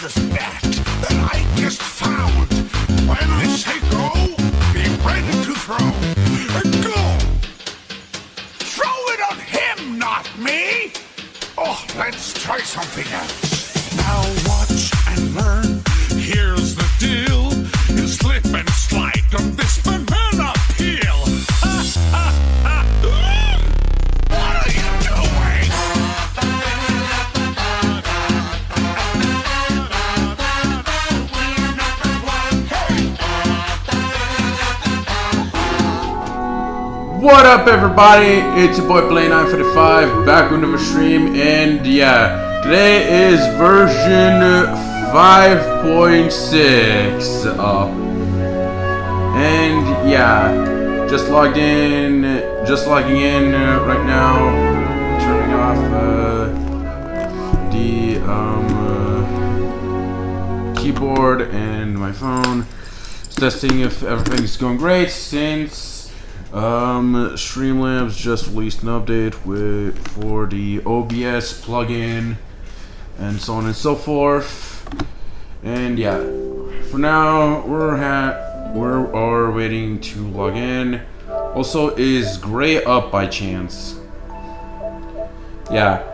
precious bat that I just found. When I say go, be ready to throw. Go! Throw it on him, not me! Oh, let's try something else. Now watch and learn. Here's the deal. You slip and slide on this banana peel. Ha, ha, ha. What are you doing? What up, everybody? It's your boy Play945 back with another stream, and yeah, today is version 5.6 up, and yeah, just logging in right now, turning off the keyboard and my phone, just testing if everything's going great since Streamlabs just released an update for the OBS plugin and so on and so forth. And yeah, for now we're waiting to log in. Also, is Gray up by chance? Yeah.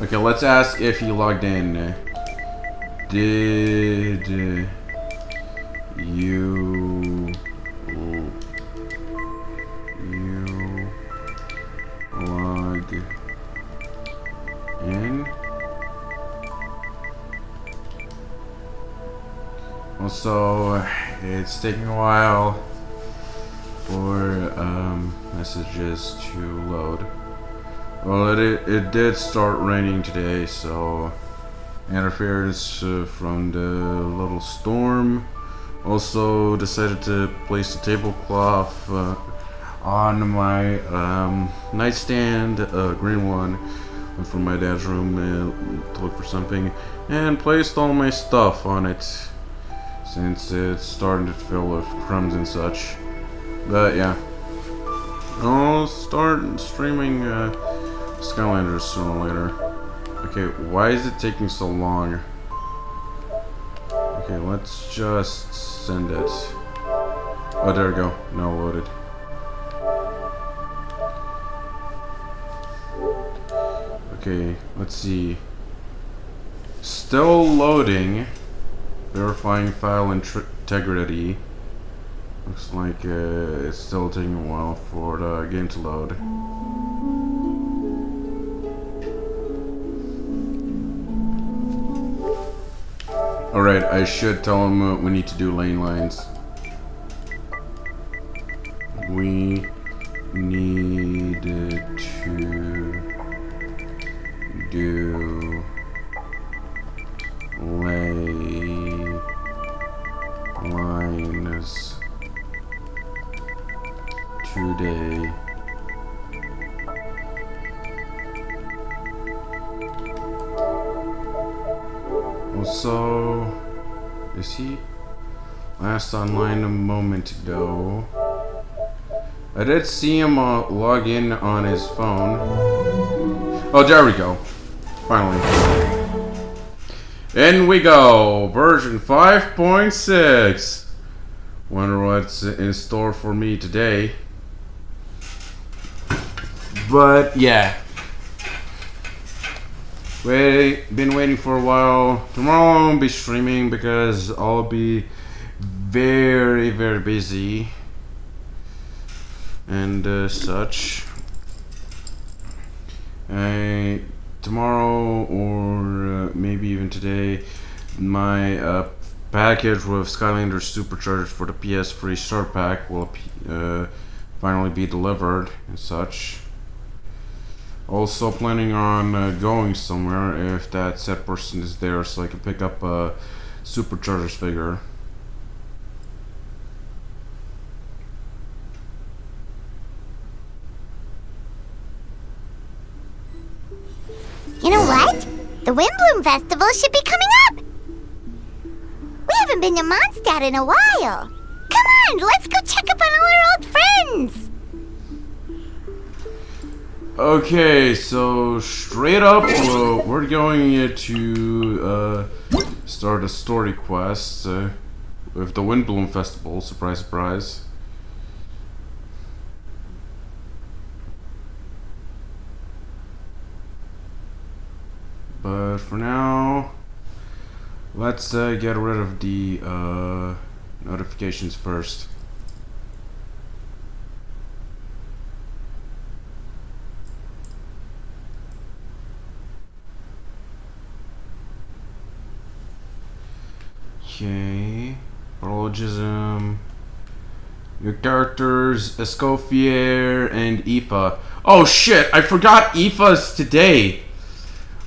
Okay, let's ask if he logged in. Did you log in? Also, it's taking a while for messages to load. Well, it did start raining today, so interference from the little storm. Also decided to place the tablecloth on my nightstand, green one. Went from my dad's room to look for something and placed all my stuff on it since it's starting to fill with crumbs and such. But yeah, I'll start streaming Skylanders sooner or later. Okay, why is it taking so long? Okay, let's just send it. Oh, there we go. Now loaded. Okay, let's see. Still loading. Verifying file integrity. Looks like it's still taking a while for the game to load. Alright, I should tell him we need to do lane lines. We need to do lane lines today. Also, is he last online a moment ago? I did see him log in on his phone. Oh, there we go. Finally. In we go. Version 5.6. Wonder what's in store for me today. But yeah. Been waiting for a while. Tomorrow I won't be streaming because I'll be very, very busy and such. Tomorrow or maybe even today, my package with Skylanders Supercharged for the PS3 Start Pack will finally be delivered and such. Also planning on going somewhere if that said person is there, so I can pick up a Superchargers figure. You know what? The Windbloom Festival should be coming up! We haven't been to Mondstadt in a while. Come on, let's go check up on all our old friends! Okay, so straight up, we're going to start a story quest with the Windbloom Festival. Surprise, surprise. But for now, let's get rid of the notifications first. Okay, Prologism, new characters, Escoffier and Aoife. Oh shit, I forgot Aoife's today!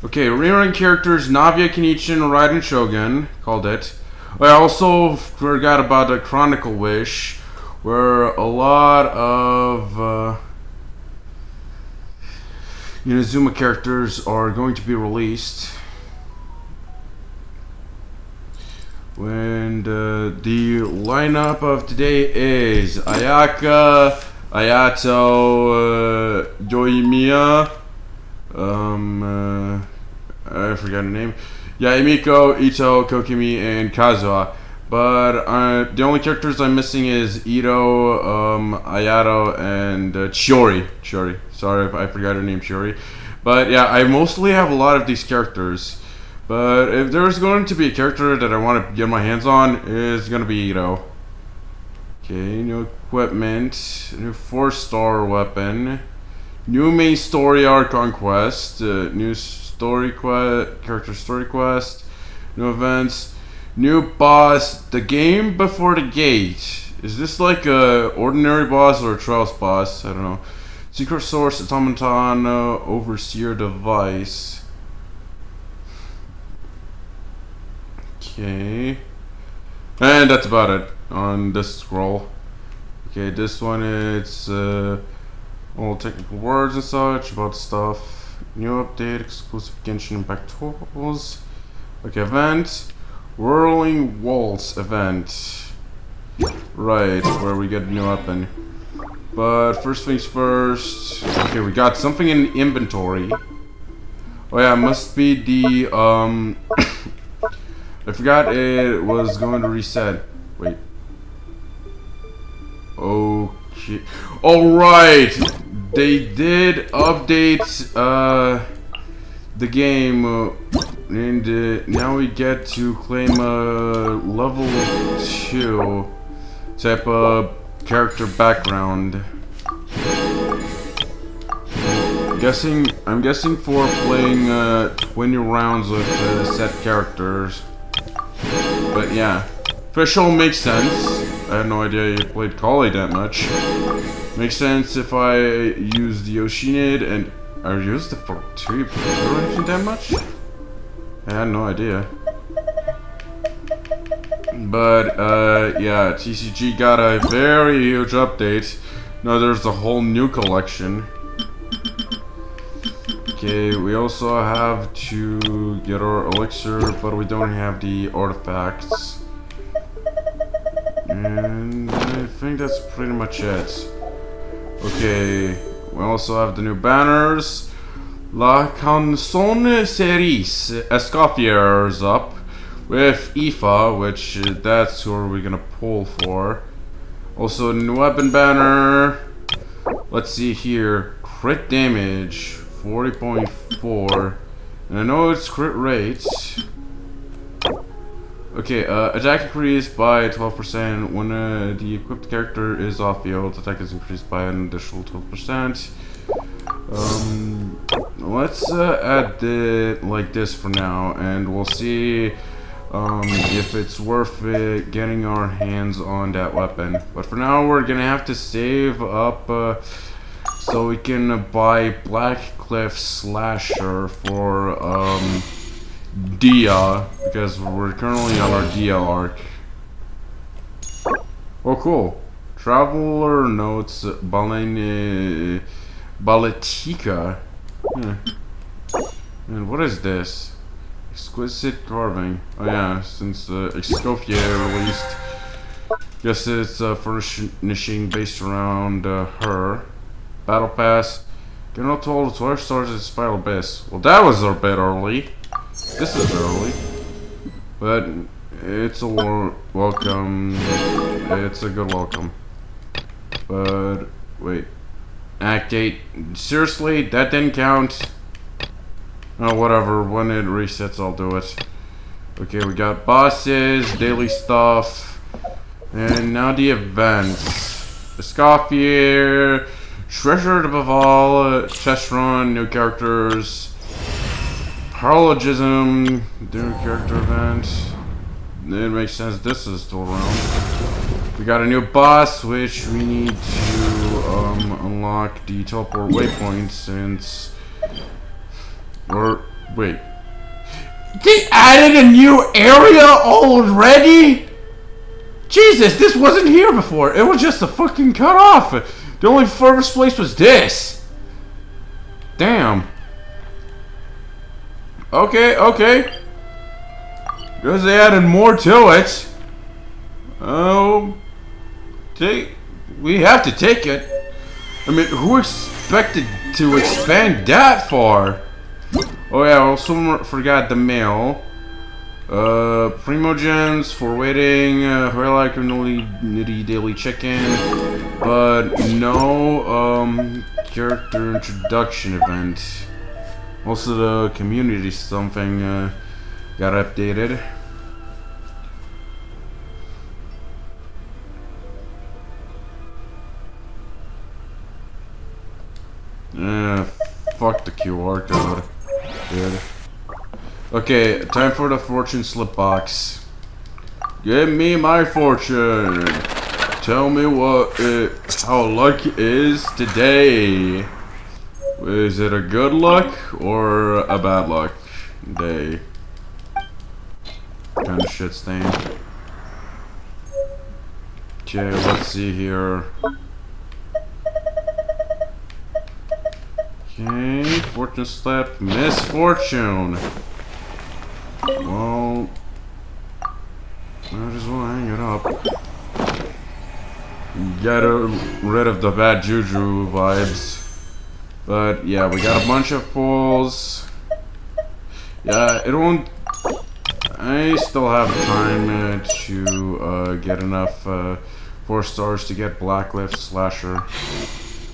Okay, rerun characters, Navia, Kenichin, Raiden, Shogun, called it. I also forgot about the Chronicle Wish, where a lot of Inazuma characters are going to be released. And the lineup of today is Ayaka, Ayato, Yoimiya, I forgot her name. Yeah, Emiko, Ito, Kokimi, and Kazuha. But the only characters I'm missing is Ito, Ayato, and Chiori. Chiori. Sorry if I forgot her name, Chiori. But yeah, I mostly have a lot of these characters. But if there's going to be a character that I want to get my hands on, it's going to be Ito. Okay, new equipment, new 4-star weapon, new main story arc on quest, new story quest, character story quest, new events, new boss, the game before the gate. Is this like a ordinary boss or a trials boss? I don't know. Secret source, automaton, overseer device. Okay, and that's about it on this scroll. Okay, this one it's all technical words and such about stuff. New update, exclusive Genshin Impact tools. Okay, event, Whirling Waltz event. Right, where we get a new weapon. But first things first. Okay, we got something in the inventory. Oh yeah, it must be the I forgot it was going to reset. Wait. Okay. Alright! They did update the game and now we get to claim a level 2 type of character background. I'm guessing for playing 20 rounds with set characters. But yeah, official makes sense. I had no idea you played Kali that much. Makes sense if I use the Yoshinid and I used the Fortui that much? I had no idea. But yeah, TCG got a very huge update. Now there's a whole new collection. Okay, we also have to get our elixir, but we don't have the artifacts. And I think that's pretty much it. Okay, we also have the new banners. La Canzone Cerise Escoffier's up with Aoife, which that's who we're gonna pull for. Also, a new weapon banner. Let's see here. Crit damage. 40.4, and I know it's crit rate. Okay, attack increased by 12% when the equipped character is off field. Attack is increased by an additional 12%. Let's add it like this for now, and we'll see if it's worth it getting our hands on that weapon. But for now, we're gonna have to save up so we can buy Black Cliff Slasher for Dia, because we're currently on our Dia arc. Oh cool. Traveler notes Baletica. And what is this? Exquisite carving. Oh yeah, since Escoffier released. Guess it's furnishing based around her. Battle Pass. Get all told 12 stars in Spiral Abyss. Well, that was a bit early. This is a bit early. But it's a welcome. It's a good welcome. But wait. Act 8. Seriously? That didn't count? Oh, whatever. When it resets, I'll do it. Okay, we got bosses, daily stuff, and now the events. The Scoffier, Treasured above all, test run, new characters, Paralogism, new character event. It makes sense this is still around. We got a new boss, which we need to unlock the teleport waypoint since... Or, wait. They added a new area already? Jesus, this wasn't here before. It was just a fucking cutoff. The only furthest place was this. Damn. Okay, okay. Because they added more to it. Oh. We have to take it. I mean, who expected to expand that far? Oh yeah, I also forgot the mail. Primogens for waiting, highlight nitty daily check-in, but no character introduction event. Also the community something got updated. Fuck the QR code. Dude. Okay, time for the fortune slip box. Give me my fortune. Tell me how lucky is today. Is it a good luck or a bad luck day? Kind of shit stain. Okay, let's see here. Okay, fortune slip, misfortune. Well, might as well hang it up. Get rid of the bad juju vibes. But yeah, we got a bunch of pulls. Yeah, it won't. I still have time to get enough 4 stars to get Blacklift Slasher.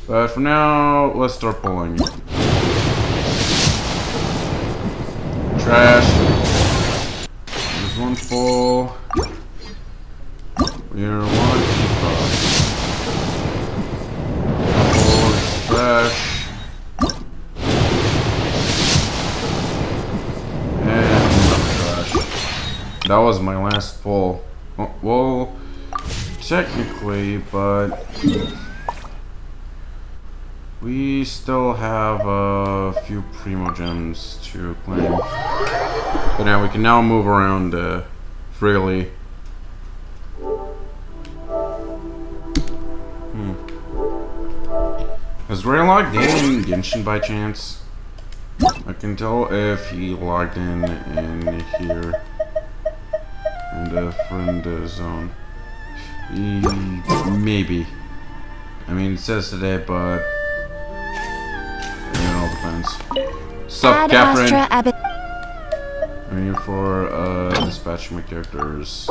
But for now, let's start pulling. Trash. There's one pull. We're one pull is trash. And another trash. That was my last pull. Oh, well, technically, but we still have a few primogems to claim. But now we can now move around freely. Is Ray logged in Genshin by chance? I can tell if he logged in here. In the friend zone. Maybe. I mean, it says today, but it all depends. Sup, Catherine? I'm here for dispatching my characters.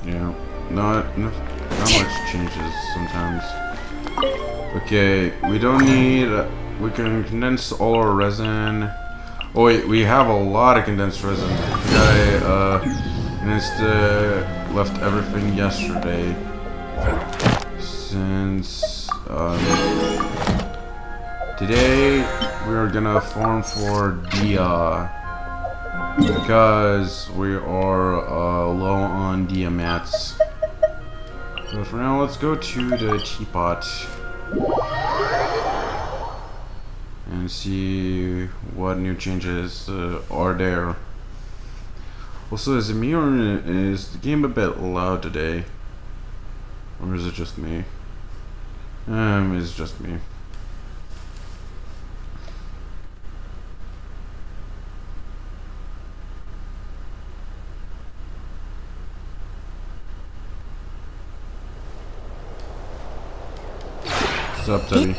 Yeah, not much changes sometimes. Okay, we don't need. We can condense all our resin. Oh wait, we have a lot of condensed resin. I left everything yesterday since today we are gonna farm for Dia because we are low on Dia mats. So for now, let's go to the teapot and see what new changes are there. Also, is it me or is the game a bit loud today? Or is it just me? It's just me. Tubby?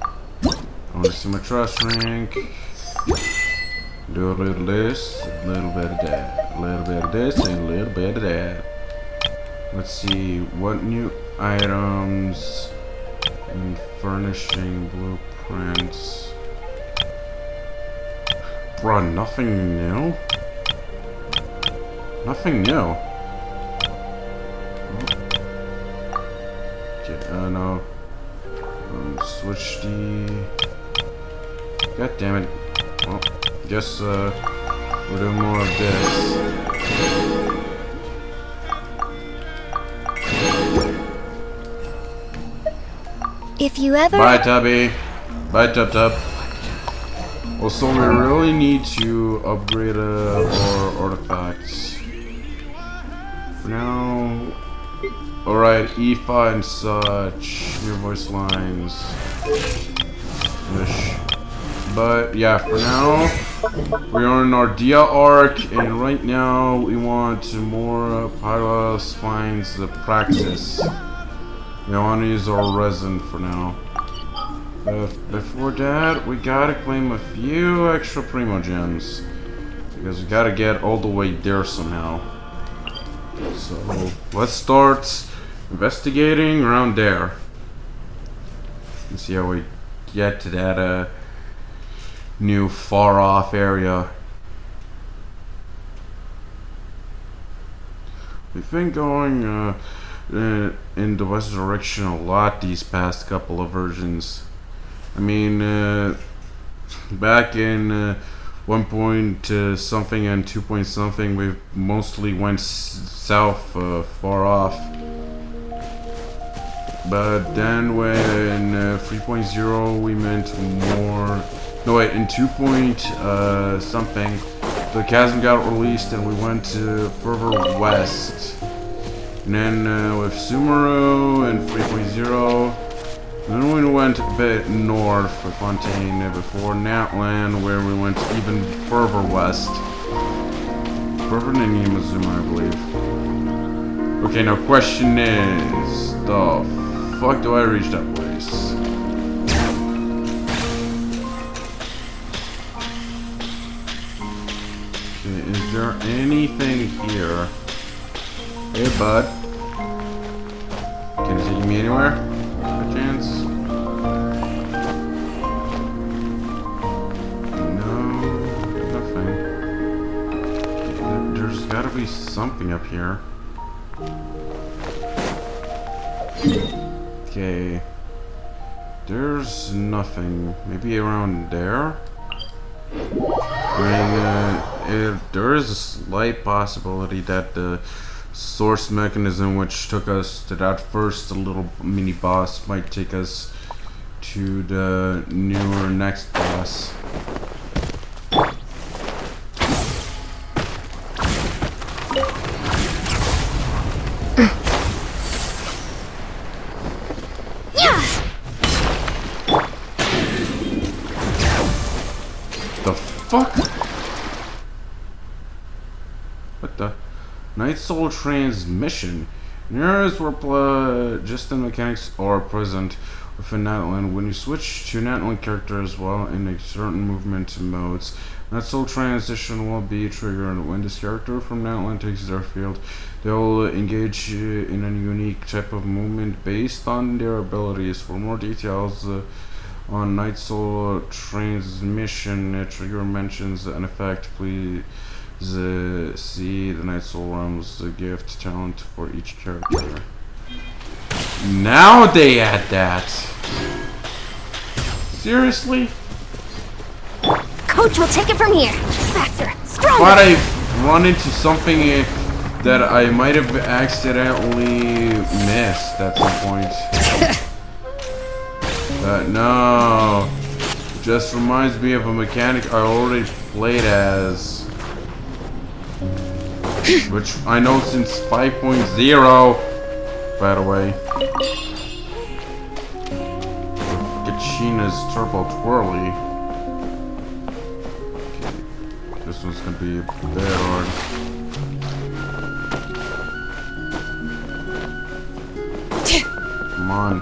I want to see my trust rank. Do a little this, a little bit of that, a little bit of this, and a little bit of that. Let's see, what new items and furnishing blueprints. Bruh, nothing new? Nothing new. Okay, no. Switch the... God damn it. Well, guess, we're doing more of this. If you ever... Bye, Tubby. Bye, Tub Tub. Also, we really need to upgrade our artifacts. For now... Alright, EFA and such. New voice lines. Wish. But, yeah, for now, we are in our Dia arc, and right now, we want more Pyla Spines Praxis. We want to use our resin for now. Before that, we gotta claim a few extra Primo Gems. Because we gotta get all the way there somehow. So, let's start investigating around there. Let's see how we get to that new far off area. We've been going in the west direction a lot these past couple of versions. I mean, back in 1 point something and 2 point something, we mostly went south far off. But then when 3.0 we meant more... No wait, in 2 point something, the chasm got released and we went further west. And then with Sumeru and 3.0, then we went a bit north with Fontaine before Natlan, where we went even further west. Further than Yamazuma, I believe. Okay, now question is, the fuck do I reach that place? Okay, is there anything here? Hey, bud. Can you take me anywhere? By chance? No, nothing. There's gotta be something up here. Okay. There's nothing. Maybe around there? I mean, there is a slight possibility that the source mechanism which took us to that first little mini boss might take us to the newer next boss. The fuck? What the? Night Soul transmission. Mirrors were just the mechanics are present within Natlan. When you switch to Natlan character as well in a certain movement modes, Night Soul transition will be triggered. When this character from Natlan takes their field, they will engage in a unique type of movement based on their abilities. For more details on Night Soul transmission trigger mentions and effect, please see the Night Soul Realms gift talent for each character. Now they add that. Seriously? Coach will take it from here. Faster, stronger. But I've run into something that I might have accidentally missed at some point. No. It just reminds me of a mechanic I already played as. Which I know since 5.0, by the way. Kachina's Turbo Twirly. Okay. This one's gonna be a bit hard. Come on.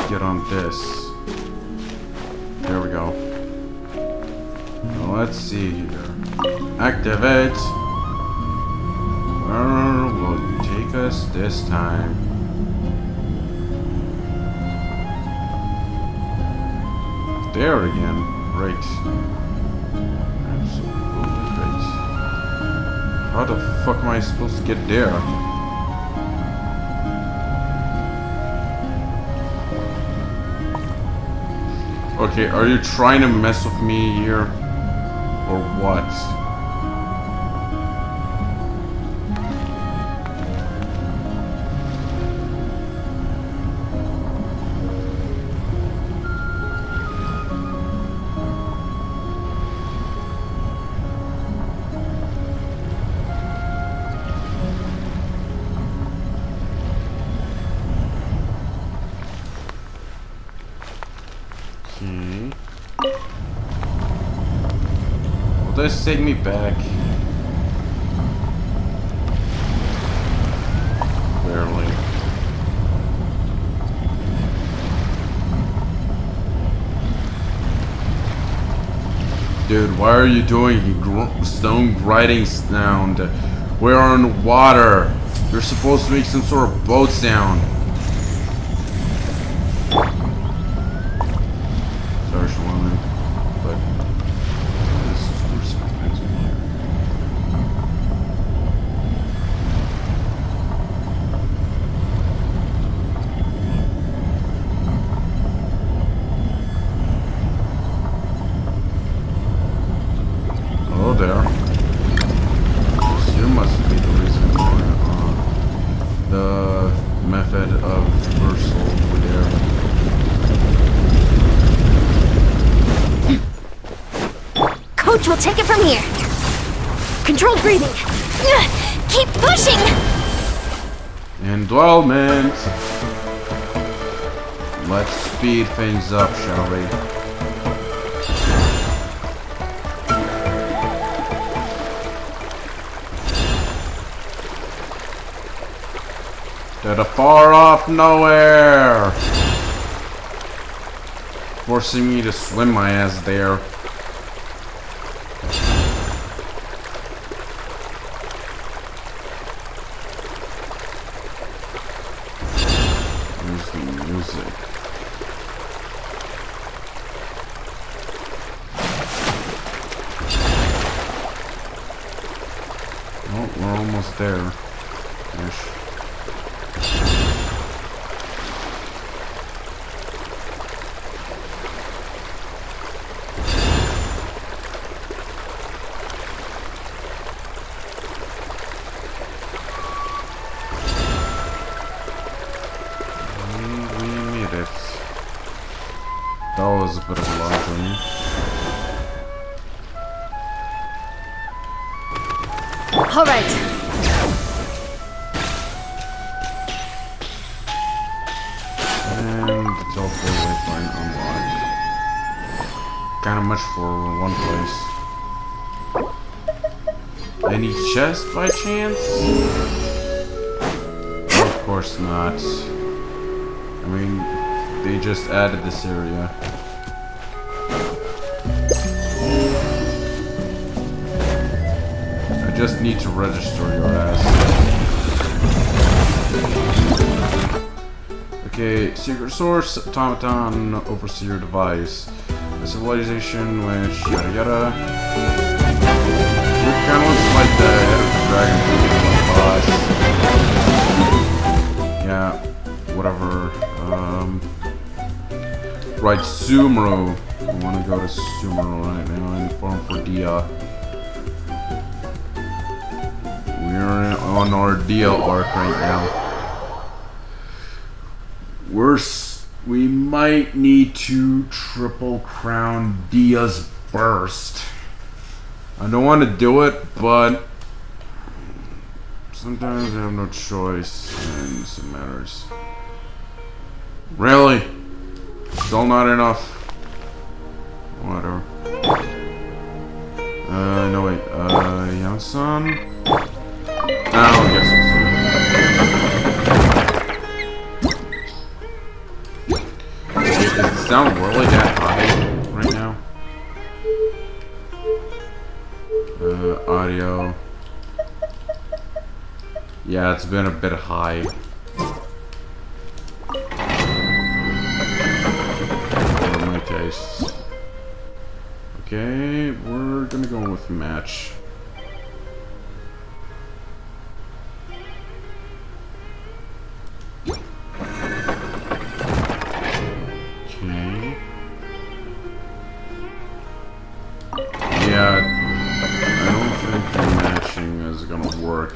get on this. There we go. Now let's see here. Activate. Where will you take us this time? There again. Great. Absolutely great. How the fuck am I supposed to get there? Okay, are you trying to mess with me here? Or what? Will this take me back? Barely. Dude, why are you doing stone grinding sound? We're on water. You're supposed to make some sort of boat sound. Sorry, woman, but this is expensive here. Hello there. You must be the reason for the method of reversal over there. Coach will take it from here. Controlled breathing. Keep pushing. Indwellment. Let's speed things up, shall we? To the far off nowhere. Forcing me to swim my ass there. Where's the music? Oh, we're almost there. Ish. That was a bit of a long journey. All right. And the teleport waypoint unlocked. Kinda much for one place. Any chest by chance? Of course not. I mean, they just added this area. I just need to register your ass. Okay, secret source, automaton, overseer device. A civilization which yada yada. It kinda looks like the head of the dragon boss. Yeah, whatever. Right, Sumeru. I want to go to Sumeru right now and farm for Dia. We're on our Dia arc right now. We might need to triple crown Dia's burst. I don't want to do it, but sometimes I have no choice in some matters. Really? Still not enough. Whatever. No wait. Yansan? I guess so. the sound really that high right now? Audio. Yeah, it's been a bit high. For my tastes. Okay, we're gonna go with match. Okay. Yeah, I don't think the matching is gonna work.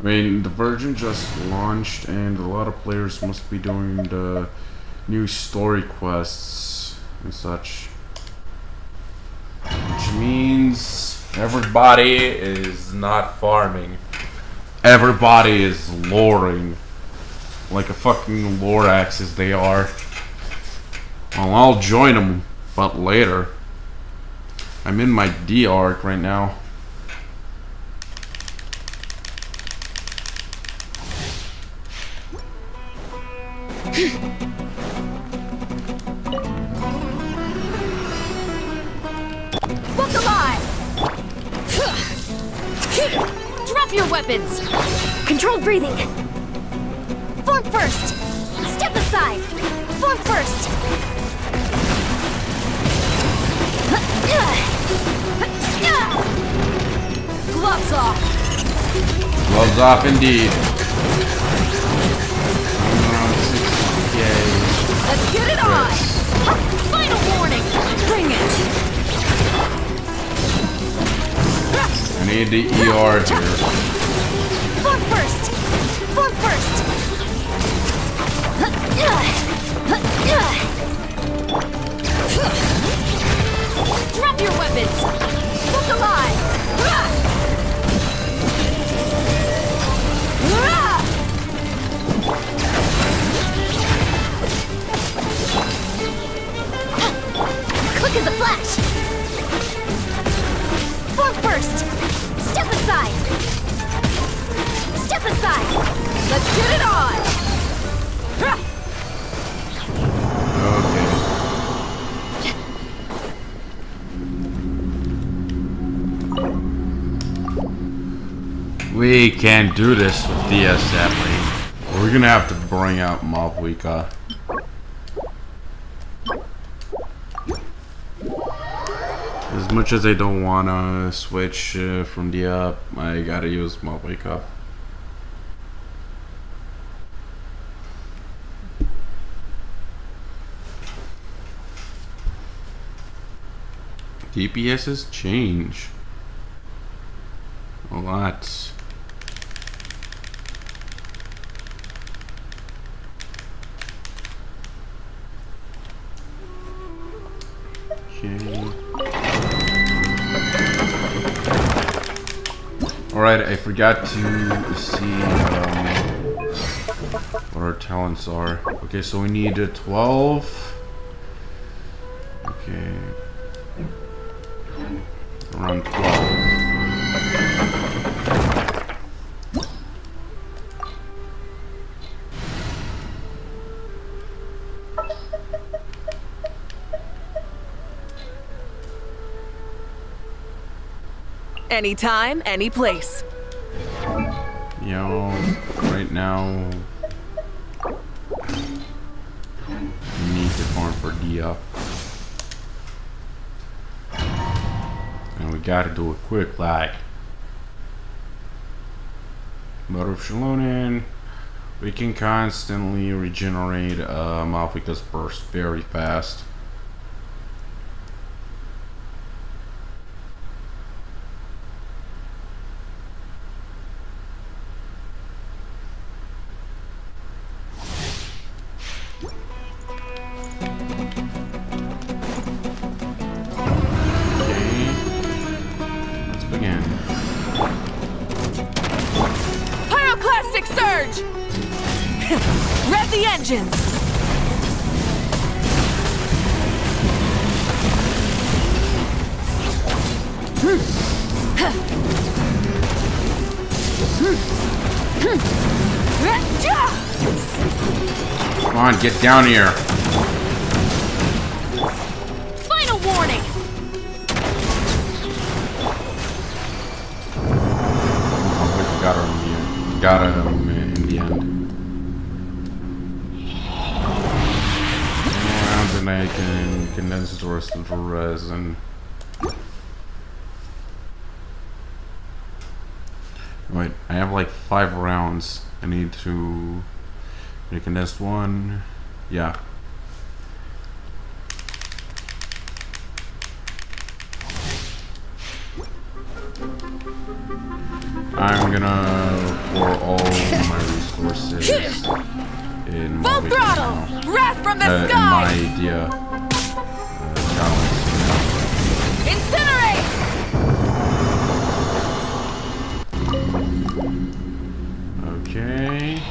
I mean, the version just launched and a lot of players must be doing the new story quests and such. Which means everybody is not farming. Everybody is loring. Like a fucking lorax as they are. Well, I'll join them, but later. I'm in my D arc right now. Look alive! Drop your weapons! Controlled breathing! Form first! Step aside! Form first! Gloves off! Gloves off indeed. Let's get it on! Final warning! Bring it! I need the ER here. Form first! Form first! Drop your weapons! Look alive! Quick as a flash! Form first! Step aside! Step aside! Let's get it on! Okay. We can't do this with DS sadly. We're gonna have to bring out Mavwika. As much as I don't wanna switch from the up, I gotta use Mavwika. DPS's change a lot. Okay. Alright, I forgot to see what our talents are. Okay, so we need a 12. Okay. Around 12. Anytime, any place. You know, right now we need to farm for Dia. And we gotta do it quick like. But with Shalonin, we can constantly regenerate Malfika's burst very fast. Pyroclastic surge! Rev the engines! Come on, get down here. warning! Oh, we got her in the end. Got him in the end. And then I can condense the rest of the resin. Wait, I have like 5 rounds. I need to condense one. Yeah. I'm gonna pour all my resources in Full throttle! Wrath from the in my sky! idea challenge. Incinerate! Okay.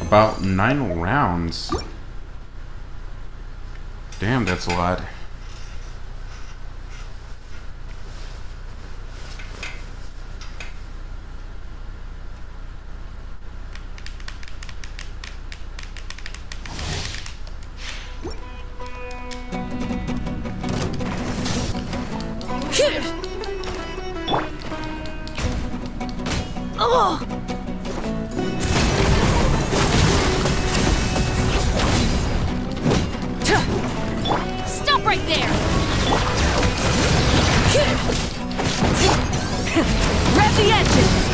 About 9 rounds. Damn, that's a lot. Oh! Stop right there! Rev the engines!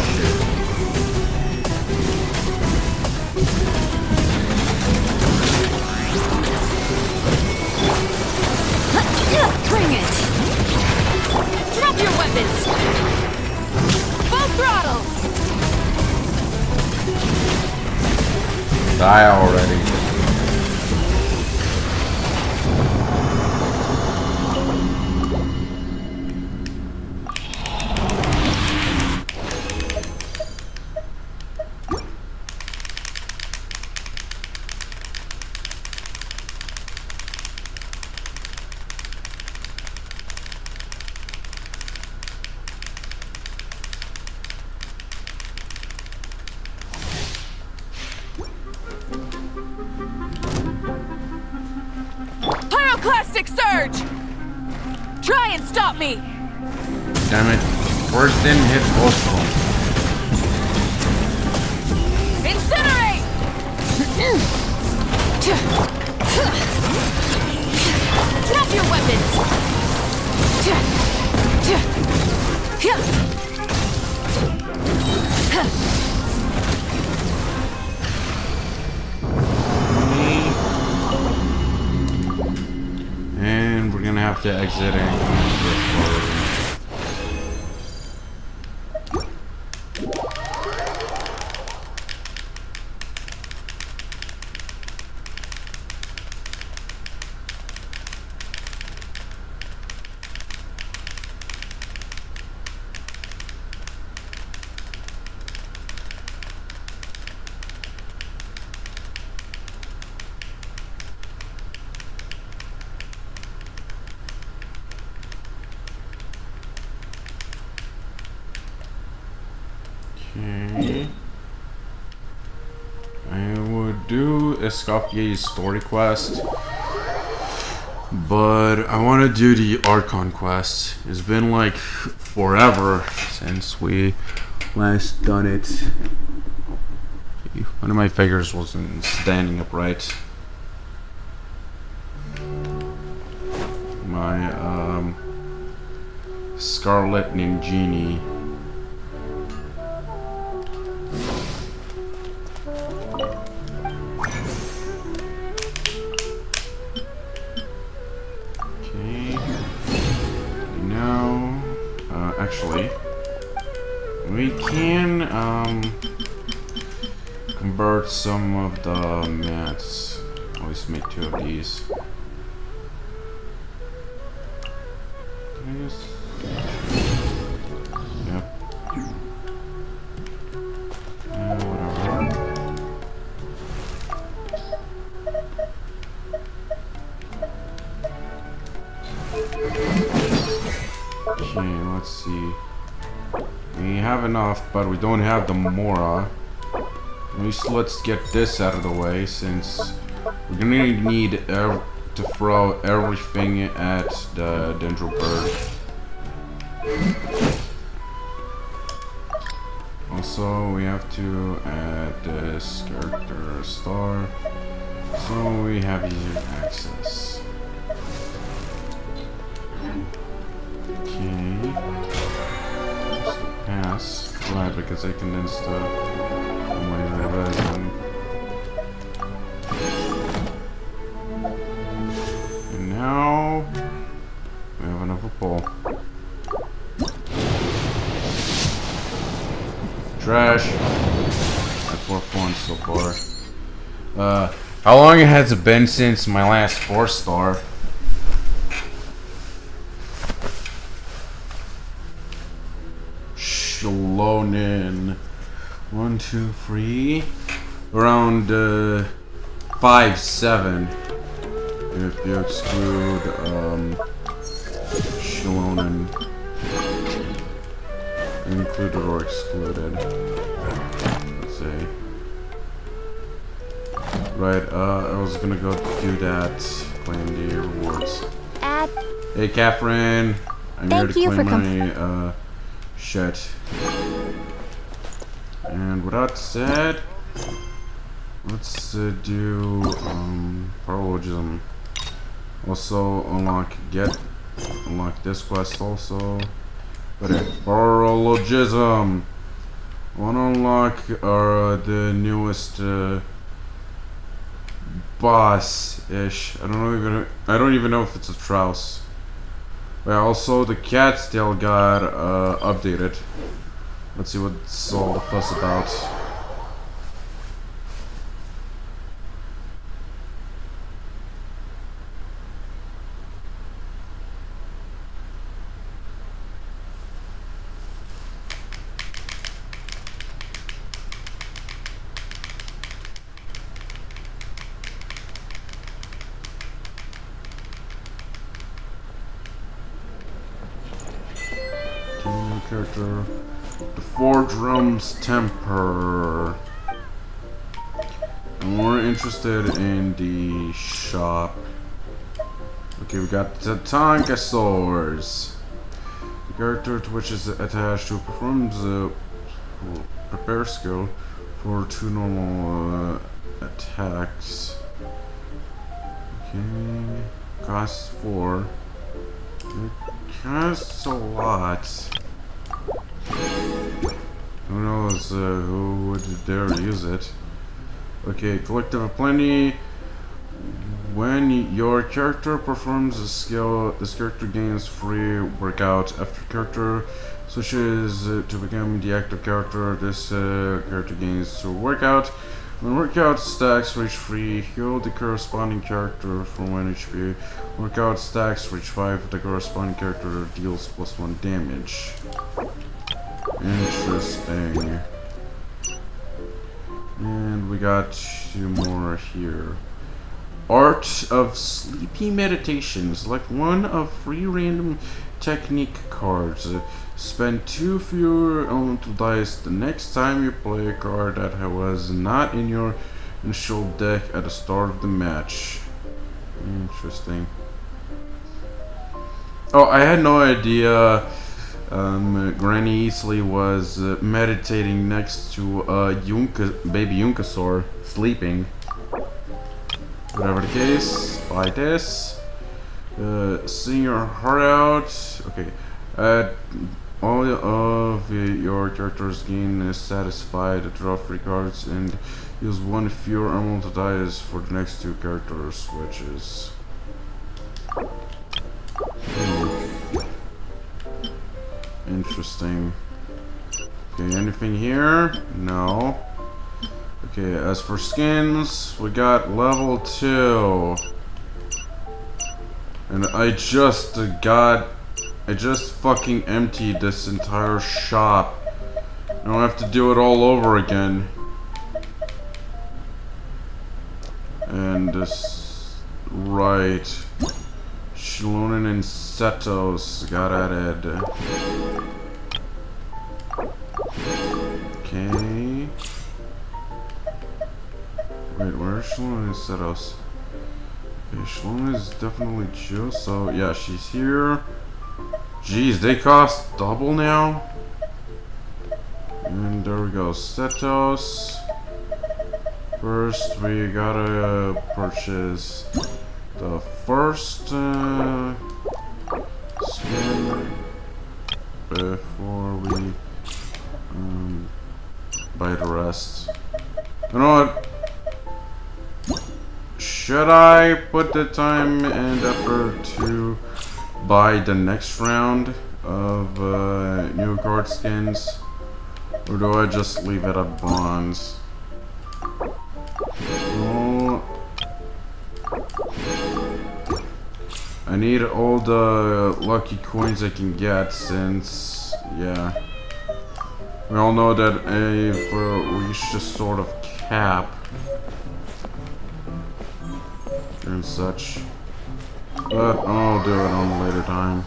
Bring it! Drop your weapons! Full throttle! Die already. Pyroclastic surge! Try and stop me! Damn it. First didn't hit both of them. Incinerate! Drop your weapons! And we're gonna have to exit and commence this forward. Okay. I would do Escoffier's story quest, but I want to do the Archon quest. It's been like forever since we last done it. One of my fingers wasn't standing upright. My Scarlet Ninjini. Actually, we can convert some of the mats. At least make 2 of these. Can I just... Yep. Whatever. Okay, let's see. We have enough, but we don't have the Mora. At least let's get this out of the way, since we're gonna need to throw everything at the Dendro bird. Also, we have to add this character star, so we have easier access. Okay. Pass. Right, because I condensed the resin. And now we have another pole. Trash. At 4 points so far. How long has it been since my last 4-star? Shalonin. 1, 2, 3. Around 5, 7. If you exclude Shalonin. Included or excluded. Let's see. Right, I was gonna go do that. Claim the rewards. Hey, Catherine. I'm here to claim my shit. And with that said, let's do paralogism. Also unlock this quest also. But paralogism. Wanna unlock the newest boss-ish. I don't even know if it's a Trouse. But also the cat's tail got updated. Let's see what's all the fuss about. Character. The 4 Drums Temper. I'm more interested in the shop. Okay, we got the Tonkasaurs. The character to which is attached to performs the prepare skill for 2 normal attacks. Okay, costs 4. It costs a lot. Who knows who would dare use it? Okay, collective of plenty. When your character performs a skill, this character gains free workout. After character switches to become the active character, this character gains 2 workout. When workout stacks reach 3, heal the corresponding character for 1 HP. Workout stacks reach 5, the corresponding character deals +1 damage. Interesting. And we got 2 more here. Art of Sleepy Meditation. Select 1 of 3 random technique cards. Spend 2 fewer elemental dice the next time you play a card that was not in your initial deck at the start of the match. Interesting. Oh, I had no idea Granny Easley was meditating next to baby Yunkasaur sleeping. Whatever the case, buy this. Sing your heart out. Okay. All of your characters gain satisfied. Draw 3 cards and use 1 fewer elemental dice for the next 2 character switches. Interesting. Okay, anything here? No. Okay, as for skins, we got level 2. And I just fucking emptied this entire shop. I don't have to do it all over again. And this, right. Shalonin and Setos got added. Okay. Wait, where's Shalonin and Setos? Okay, Shalom is definitely Jill, so yeah, she's here. Jeez, they cost double now. And there we go, Setos. First, we gotta purchase the first skin before we buy the rest. You know what? Should I put the time and effort to buy the next round of new card skins? Or do I just leave it at bronze? Oh, I need all the lucky coins I can get since, yeah. We all know that if we reach this sort of cap and such. But I'll do it on a later time.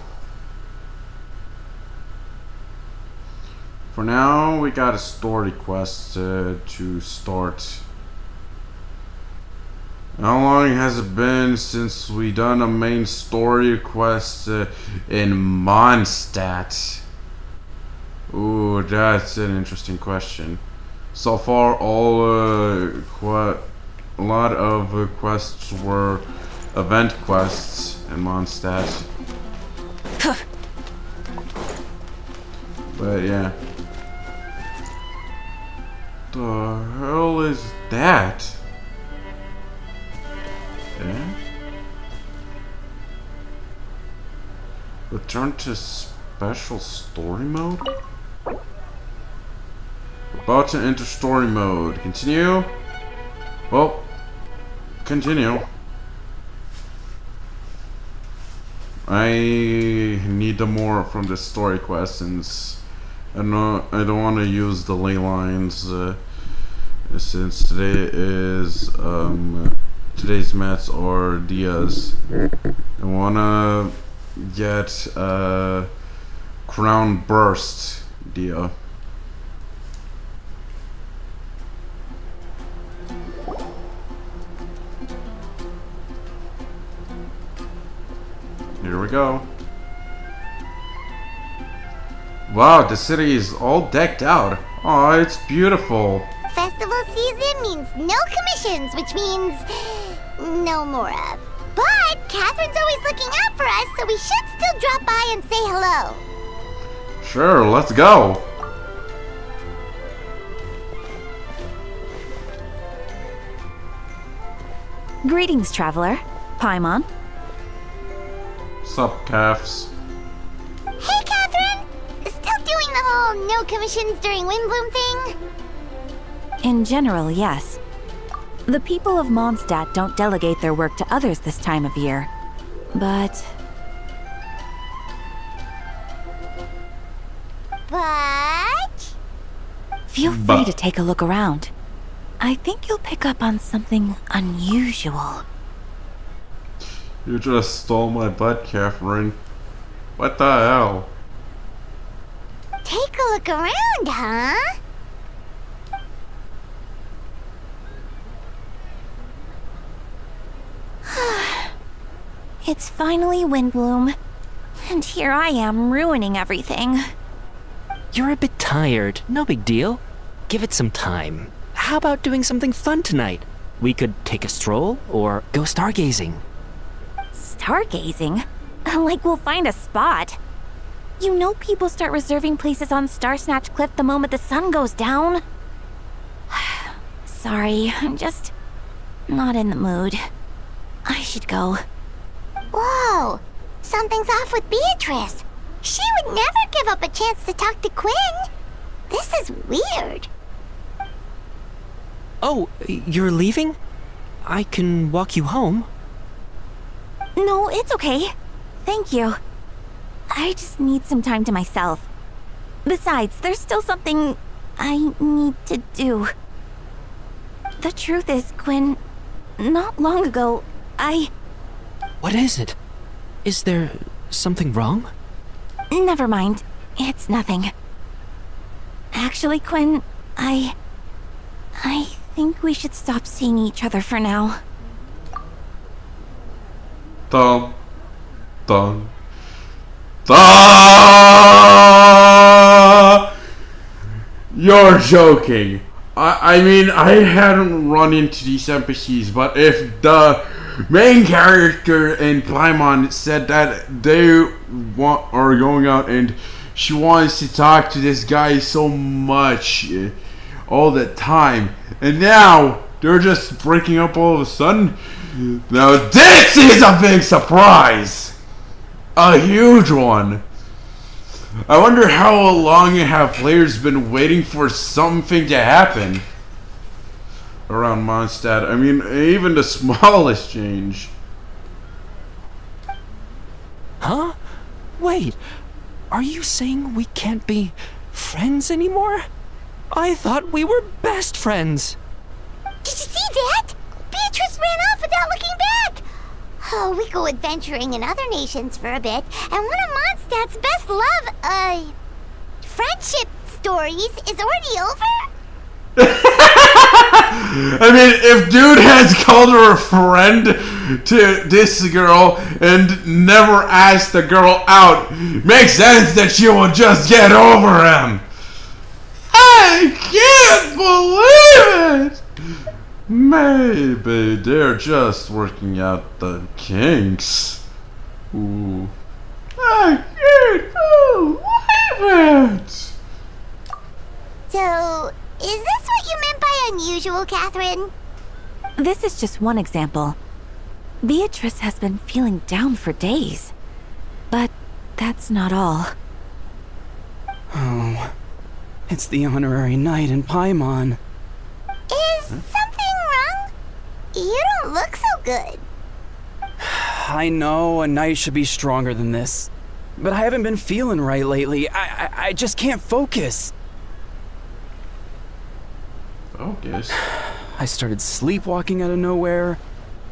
For now, we got a story quest to start. How long has it been since we done a main story quest in Mondstadt? Ooh, that's an interesting question. So far, a lot of quests were event quests in Mondstadt. But yeah. The hell is that? Yeah? Return to special story mode? About to enter story mode. Continue? Well, continue. I need more from the story quest since I don't want to use the ley lines since today is today's mats are Diaz. I wanna get Crown Burst Dia. Here we go. Wow, the city is all decked out. Oh, it's beautiful. Festival season means no commissions, which means no Mora. But Catherine's always looking out for us, so we should still drop by and say hello. Sure, let's go. Greetings, traveler. Paimon. Sup, calves? Hey, Catherine! Still doing the whole no commissions during Windbloom thing? In general, yes. The people of Mondstadt don't delegate their work to others this time of year. But feel free to take a look around. I think you'll pick up on something unusual. You just stole my butt, Catherine. What the hell? Take a look around, huh? It's finally Windbloom, and here I am ruining everything. You're a bit tired. No big deal. Give it some time. How about doing something fun tonight? We could take a stroll or go stargazing. Stargazing? Like we'll find a spot. You know people start reserving places on Star Snatch Cliff the moment the sun goes down. Sorry, I'm just not in the mood. I should go. Whoa! Something's off with Beatrice. She would never give up a chance to talk to Quinn. This is weird. Oh, you're leaving? I can walk you home. No, it's okay. Thank you. I just need some time to myself. Besides, there's still something I need to do. The truth is, Quinn, not long ago, What is it? Is there something wrong? Never mind. It's nothing. Actually, Quinn, I think we should stop seeing each other for now. Dun, dun, dun! You're joking. I mean, I hadn't run into these NPCs, but if the main character in Paimon said that they are going out and she wants to talk to this guy so much all the time, and now they're just breaking up all of a sudden. Now this is a big surprise! A huge one! I wonder how long have players been waiting for something to happen around Mondstadt. I mean, even the smallest change. Huh? Wait, are you saying we can't be friends anymore? I thought we were best friends. Did you see that? Beatrice ran off without looking back. Oh, we go adventuring in other nations for a bit, and one of Mondstadt's best friendship stories is already over? I mean, if dude has called her a friend to this girl and never asked the girl out, makes sense that she will just get over him. I can't believe it! Maybe they're just working out the kinks. Ooh. I can't believe it! So, is this what you meant by unusual, Catherine? This is just one example. Beatrice has been feeling down for days. But that's not all. Oh, it's the honorary knight in Paimon. Is something wrong? You don't look so good. I know a knight should be stronger than this, but I haven't been feeling right lately. I just can't focus. Focus? I started sleepwalking out of nowhere.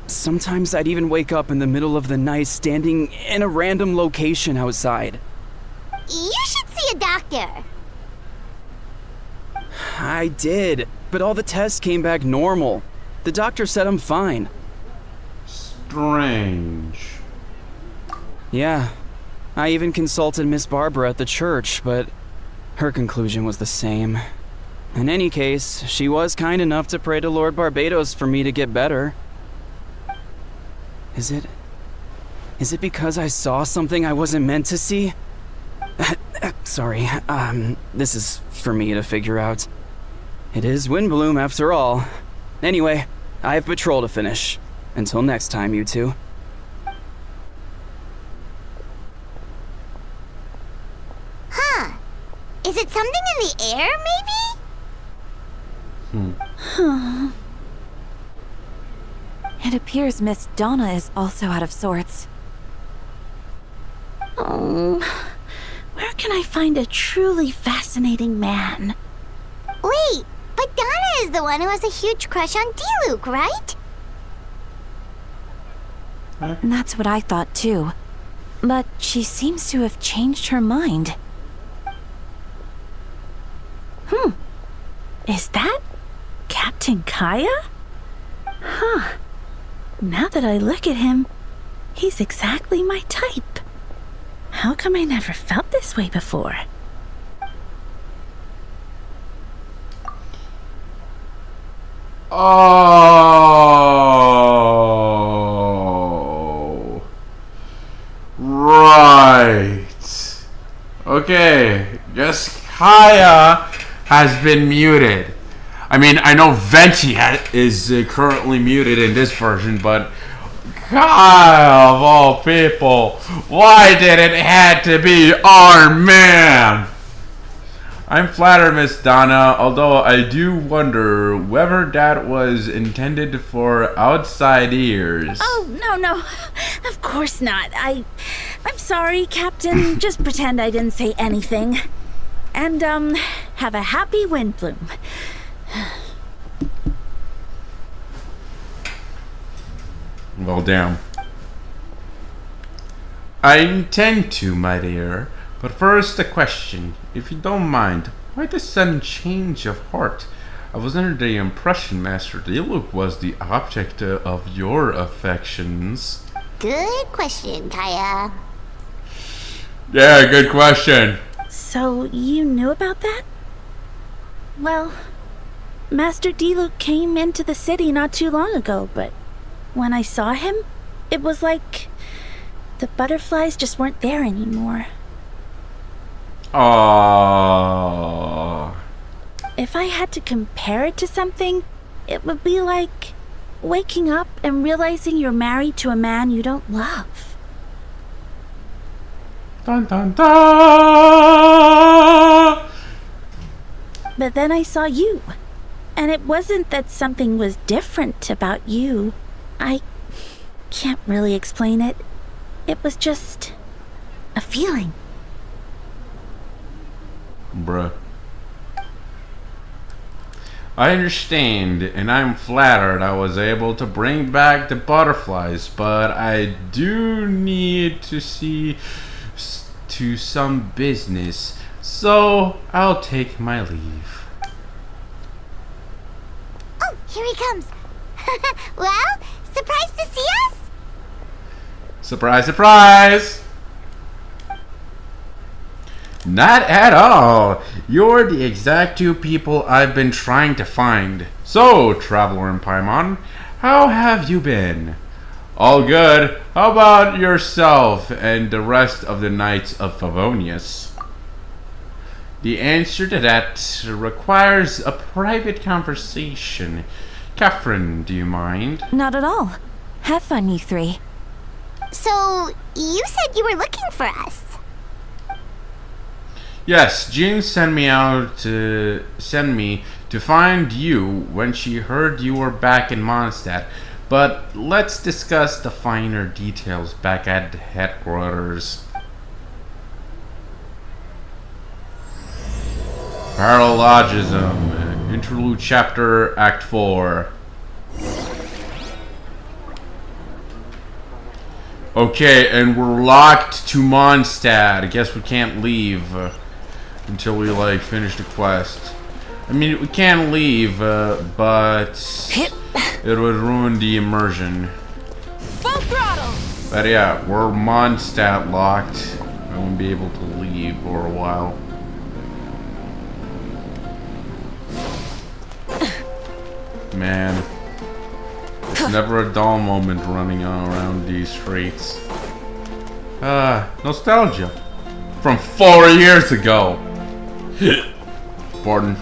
Sometimes I'd even wake up in the middle of the night standing in a random location outside. You should see a doctor. I did, but all the tests came back normal. The doctor said I'm fine. Strange. Yeah, I even consulted Miss Barbara at the church, but her conclusion was the same. In any case, she was kind enough to pray to Lord Barbados for me to get better. Is it because I saw something I wasn't meant to see? Sorry, this is for me to figure out. It is Windbloom after all. Anyway, I have patrol to finish. Until next time, you two. Huh. Is it something in the air, maybe? It appears Miss Donna is also out of sorts. Oh, where can I find a truly fascinating man? Wait, but Donna is the one who has a huge crush on Diluc, right? That's what I thought too. But she seems to have changed her mind. Is that Captain Kaya? Huh. Now that I look at him, he's exactly my type. How come I never felt this way before? Oh. Right. Okay. Guess Kaya has been muted. I mean, I know Venti is currently muted in this version, but Kaya of all people, why did it have to be our man? I'm flattered, Miss Donna, although I do wonder whether that was intended for outside ears. Oh, no. Of course not. I'm sorry, Captain. Just pretend I didn't say anything. And, have a happy Windbloom. Well, damn. I intend to, my dear. But first, a question, if you don't mind. Why the sudden change of heart? I was under the impression Master Diluc was the object of your affections. Good question, Kaya. Yeah, good question. So, you knew about that? Well, Master Diluc came into the city not too long ago, but when I saw him, it was like the butterflies just weren't there anymore. Oh. If I had to compare it to something, it would be like waking up and realizing you're married to a man you don't love. Dun dun dun. But then I saw you, and it wasn't that something was different about you. I can't really explain it. It was just a feeling. Bruh. I understand, and I'm flattered I was able to bring back the butterflies, but I do need to see to some business, so I'll take my leave. Oh, here he comes. Well, surprised to see us? Surprise, surprise! Not at all. You're the exact two people I've been trying to find. So, traveler in Paimon, how have you been? All good. How about yourself and the rest of the Knights of Favonius? The answer to that requires a private conversation. Catherine, do you mind? Not at all. Have fun, you three. So, you said you were looking for us. Yes, Jean sent me to find you when she heard you were back in Mondstadt. But let's discuss the finer details back at the headquarters. Paralogism, Interlude Chapter, Act 4. Okay, and we're locked to Mondstadt. I guess we can't leave until we finish the quest. I mean, we can leave, but it would ruin the immersion. Full throttle! But yeah, we're Mondstadt locked. I won't be able to leave for a while. Man, it's never a dull moment running around these streets. Nostalgia. From 4 years ago. Pardon.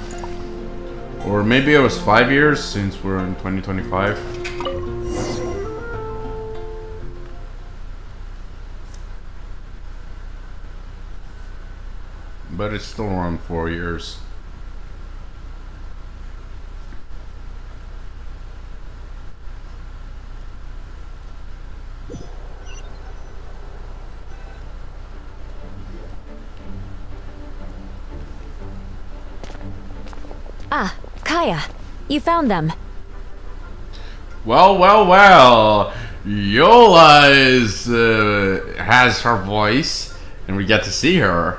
Or maybe it was 5 years since we're in 2025. But it's still around 4 years. Ah, Kaya, you found them. Well, well, well. Yola has her voice, and we get to see her.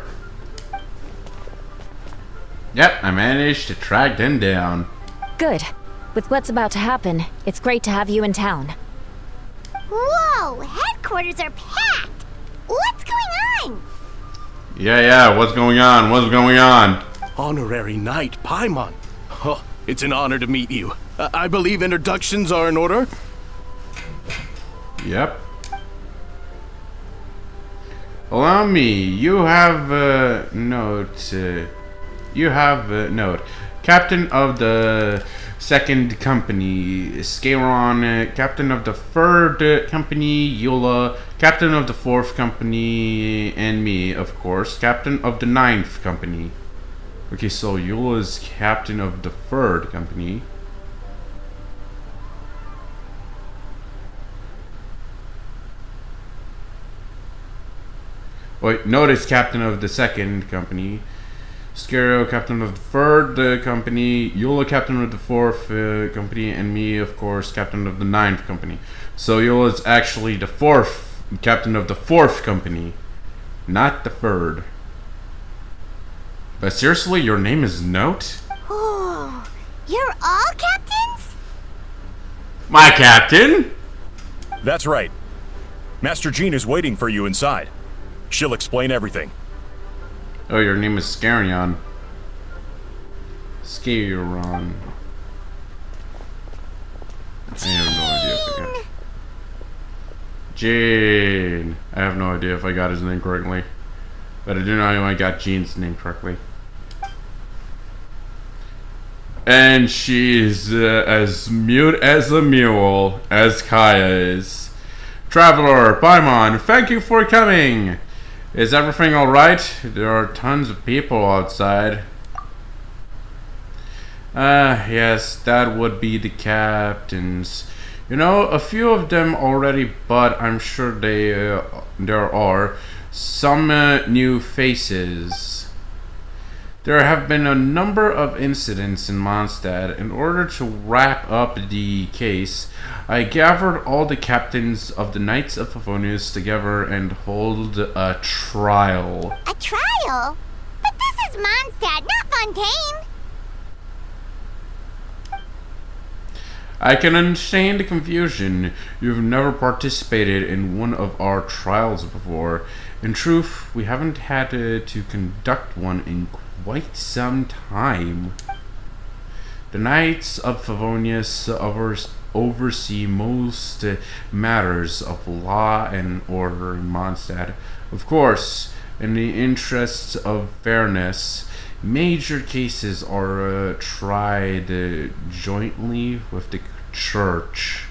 Yep, I managed to track them down. Good. With what's about to happen, it's great to have you in town. Whoa, headquarters are packed. What's going on? Yeah, what's going on? What's going on? Honorary Knight Paimon. Oh, it's an honor to meet you. I believe introductions are in order. Yep. Allow me. You have a note. Captain of the second company, Scaron. Captain of the third company, Yola. Captain of the fourth company, and me, of course. Captain of the ninth company. Okay, so Yola is captain of the third company. Wait, notice captain of the second company. Scario, captain of the third company. Yola, captain of the fourth company. And me, of course, captain of the ninth company. So Yola is actually the fourth captain of the fourth company, not the third. But seriously, your name is Note? Oh, you're all captains? My captain? That's right. Master Jean is waiting for you inside. She'll explain everything. Oh, your name is Scarion. Scaron. I have no idea if I got Jean. I have no idea if I got his name correctly. But I do know I got Jean's name correctly. And she's as mute as a mule, as Kaya is. Traveler, Paimon, thank you for coming. Is everything alright? There are tons of people outside. Yes, that would be the captains. You know, a few of them already, but I'm sure there are some new faces. There have been a number of incidents in Mondstadt. In order to wrap up the case, I gathered all the captains of the Knights of Favonius together and hold a trial. A trial? But this is Mondstadt, not Fontaine. I can understand the confusion. You've never participated in one of our trials before. In truth, we haven't had to conduct one in quite some time. The Knights of Favonius oversee most matters of law and order in Mondstadt. Of course, in the interests of fairness, major cases are tried jointly with the Church.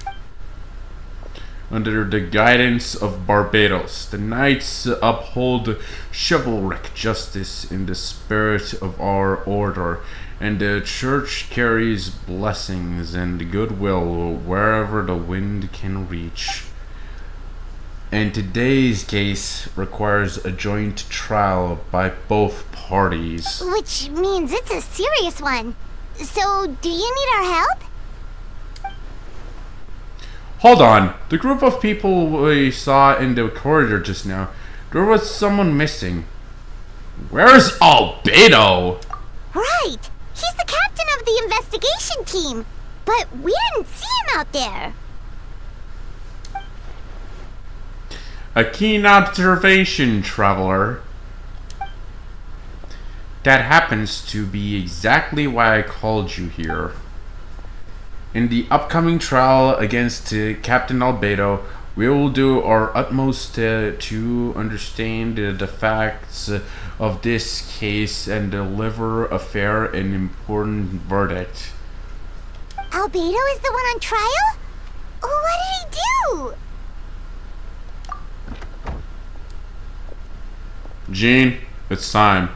Under the guidance of Barbados, the Knights uphold chivalric justice in the spirit of our order, and the Church carries blessings and goodwill wherever the wind can reach. And today's case requires a joint trial by both parties. Which means it's a serious one. So, do you need our help? Hold on. The group of people we saw in the corridor just now, there was someone missing. Where's Albedo? Right! He's the captain of the investigation team. But we didn't see him out there. A keen observation, traveler. That happens to be exactly why I called you here. In the upcoming trial against Captain Albedo, we will do our utmost to understand the facts of this case and deliver a fair and important verdict. Albedo is the one on trial? What did he do? Jean, it's time.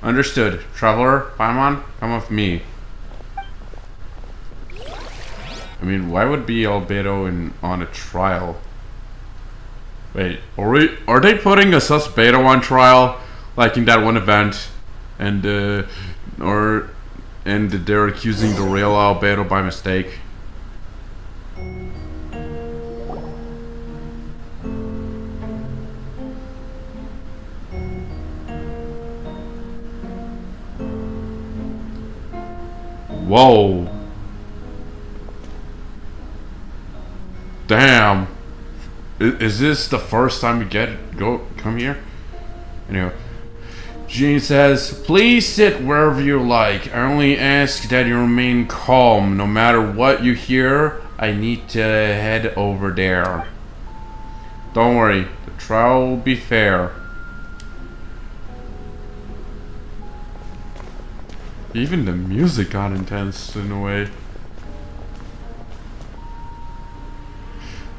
Understood. Traveler, Paimon, come with me. I mean, why would be Albedo on a trial? Wait, are they putting a Susbedo on trial, like in that one event, and they're accusing the real Albedo by mistake? Whoa. Damn. Is this the first time we come here? Anyway. Jean says, please sit wherever you like. I only ask that you remain calm. No matter what you hear, I need to head over there. Don't worry. The trial will be fair. Even the music got intense in a way.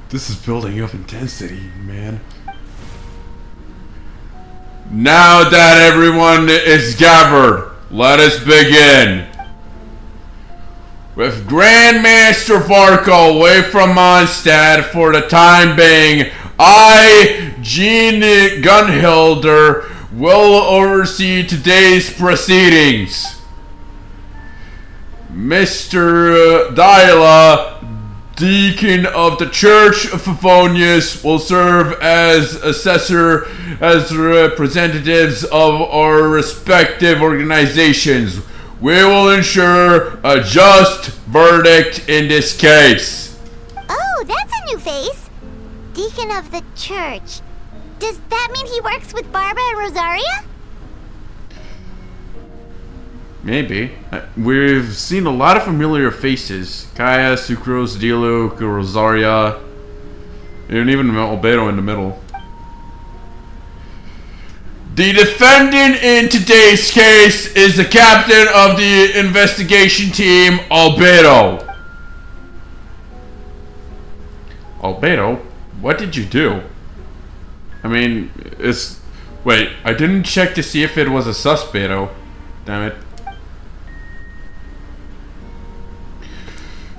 This is building up intensity, man. Now that everyone is gathered, let us begin. With Grandmaster Varko away from Mondstadt for the time being, I, Jean Gunhilder, will oversee today's proceedings. Mr. Dyla, Deacon of the Church of Favonius, will serve as assessor as representatives of our respective organizations. We will ensure a just verdict in this case. Oh, that's a new face. Deacon of the church. Does that mean he works with Barbara and Rosaria? Maybe. We've seen a lot of familiar faces. Kaya, Sucrose, Diluc, Rosaria, and even Albedo in the middle. The defendant in today's case is the captain of the investigation team, Albedo. Albedo? What did you do? I mean, Wait, I didn't check to see if it was a suspedo. Damn it.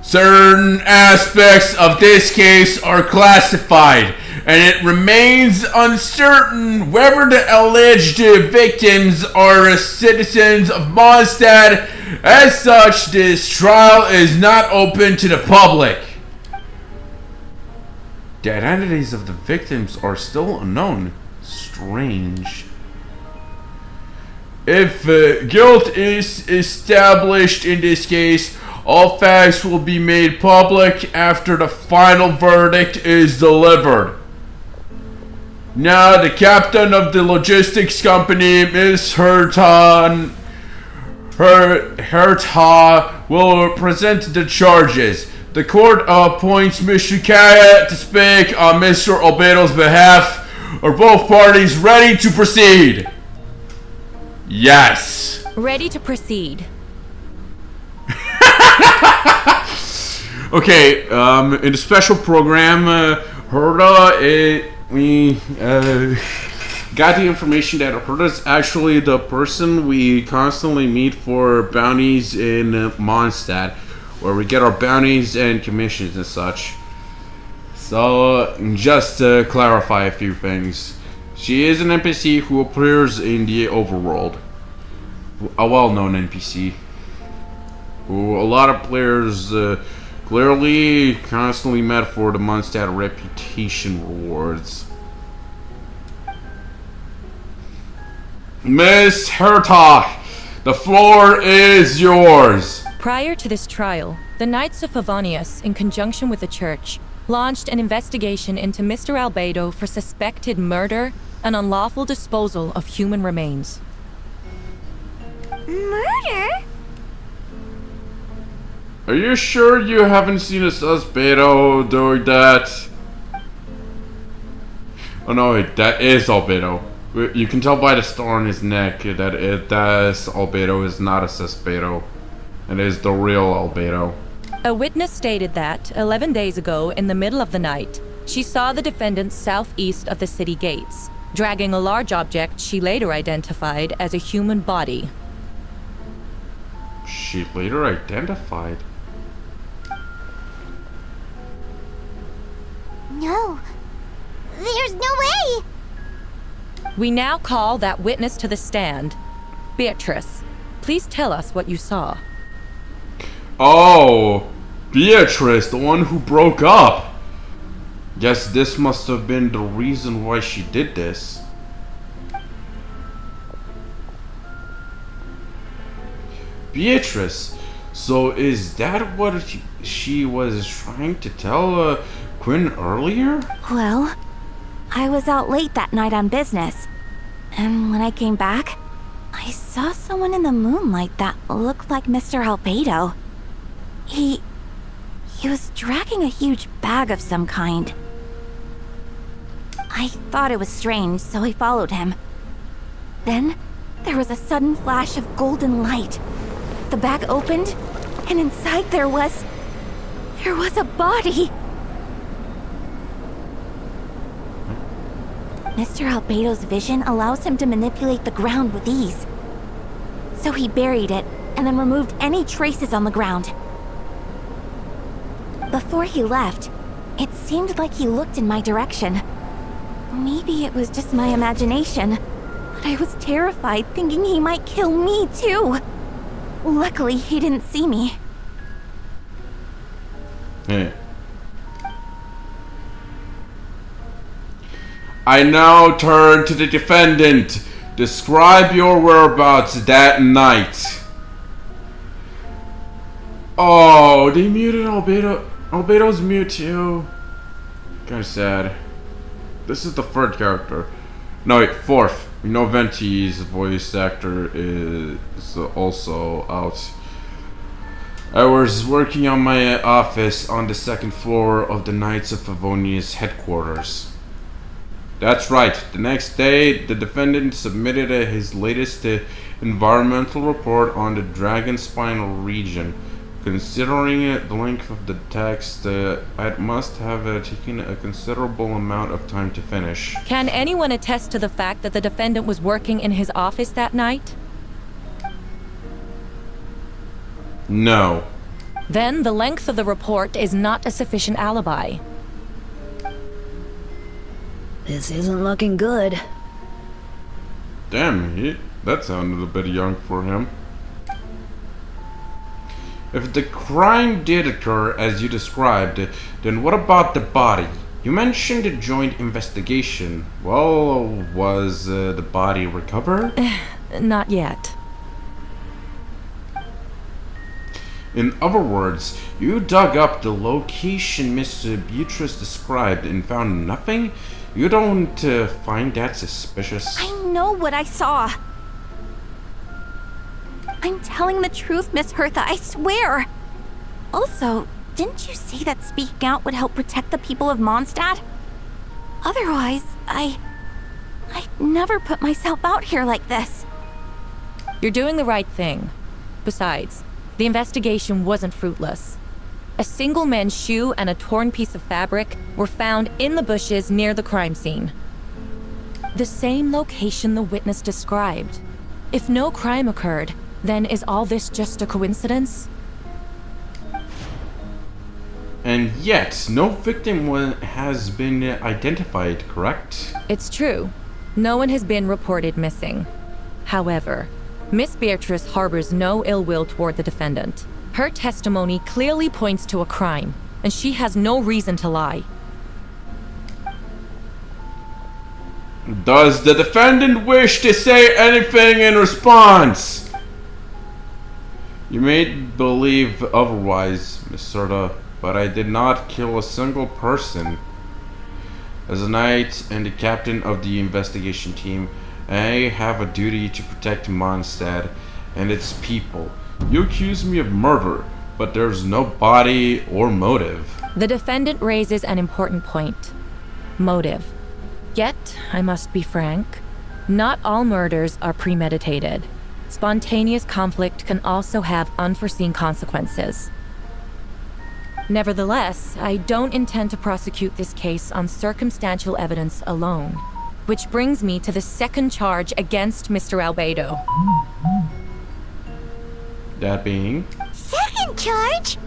Certain aspects of this case are classified, and it remains uncertain whether the alleged victims are citizens of Mondstadt. As such, this trial is not open to the public. The identities of the victims are still unknown. Strange. If guilt is established in this case, all facts will be made public after the final verdict is delivered. Now, the captain of the logistics company, Miss Herta, will present the charges. The court appoints Mr. Kaya to speak on Mr. Albedo's behalf. Are both parties ready to proceed? Yes. Ready to proceed. Okay, in the special program, we got the information that Herta's actually the person we constantly meet for bounties in Mondstadt, where we get our bounties and commissions and such. So, just to clarify a few things, she is an NPC who appears in the overworld. A well-known NPC. Who a lot of players clearly constantly met for the Mondstadt reputation rewards. Miss Herta, the floor is yours. Prior to this trial, the Knights of Favonius, in conjunction with the church, launched an investigation into Mr. Albedo for suspected murder and unlawful disposal of human remains. Murder? Are you sure you haven't seen a suspedo doing that? Oh no, that is Albedo. You can tell by the star on his neck that Albedo is not a suspedo. It is the real Albedo. A witness stated that, 11 days ago, in the middle of the night, she saw the defendant southeast of the city gates, dragging a large object she later identified as a human body. She later identified? No. There's no way! We now call that witness to the stand. Beatrice, please tell us what you saw. Oh, Beatrice, the one who broke up. Guess this must have been the reason why she did this. Beatrice, so is that what she was trying to tell Quinn earlier? Well, I was out late that night on business, and when I came back, I saw someone in the moonlight that looked like Mr. Albedo. He was dragging a huge bag of some kind. I thought it was strange, so I followed him. Then, there was a sudden flash of golden light. The bag opened, and inside there was a body. Mr. Albedo's vision allows him to manipulate the ground with ease. So he buried it, and then removed any traces on the ground. Before he left, it seemed like he looked in my direction. Maybe it was just my imagination, but I was terrified thinking he might kill me too. Luckily, he didn't see me. Hey. I now turn to the defendant. Describe your whereabouts that night. Oh, they muted Albedo. Albedo's mute too. I said, this is the third character. No, wait, fourth. You know Venti's voice actor is also out. I was working on my office on the second floor of the Knights of Favonia's headquarters. That's right. The next day, the defendant submitted his latest environmental report on the Dragonspine region. Considering the length of the text, it must have taken a considerable amount of time to finish. Can anyone attest to the fact that the defendant was working in his office that night? No. Then the length of the report is not a sufficient alibi. This isn't looking good. Damn, that sounded a bit young for him. If the crime did occur as you described, then what about the body? You mentioned a joint investigation. Well, was the body recovered? Not yet. In other words, you dug up the location Miss Beatrice described and found nothing? You don't find that suspicious? I know what I saw. I'm telling the truth, Miss Hertha, I swear. Also, didn't you say that speaking out would help protect the people of Mondstadt? Otherwise, I'd never put myself out here like this. You're doing the right thing. Besides, the investigation wasn't fruitless. A single man's shoe and a torn piece of fabric were found in the bushes near the crime scene. The same location the witness described. If no crime occurred, then is all this just a coincidence? And yet, no victim has been identified, correct? It's true. No one has been reported missing. However, Miss Beatrice harbors no ill will toward the defendant. Her testimony clearly points to a crime, and she has no reason to lie. Does the defendant wish to say anything in response? You may believe otherwise, Miss Serta, but I did not kill a single person. As a knight and the captain of the investigation team, I have a duty to protect Mondstadt and its people. You accuse me of murder, but there's no body or motive. The defendant raises an important point. Motive. Yet, I must be frank, not all murders are premeditated. Spontaneous conflict can also have unforeseen consequences. Nevertheless, I don't intend to prosecute this case on circumstantial evidence alone. Which brings me to the second charge against Mr. Albedo. That being? Second charge?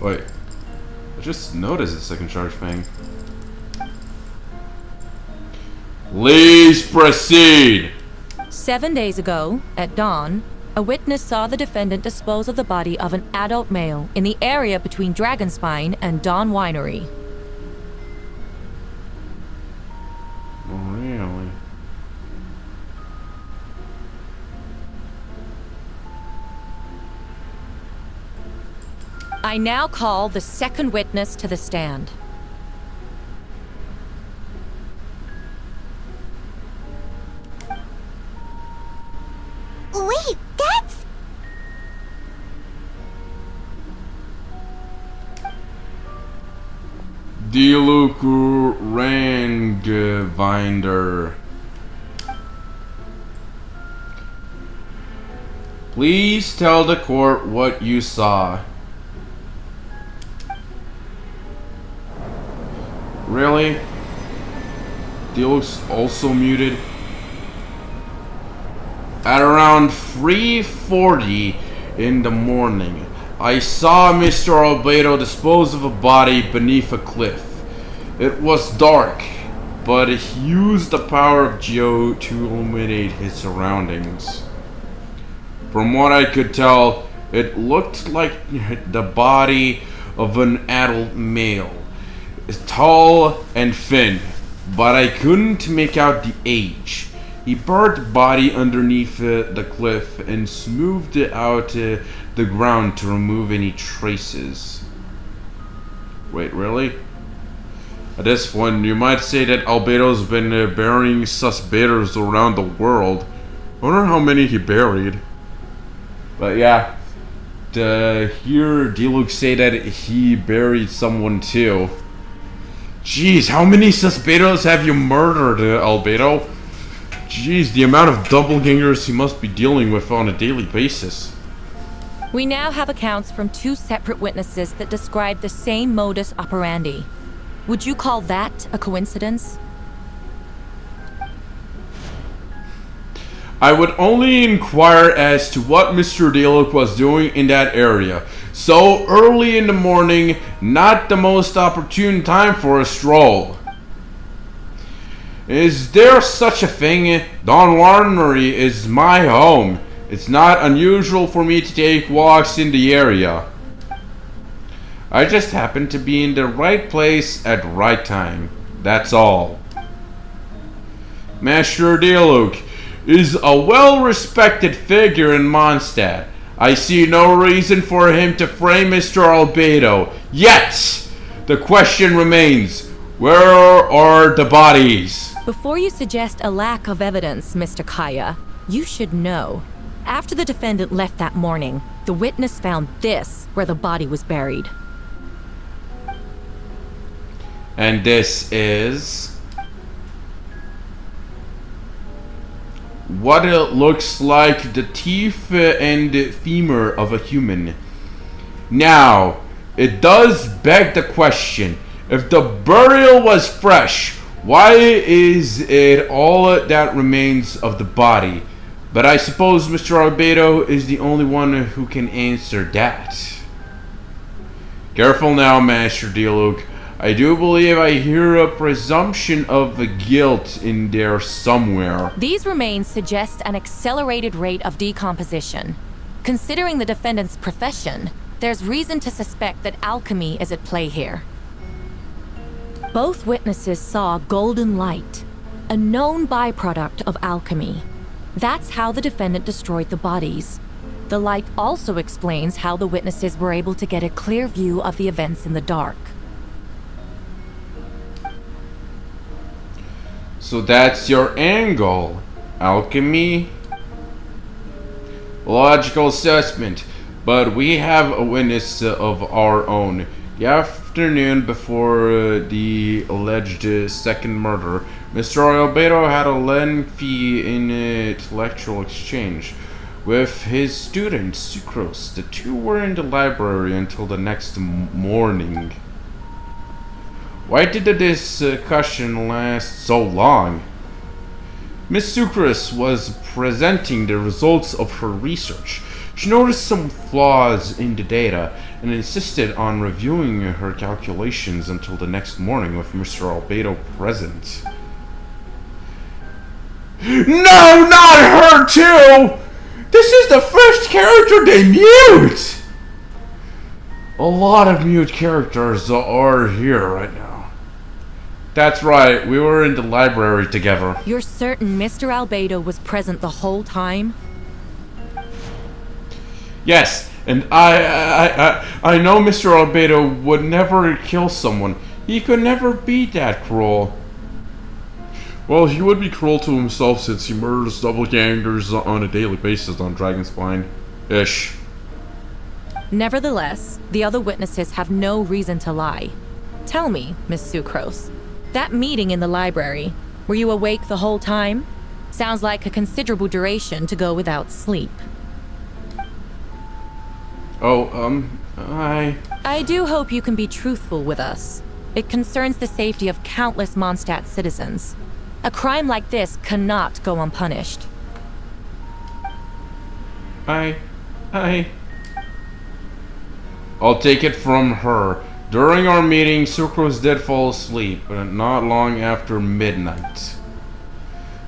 Wait. I just noticed the second charge thing. Please proceed! 7 days ago, at dawn, a witness saw the defendant dispose of the body of an adult male in the area between Dragonspine and Dawn Winery. Really? I now call the second witness to the stand. Wait, that's... Diluku Rangvinder. Please tell the court what you saw. Really? Diluk's also muted. At around 3:40 in the morning, I saw Mr. Albedo dispose of a body beneath a cliff. It was dark, but he used the power of Geo to illuminate his surroundings. From what I could tell, it looked like the body of an adult male. Tall and thin, but I couldn't make out the age. He buried the body underneath the cliff and smoothed it out the ground to remove any traces. Wait, really? At this point, you might say that Albedo's been burying suspects around the world. I wonder how many he buried. But yeah, here Diluc say that he buried someone too. Jeez, how many suspects have you murdered, Albedo? Jeez, the amount of doppelgangers he must be dealing with on a daily basis. We now have accounts from 2 separate witnesses that describe the same modus operandi. Would you call that a coincidence? I would only inquire as to what Mr. Diluc was doing in that area. So early in the morning, not the most opportune time for a stroll. Is there such a thing? Don Warnery is my home. It's not unusual for me to take walks in the area. I just happen to be in the right place at the right time. That's all. Master Diluc is a well-respected figure in Mondstadt. I see no reason for him to frame Mr. Albedo. Yet, the question remains, where are the bodies? Before you suggest a lack of evidence, Mr. Kaya, you should know. After the defendant left that morning, the witness found this where the body was buried. And this is what it looks like the teeth and femur of a human. Now, it does beg the question, if the burial was fresh, why is it all that remains of the body? But I suppose Mr. Albedo is the only one who can answer that. Careful now, Master Diluc. I do believe I hear a presumption of guilt in there somewhere. These remains suggest an accelerated rate of decomposition. Considering the defendant's profession, there's reason to suspect that alchemy is at play here. Both witnesses saw golden light, a known byproduct of alchemy. That's how the defendant destroyed the bodies. The light also explains how the witnesses were able to get a clear view of the events in the dark. So that's your angle. Alchemy? Logical assessment. But we have a witness of our own. The afternoon before the alleged second murder, Mr. Albedo had a lengthy intellectual exchange with his student, Sucrose. The two were in the library until the next morning. Why did the discussion last so long? Miss Sucrose was presenting the results of her research. She noticed some flaws in the data and insisted on reviewing her calculations until the next morning with Mr. Albedo present. No, not her too! This is the first character they mute! A lot of mute characters are here right now. That's right, we were in the library together. You're certain Mr. Albedo was present the whole time? Yes, and I know Mr. Albedo would never kill someone. He could never be that cruel. Well, he would be cruel to himself since he murders doppelgangers on a daily basis on Dragonspine-ish. Nevertheless, the other witnesses have no reason to lie. Tell me, Miss Sucrose, that meeting in the library, were you awake the whole time? Sounds like a considerable duration to go without sleep. I do hope you can be truthful with us. It concerns the safety of countless Mondstadt citizens. A crime like this cannot go unpunished. I'll take it from her. During our meeting, Sucrose did fall asleep, but not long after midnight.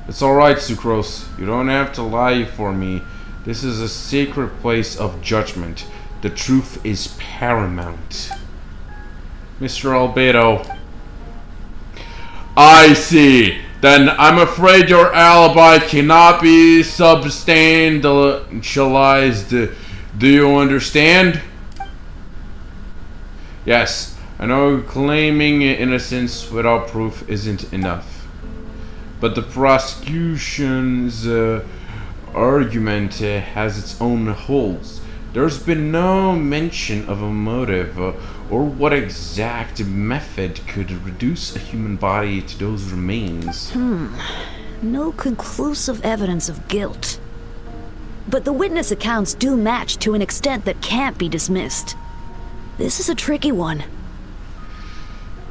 It's alright, Sucrose. You don't have to lie for me. This is a sacred place of judgment. The truth is paramount. Mr. Albedo. I see. Then I'm afraid your alibi cannot be substantialized. Do you understand? Yes, I know claiming innocence without proof isn't enough, but the prosecution's argument has its own holes. There's been no mention of a motive or what exact method could reduce a human body to those remains. No conclusive evidence of guilt. But the witness accounts do match to an extent that can't be dismissed. This is a tricky one.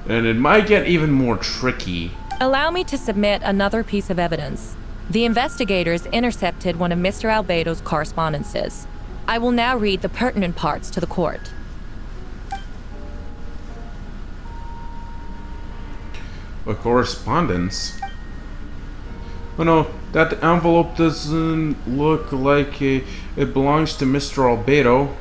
And it might get even more tricky. Allow me to submit another piece of evidence. The investigators intercepted one of Mr. Albedo's correspondences. I will now read the pertinent parts to the court. A correspondence? Oh no, that envelope doesn't look like it belongs to Mr. Albedo.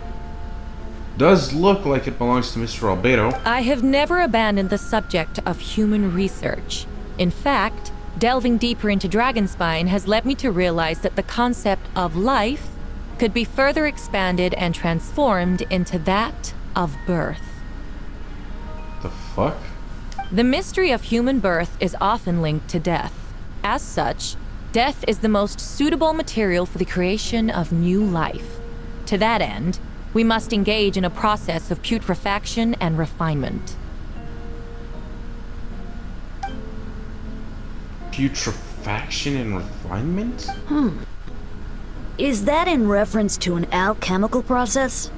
Does look like it belongs to Mr. Albedo. I have never abandoned the subject of human research. In fact, delving deeper into Dragonspine has led me to realize that the concept of life could be further expanded and transformed into that of birth. The fuck? The mystery of human birth is often linked to death. As such, death is the most suitable material for the creation of new life. To that end, we must engage in a process of putrefaction and refinement. Putrefaction and refinement? Is that in reference to an alchemical process?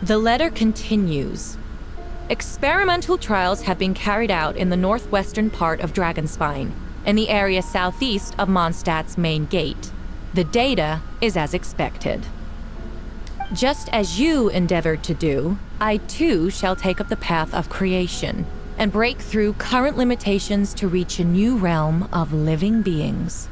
The letter continues. Experimental trials have been carried out in the northwestern part of Dragonspine, in the area southeast of Mondstadt's main gate. The data is as expected. Just as you endeavored to do, I too shall take up the path of creation and break through current limitations to reach a new realm of living beings.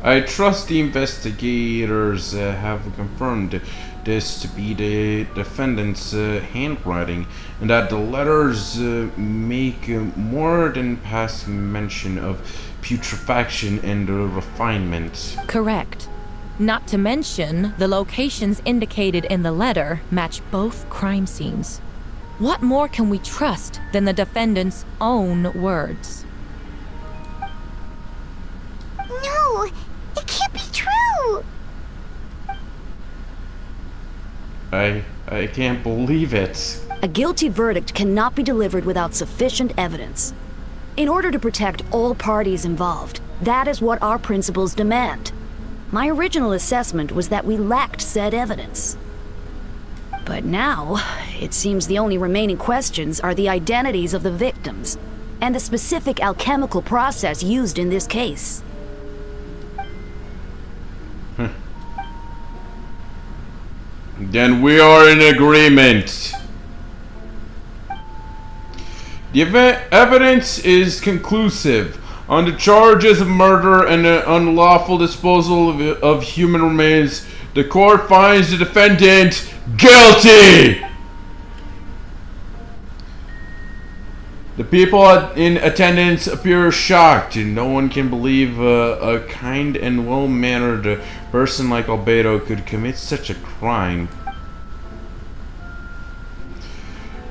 I trust the investigators have confirmed this to be the defendant's handwriting, and that the letters make more than passing mention of putrefaction and refinement. Correct. Not to mention, the locations indicated in the letter match both crime scenes. What more can we trust than the defendant's own words? No, it can't be true. I can't believe it. A guilty verdict cannot be delivered without sufficient evidence. In order to protect all parties involved, that is what our principles demand. My original assessment was that we lacked said evidence. But now, it seems the only remaining questions are the identities of the victims and the specific alchemical process used in this case. Then we are in agreement. The evidence is conclusive. On the charges of murder and unlawful disposal of human remains, the court finds the defendant guilty! The people in attendance appear shocked. No one can believe a kind and well-mannered person like Albedo could commit such a crime.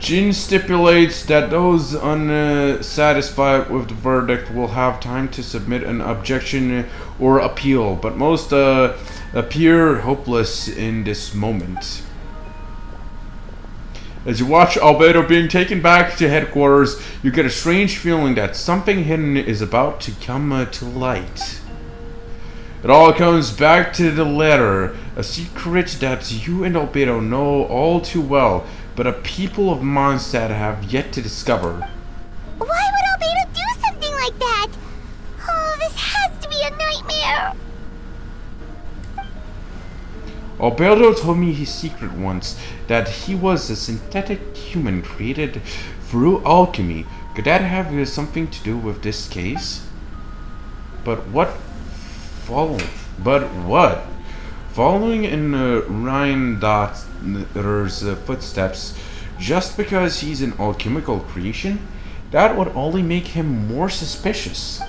Jin stipulates that those unsatisfied with the verdict will have time to submit an objection or appeal, but most appear hopeless in this moment. As you watch Albedo being taken back to headquarters, you get a strange feeling that something hidden is about to come to light. It all comes back to the letter, a secret that you and Albedo know all too well, but a people of Mondstadt have yet to discover. Why would Albedo do something like that? Oh, this has to be a nightmare. Albedo told me his secret once, that he was a synthetic human created through alchemy. Could that have something to do with this case? But what? Following in Ryan Dotter's footsteps, just because he's an alchemical creation, that would only make him more suspicious.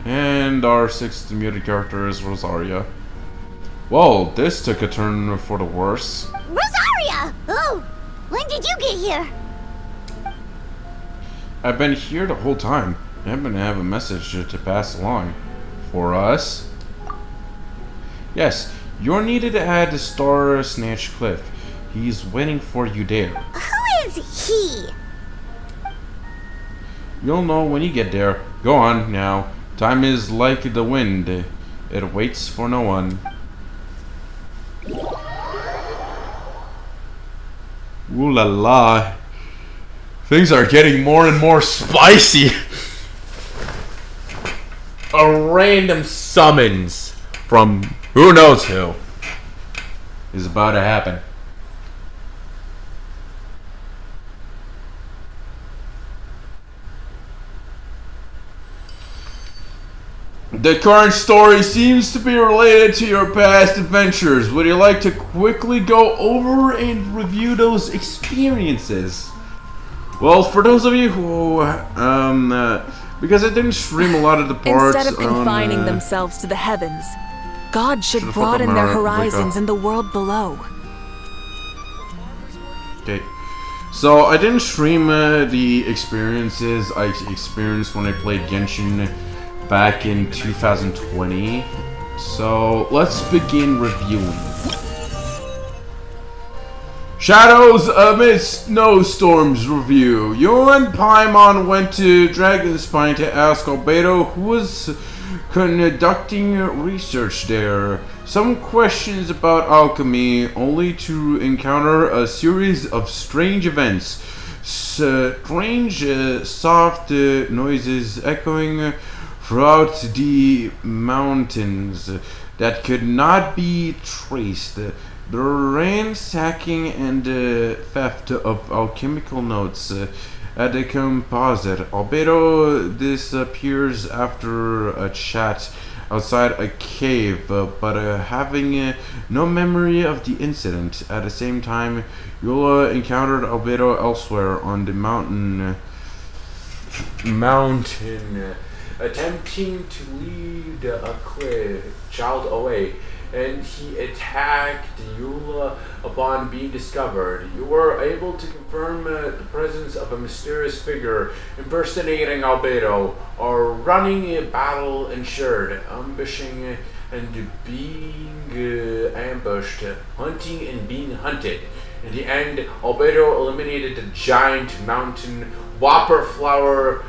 And our sixth muted character is Rosaria. Well, this took a turn for the worse. Rosaria! Oh, when did you get here? I've been here the whole time. I happen to have a message to pass along. For us? Yes, you're needed at Star Snatch Cliff. He's waiting for you there. Who is he? You'll know when you get there. Go on, now. Time is like the wind. It waits for no one. Ooh la la. Things are getting more and more spicy. A random summons from who knows who is about to happen. The current story seems to be related to your past adventures. Would you like to quickly go over and review those experiences? Well, for those of you who, because I didn't stream a lot of the parts Instead of confining on, themselves to the heavens, God should Should've broaden fucking their wake up. horizons in the world below. Okay, so I didn't stream the experiences I experienced when I played Genshin back in 2020. So let's begin reviewing. Shadows Amidst Snowstorms review. You and Paimon went to Dragonspine to ask Albedo who was conducting research there. Some questions about alchemy, only to encounter a series of strange events. Strange, soft noises echoing throughout the mountains that could not be traced. The ransacking and theft of alchemical notes at the composite. Albedo disappears after a chat outside a cave, but having no memory of the incident. At the same time, Eula encountered Albedo elsewhere on the mountain, attempting to lead a child away, and he attacked Eula upon being discovered. You were able to confirm the presence of a mysterious figure impersonating Albedo, or running a battle ensured, ambushing and being ambushed, hunting and being hunted. In the end, Albedo eliminated the giant mountain whopper flower,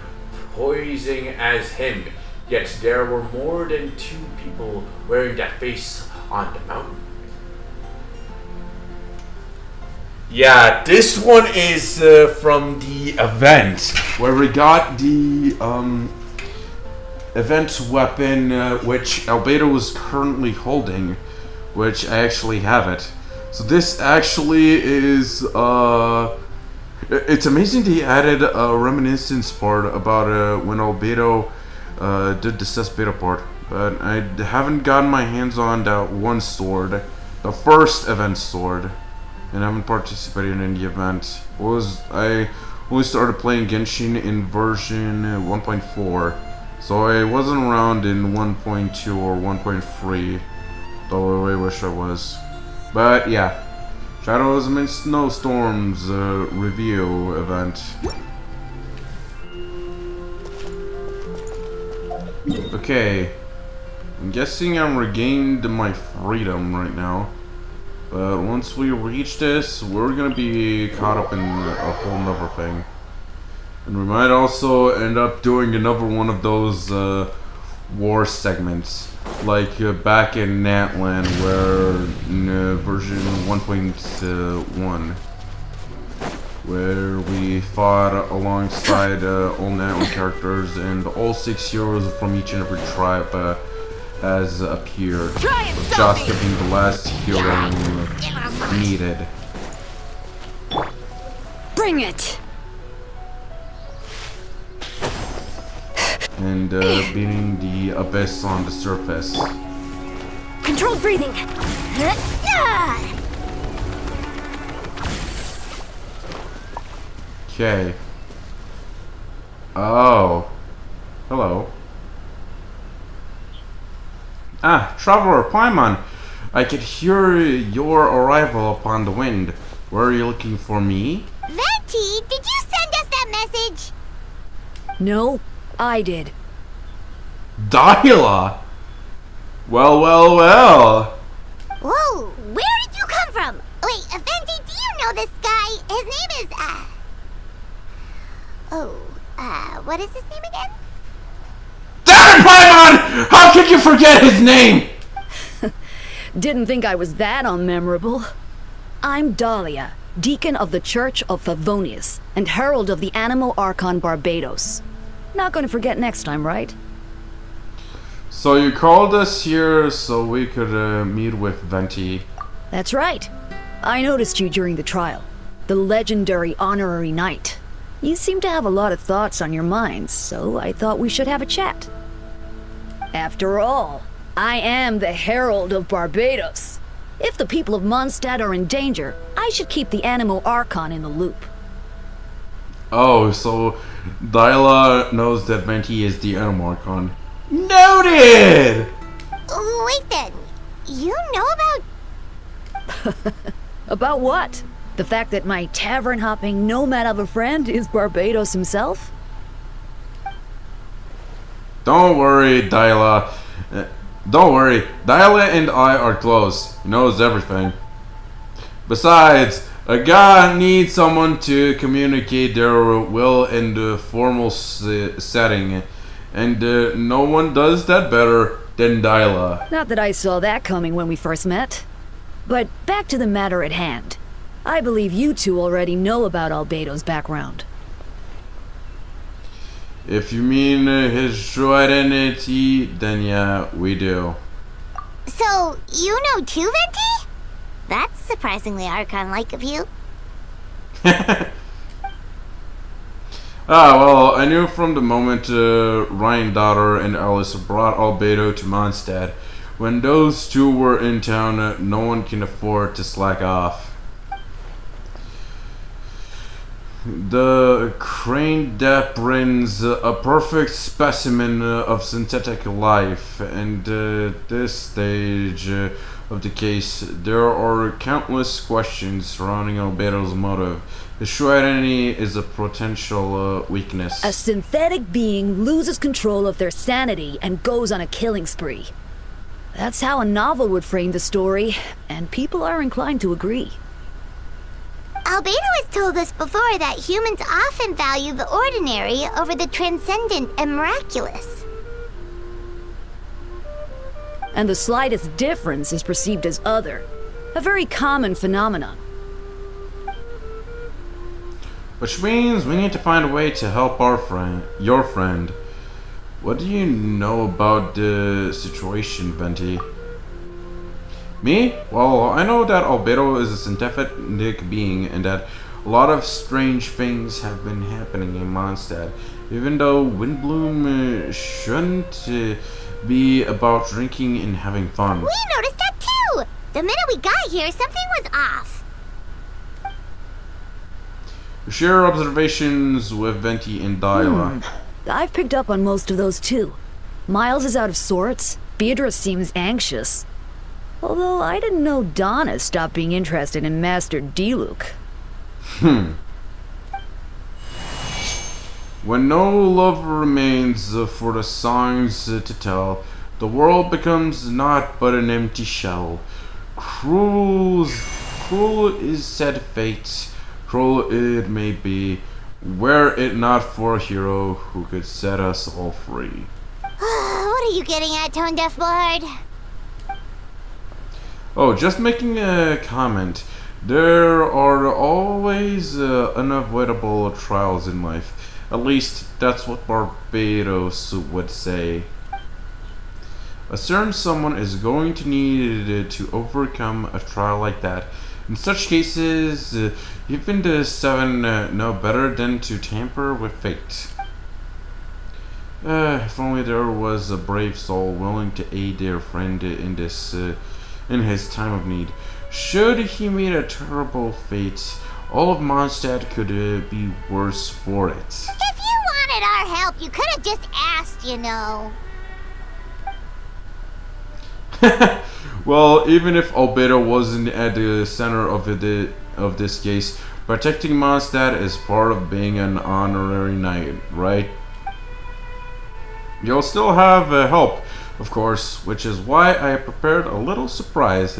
posing as him. Yet there were more than 2 people wearing that face on the mountain. Yeah, this one is from the event where we got the event weapon which Albedo was currently holding, which I actually have it. So this actually is it's amazing they added a reminiscence part about when Albedo did the Cespedo part, but I haven't gotten my hands on that one sword, the first event sword, and I haven't participated in the event. I only started playing Genshin in version 1.4, so I wasn't around in 1.2 or 1.3, though I wish I was. But yeah, Shadows Amidst Snowstorms review event. Okay, I'm guessing I'm regained my freedom right now. But once we reach this, we're gonna be caught up in a whole nother thing. And we might also end up doing another one of those war segments. Like back in Natlan, where in version 1.1, where we fought alongside all Natlan characters, and all 6 heroes from each and every tribe has appeared. With Joska being the last hero needed. Bring it! And beating the abyss on the surface. Controlled breathing! Okay. Oh. Hello. Ah, Traveler, Paimon. I could hear your arrival upon the wind. Were you looking for me? Venti, did you send us that message? No, I did. Dyla! Well, well, well. Whoa, where did you come from? Wait, Venti, do you know this guy? His name is, what is his name again? Damn it, Paimon! How could you forget his name? Didn't think I was that unmemorable. I'm Dahlia, Deacon of the Church of Favonius, and Herald of the Animo Archon Barbados. Not gonna forget next time, right? So you called us here so we could meet with Venti. That's right. I noticed you during the trial. The legendary honorary knight. You seem to have a lot of thoughts on your minds, so I thought we should have a chat. After all, I am the Herald of Barbados. If the people of Mondstadt are in danger, I should keep the Animo Archon in the loop. Oh, so Dyla knows that Venti is the Animo Archon. Noted! Wait then, you know about... About what? The fact that my tavern-hopping nomad of a friend is Barbados himself? Don't worry, Dyla. Don't worry, Dyla and I are close. He knows everything. Besides, a god needs someone to communicate their will in the formal setting, and no one does that better than Dyla. Not that I saw that coming when we first met. But back to the matter at hand. I believe you two already know about Albedo's background. If you mean his true identity, then yeah, we do. So, you know too, Venti? That's surprisingly Archon-like of you. Well, I knew from the moment Ryan Daughter and Alice brought Albedo to Mondstadt. When those two were in town, no one can afford to slack off. The crane brings a perfect specimen of synthetic life, and at this stage of the case, there are countless questions surrounding Albedo's motive. His true identity is a potential weakness. A synthetic being loses control of their sanity and goes on a killing spree. That's how a novel would frame the story, and people are inclined to agree. Albedo has told us before that humans often value the ordinary over the transcendent and miraculous. And the slightest difference is perceived as other. A very common phenomenon. Which means we need to find a way to help your friend. What do you know about the situation, Venti? Me? Well, I know that Albedo is a synthetic being and that a lot of strange things have been happening in Mondstadt. Even though Windbloom shouldn't be about drinking and having fun. We noticed that too! The minute we got here, something was off. Share observations with Venti and Dyla. I've picked up on most of those too. Miles is out of sorts. Beatrice seems anxious. Although I didn't know Donna stopped being interested in Master Diluc. When no love remains for the songs to tell, the world becomes naught but an empty shell. Cruel is said fate, cruel it may be, were it not for a hero who could set us all free. What are you getting at, Tone Deaf Bard? Oh, just making a comment. There are always unavoidable trials in life. At least, that's what Barbados would say. A certain someone is going to need to overcome a trial like that. In such cases, even the seven know better than to tamper with fate. If only there was a brave soul willing to aid their friend in his time of need. Should he meet a terrible fate, all of Mondstadt could be worse for it. If you wanted our help, you could have just asked, you know. Well, even if Albedo wasn't at the center of this case, protecting Mondstadt is part of being an honorary knight, right? You'll still have help, of course, which is why I prepared a little surprise.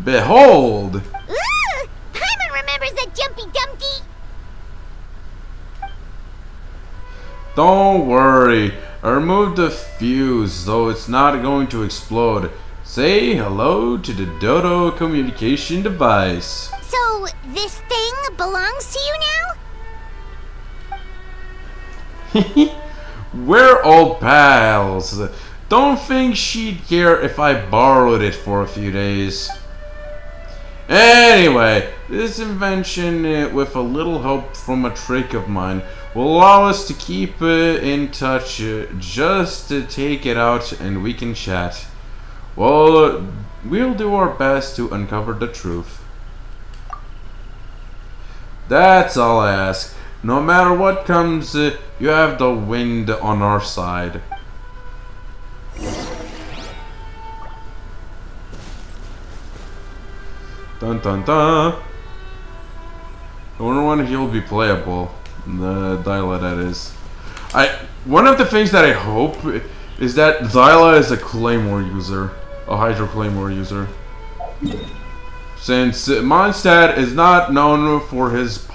Behold! Ooh! Paimon remembers that Jumpy Dumpty! Don't worry, I removed the fuse, so it's not going to explode. Say hello to the Dodo communication device. So, this thing belongs to you now? We're old pals. Don't think she'd care if I borrowed it for a few days. Anyway, this invention, with a little help from a trick of mine, will allow us to keep in touch. Just to take it out and we can chat. Well, we'll do our best to uncover the truth. That's all I ask. No matter what comes, you have the wind on our side. Dun dun dun. I wonder when he'll be playable. The Dyla, that is. One of the things that I hope is that Dyla is a Claymore user. A Hydro Claymore user. Since Mondstadt is not known for his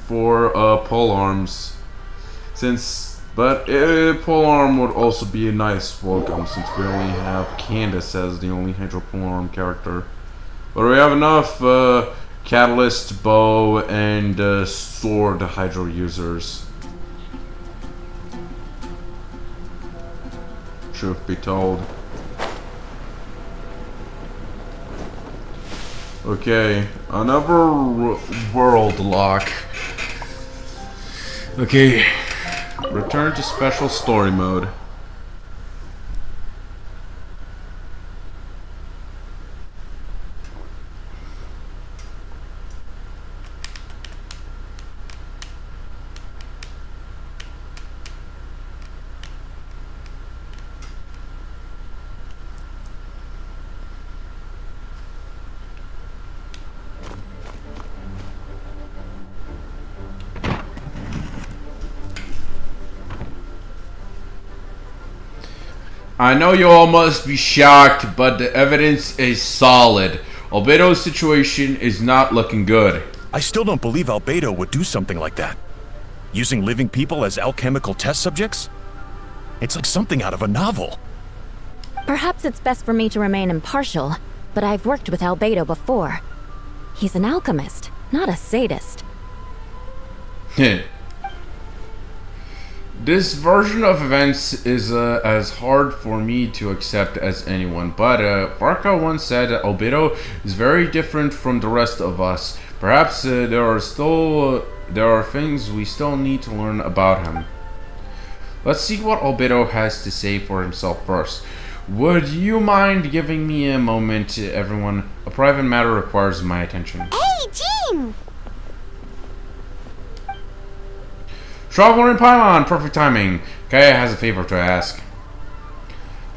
pole arms. But polearm would also be a nice welcome since we only have Candace as the only Hydro polearm character. But we have enough Catalyst, Bow, and Sword Hydro users. Truth be told. Okay, another world lock. Okay, return to special story mode. I know you all must be shocked, but the evidence is solid. Albedo's situation is not looking good. I still don't believe Albedo would do something like that. Using living people as alchemical test subjects? It's like something out of a novel. Perhaps it's best for me to remain impartial, but I've worked with Albedo before. He's an alchemist, not a sadist. This version of events is as hard for me to accept as anyone, but Varka once said that Albedo is very different from the rest of us. Perhaps there are things we still need to learn about him. Let's see what Albedo has to say for himself first. Would you mind giving me a moment, everyone? A private matter requires my attention. Hey, Jean! Traveler in Paimon, perfect timing. Kaya has a favor to ask.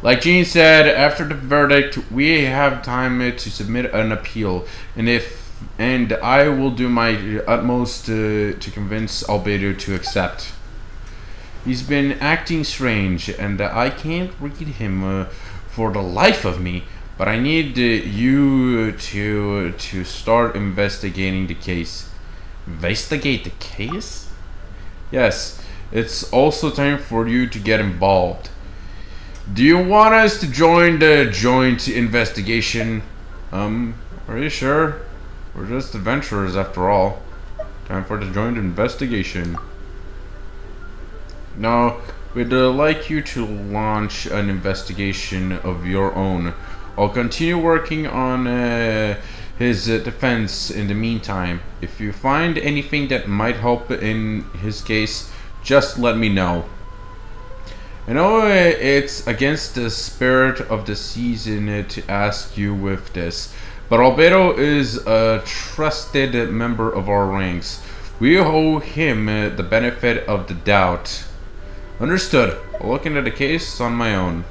Like Jean said, after the verdict, we have time to submit an appeal, and I will do my utmost to convince Albedo to accept. He's been acting strange, and I can't read him for the life of me. But I need you to start investigating the case. Investigate the case? Yes, it's also time for you to get involved. Do you want us to join the joint investigation? Are you sure? We're just adventurers after all. Time for the joint investigation. No, we'd like you to launch an investigation of your own. I'll continue working on his defense in the meantime. If you find anything that might help in his case, just let me know. I know it's against the spirit of the season to ask you with this, but Albedo is a trusted member of our ranks. We owe him the benefit of the doubt. Understood. I'll look into the case on my own.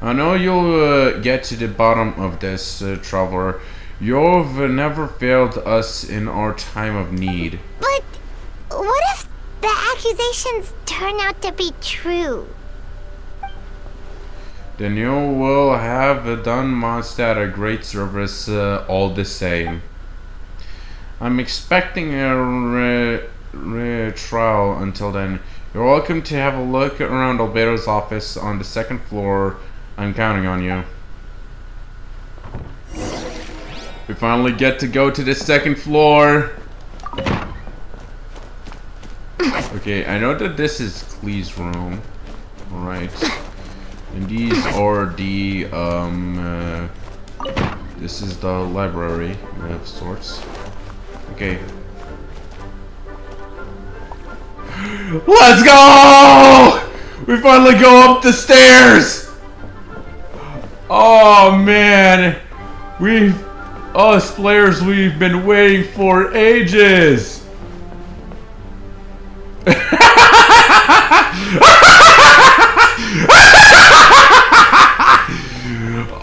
I know you'll get to the bottom of this, traveler. You've never failed us in our time of need. But what if the accusations turn out to be true? Then you will have done Mondstadt a great service all the same. I'm expecting a trial until then. You're welcome to have a look around Albedo's office on the second floor. I'm counting on you. We finally get to go to the second floor. Okay, I know that this is Clee's room. Alright. And these are the, this is the library of sorts. Okay. Let's go! We finally go up the stairs! Oh man! Us players, we've been waiting for ages!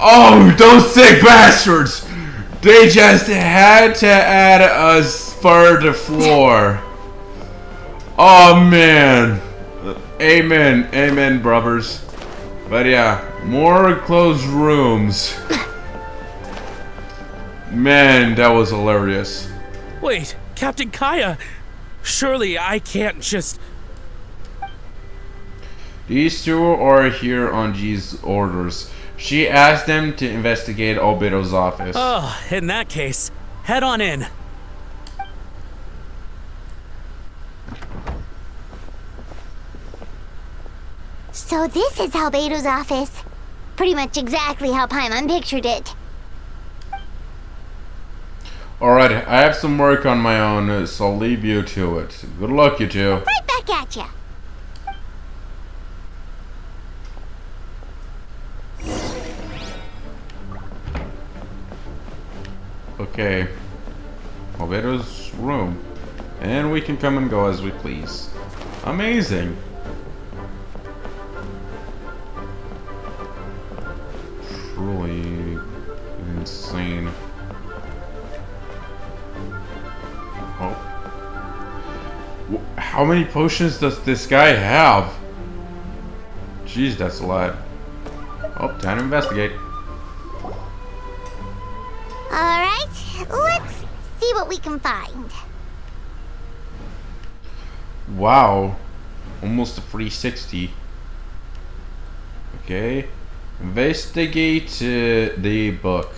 Oh, those sick bastards! They just had to add us for the floor. Oh man. Amen. Amen, brothers. But yeah, more closed rooms. Man, that was hilarious. Wait, Captain Kaya! Surely I can't just... These two are here on G's orders. She asked them to investigate Albedo's office. Oh, in that case, head on in. So this is Albedo's office. Pretty much exactly how Paimon pictured it. Alright, I have some work on my own, so I'll leave you to it. Good luck, you two. Right back at ya. Okay. Albedo's room. And we can come and go as we please. Amazing. Truly insane. Oh. How many potions does this guy have? Jeez, that's a lot. Oh, time to investigate. Alright, let's see what we can find. Wow. Almost a 360. Okay. Investigate the book.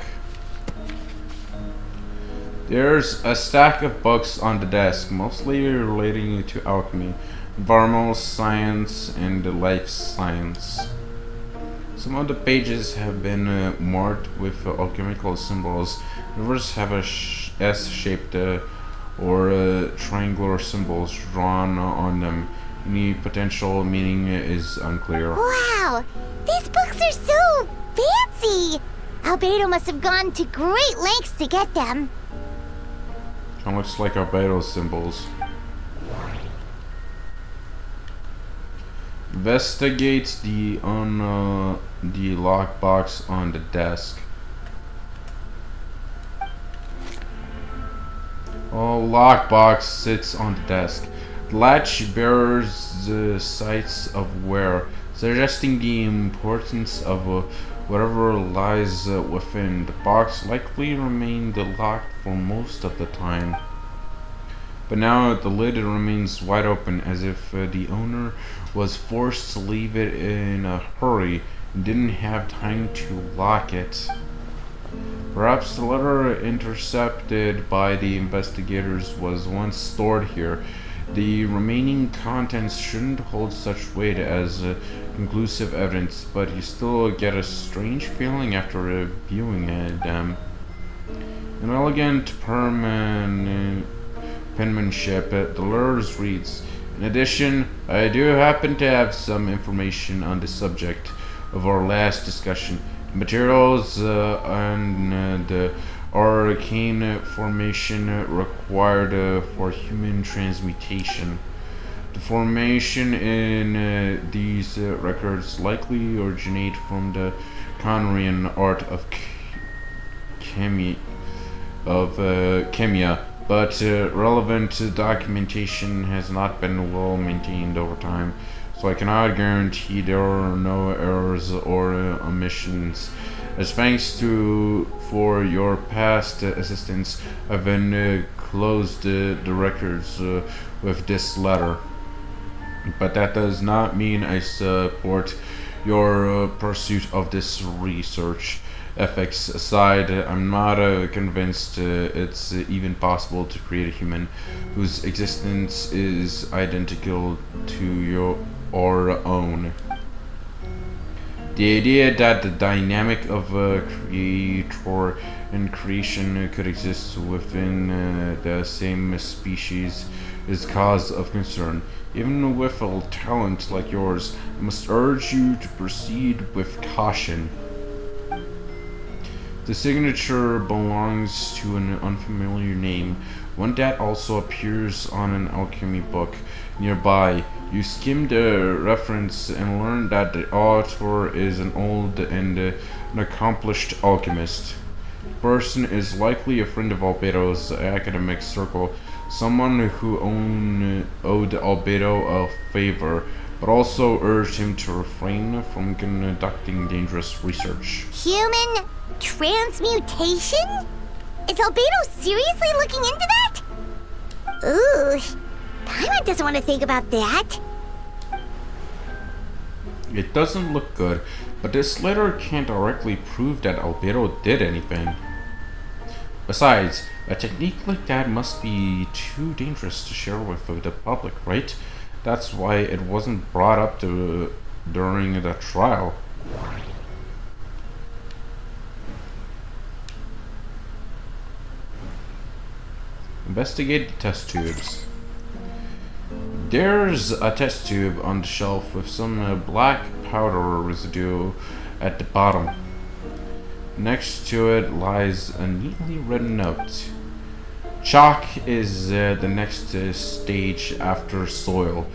There's a stack of books on the desk, mostly relating to alchemy, environmental science, and life science. Some of the pages have been marked with alchemical symbols. Others have a S-shaped or triangular symbols drawn on them. Any potential meaning is unclear. Wow, these books are so fancy! Albedo must have gone to great lengths to get them. It looks like Albedo's symbols. Investigate the lockbox on the desk. Oh, lockbox sits on the desk. The latch bears the sites of wear, suggesting the importance of whatever lies within. The box likely remained locked for most of the time. But now the lid remains wide open, as if the owner was forced to leave it in a hurry and didn't have time to lock it. Perhaps the letter intercepted by the investigators was once stored here. The remaining contents shouldn't hold such weight as conclusive evidence, but you still get a strange feeling after reviewing them. An elegant penmanship, the letter reads, "In addition, I do happen to have some information on the subject of our last discussion. The materials and the arcane formation required for human transmutation. The formation in these records likely originate from the Conrian art of chemia, but relevant documentation has not been well maintained over time, so I cannot guarantee there are no errors or omissions. As thanks for your past assistance, I've been closed the records with this letter. But that does not mean I support your pursuit of this research. Ethics aside, I'm not convinced it's even possible to create a human whose existence is identical to our own. The idea that the dynamic of a creator and creation could exist within the same species is cause of concern. Even with a talent like yours, I must urge you to proceed with caution. The signature belongs to an unfamiliar name, one that also appears on an alchemy book nearby. You skim the reference and learn that the author is an old and an accomplished alchemist. The person is likely a friend of Albedo's academic circle, someone who owed Albedo a favor, but also urged him to refrain from conducting dangerous research. Human transmutation? Is Albedo seriously looking into that? Ooh, Paimon doesn't want to think about that. It doesn't look good, but this letter can't directly prove that Albedo did anything. Besides, a technique like that must be too dangerous to share with the public, right? That's why it wasn't brought up during the trial. Investigate the test tubes. There's a test tube on the shelf with some black powder residue at the bottom. Next to it lies a neatly written note. Chalk is the next stage after soil,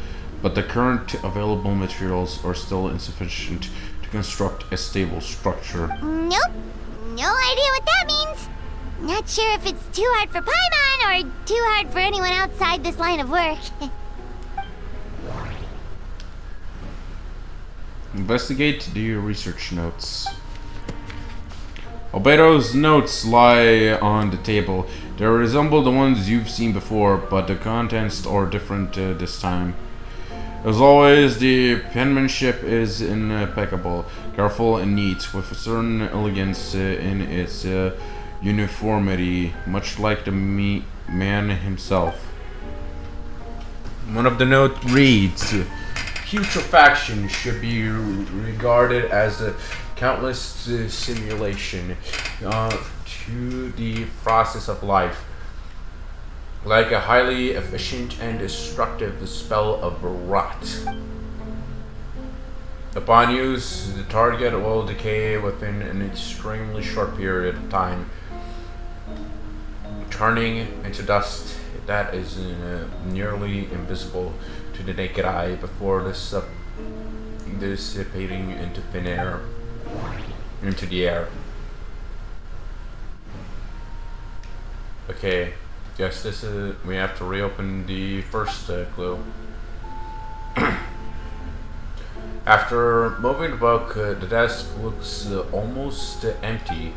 but the current available materials are still insufficient to construct a stable structure. Nope, no idea what that means. Not sure if it's too hard for Paimon or too hard for anyone outside this line of work. Investigate the research notes. Albedo's notes lie on the table. They resemble the ones you've seen before, but the contents are different this time. As always, the penmanship is impeccable, careful and neat, with a certain elegance in its uniformity, much like the man himself. One of the notes reads, "Putrefaction should be regarded as a countless simulation to the process of life, like a highly efficient and destructive spell of rot. Upon use, the target will decay within an extremely short period of time, turning into dust that is nearly invisible to the naked eye before dissipating into thin air, into the air." Okay, guess this is, we have to reopen the first clue. After moving the book, the desk looks almost empty.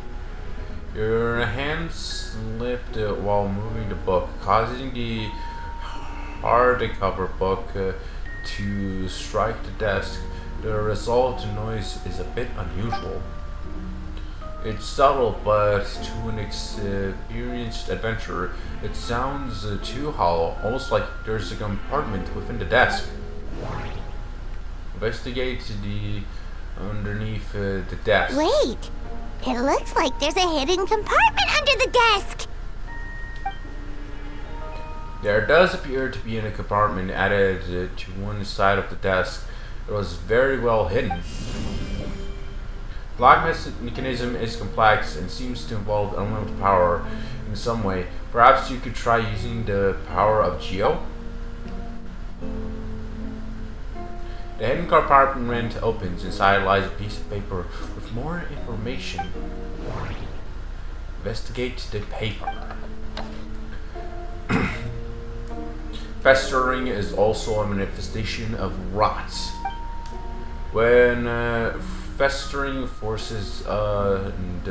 Your hand slipped while moving the book, causing the hardcover book to strike the desk. The result noise is a bit unusual. It's subtle, but to an experienced adventurer, it sounds too hollow, almost like there's a compartment within the desk. Investigate the underneath the desk. Wait, it looks like there's a hidden compartment under the desk. There does appear to be a compartment added to one side of the desk. It was very well hidden. The lock mechanism is complex and seems to involve elemental power in some way. Perhaps you could try using the power of Geo? The hidden compartment opens. Inside lies a piece of paper with more information. Investigate the paper. Festering is also a manifestation of rot. When festering forces and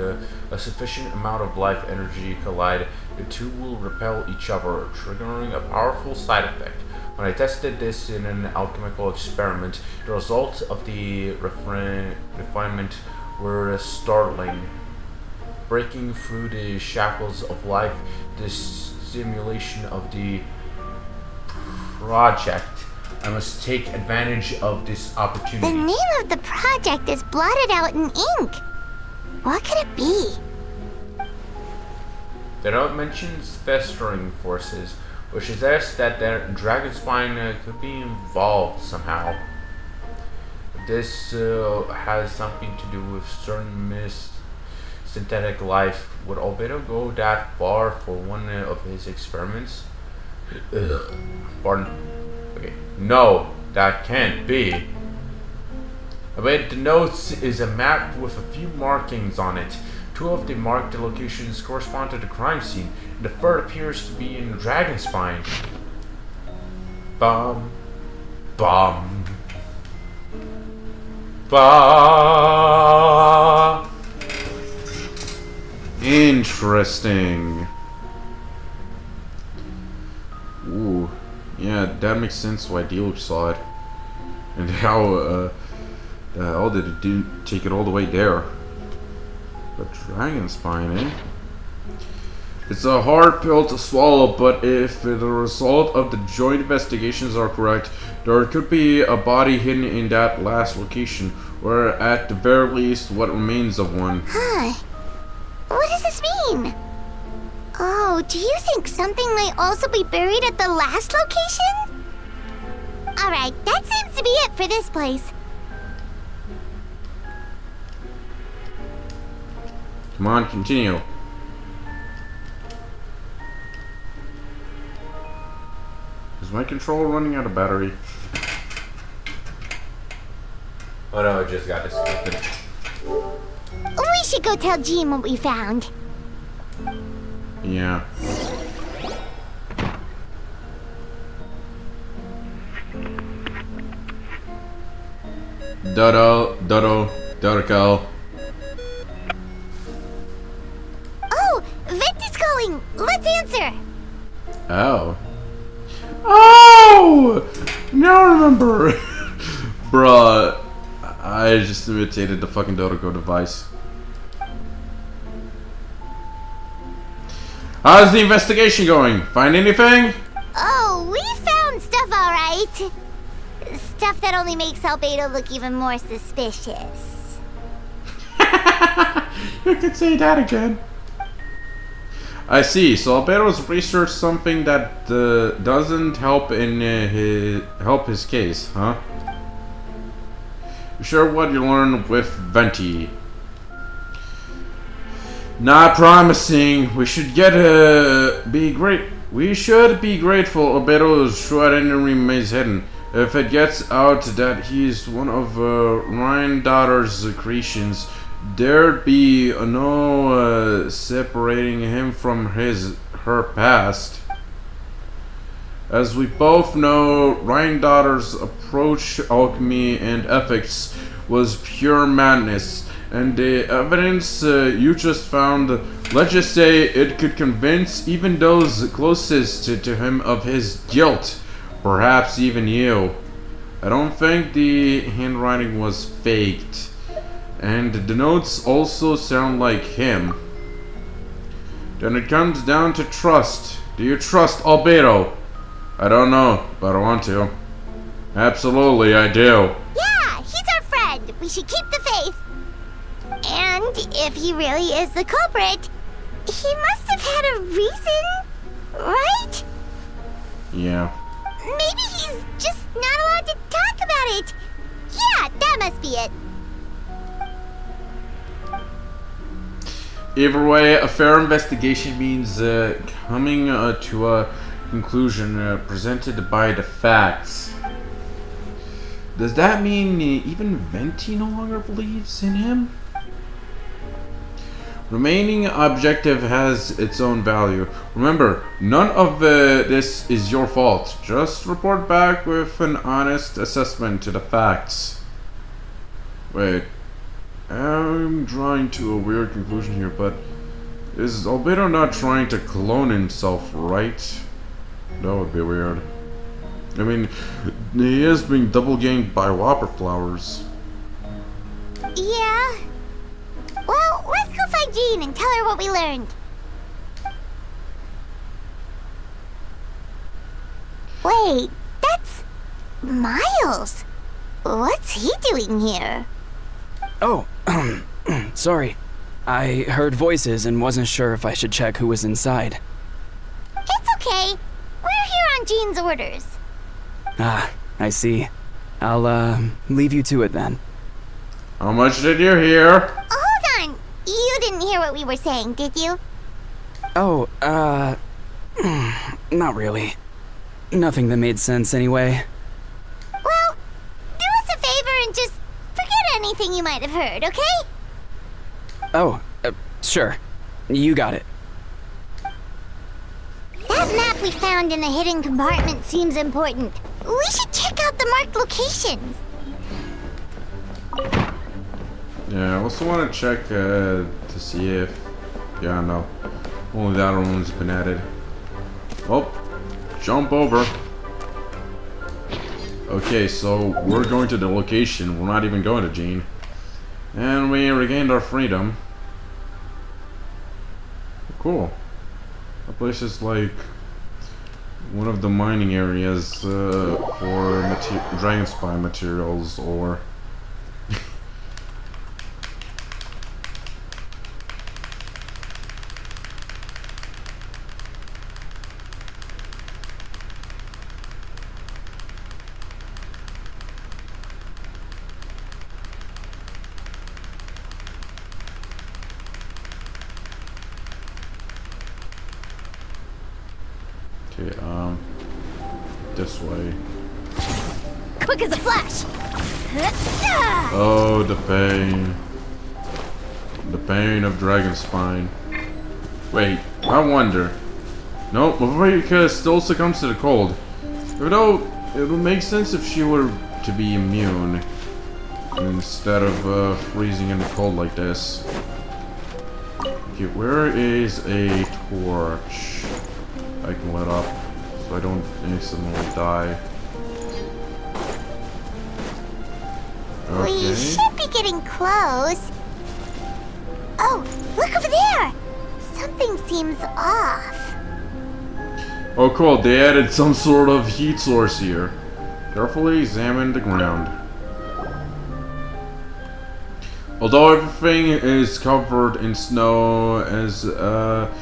a sufficient amount of life energy collide, the two will repel each other, triggering a powerful side effect. When I tested this in an alchemical experiment, the results of the refinement were startling. Breaking through the shackles of life, the stimulation of the project. I must take advantage of this opportunity. The name of the project is blotted out in ink. What could it be? The note mentions festering forces, which suggests that the dragon spine could be involved somehow. This has something to do with certain synthetic life. Would Albedo go that far for one of his experiments? Pardon? Okay. No, that can't be. But the notes is a map with a few markings on it. Two of the marked locations correspond to the crime scene. The third appears to be in Dragonspine. Bum. Bum. Ba. Interesting. Ooh. Yeah, that makes sense why Dealup saw it. And how did it take it all the way there? But dragon spine, eh? It's a hard pill to swallow, but if the result of the joint investigations are correct, there could be a body hidden in that last location, or at the very least, what remains of one. Huh. What does this mean? Oh, do you think something might also be buried at the last location? Alright, that seems to be it for this place. Come on, continue. Is my controller running out of battery? Oh no, it just got disconnected. We should go tell Jean what we found. Yeah. Dodo. Oh, Vent is calling. Let's answer. Oh. Oh! Now I remember. Bruh. I just imitated the fucking Dodoco device. How's the investigation going? Find anything? Oh, we found stuff, alright. Stuff that only makes Albedo look even more suspicious. You can say that again. I see. So Albedo's researched something that doesn't help in his case, huh? You sure what you learned with Venti? Not promising. We should be grateful Albedo's shrouded remains hidden. If it gets out that he's one of Ryan Daughter's creations, there'd be no separating him from her past. As we both know, Ryan Daughter's approach to alchemy and ethics was pure madness. And the evidence you just found, let's just say it could convince even those closest to him of his guilt. Perhaps even you. I don't think the handwriting was faked. And the notes also sound like him. Then it comes down to trust. Do you trust Albedo? I don't know, but I want to. Absolutely, I do. Yeah, he's our friend. We should keep the faith. And if he really is the culprit, he must have had a reason, right? Yeah. Maybe he's just not allowed to talk about it. Yeah, that must be it. Either way, a fair investigation means coming to a conclusion presented by the facts. Does that mean even Venti no longer believes in him? Remaining objective has its own value. Remember, none of this is your fault. Just report back with an honest assessment to the facts. Wait, I'm drawing to a weird conclusion here, but is Albedo not trying to clone himself, right? That would be weird. I mean, he is being double ganked by whopper flowers. Yeah. Well, let's go find Jean and tell her what we learned. Wait, that's Miles. What's he doing here? Oh, sorry. I heard voices and wasn't sure if I should check who was inside. It's okay. We're here on Jean's orders. Ah, I see. I'll, leave you to it then. How much did you hear? Hold on. You didn't hear what we were saying, did you? Oh, not really. Nothing that made sense anyway. Well, do us a favor and just forget anything you might have heard, okay? Oh, sure. You got it. That map we found in the hidden compartment seems important. We should check out the marked locations. Yeah, I also want to check to see if... Yeah, no. Only that one's been added. Oh, jump over. Okay, so we're going to the location. We're not even going to Jean. And we regained our freedom. Cool. That place is like one of the mining areas for dragon spine materials or... Okay, this way. Quick as a flash. Oh, the pain. The pain of dragon spine. Wait, I wonder. No, Mavrika still succumbs to the cold. Even though it would make sense if she were to be immune instead of freezing in the cold like this. Okay, where is a torch I can let up so I don't instantly die? Okay. We should be getting close. Oh, look over there! Something seems off. Oh cool, they added some sort of heat source here. Carefully examine the ground. Although everything is covered in snow, as a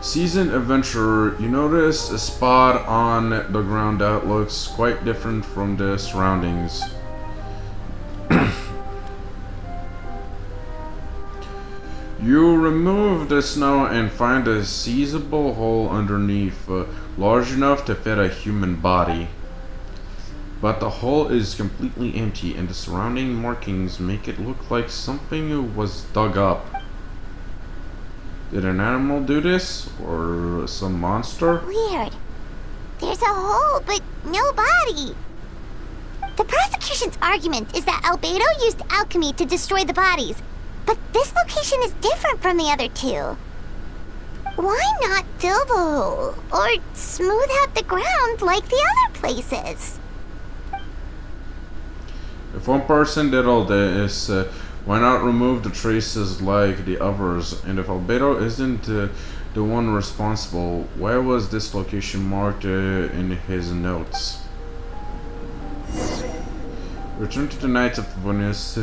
seasoned adventurer, you notice a spot on the ground that looks quite different from the surroundings. You remove the snow and find a sizable hole underneath, large enough to fit a human body. But the hole is completely empty and the surrounding markings make it look like something was dug up. Did an animal do this? Or some monster? Weird. There's a hole, but no body. The prosecution's argument is that Albedo used alchemy to destroy the bodies, but this location is different from the other two. Why not fill the hole, or smooth out the ground like the other places? If one person did all this, why not remove the traces like the others? And if Albedo isn't the one responsible, why was this location marked in his notes? Return to the Knights of Venice,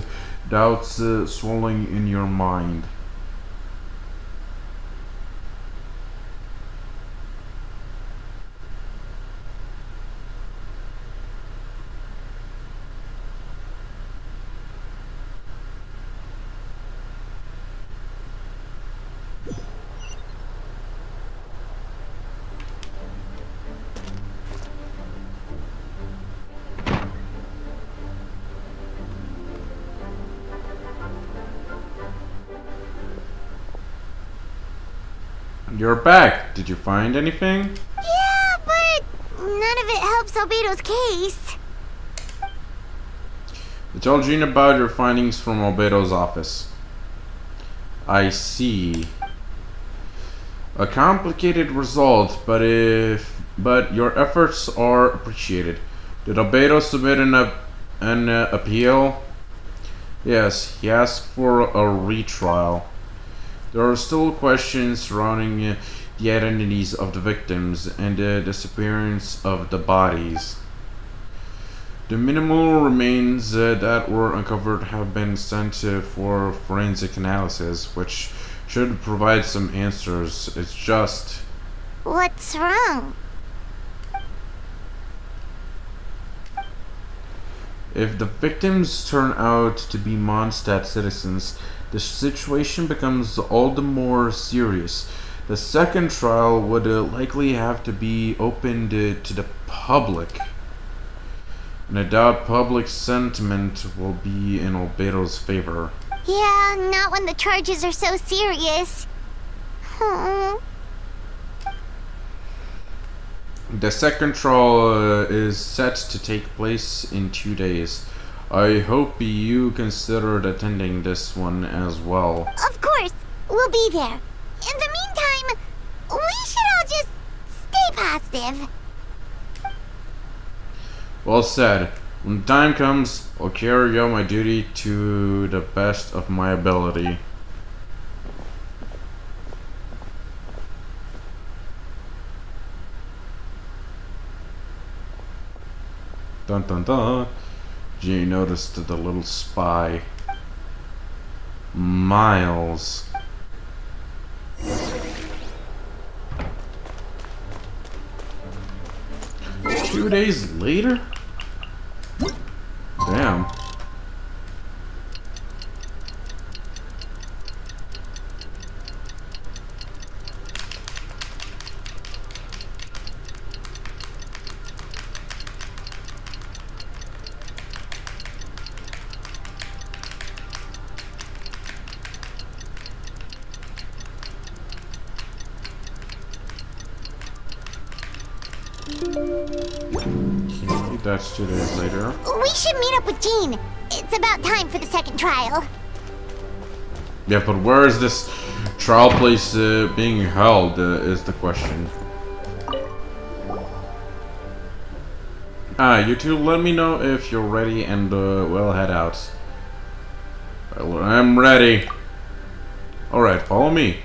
doubts swelling in your mind. You're back. Did you find anything? Yeah, but none of it helps Albedo's case. I told Jean about your findings from Albedo's office. I see. A complicated result, but your efforts are appreciated. Did Albedo submit an appeal? Yes, he asked for a retrial. There are still questions surrounding the identities of the victims and the disappearance of the bodies. The minimal remains that were uncovered have been sent for forensic analysis, which should provide some answers. It's just... What's wrong? If the victims turn out to be Mondstadt citizens, the situation becomes all the more serious. The second trial would likely have to be opened to the public. And I doubt public sentiment will be in Albedo's favor. Yeah, not when the charges are so serious. The second trial is set to take place in 2 days. I hope you considered attending this one as well. Of course, we'll be there. In the meantime, we should all just stay positive. Well said. When the time comes, I'll carry out my duty to the best of my ability. Dun dun dun. Jean noticed the little spy. Miles. Two days later? Damn. Okay, that's 2 days later. We should meet up with Jean. It's about time for the second trial. Yeah, but where is this trial place being held is the question. You two let me know if you're ready and we'll head out. Well, I'm ready. Alright, follow me.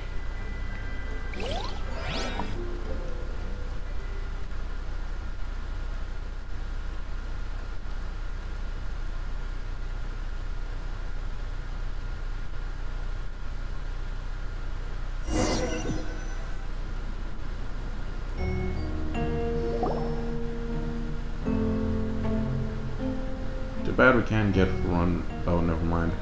Too bad we can't get run. Oh, never mind.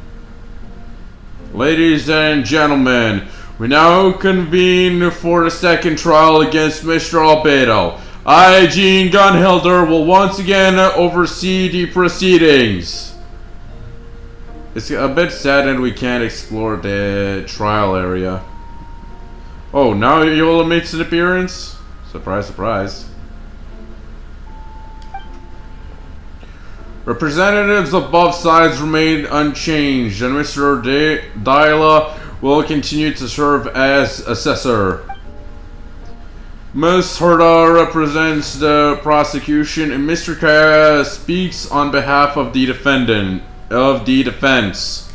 Ladies and gentlemen, we now convene for the second trial against Mr. Albedo. I, Jean Gunhilder, will once again oversee the proceedings. It's a bit sad that we can't explore the trial area. Oh, now Yola makes an appearance? Surprise, surprise. Representatives of both sides remain unchanged, and Mr. Dyla will continue to serve as assessor. Ms. Herda represents the prosecution, and Mr. Kaya speaks on behalf of the defendant, defense.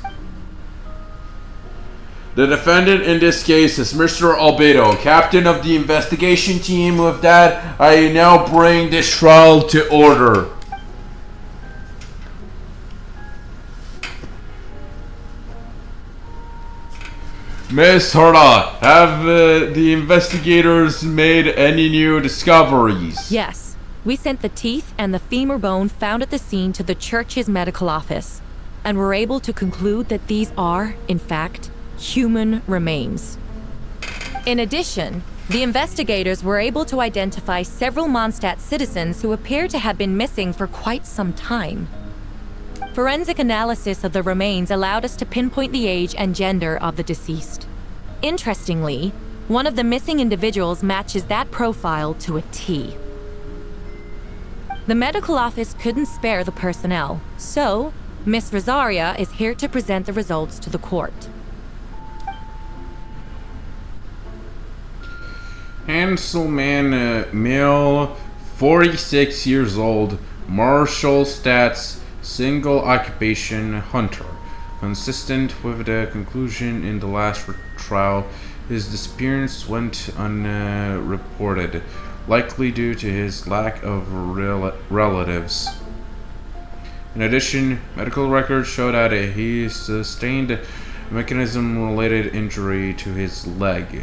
The defendant in this case is Mr. Albedo, captain of the investigation team. With that, I now bring this trial to order. Miss Herda, have the investigators made any new discoveries? Yes. We sent the teeth and the femur bone found at the scene to the church's medical office, and were able to conclude that these are, in fact, human remains. In addition, the investigators were able to identify several Mondstadt citizens who appear to have been missing for quite some time. Forensic analysis of the remains allowed us to pinpoint the age and gender of the deceased. Interestingly, One of the missing individuals matches that profile to a T. The medical office couldn't spare the personnel, so Miss Rosaria is here to present the results to the court. Hanselman, male, 46 years old, martial stats, single occupation, hunter. Consistent with the conclusion in the last trial, his disappearance went unreported, likely due to his lack of relatives. In addition, medical records show that he sustained a mechanism-related injury to his leg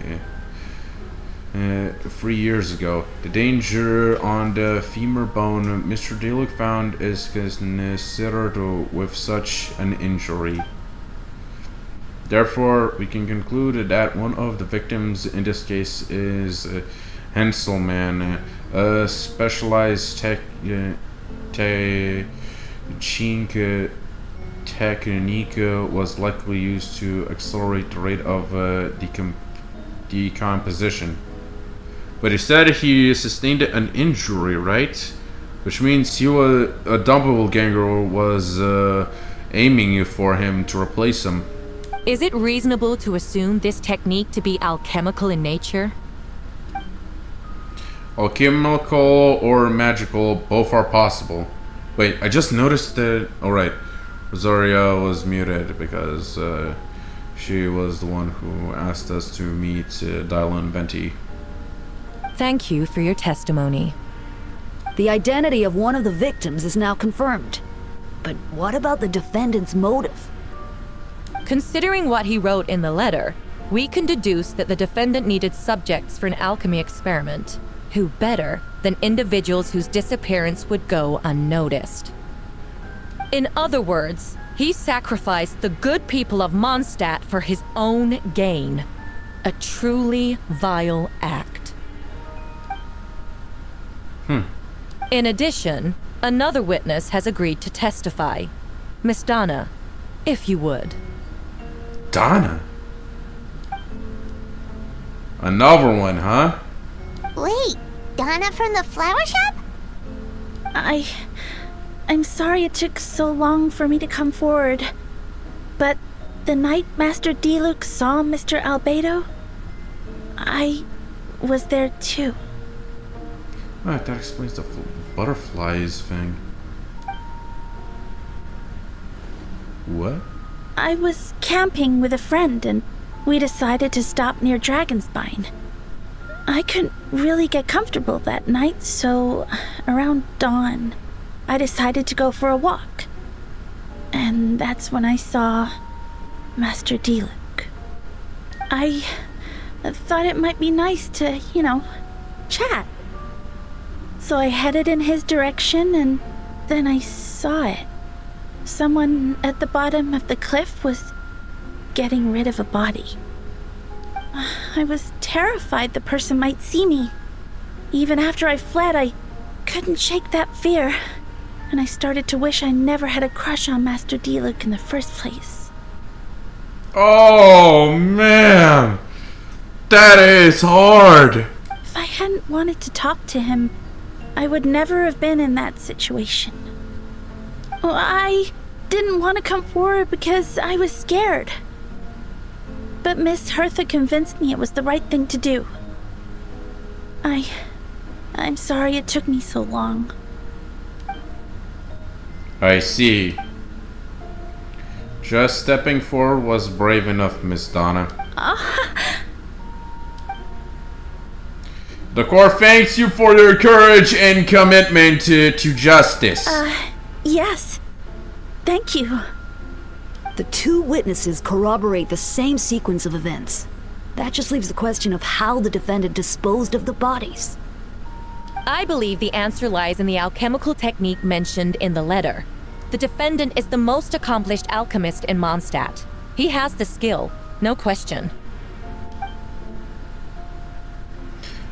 3 years ago. The danger on the femur bone Mr. Diluc found is considered with such an injury. Therefore, we can conclude that one of the victims in this case is Hanselman, a specialized technique was likely used to accelerate the rate of decomposition. But he said he sustained an injury, right? Which means a doppelganger was aiming for him to replace him. Is it reasonable to assume this technique to be alchemical in nature? Alchemical or magical, both are possible. Wait, I just noticed that... Alright, Rosaria was muted because she was the one who asked us to meet Dylan Venti. Thank you for your testimony. The identity of one of the victims is now confirmed. But what about the defendant's motive? Considering what he wrote in the letter, we can deduce that the defendant needed subjects for an alchemy experiment. Who better than individuals whose disappearance would go unnoticed? In other words, he sacrificed the good people of Mondstadt for his own gain. A truly vile act. In addition, another witness has agreed to testify. Miss Donna, if you would. Donna? Another one, huh? Wait, Donna from the flower shop? I'm sorry it took so long for me to come forward. But the night Master Diluc saw Mr. Albedo, I was there too. Oh, that explains the butterflies thing. What? I was camping with a friend and we decided to stop near Dragonspine. I couldn't really get comfortable that night, so around dawn, I decided to go for a walk. And that's when I saw Master Diluc. I thought it might be nice to, chat. So I headed in his direction and then I saw it. Someone at the bottom of the cliff was getting rid of a body. I was terrified the person might see me. Even after I fled, I couldn't shake that fear. And I started to wish I never had a crush on Master Diluc in the first place. Oh, man! That is hard! If I hadn't wanted to talk to him, I would never have been in that situation. Well, I didn't want to come forward because I was scared. But Miss Hertha convinced me it was the right thing to do. I'm sorry it took me so long. I see. Just stepping forward was brave enough, Miss Donna. The court thanks you for your courage and commitment to justice. Yes. Thank you. The two witnesses corroborate the same sequence of events. That just leaves the question of how the defendant disposed of the bodies. I believe the answer lies in the alchemical technique mentioned in the letter. The defendant is the most accomplished alchemist in Mondstadt. He has the skill, no question.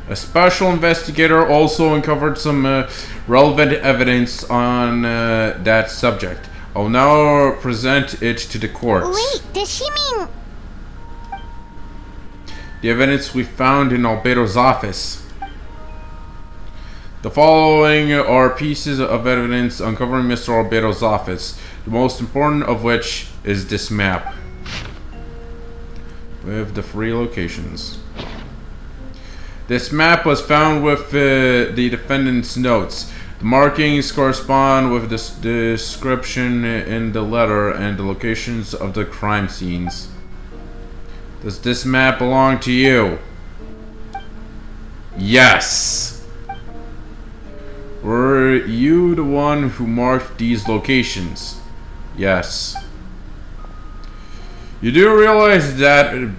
A special investigator also uncovered some relevant evidence on that subject. I'll now present it to the court. Wait, does she mean... the evidence we found in Albedo's office. The following are pieces of evidence uncovering Mr. Albedo's office, the most important of which is this map with the 3 locations. This map was found with the defendant's notes. The markings correspond with the description in the letter and the locations of the crime scenes. Does this map belong to you? Yes. Were you the one who marked these locations? Yes. You do realize that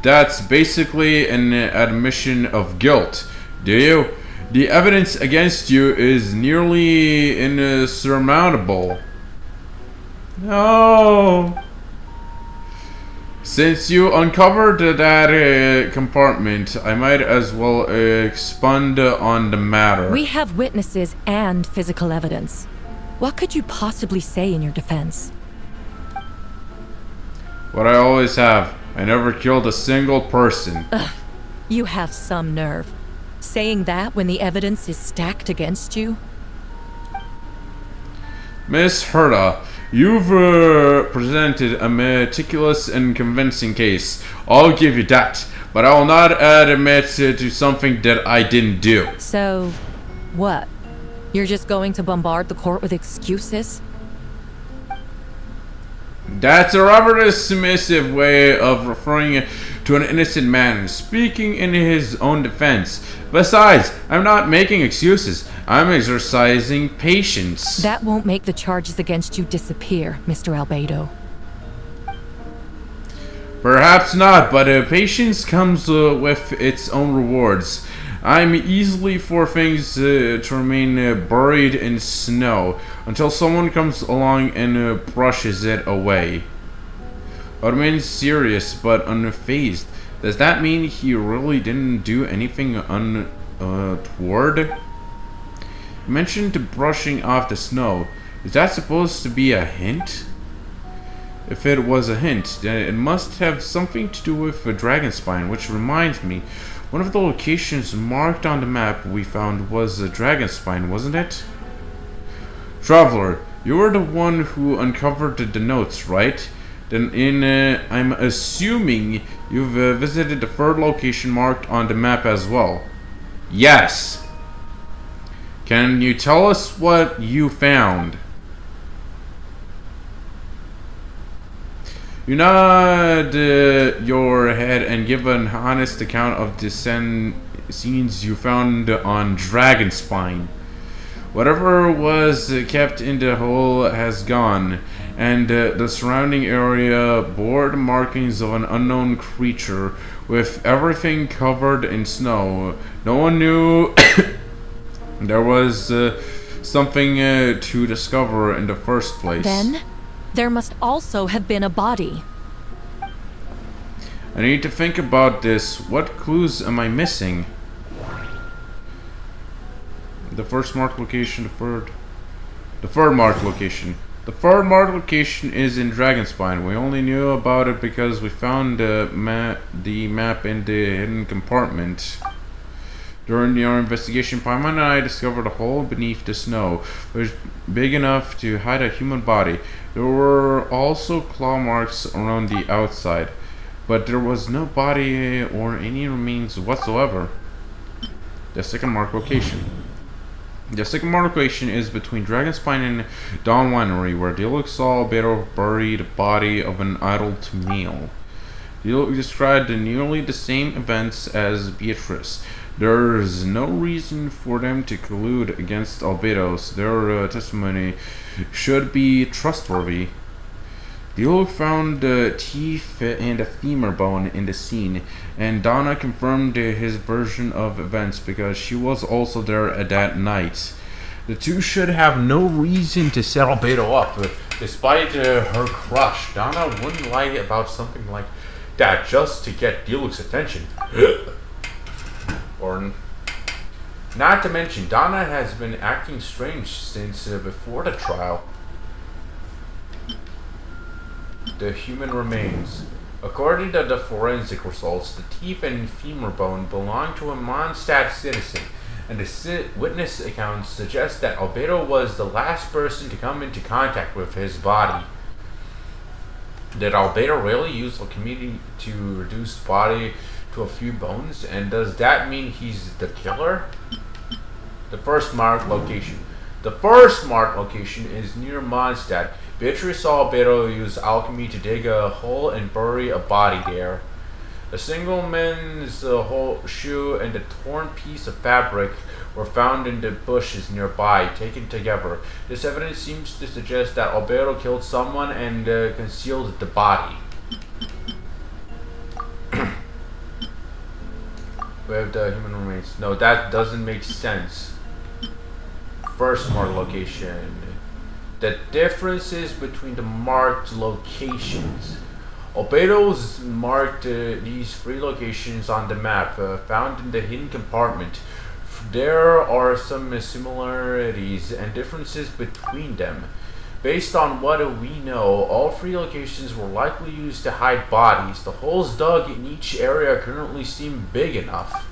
that's basically an admission of guilt, do you? The evidence against you is nearly insurmountable. No. Since you uncovered that compartment, I might as well expand on the matter. We have witnesses and physical evidence. What could you possibly say in your defense? What I always have. I never killed a single person. Ugh, you have some nerve. Saying that when the evidence is stacked against you? Miss Herta, you've presented a meticulous and convincing case. I'll give you that. But I will not admit to something that I didn't do. So, what? You're just going to bombard the court with excuses? That's a rather dismissive way of referring to an innocent man speaking in his own defense. Besides, I'm not making excuses. I'm exercising patience. That won't make the charges against you disappear, Mr. Albedo. Perhaps not, but patience comes with its own rewards. I'm easily for things to remain buried in snow until someone comes along and brushes it away. I remain serious but unfazed. Does that mean he really didn't do anything untoward? You mentioned brushing off the snow. Is that supposed to be a hint? If it was a hint, then it must have something to do with a dragon spine, which reminds me, one of the locations marked on the map we found was a dragon spine, wasn't it? Traveler, you were the one who uncovered the notes, right? Then I'm assuming you've visited the 3rd location marked on the map as well. Yes. Can you tell us what you found? You nod your head and give an honest account of the scenes you found on Dragonspine. Whatever was kept in the hole has gone, and the surrounding area bore the markings of an unknown creature with everything covered in snow. No one knew there was something to discover in the first place. Then, there must also have been a body. I need to think about this. What clues am I missing? The first marked location, the third marked location. The third marked location is in Dragonspine. We only knew about it because we found the map in the hidden compartment. During our investigation, Paimon and I discovered a hole beneath the snow. It was big enough to hide a human body. There were also claw marks around the outside, but there was no body or any remains whatsoever. The second marked location. The second marked location is between Dragonspine and Dawn Winery, where Dialog saw Albedo bury the body of an adult male. Dialog described nearly the same events as Beatrice. There's no reason for them to collude against Albedo, so their testimony should be trustworthy. Dialog found teeth and a femur bone in the scene, and Donna confirmed his version of events because she was also there at that night. The two should have no reason to set Albedo up. Despite her crush, Donna wouldn't lie about something like that just to get Dialog's attention. Or not to mention, Donna has been acting strange since before the trial. The human remains. According to the forensic results, the teeth and femur bone belonged to a Mondstadt citizen, and the witness accounts suggest that Albedo was the last person to come into contact with his body. Did Albedo really use alchemy to reduce the body to a few bones? And does that mean he's the killer? The first marked location. The first marked location is near Mondstadt. Beatrice saw Albedo use alchemy to dig a hole and bury a body there. A single man's whole shoe and a torn piece of fabric were found in the bushes nearby, taken together. This evidence seems to suggest that Albedo killed someone and concealed the body. With the human remains. No, that doesn't make sense. First marked location. The differences between the marked locations. Albedo's marked these 3 locations on the map, found in the hidden compartment. There are some similarities and differences between them. Based on what we know, all 3 locations were likely used to hide bodies. The holes dug in each area currently seem big enough.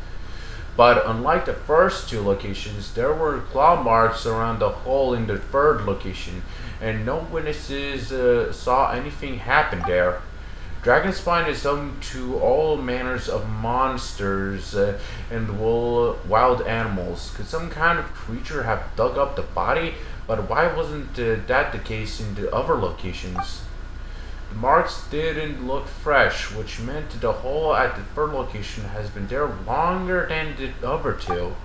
But unlike the first 2 locations, there were claw marks around the hole in the 3rd location, and no witnesses saw anything happen there. Dragonspine is home to all manners of monsters and wild animals. Could some kind of creature have dug up the body? But why wasn't that the case in the other locations? The marks didn't look fresh, which meant the hole at the 3rd location has been there longer than the other 2.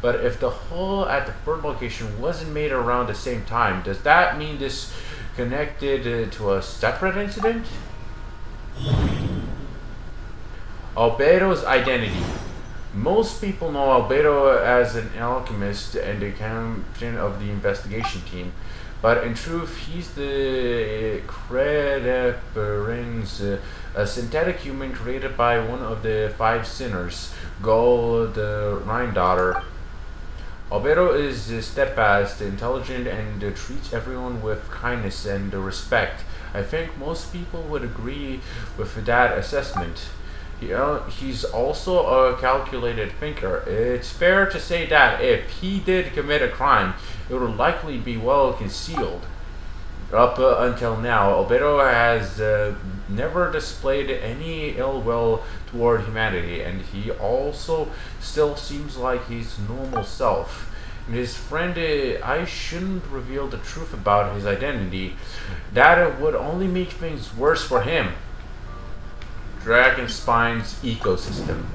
But if the hole at the 3rd location wasn't made around the same time, does that mean this connected to a separate incident? Albedo's identity. Most people know Albedo as an alchemist and the captain of the investigation team, but in truth, he's the Credeperins, a synthetic human created by one of the 5 sinners, Gol the Rhine-daughter. Albedo is steadfast, intelligent, and treats everyone with kindness and respect. I think most people would agree with that assessment. He's also a calculated thinker. It's fair to say that if he did commit a crime, it would likely be well concealed. Up until now, Albedo has never displayed any ill will toward humanity, and he also still seems like his normal self. And his friend, I shouldn't reveal the truth about his identity. That would only make things worse for him. Dragonspine's ecosystem.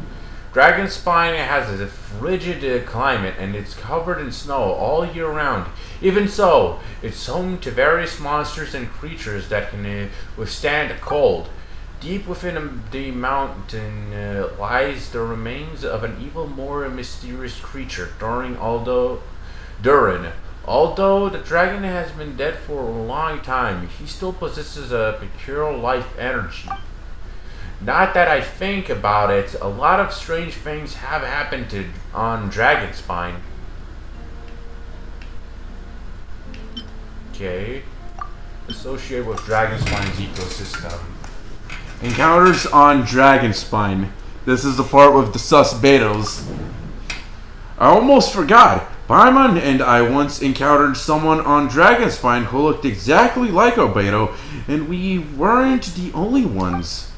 Dragonspine has a frigid climate and it's covered in snow all year round. Even so, it's home to various monsters and creatures that can withstand the cold. Deep within the mountain lies the remains of an even more mysterious creature, Durin. Although the dragon has been dead for a long time, he still possesses a peculiar life energy. Not that I think about it, a lot of strange things have happened on Dragonspine. Okay. Associated with Dragonspine's ecosystem. Encounters on Dragonspine. This is the part with the sus betas. I almost forgot. Paimon and I once encountered someone on Dragonspine who looked exactly like Albedo, and we weren't the only ones.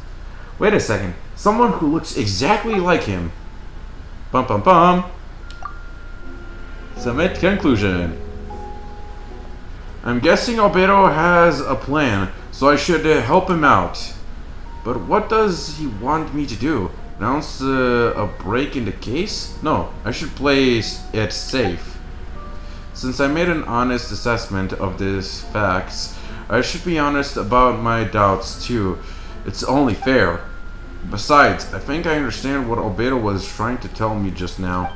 Wait a second. Someone who looks exactly like him. Bum bum bum. Submit conclusion. I'm guessing Albedo has a plan, so I should help him out. But what does he want me to do? Announce a break in the case? No, I should play it safe. Since I made an honest assessment of these facts, I should be honest about my doubts too. It's only fair. Besides, I think I understand what Albedo was trying to tell me just now.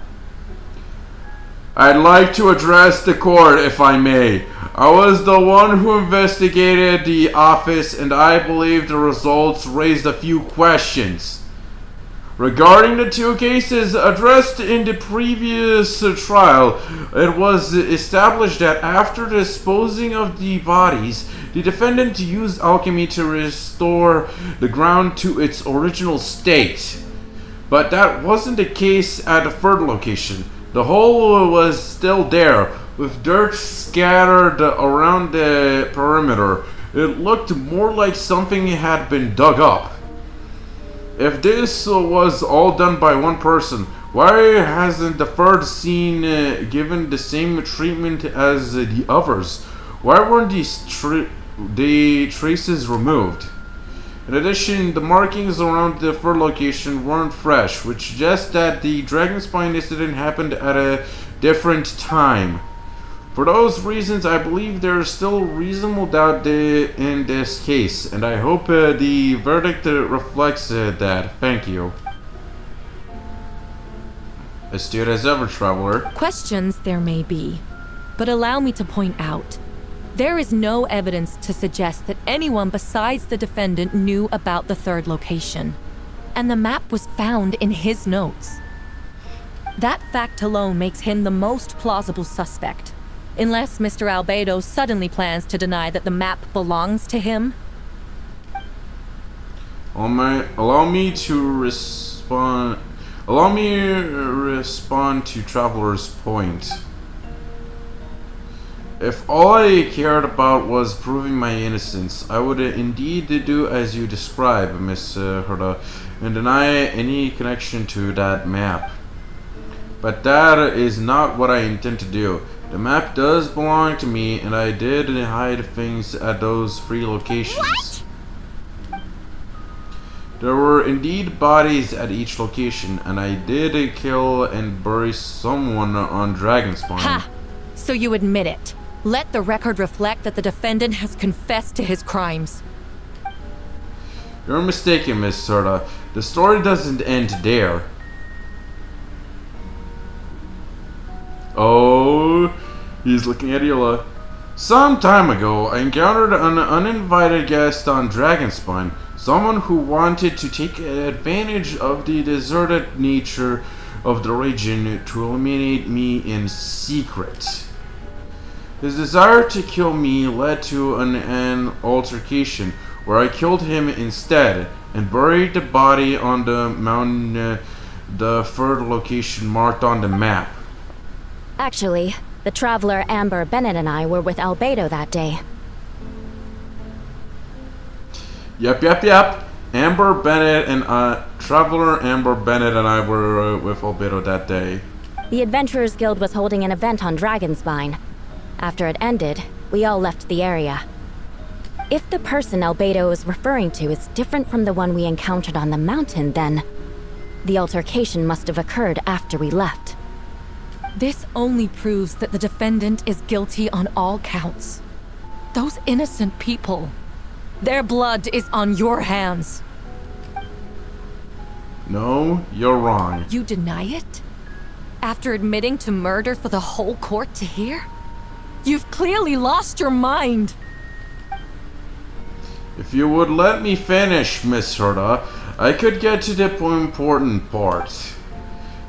I'd like to address the court, if I may. I was the one who investigated the office, and I believe the results raised a few questions. Regarding the two cases addressed in the previous trial, it was established that after disposing of the bodies, the defendant used alchemy to restore the ground to its original state. But that wasn't the case at the third location. The hole was still there, with dirt scattered around the perimeter. It looked more like something had been dug up. If this was all done by one person, why hasn't the third scene given the same treatment as the others? Why weren't the traces removed? In addition, the markings around the third location weren't fresh, which suggests that the dragon spine incident happened at a different time. For those reasons, I believe there is still reasonable doubt in this case, and I hope the verdict reflects that. Thank you. Astute as ever, traveler. Questions there may be, but allow me to point out, there is no evidence to suggest that anyone besides the defendant knew about the third location, and the map was found in his notes. That fact alone makes him the most plausible suspect. Unless Mr. Albedo suddenly plans to deny that the map belongs to him. Allow me to respond to Traveler's point. If all I cared about was proving my innocence, I would indeed do as you describe, Miss Herda, and deny any connection to that map. But that is not what I intend to do. The map does belong to me, and I did hide things at those 3 locations. What? There were indeed bodies at each location, and I did kill and bury someone on Dragonspine. Ha! So you admit it. Let the record reflect that the defendant has confessed to his crimes. You're mistaken, Miss Serta. The story doesn't end there. Oh, he's looking at Hila. Some time ago, I encountered an uninvited guest on Dragonspine, someone who wanted to take advantage of the deserted nature of the region to eliminate me in secret. His desire to kill me led to an altercation where I killed him instead and buried the body on the mountain, the third location marked on the map. Actually, the traveler Amber Bennett and I were with Albedo that day. Yep. Amber Bennett and Traveler Amber Bennett and I were with Albedo that day. The Adventurers Guild was holding an event on Dragonspine. After it ended, we all left the area. If the person Albedo is referring to is different from the one we encountered on the mountain, then the altercation must have occurred after we left. This only proves that the defendant is guilty on all counts. Those innocent people, their blood is on your hands. No, you're wrong. You deny it? After admitting to murder for the whole court to hear? You've clearly lost your mind. If you would let me finish, Miss Herda, I could get to the important part.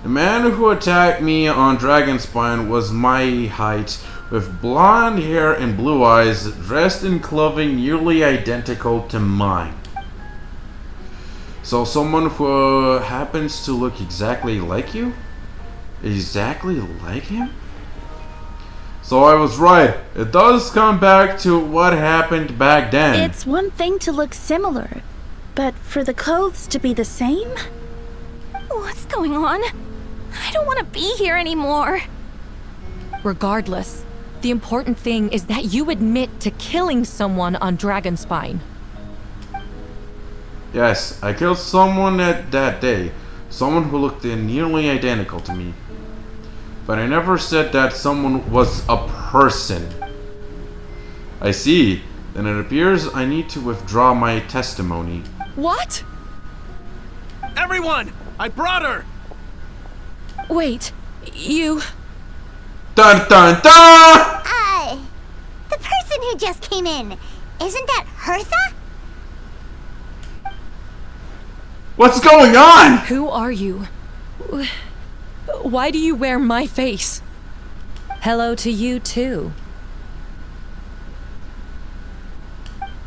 The man who attacked me on Dragonspine was my height, with blonde hair and blue eyes, dressed in clothing nearly identical to mine. So someone who happens to look exactly like you? Exactly like him? So I was right. It does come back to what happened back then. It's one thing to look similar, but for the clothes to be the same? What's going on? I don't want to be here anymore. Regardless, the important thing is that you admit to killing someone on Dragonspine. Yes, I killed someone that day. Someone who looked nearly identical to me. But I never said that someone was a person. I see. Then it appears I need to withdraw my testimony. What? Everyone! I brought her! Wait, you... Dun dun dun! The person who just came in, isn't that Hertha? What's going on? Who are you? Why do you wear my face? Hello to you, too.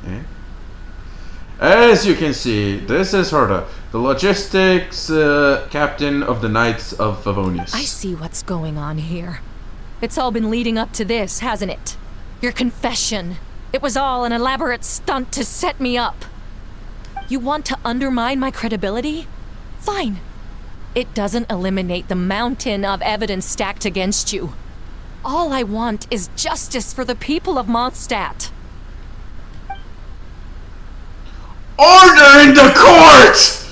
Eh? As you can see, this is Herta, the logistics captain of the Knights of Favonius. I see what's going on here. It's all been leading up to this, hasn't it? Your confession. It was all an elaborate stunt to set me up. You want to undermine my credibility? Fine. It doesn't eliminate the mountain of evidence stacked against you. All I want is justice for the people of Mondstadt. Order in the court!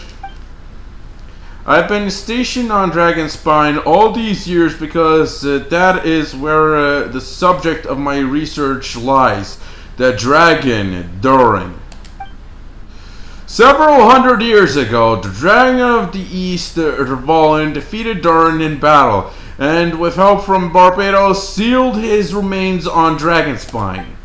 I've been stationed on Dragonspine all these years because that is where the subject of my research lies. The dragon, Durin. Several hundred years ago, the Dragon of the East, Rvalin, defeated Durin in battle, and with help from Barbados, sealed his remains on Dragonspine.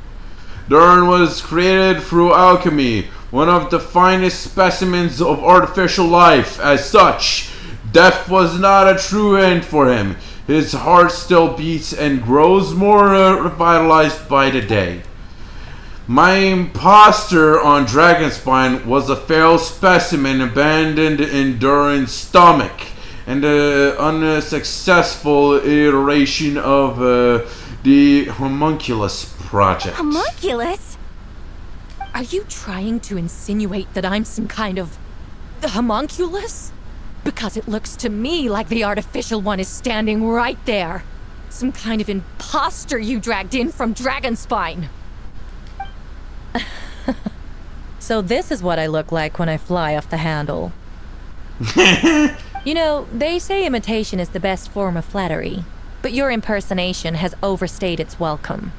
Durin was created through alchemy, one of the finest specimens of artificial life. As such, death was not a true end for him. His heart still beats and grows more revitalized by the day. My imposter on Dragonspine was a failed specimen abandoned in Durin's stomach, and an unsuccessful iteration of the Homunculus project. Homunculus? Are you trying to insinuate that I'm some kind of homunculus? Because it looks to me like the artificial one is standing right there. Some kind of imposter you dragged in from Dragonspine. So this is what I look like when I fly off the handle. You know, they say imitation is the best form of flattery, but your impersonation has overstayed its welcome.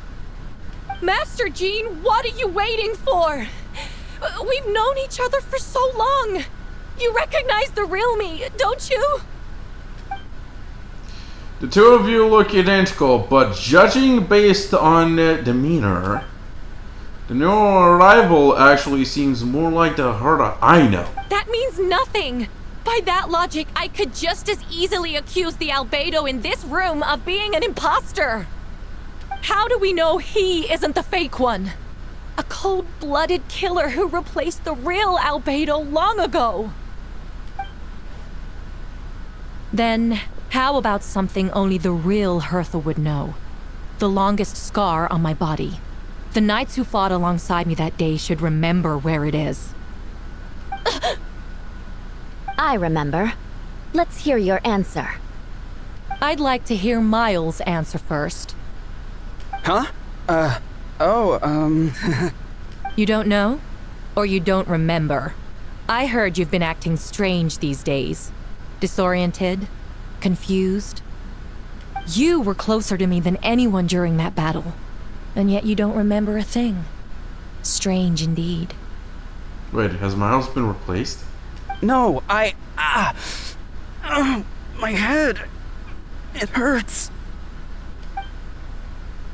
Master Jean, what are you waiting for? We've known each other for so long. You recognize the real me, don't you? The two of you look identical, but judging based on demeanor, the new arrival actually seems more like the Herta I know. That means nothing. By that logic, I could just as easily accuse the albedo in this room of being an imposter. How do we know he isn't the fake one? A cold-blooded killer who replaced the real albedo long ago. Then, how about something only the real Hertha would know? The longest scar on my body. The knights who fought alongside me that day should remember where it is. I remember. Let's hear your answer. I'd like to hear Miles' answer first. Huh? You don't know? Or you don't remember? I heard you've been acting strange these days. Disoriented? Confused? You were closer to me than anyone during that battle. And yet you don't remember a thing. Strange indeed. Wait, has Miles been replaced? No, my head. It hurts.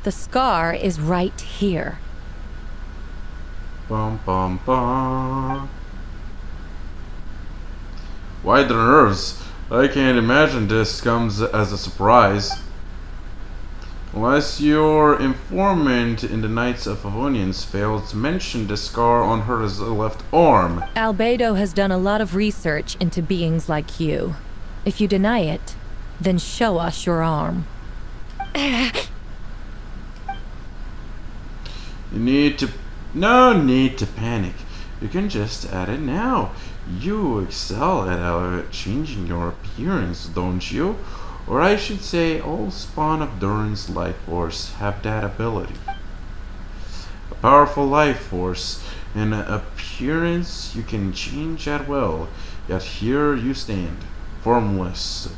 The scar is right here. Bum bum bum. Why the nerves? I can't imagine this comes as a surprise. Unless your informant in the Knights of Favonians failed to mention the scar on her left arm. Albedo has done a lot of research into beings like you. If you deny it, then show us your arm. No need to panic. You can just add it now. You excel at changing your appearance, don't you? Or I should say, all spawn of Durin's life force have that ability. A powerful life force, and an appearance you can change at will. Yet here you stand, formless,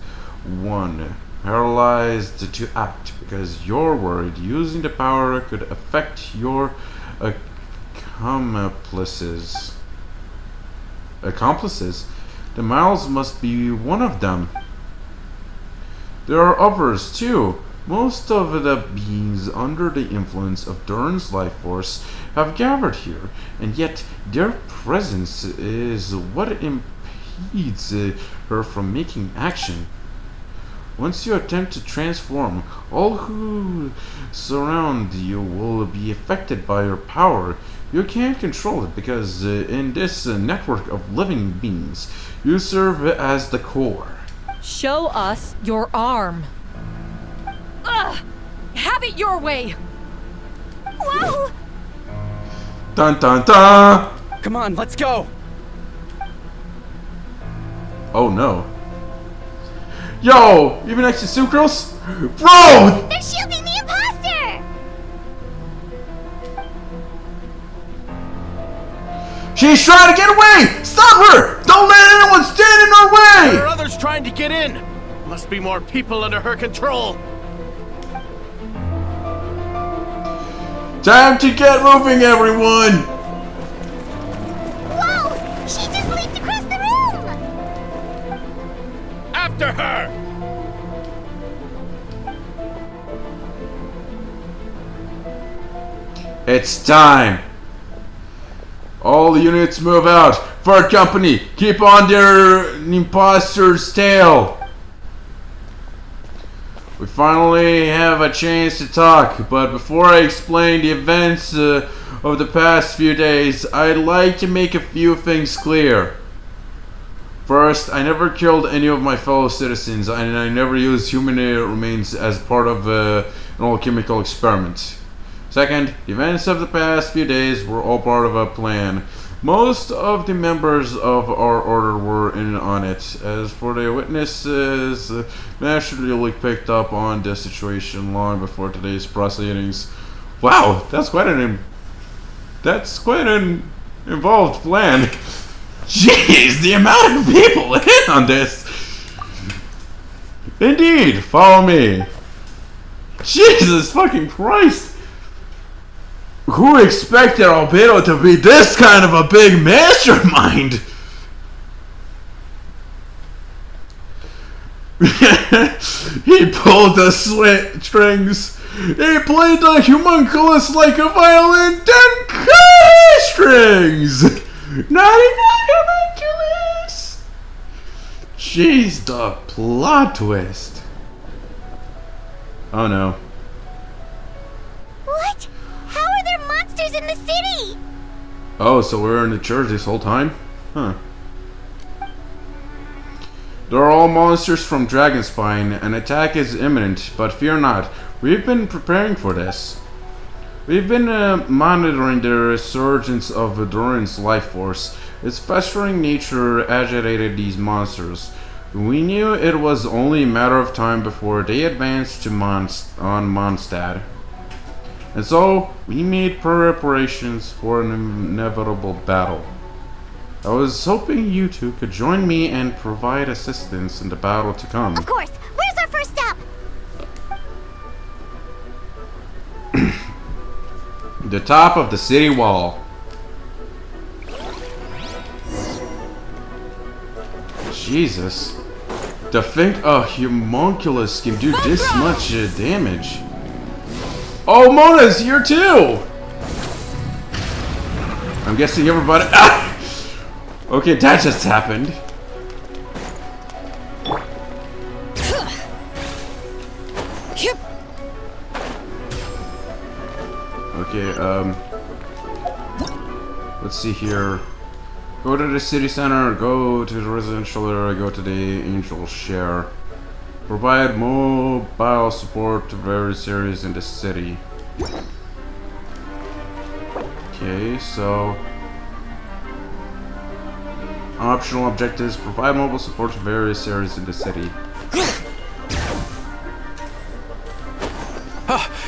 one, paralyzed to act because you're worried using the power could affect your accomplices. The Miles must be one of them. There are others too. Most of the beings under the influence of Durin's life force have gathered here, and yet their presence is what impedes her from making action. Once you attempt to transform, all who surround you will be affected by your power. You can't control it because in this network of living beings, you serve as the core. Show us your arm. Ugh! Have it your way! Whoa! Dun dun dun! Come on, let's go! Oh no. Yo! Even next to Sucrose? Bro! They're shielding the imposter! She's trying to get away! Stop her! Don't let anyone stand in her way! There are others trying to get in. Must be more people under her control. Time to get moving, everyone! Whoa! She just leaped across the room! After her! It's time! All units move out! Fire company, keep on their imposter's tail! We finally have a chance to talk, but before I explain the events of the past few days, I'd like to make a few things clear. First, I never killed any of my fellow citizens, and I never used human remains as part of an alchemical experiment. Second, the events of the past few days were all part of a plan. Most of the members of our order were in on it. As for the witnesses, naturally picked up on the situation long before today's proceedings. Wow, that's quite an involved plan. Jeez, the amount of people in on this. Indeed, follow me. Jesus fucking Christ. Who expected Albedo to be this kind of a big mastermind? He pulled the strings. He played the homunculus like a violin. 10 strings. Not homunculus. Jeez, the plot twist. Oh no. What? How are there monsters in the city? Oh, so we're in the church this whole time? Huh. They're all monsters from Dragonspine. An attack is imminent, but fear not. We've been preparing for this. We've been monitoring the resurgence of Doran's life force. Its festering nature agitated these monsters. We knew it was only a matter of time before they advanced to Mondstadt. And so, we made preparations for an inevitable battle. I was hoping you two could join me and provide assistance in the battle to come. Of course. Where's our first stop? The top of the city wall. Jesus. To think a homunculus can do this much damage. Oh, Mona's here too! I'm guessing everybody... Ah! Okay, that just happened. Okay, let's see here. Go to the city center, go to the residential area, go to the Angel Share. Provide mobile support to various areas in the city. Okay, so... Optional objectives, provide mobile support to various areas in the city.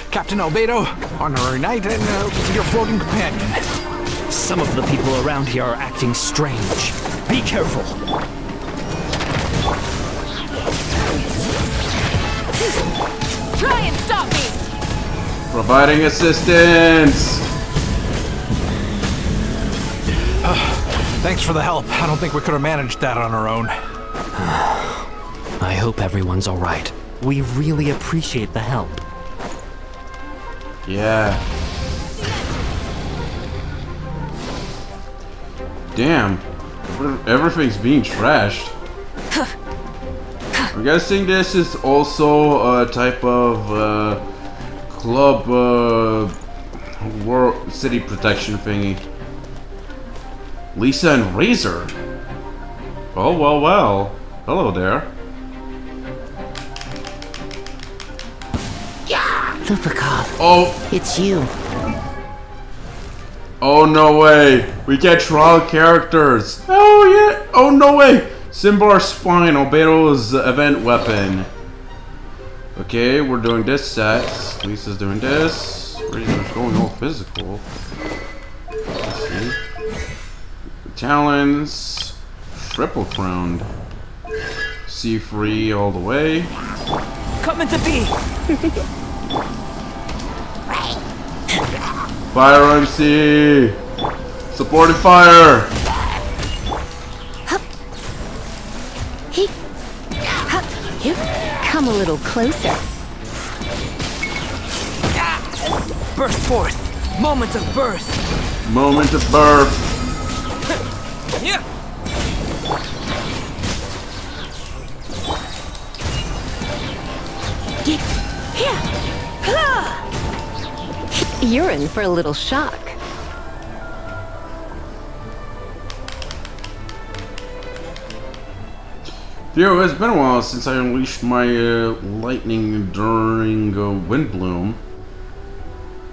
Captain Albedo, honorary knight, and your floating companion. Some of the people around here are acting strange. Be careful. Try and stop me! Providing assistance! Thanks for the help. I don't think we could have managed that on our own. I hope everyone's alright. We really appreciate the help. Yeah. Damn. everything's being trashed. I'm guessing this is also a type of club world city protection thingy. Lisa and Razor. Oh well. Hello there. Lupacov. Oh, it's you. Oh no way! We get trial characters! Oh yeah! Oh no way! Simbar's spine, Albedo's event weapon. Okay, we're doing this set. Lisa's doing this. Razor's going all physical. Let's see. Talons. Triple crowned. C3 all the way. Coming to be! Fire MC! Supported fire! You come a little closer. Burst forth! Moment of birth! Moment of birth! Yeah! You're in for a little shock. Phew, it's been a while since I unleashed my lightning during Wind Bloom.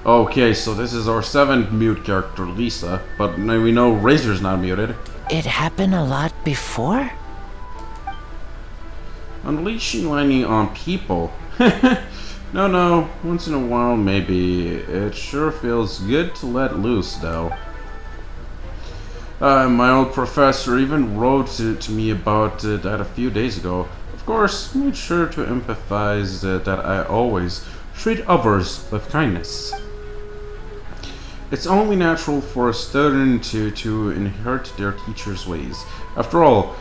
Okay, so this is our 7th mute character, Lisa, but now we know Razor's not muted. It happened a lot before? Unleashing lightning on people? No, once in a while maybe. It sure feels good to let loose, though. My old professor even wrote to me about that a few days ago. Of course, made sure to empathize that I always treat others with kindness. It's only natural for a student to inherit their teacher's ways. After all,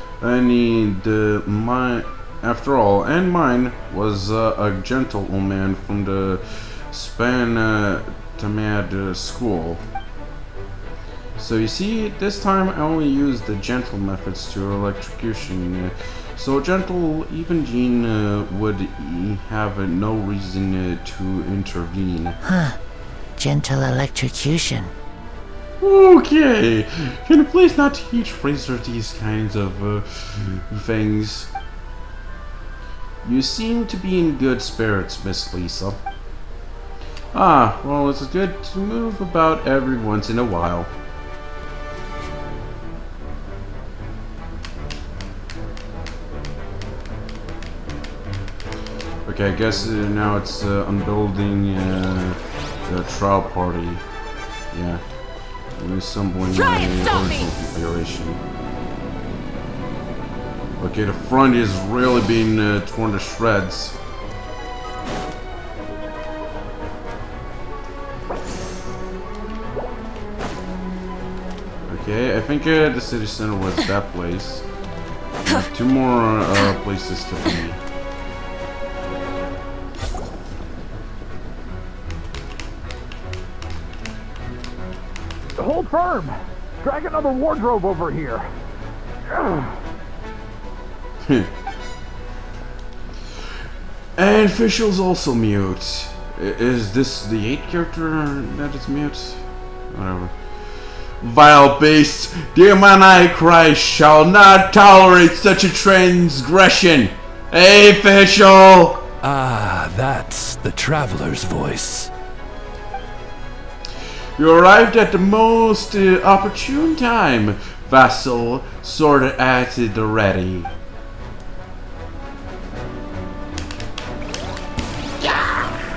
and mine was a gentleman from the Tamad school. So you see, this time I only used the gentle methods to electrocution. So gentle, even Jean would have no reason to intervene. Huh. Gentle electrocution. Okay, can you please not teach Razor these kinds of things? You seem to be in good spirits, Miss Lisa. Ah, well, it's good to move about every once in a while. Okay, I guess now it's unbuilding the trial party. Yeah. Reassembling my original configuration. Okay, the front is really being torn to shreds. Okay, I think the city center was that place. 2 more places to be. Hold firm! Drag another wardrobe over here! And official's also mute. Is this the 8th character that is mute? Whatever. Vile beast, the Manai Christ shall not tolerate such a transgression. Hey, official! Ah, that's the traveler's voice. You arrived at the most opportune time, vassal, sword at the ready.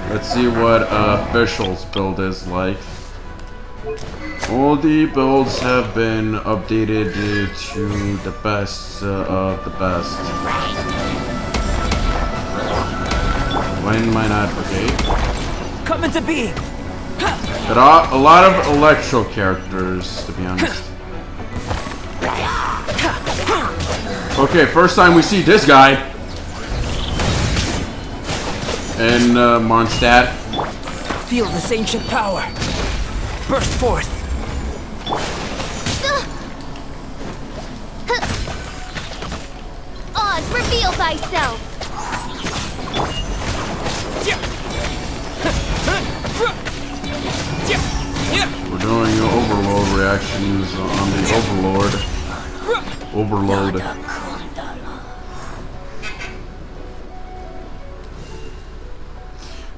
Let's see what official's build is like. All the builds have been updated to the best of the best. When might not advocate. Coming to be. There are a lot of electro characters, to be honest. Okay, first time we see this guy. And Mondstadt. Feel this ancient power. Burst forth. Reveal thyself! We're doing overload reactions on the overlord. Overload.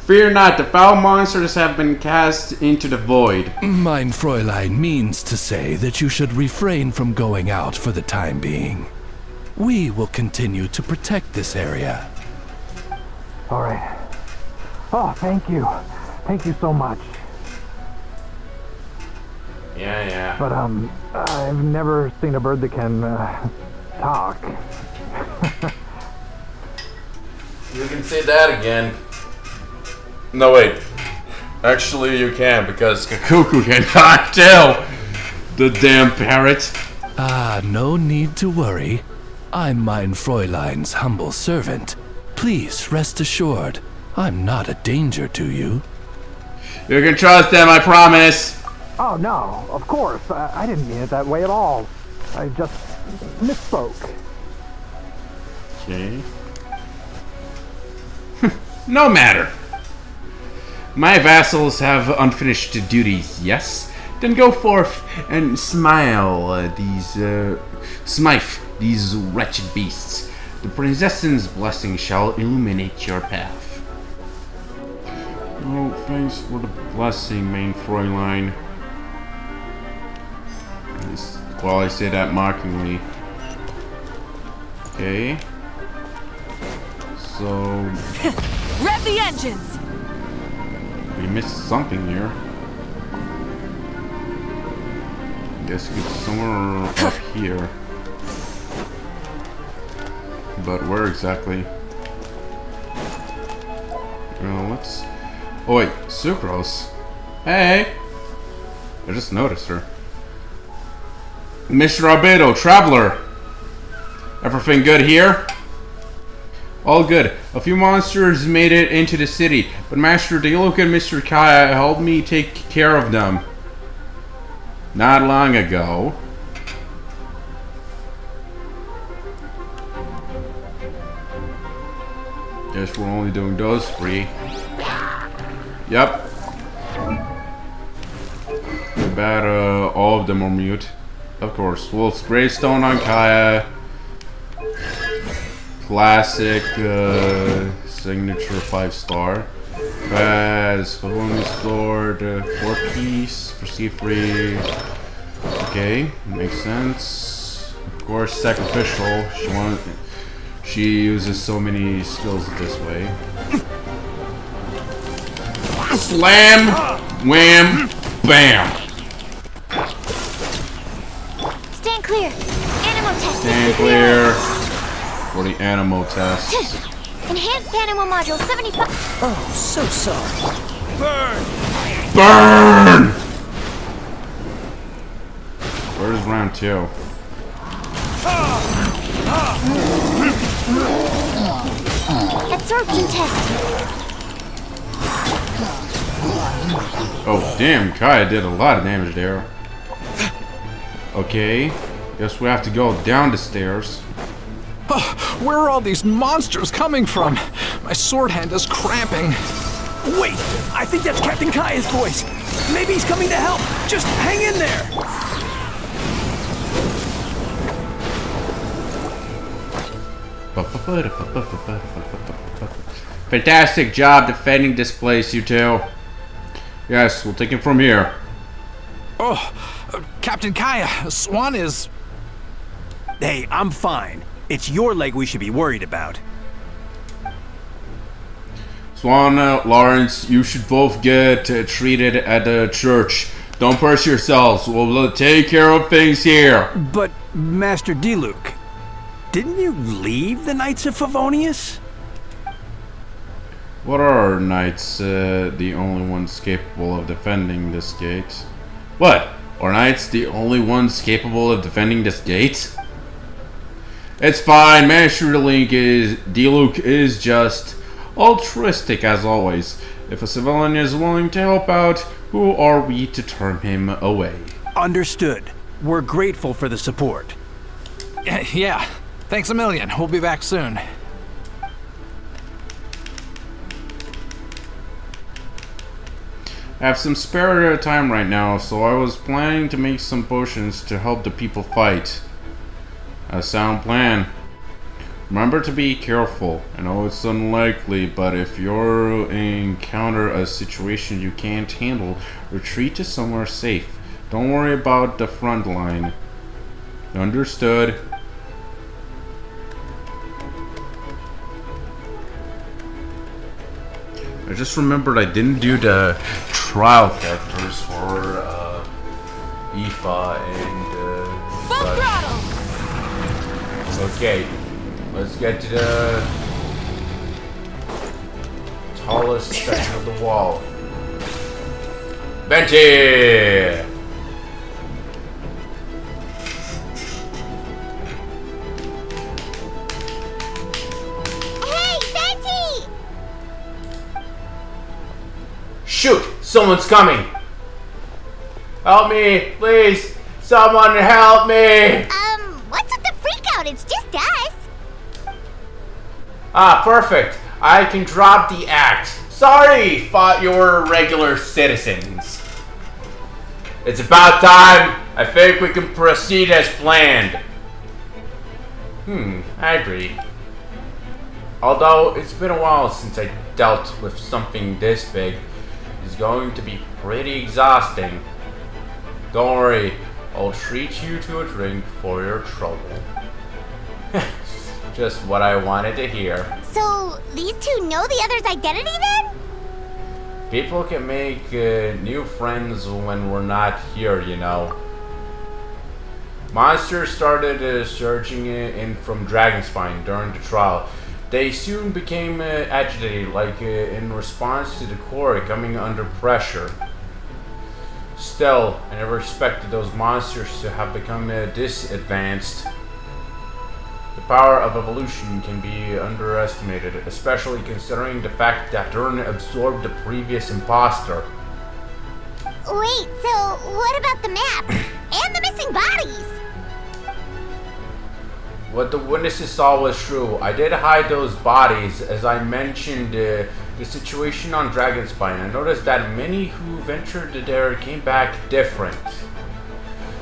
Fear not, the foul monsters have been cast into the void. Mein Fräulein means to say that you should refrain from going out for the time being. We will continue to protect this area. All right. Oh, thank you. Thank you so much. Yeah. But, I've never seen a bird that can, talk. You can say that again. No, wait. Actually, you can, because Kakuku can talk too! The damn parrot. No need to worry. I'm Mein Fräulein's humble servant. Please rest assured, I'm not a danger to you. You can trust them, I promise! Oh, no, of course. I didn't mean it that way at all. I just misspoke. Okay. No matter. My vassals have unfinished duties, yes? Then go forth and smite these wretched beasts. The princess's blessing shall illuminate your path. Oh, thanks for the blessing, Mein Fräulein. Well, I say that mockingly. Okay. So... Rev the engines! We missed something here. Guess it's somewhere up here. But where exactly? Let's... Oh wait, Sucrose. Hey! I just noticed her. Mr. Albedo, traveler! Everything good here? All good. A few monsters made it into the city, but Master Diluc and Mr. Kaya helped me take care of them. Not long ago. Guess we're only doing those three. Yep. Too bad all of them are mute. Of course. Wolf's Gravestone on Kaya. Classic signature 5-star. As Favoni's Sword, 4-piece for C3. Okay, makes sense. Of course, sacrificial. She uses so many skills this way. Slam, wham, bam. Stand clear. Animal test. Stand clear for the animal test. Enhanced animal module 75. Oh, so sorry. Burn! Where's round 2? Absorption test. Oh, damn, Kaya did a lot of damage there. Okay, guess we have to go down the stairs. Where are all these monsters coming from? My sword hand is cramping. Wait! I think that's Captain Kaya's voice! Maybe he's coming to help! Just hang in there! Fantastic job defending this place, you two. Yes, we'll take it from here. Oh, Captain Kaya, Swan is... Hey, I'm fine. It's your leg we should be worried about. Swan, Lawrence, you should both get treated at the church. Don't push yourselves. We'll take care of things here. But, Master Diluc, didn't you leave the Knights of Favonius? What are our knights, the only ones capable of defending this gate? What? Are knights the only ones capable of defending this gate? It's fine, Master Diluc is just altruistic as always. If a civilian is willing to help out, who are we to turn him away? Understood. We're grateful for the support. Yeah, Thanks a million. We'll be back soon. I have some spare time right now, so I was planning to make some potions to help the people fight. A sound plan. Remember to be careful. I know it's unlikely, but if you encounter a situation you can't handle, retreat to somewhere safe. Don't worry about the front line. Understood. I just remembered I didn't do the trial characters for Aoife and Full such. throttle! Okay, let's get to the tallest section of the wall. Venti! Hey, Betty! Shoot! Someone's coming! Help me! Please! Someone help me! What's with the freak out? It's just us. Ah, perfect. I can drop the act. Sorry, thought you were regular citizens. It's about time. I think we can proceed as planned. I agree. Although it's been a while since I dealt with something this big, it's going to be pretty exhausting. Don't worry, I'll treat you to a drink for your trouble. Just what I wanted to hear. So, these two know the other's identity then? People can make new friends when we're not here, you know. Monsters started surging in from Dragonspine during the trial. They soon became agitated, like in response to the core coming under pressure. Still, I never expected those monsters to have become this advanced. The power of evolution can be underestimated, especially considering the fact that Durn absorbed the previous imposter. Wait, so what about the map? And the missing bodies? What the witnesses saw was true. I did hide those bodies, as I mentioned the situation on Dragonspine. I noticed that many who ventured there came back different.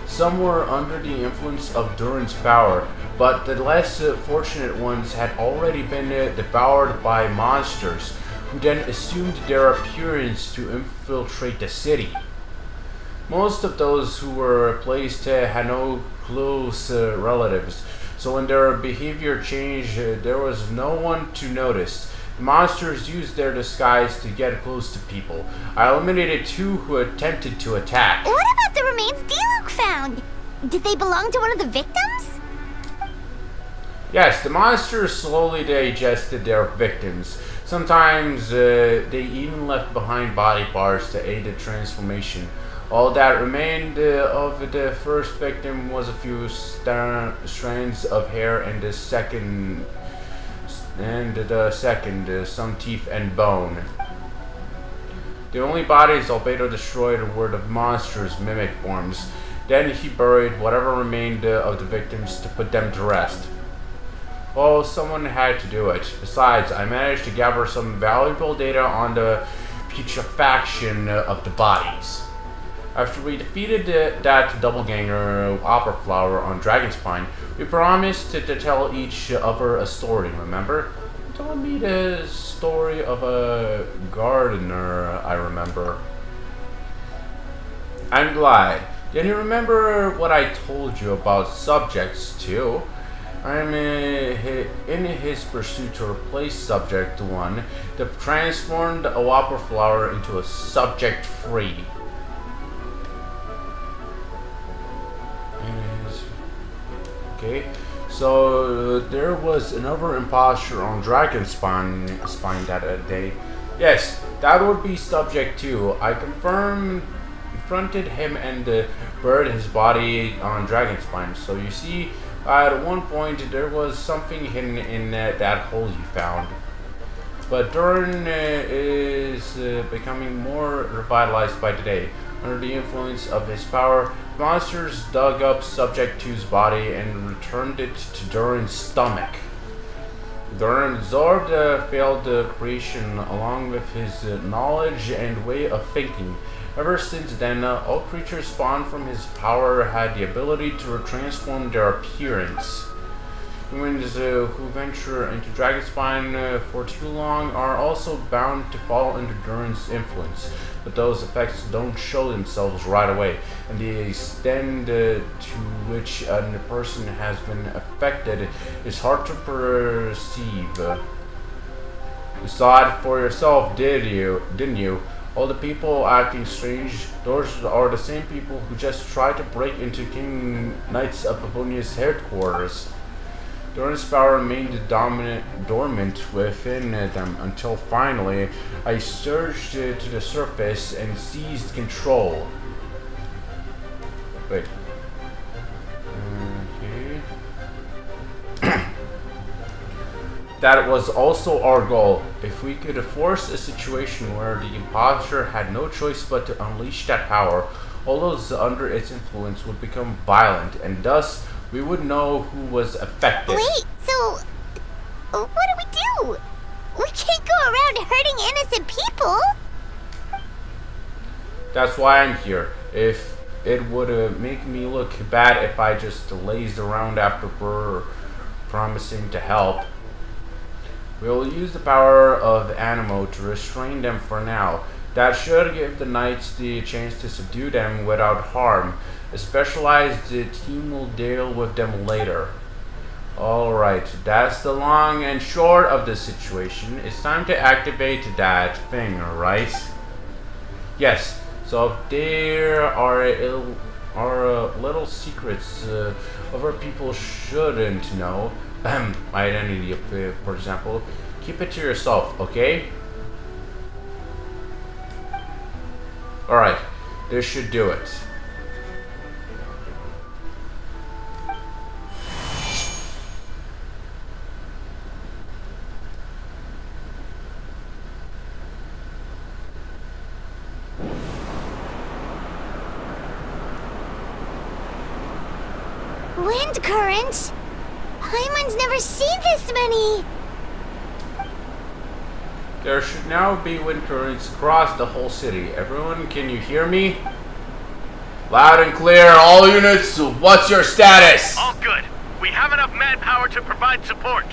Some were under the influence of Durin's power, but the less fortunate ones had already been devoured by monsters, who then assumed their appearance to infiltrate the city. Most of those who were replaced had no close relatives, so when their behavior changed, there was no one to notice. The monsters used their disguise to get close to people. I eliminated two who attempted to attack. What about the remains Diluc found? Did they belong to one of the victims? Yes, the monsters slowly digested their victims. Sometimes they even left behind body parts to aid the transformation. All that remained of the first victim was a few strands of hair, and the second, some teeth and bone. The only bodies Albedo destroyed were the monster's mimic forms. Then he buried whatever remained of the victims to put them to rest. Well, someone had to do it. Besides, I managed to gather some valuable data on the putrefaction of the bodies. After we defeated that doppelganger Opera Flower on Dragonspine, we promised to tell each other a story, remember? You told me the story of a gardener, I remember. I'm glad. Then you remember what I told you about subjects, too? I'm in his pursuit to replace Subject 1, to transform the Opera Flower into a Subject 3. Okay, so there was another imposter on Dragonspine that day. Yes, that would be Subject 2. I confronted him and buried his body on Dragonspine. So you see, at one point there was something hidden in that hole you found. But Durn is becoming more revitalized by the day. Under the influence of his power, monsters dug up Subject 2's body and returned it to Durin's stomach. Durin absorbed the failed creation along with his knowledge and way of thinking. Ever since then, all creatures spawned from his power had the ability to transform their appearance. Humans who venture into Dragonspine for too long are also bound to fall under Durin's influence, but those effects don't show themselves right away, and the extent to which a person has been affected is hard to perceive. You saw it for yourself, didn't you? All the people acting strange, those are the same people who just tried to break into King Knights of Favonia's headquarters. Durin's power remained dormant within them until finally I surged to the surface and seized control. Wait. Okay. That was also our goal. If we could force a situation where the imposter had no choice but to unleash that power, all those under its influence would become violent, and thus we would know who was affected. Wait, so what do we do? We can't go around hurting innocent people. That's why I'm here. If it would make me look bad if I just lazed around after promising to help. We'll use the power of Animo to restrain them for now. That should give the knights the chance to subdue them without harm. A specialized team will deal with them later. Alright, that's the long and short of the situation. It's time to activate that thing, right? Yes, so if there are little secrets other people shouldn't know, my identity, for example, keep it to yourself, okay? Alright, this should do it. Wind current? Paimon's never seen this many. There should now be wind currents across the whole city. Everyone, can you hear me? Loud and clear, all units, what's your status? All good. We have enough manpower to provide support.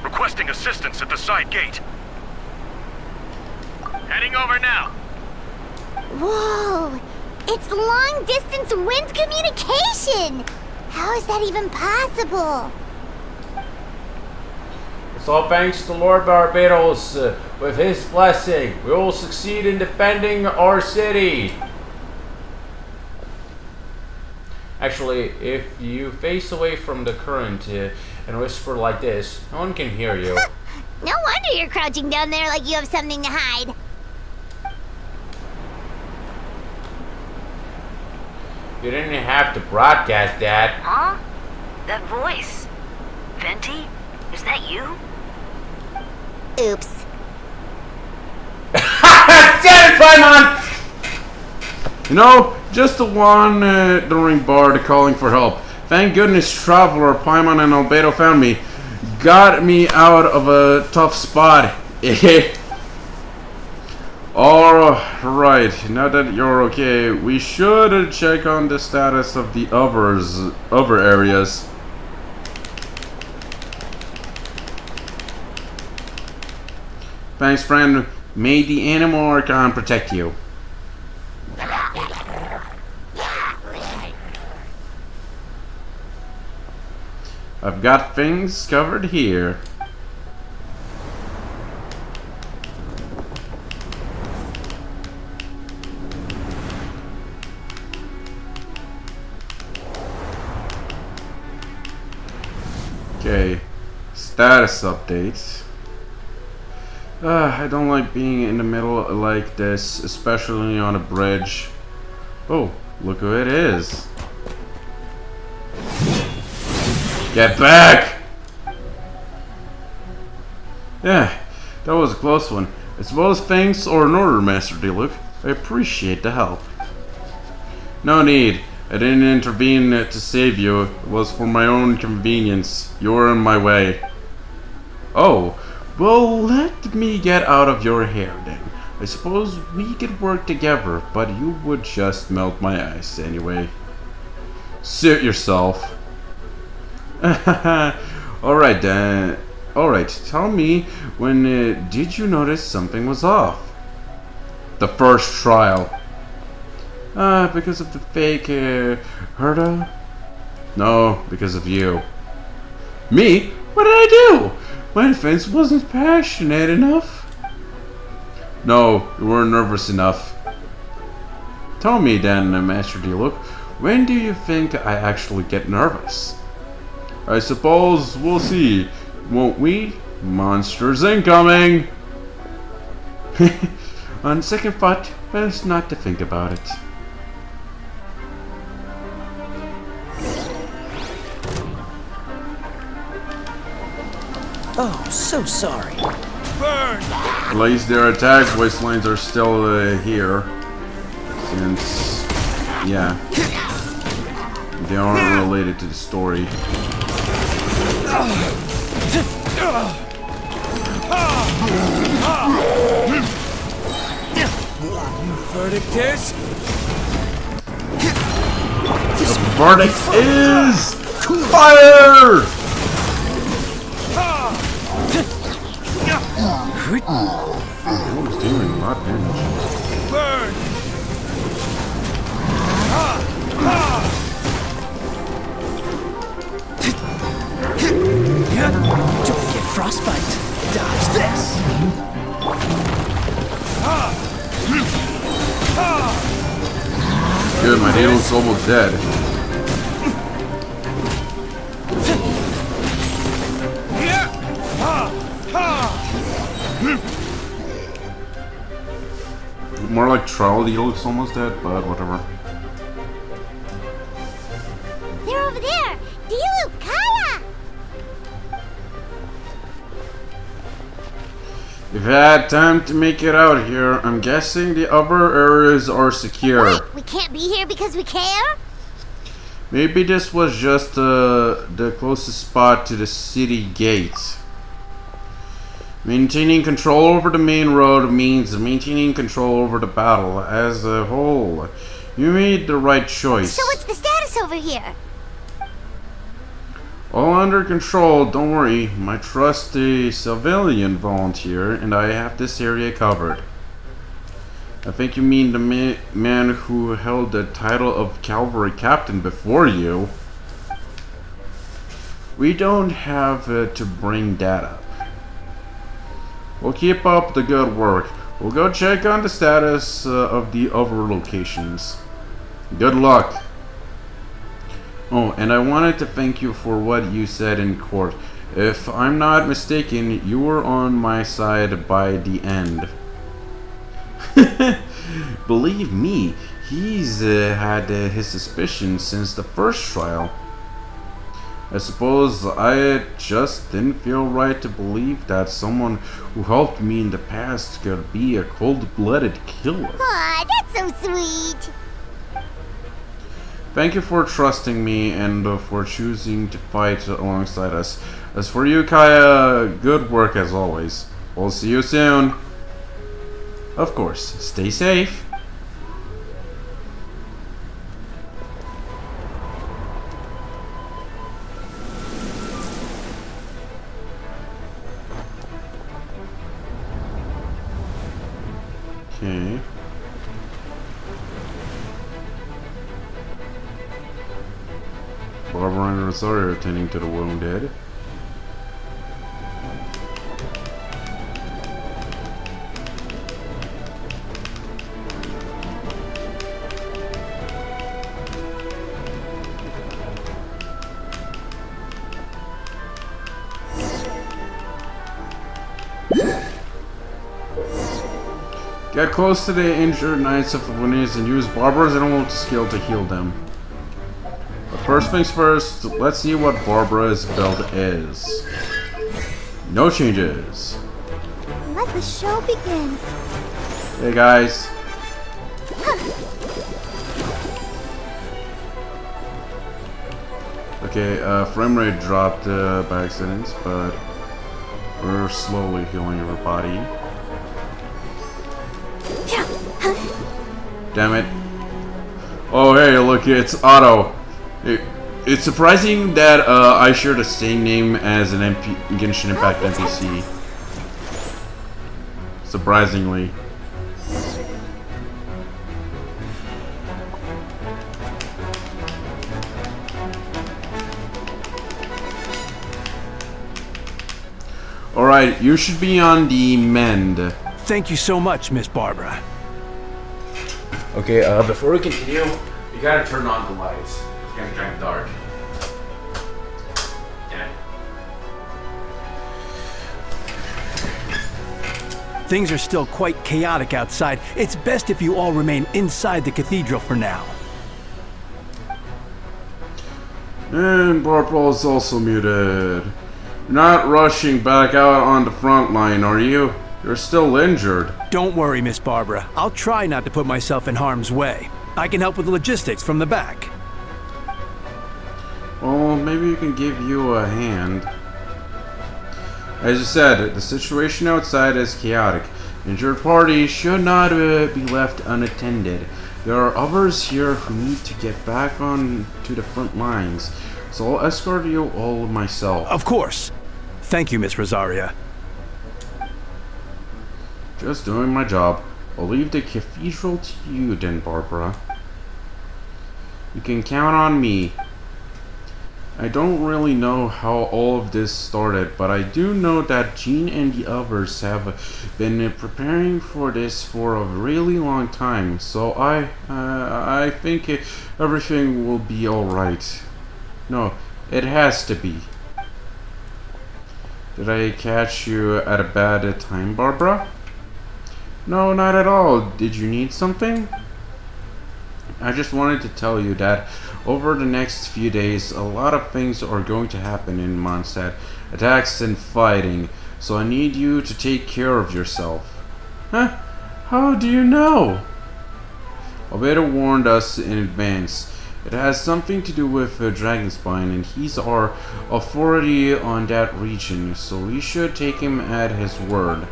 Requesting assistance at the side gate. Heading over now. Whoa! It's long-distance wind communication! How is that even possible? It's all thanks to Lord Barbados. With his blessing, we will succeed in defending our city. Actually, if you face away from the current and whisper like this, no one can hear you. No wonder you're crouching down there like you have something to hide. You didn't have to broadcast that. Huh? That voice. Venti? Is that you? Oops. Damn it, Paimon! You know, just the one during Bard calling for help. Thank goodness Traveler, Paimon, and Albedo found me. Got me out of a tough spot. Alright, now that you're okay, we should check on the status of the other areas. Thanks, friend. May the Animal Archon protect you. I've got things covered here. Okay, status updates. I don't like being in the middle like this, especially on a bridge. Oh, look who it is. Get back! Yeah, that was a close one. I suppose thanks are in order, Master Diluc. I appreciate the help. No need. I didn't intervene to save you. It was for my own convenience. You were in my way. Oh, well, let me get out of your hair then. I suppose we could work together, but you would just melt my ice anyway. Suit yourself. Alright then. Alright, tell me, when did you notice something was off? The first trial. Because of the fake Herda? No, because of you. Me? What did I do? My defense wasn't passionate enough. No, you weren't nervous enough. Tell me then, Master Diluc, when do you think I actually get nervous? I suppose we'll see, won't we? Monsters incoming! On second thought, best not to think about it. Oh, so sorry. Burn! At least their attack voice lines are still here. Since, yeah, they aren't related to the story. Verdict is... The verdict is... fire! Oh, he's doing a lot of damage. Burn! Don't get frostbite. Dodge this. Good, my Diluc's almost dead. More like Troll Diluc's almost dead, but whatever. They're over there! Diluc, Kaya! You've had time to make it out here. I'm guessing the other areas are secure. Wait, we can't be here because we care? Maybe this was just the closest spot to the city gates. Maintaining control over the main road means maintaining control over the battle as a whole. You made the right choice. So what's the status over here? All under control, don't worry. My trusty civilian volunteer and I have this area covered. I think you mean the man who held the title of cavalry captain before you. We don't have to bring that up. We'll keep up the good work. We'll go check on the status of the other locations. Good luck. Oh, and I wanted to thank you for what you said in court. If I'm not mistaken, you were on my side by the end. Believe me, he's had his suspicions since the first trial. I suppose I just didn't feel right to believe that someone who helped me in the past could be a cold-blooded killer. Aw, that's so sweet! Thank you for trusting me and for choosing to fight alongside us. As for you, Kaya, good work as always. We'll see you soon. Of course, stay safe. Okay. Barbara and Rosario are attending to the wounded. Get close to the injured Knights of Venice and use Barbara's animal skill to heal them. But first things first, let's see what Barbara's build is. No changes. Let the show begin. Hey guys. Okay, frame rate dropped by accident, but we're slowly healing everybody. Damn it. Oh, hey, look, it's Otto. It's surprising that I share the same name as an Genshin Impact NPC. Surprisingly. Alright, you should be on the mend. Thank you so much, Miss Barbara. Okay, before we continue, you gotta turn on the lights. It's getting kind of dark. Yeah. Things are still quite chaotic outside. It's best if you all remain inside the cathedral for now. And Barbara is also muted. You're not rushing back out on the front line, are you? You're still injured. Don't worry, Miss Barbara. I'll try not to put myself in harm's way. I can help with the logistics from the back. Well, maybe we can give you a hand. As you said, the situation outside is chaotic. Injured parties should not be left unattended. There are others here who need to get back on to the front lines, so I'll escort you all myself. Of course. Thank you, Miss Rosaria. Just doing my job. I'll leave the cathedral to you then, Barbara. You can count on me. I don't really know how all of this started, but I do know that Jean and the others have been preparing for this for a really long time, so I think everything will be alright. No, it has to be. Did I catch you at a bad time, Barbara? No, not at all. Did you need something? I just wanted to tell you that over the next few days, a lot of things are going to happen in Mondstadt. Attacks and fighting. So I need you to take care of yourself. Huh? How do you know? Albedo warned us in advance. It has something to do with Dragonspine, and he's our authority on that region, so we should take him at his word.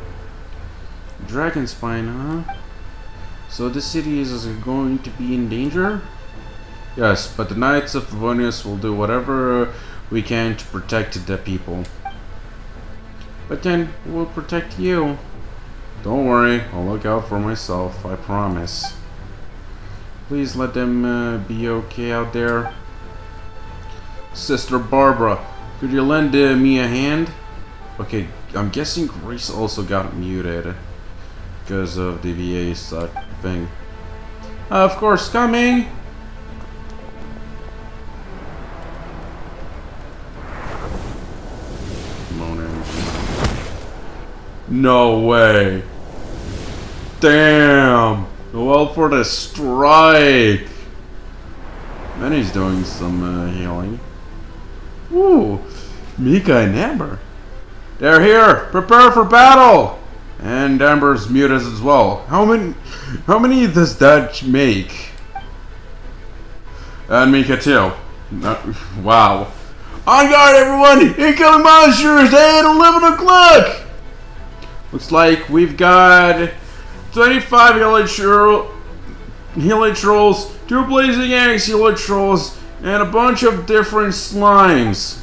Dragonspine, huh? So this city is going to be in danger? Yes, but the Knights of Favonius will do whatever we can to protect the people. But then, we'll protect you. Don't worry, I'll look out for myself, I promise. Please let them be okay out there. Sister Barbara, could you lend me a hand? Okay, I'm guessing Grace also got muted because of the VA thing. Of course, coming! No way! Damn! Well, for the strike! Then he's doing some healing. Ooh! Mika and Amber! They're here! Prepare for battle! And Amber's muted as well. How many does that make? And Mika too. Wow. On guard, everyone! Incoming monsters at 11 o'clock! Looks like we've got 25 Helix trolls, 2 blazing axe Helix trolls, and a bunch of different slimes.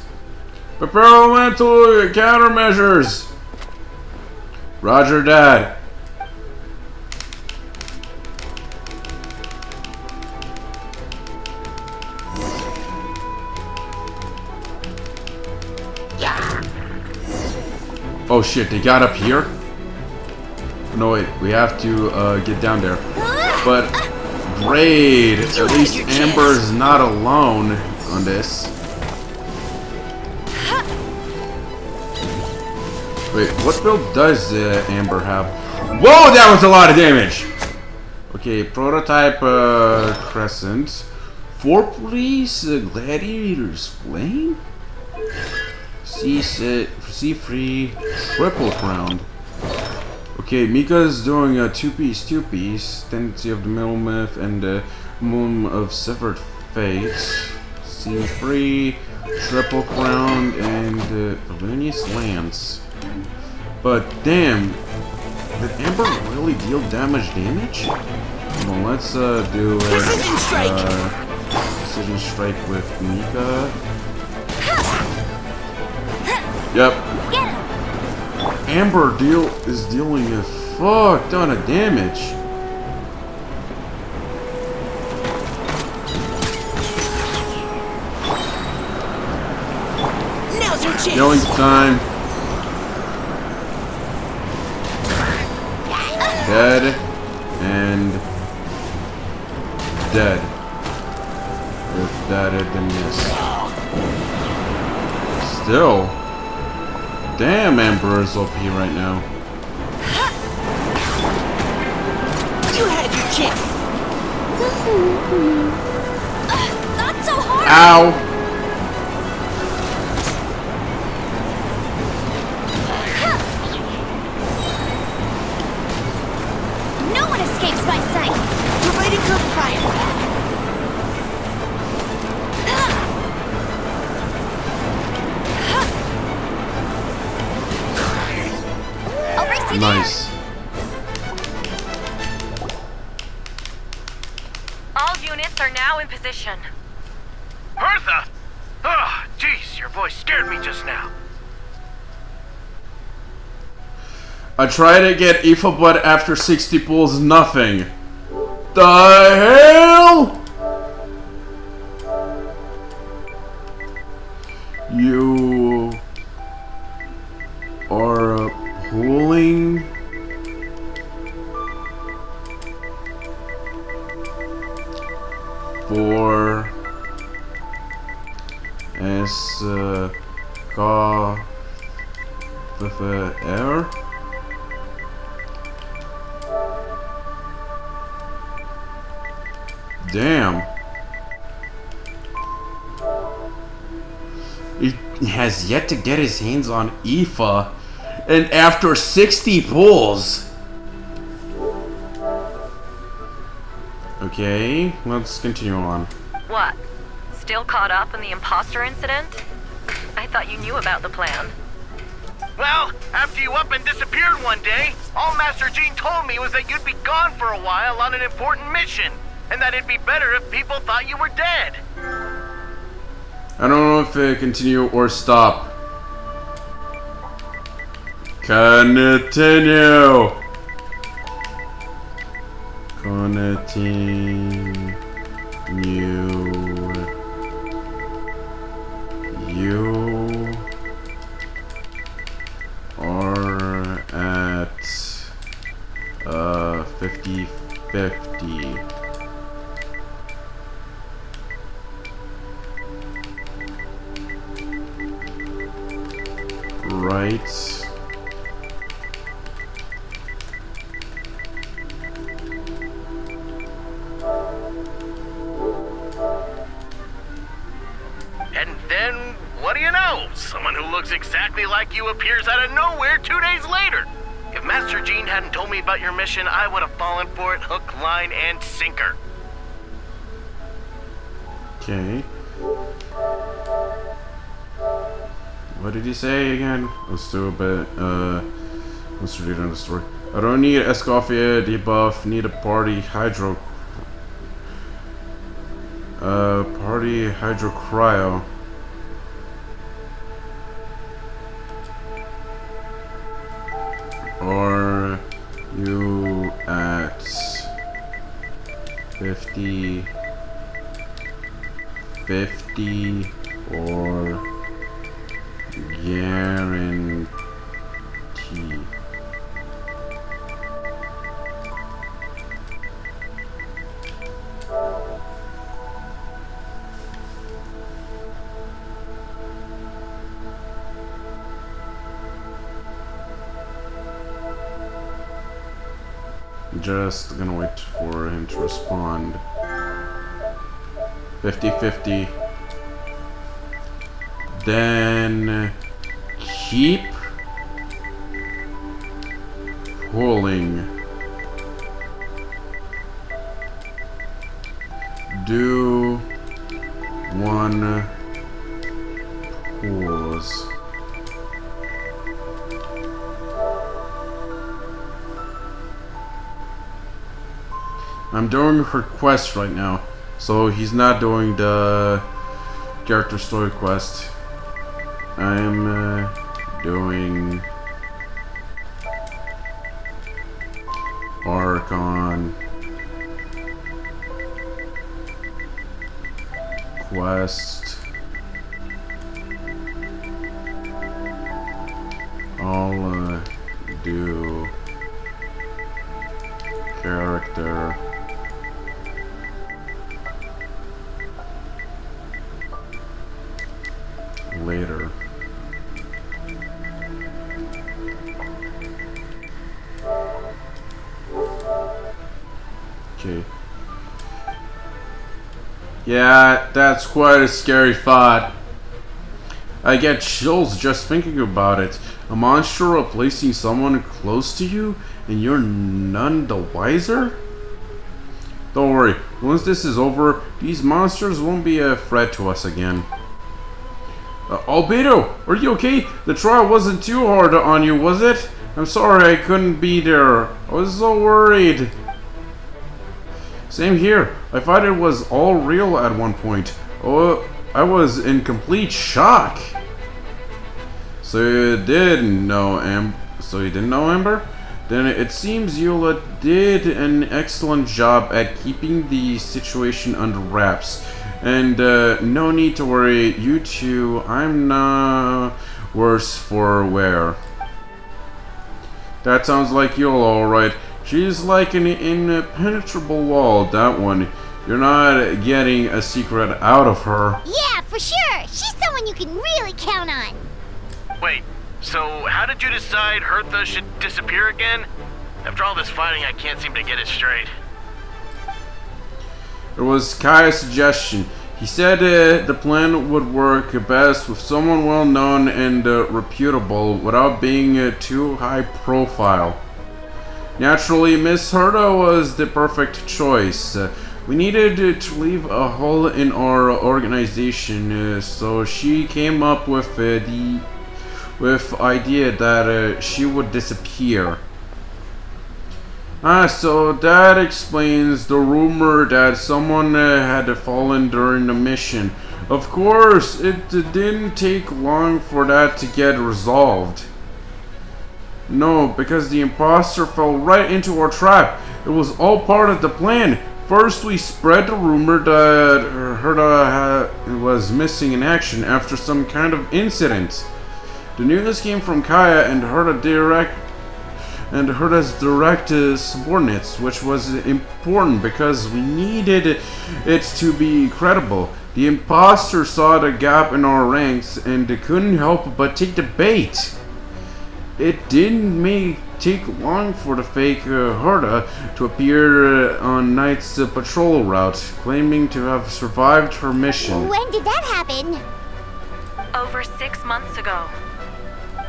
Prepare elemental countermeasures. Roger that. Oh shit, they got up here? No wait, we have to get down there. But great, at least Amber's not alone on this. Wait, what build does Amber have? Whoa, that was a lot of damage! Okay, prototype Crescent. 4 police gladiators flame? C3 triple crown. Okay, Mika's doing a two-piece, Tendency of the Middle Myth and the Moon of Severed Fates. C3 triple crown and Valunius Lance. But damn, did Amber really deal damage? Well, let's do Precision strike. Precision strike with Mika. Yep. Amber is dealing a fuck ton of damage. Now's your chance. Healing time. Dead and dead. If that had been missed. Still. Damn, Emperor's OP right now. You had your chance. Not so hard. Ow! No one escapes my sight. Providing cover fire. Nice. All units are now in position. Bertha! Oh, jeez, your voice scared me just now. I tried to get Aoife, but after 60 pulls, nothing. The hell? You are pulling for air. Damn. He has yet to get his hands on Aoife, and after 60 pulls. Okay, let's continue on. What? Still caught up in the imposter incident? I thought you knew about the plan. Well, after you up and disappeared one day, all Master Jean told me was that you'd be gone for a while on an important mission, and that it'd be better if people thought you were dead. I don't know if it continue or stop. Continue. Continue. You are at 50-50. Right. And then, what do you know? Someone who looks exactly like you appears out of nowhere 2 days later. If Master Jean hadn't told me about your mission, I would have fallen for it hook, line, and sinker. Okay. What did he say again? Let's do a bit, let's read on the story. I don't need Escoffier debuff, need a party hydro cryo. Or you at 50 or guarantee. Just gonna wait for him to respond. 50-50. Then keep pulling. Do one I'm doing her quest right now, so he's not doing the character story quest. I'm doing Archon quest. I'll do character later. Okay. Yeah, that's quite a scary thought. I get chills just thinking about it. A monster replacing someone close to you, and you're none the wiser? Don't worry, once this is over, these monsters won't be a threat to us again. Albedo, are you okay? The trial wasn't too hard on you, was it? I'm sorry I couldn't be there. I was so worried. Same here. I thought it was all real at one point. Oh, I was in complete shock. So you didn't know Amber? Then it seems Eula did an excellent job at keeping the situation under wraps. And no need to worry, you two, I'm not worse for wear. That sounds like Eula, alright. She's like an impenetrable wall, that one. You're not getting a secret out of her. Yeah, for sure. She's someone you can really count on. Wait, so how did you decide Hertha should disappear again? After all this fighting, I can't seem to get it straight. It was Kaya's suggestion. He said the plan would work best with someone well known and reputable without being too high profile. Naturally, Miss Hertha was the perfect choice. We needed to leave a hole in our organization, so she came up with the idea that she would disappear. So that explains the rumor that someone had fallen during the mission. Of course, it didn't take long for that to get resolved. No, because the imposter fell right into our trap. It was all part of the plan. First, we spread the rumor that Hertha was missing in action after some kind of incident. The news came from Kaya and Hertha's direct subordinates, which was important because we needed it to be credible. The imposter saw the gap in our ranks and couldn't help but take the bait. It didn't take long for the fake Hertha to appear on Knight's patrol route, claiming to have survived her mission. When did that happen? Over 6 months ago.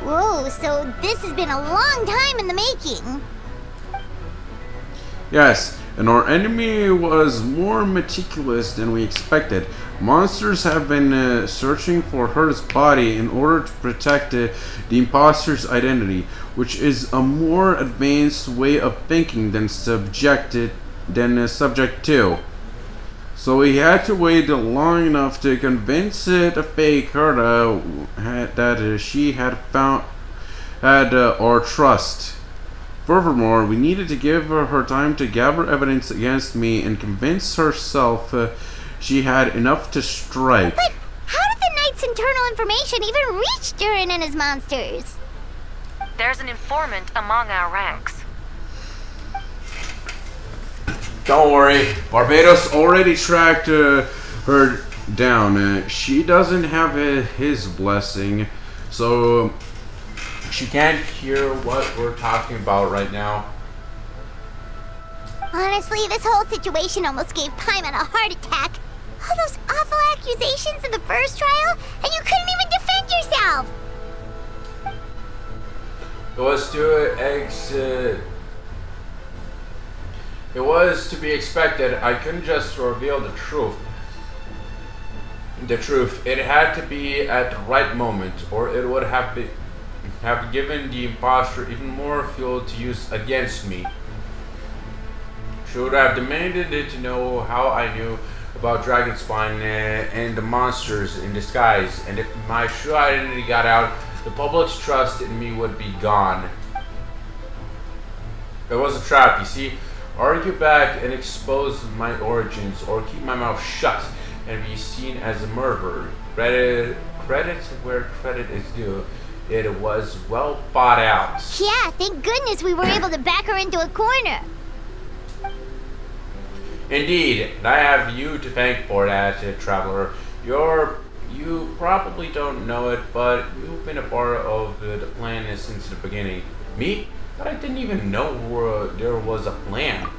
Whoa, so this has been a long time in the making. Yes, and our enemy was more meticulous than we expected. Monsters have been searching for Hertha's body in order to protect the imposter's identity, which is a more advanced way of thinking than subject 2. So we had to wait long enough to convince the fake Hertha that she had our trust. Furthermore, we needed to give her time to gather evidence against me and convince herself she had enough to strike. But how did the Knight's internal information even reach Durin and his monsters? There's an informant among our ranks. Don't worry, Barbados already tracked her down. She doesn't have his blessing, so she can't hear what we're talking about right now. Honestly, this whole situation almost gave Paimon a heart attack. All those awful accusations in the first trial, and you couldn't even defend yourself! It was to be expected. I couldn't just reveal the truth. It had to be at the right moment, or it would have given the imposter even more fuel to use against me. She would have demanded to know how I knew about Dragonspine and the monsters in disguise, and if my true identity got out, the public's trust in me would be gone. It was a trap, you see. Argue back and expose my origins, or keep my mouth shut and be seen as a murderer. Credit where credit is due. It was well thought out. Yeah, thank goodness we were able to back her into a corner. Indeed, and I have you to thank for that, traveler. You probably don't know it, but you've been a part of the plan since the beginning. Me? But I didn't even know there was a plan.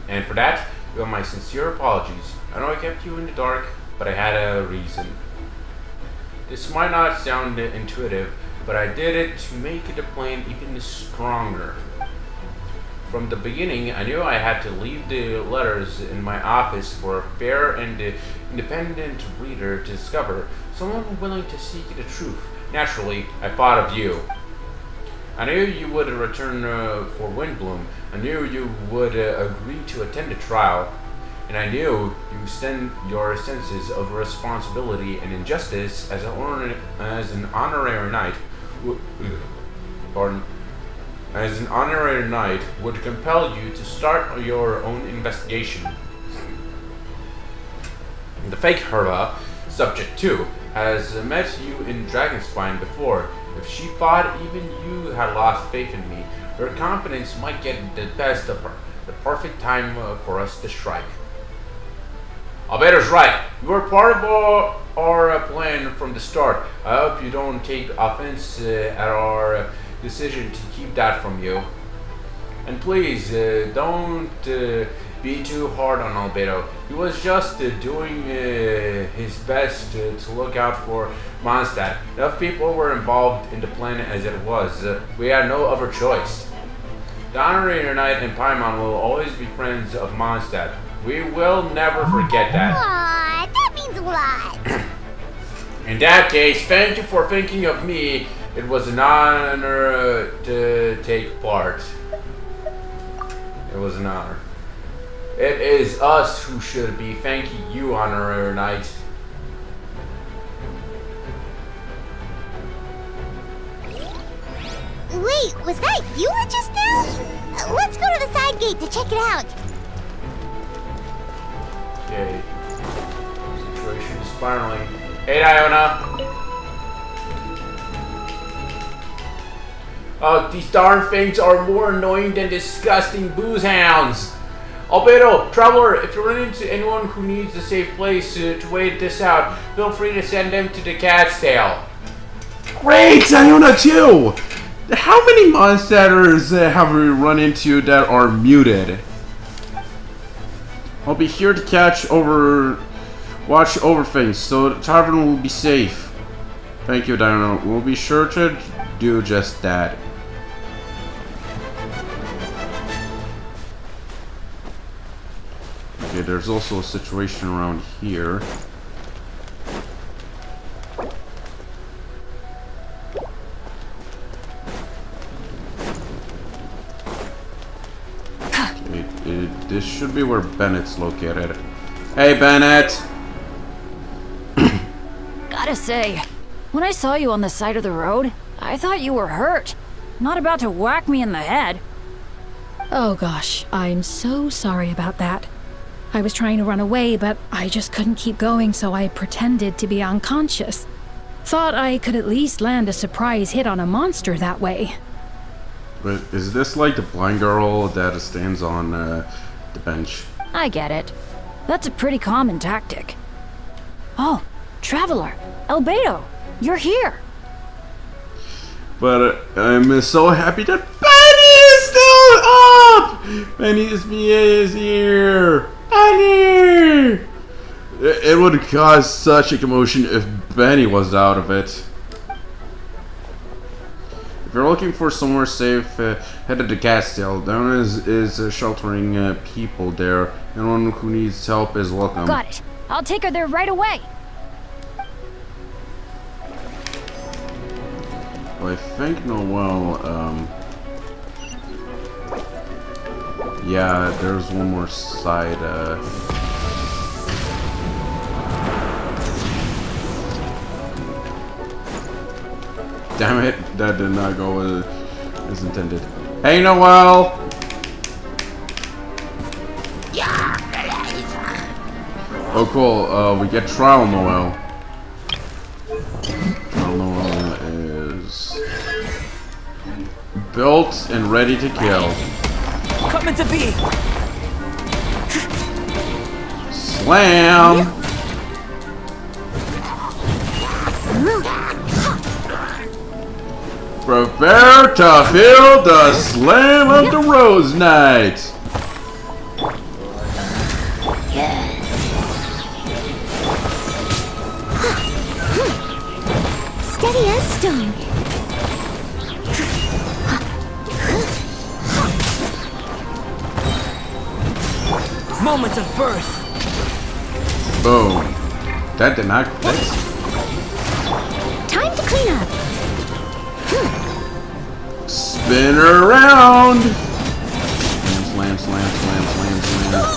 And for that, you have my sincere apologies. I know I kept you in the dark, but I had a reason. This might not sound intuitive, but I did it to make the plan even stronger. From the beginning, I knew I had to leave the letters in my office for a fair and independent reader to discover, someone willing to seek the truth. Naturally, I thought of you. I knew you would return for Windbloom. I knew you would agree to attend the trial. And I knew you send your senses of responsibility and injustice as an honorary knight. As an honorary knight would compel you to start your own investigation. The fake Herla, subject 2, has met you in Dragonspine before. If she thought even you had lost faith in me, her confidence might get the best of her. The perfect time for us to strike. Albedo's right. You were part of our plan from the start. I hope you don't take offense at our decision to keep that from you. And please, don't be too hard on Albedo. He was just doing his best to look out for Mondstadt. Enough people were involved in the plan as it was. We had no other choice. The Honorary Knight and Paimon will always be friends of Mondstadt. We will never forget that. Aww, that means a lot. In that case, thank you for thinking of me. It was an honor to take part. It was an honor. It is us who should be thanking you, Honorary Knight. Wait, was that you just now? Let's go to the side gate to check it out. Okay. Situation is spiraling. Hey, Diona. Oh, these darn things are more annoying than disgusting booze hounds. Albedo, traveler, if you run into anyone who needs a safe place to wait this out, feel free to send them to the Cat's Tail. Great, Diona too. How many monsters have we run into that are muted? I'll be here to watch over things, so the tavern will be safe. Thank you, Diana. We'll be sure to do just that. Okay, there's also a situation around here. This should be where Bennett's located. Hey, Bennett! Gotta say, when I saw you on the side of the road, I thought you were hurt. Not about to whack me in the head. Oh gosh, I'm so sorry about that. I was trying to run away, but I just couldn't keep going, so I pretended to be unconscious. Thought I could at least land a surprise hit on a monster that way. But is this like the blind girl that stands on the bench? I get it. That's a pretty common tactic. Oh, Traveler, Albedo, you're here. But I'm so happy that Benny is still up! Benny is here! Benny! It would cause such a commotion if Benny was out of it. If you're looking for somewhere safe, head to the Castile. Down is sheltering people there. Anyone who needs help is welcome. Got it. I'll take her there right away. Well, I think Noelle, Yeah, there's one more side. Damn it, that did not go as intended. Hey, Noel! Oh, cool. We get Trial Noel. Trial Noel is built and ready to kill. Coming to be. Slam! Prepare to feel the slam of the Rose Knight! Steady as stone. Moments of birth. Boom. That did not click. Time to clean up. Spin her around! Slam, slam, slam, slam, slam,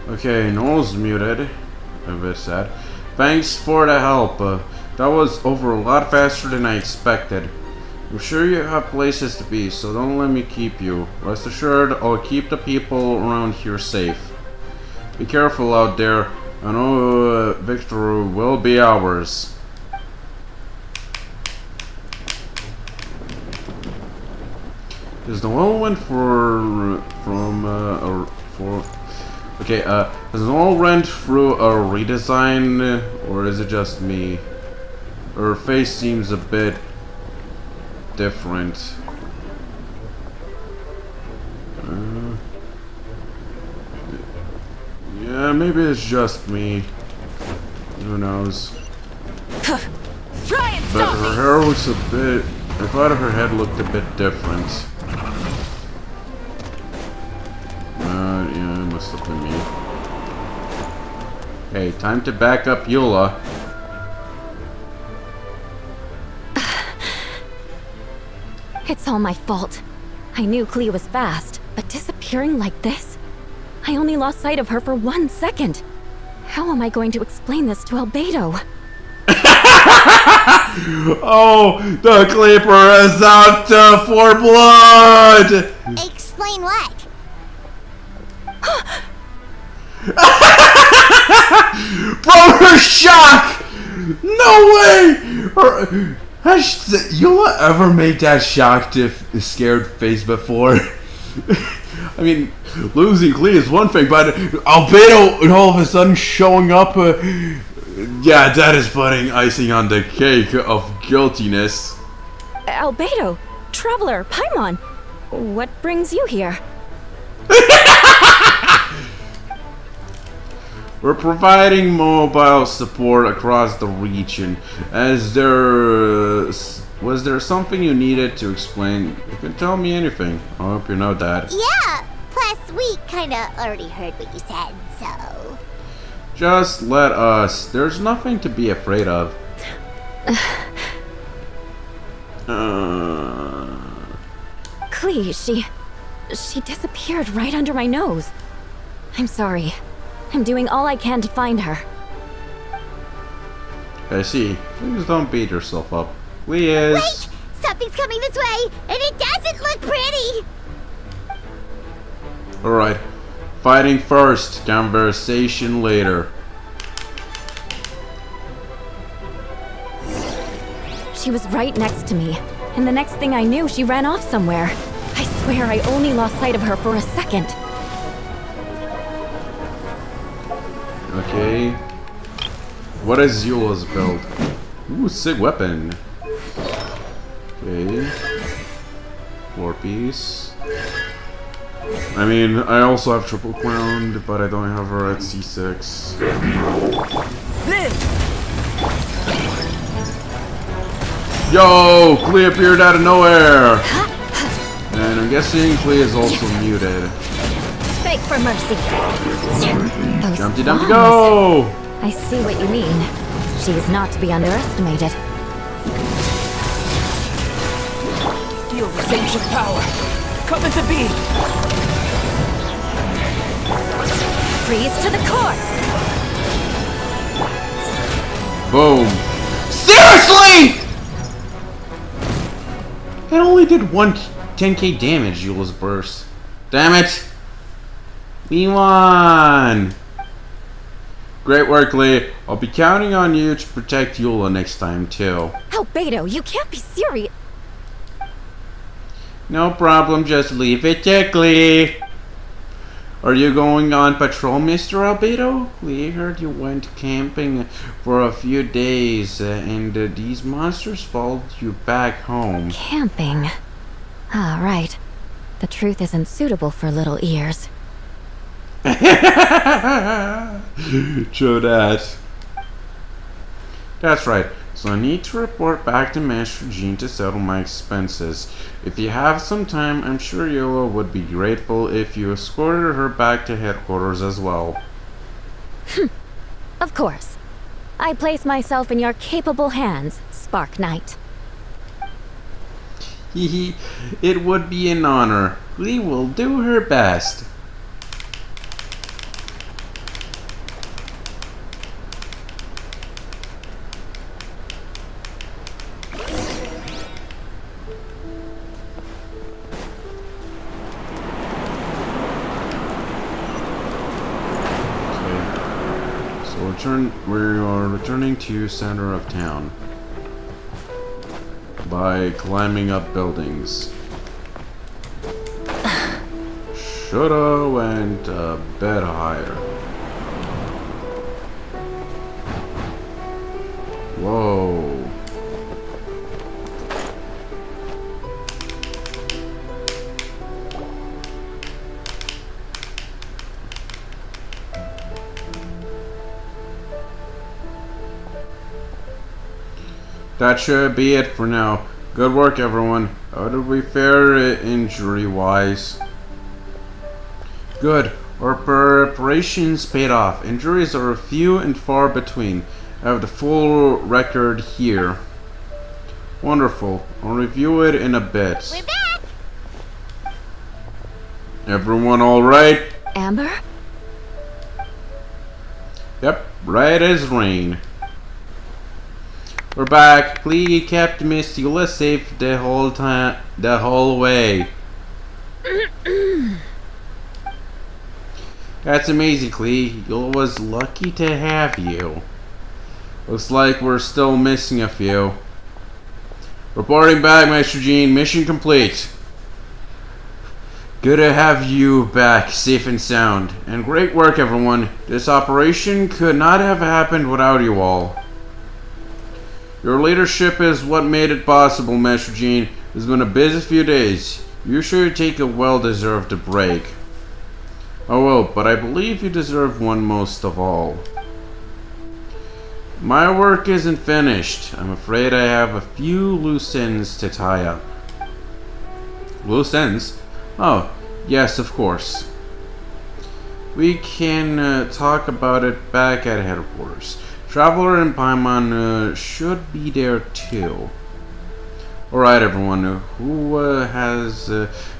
Okay, Noel's muted. A bit sad. Thanks for the help. That was over a lot faster than I expected. I'm sure you have places to be, so don't let me keep you. Rest assured, I'll keep the people around here safe. Be careful out there. I know victory will be ours. Does Noel went Okay, has Noel went through a redesign, or is it just me? Her face seems a bit different. Yeah, maybe it's just me. Who knows? But her hair looks a bit... I thought her head looked a bit different. Yeah, it must have been me. Hey, time to back up Eula. It's all my fault. I knew Clea was fast, but disappearing like this? I only lost sight of her for 1 second. How am I going to explain this to Albedo? Oh, the Clipper is out for blood! Explain what? Bro, her shock! No way! Has Eula ever made that shocked, scared face before? I mean, losing Clea is one thing, but Albedo all of a sudden showing up, yeah, that is putting icing on the cake of guiltiness. Albedo, Traveler, Paimon, what brings you here? We're providing mobile support across the region. Was there something you needed to explain? You can tell me anything. I hope you know that. Yeah, plus we kinda already heard what you said, so... Just let us. There's nothing to be afraid of. Clea, she disappeared right under my nose. I'm sorry. I'm doing all I can to find her. I see. Please don't beat yourself up. Please. Wait! Something's coming this way, and it doesn't look pretty! Alright. Fighting first, conversation later. She was right next to me, and the next thing I knew, she ran off somewhere. I swear I only lost sight of her for a second. Okay. What is Eula's build? Ooh, sick weapon. Okay. 4-piece. I mean, I also have triple crowned, but I don't have her at C6. Yo! Clea appeared out of nowhere! And I'm guessing Clea is also muted. beg for mercy. Those Jumpty Dumpty bombs. go! I see what you mean. She's not to be underestimated. Feel the ancient power. Come into being. Freeze to the core. Boom. Seriously! It only did 10k damage, Eula's burst. Damn it! We won! Great work, Lee. I'll be counting on you to protect Eula next time, too. Albedo, you can't be serious. No problem, just leave it to Glee. Are you going on patrol, Mr. Albedo? Lee heard you went camping for a few days and these monsters followed you back home. Camping. Ah, right. The truth isn't suitable for little ears. True that. That's right. So I need to report back to Master Jean to settle my expenses. If you have some time, I'm sure Eula would be grateful if you escorted her back to headquarters as well. Of course. I place myself in your capable hands, Spark Knight. It would be an honor. Lee will do her best. We are returning to center of town by climbing up buildings. Shoulda went a bit higher. Whoa. That should be it for now. Good work, everyone. How did we fare injury-wise? Good. Our preparations paid off. Injuries are few and far between. I have the full record here. Wonderful. I'll review it in a bit. We're back! Everyone alright? Amber? Yep, right as rain. We're back. Please kept Miss Eula safe the whole time, the whole way. That's amazing, Clee. Eula was lucky to have you. Looks like we're still missing a few. Reporting back, Master Jean. Mission complete. Good to have you back, safe and sound. And great work, everyone. This operation could not have happened without you all. Your leadership is what made it possible, Master Jean. It's been a busy few days. You should take a well-deserved break. Oh well, but I believe you deserve one most of all. My work isn't finished. I'm afraid I have a few loose ends to tie up. Loose ends? Oh, yes, of course. We can talk about it back at headquarters. Traveler and Paimon should be there too. Alright, everyone who has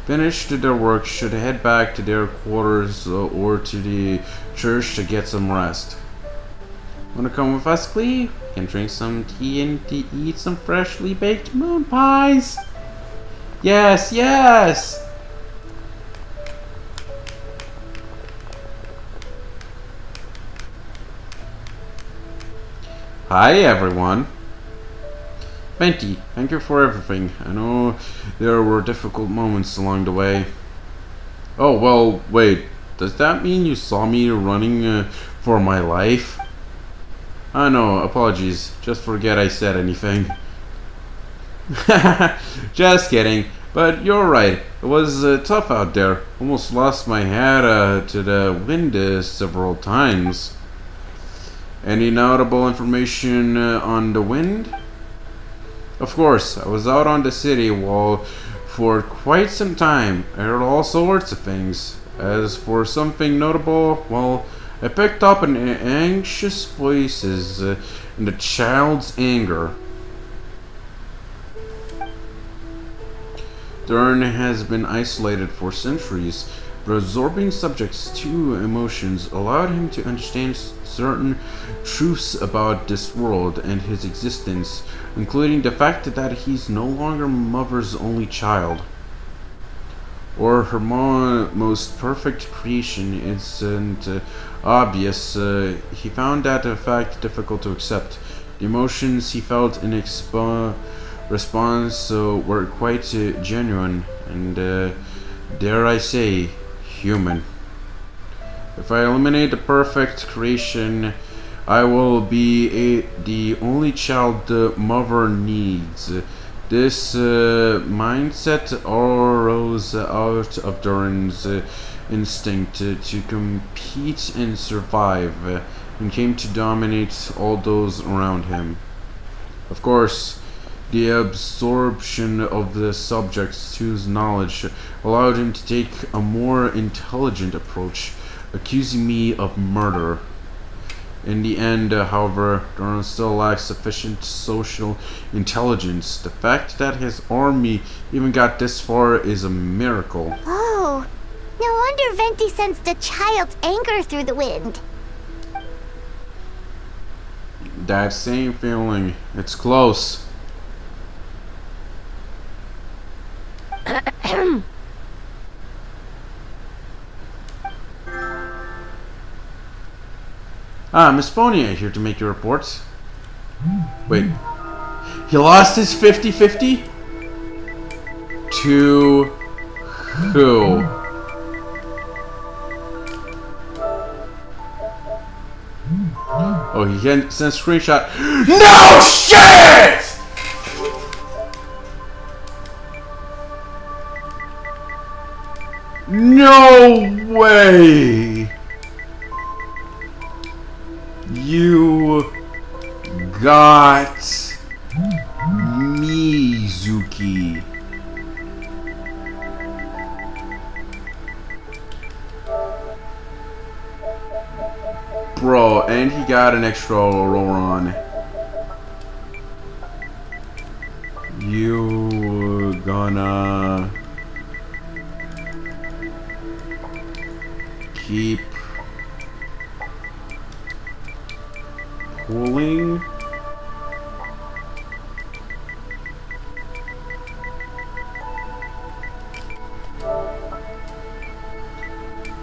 finished their work should head back to their quarters or to the church to get some rest. Wanna come with us, Clee? Can drink some tea and eat some freshly baked moon pies. Yes, yes! Hi, everyone. Venti, thank you for everything. I know there were difficult moments along the way. Oh, well, wait. Does that mean you saw me running for my life? I know, apologies. Just forget I said anything. Just kidding. But you're right. It was tough out there. Almost lost my head to the wind several times. Any notable information on the wind? Of course, I was out on the city wall for quite some time. I heard all sorts of things. As for something notable, well, I picked up an anxious voices in the child's anger. Dern has been isolated for centuries, but absorbing subjects to emotions allowed him to understand certain truths about this world and his existence, including the fact that he's no longer mother's only child, or her most perfect creation. Isn't obvious. He found that fact difficult to accept. The emotions he felt in response were quite genuine and, dare I say, human. If I eliminate the perfect creation, I will be the only child the mother needs. This mindset arose out of Duran's instinct to compete and survive, and came to dominate all those around him. Of course, the absorption of the subjects to his knowledge allowed him to take a more intelligent approach, accusing me of murder. In the end, however, Duran still lacks sufficient social intelligence. The fact that his army even got this far is a miracle. Oh, no wonder Venti sensed the child's anger through the wind. That same feeling. It's close. Miss Fonia here to make your report. Wait. He lost his 50-50? To who? Oh, he can send a screenshot. No shit! No way! You got Mizuki. Bro, and he got an extra Roron. You gonna keep pulling?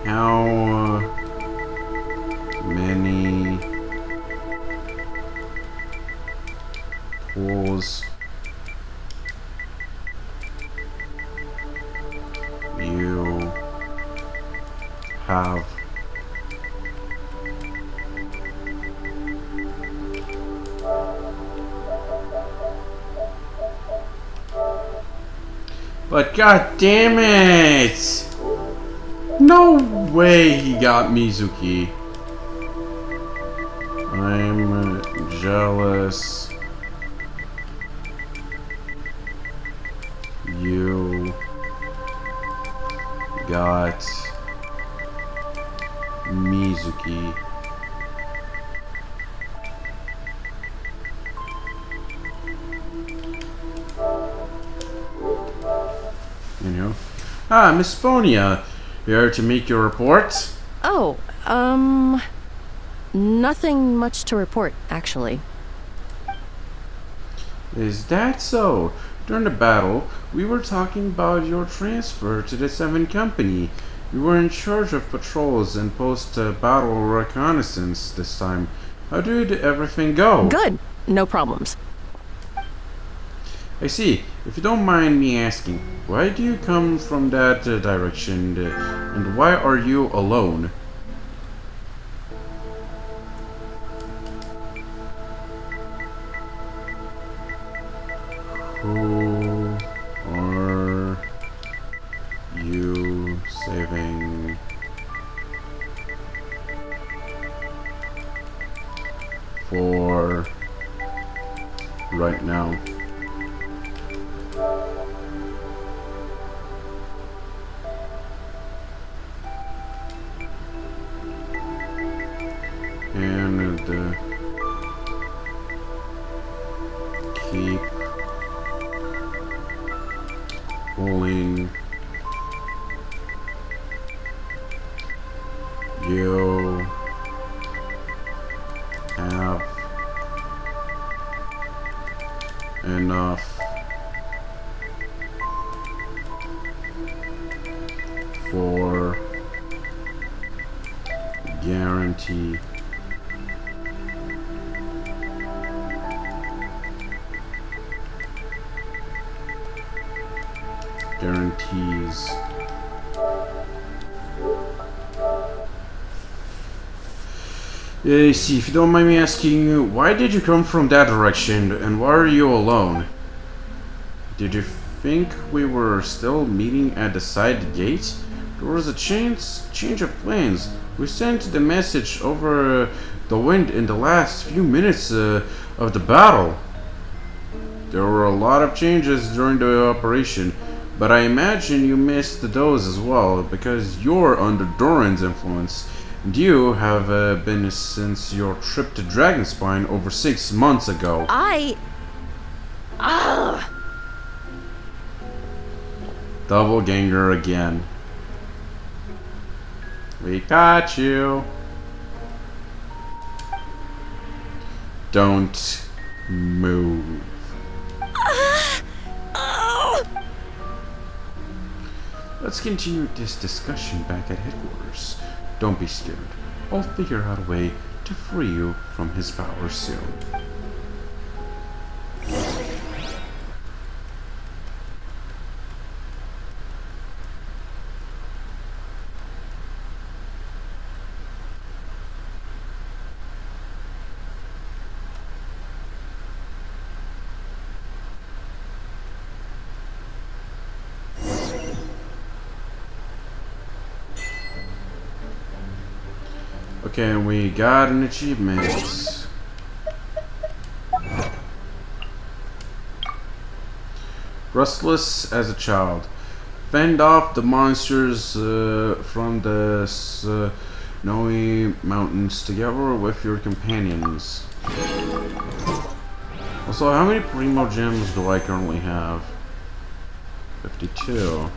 How many pulls you have? But god damn it! No way he got Mizuki. I'm jealous. You got Mizuki. You know? Miss Fonia, here to make your report? Oh, nothing much to report, actually. Is that so? During the battle, we were talking about your transfer to the 7th Company. You were in charge of patrols and post-battle reconnaissance this time. How did everything go? Good. No problems. I see. If you don't mind me asking, why do you come from that direction, and why are you alone? Who are you saving for right now? And keep pulling you have enough for guarantee guarantees. See, if you don't mind me asking, why did you come from that direction, and why are you alone? Did you think we were still meeting at the side gate? There was a change of plans. We sent the message over the wind in the last few minutes of the battle. There were a lot of changes during the operation, but I imagine you missed those as well, because you're under Doran's influence. And you have been since your trip to Dragonspine over 6 months ago. Double ganger again. We got you. Don't move. Let's continue this discussion back at headquarters. Don't be scared. I'll figure out a way to free you from his power soon. Okay, we got an achievement. Restless as a child. Fend off the monsters from the snowy mountains together with your companions. Also, how many Primo gems do I currently have? 52.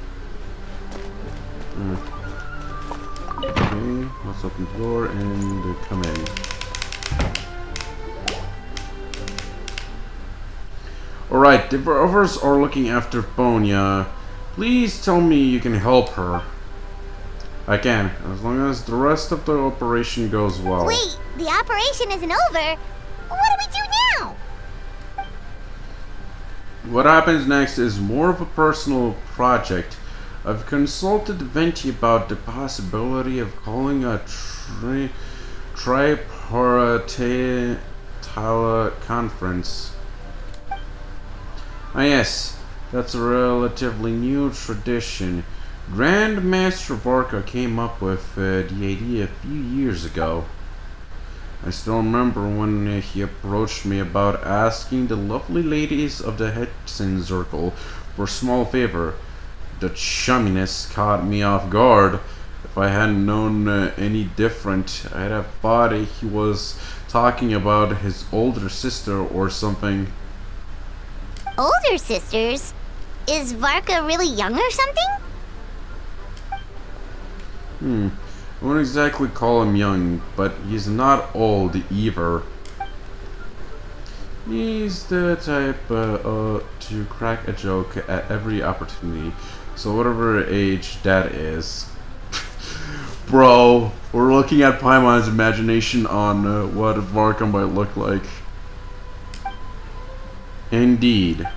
Okay, let's open the door and come in. Alright, the others are looking after Bonya. Please tell me you can help her. I can, as long as the rest of the operation goes well. Wait, the operation isn't over. What do we do now? What happens next is more of a personal project. I've consulted Venti about the possibility of calling a tripartite conference. Ah yes, that's a relatively new tradition. Grandmaster Varka came up with the idea a few years ago. I still remember when he approached me about asking the lovely ladies of the Hexen Circle for a small favor. The chumminess caught me off guard. If I hadn't known any different, I'd have thought he was talking about his older sister or something. Older sisters? Is Varka really young or something? I wouldn't exactly call him young, but he's not old either. He's the type to crack a joke at every opportunity. So whatever age that is. Bro, we're looking at Paimon's imagination on what Varka might look like. Indeed.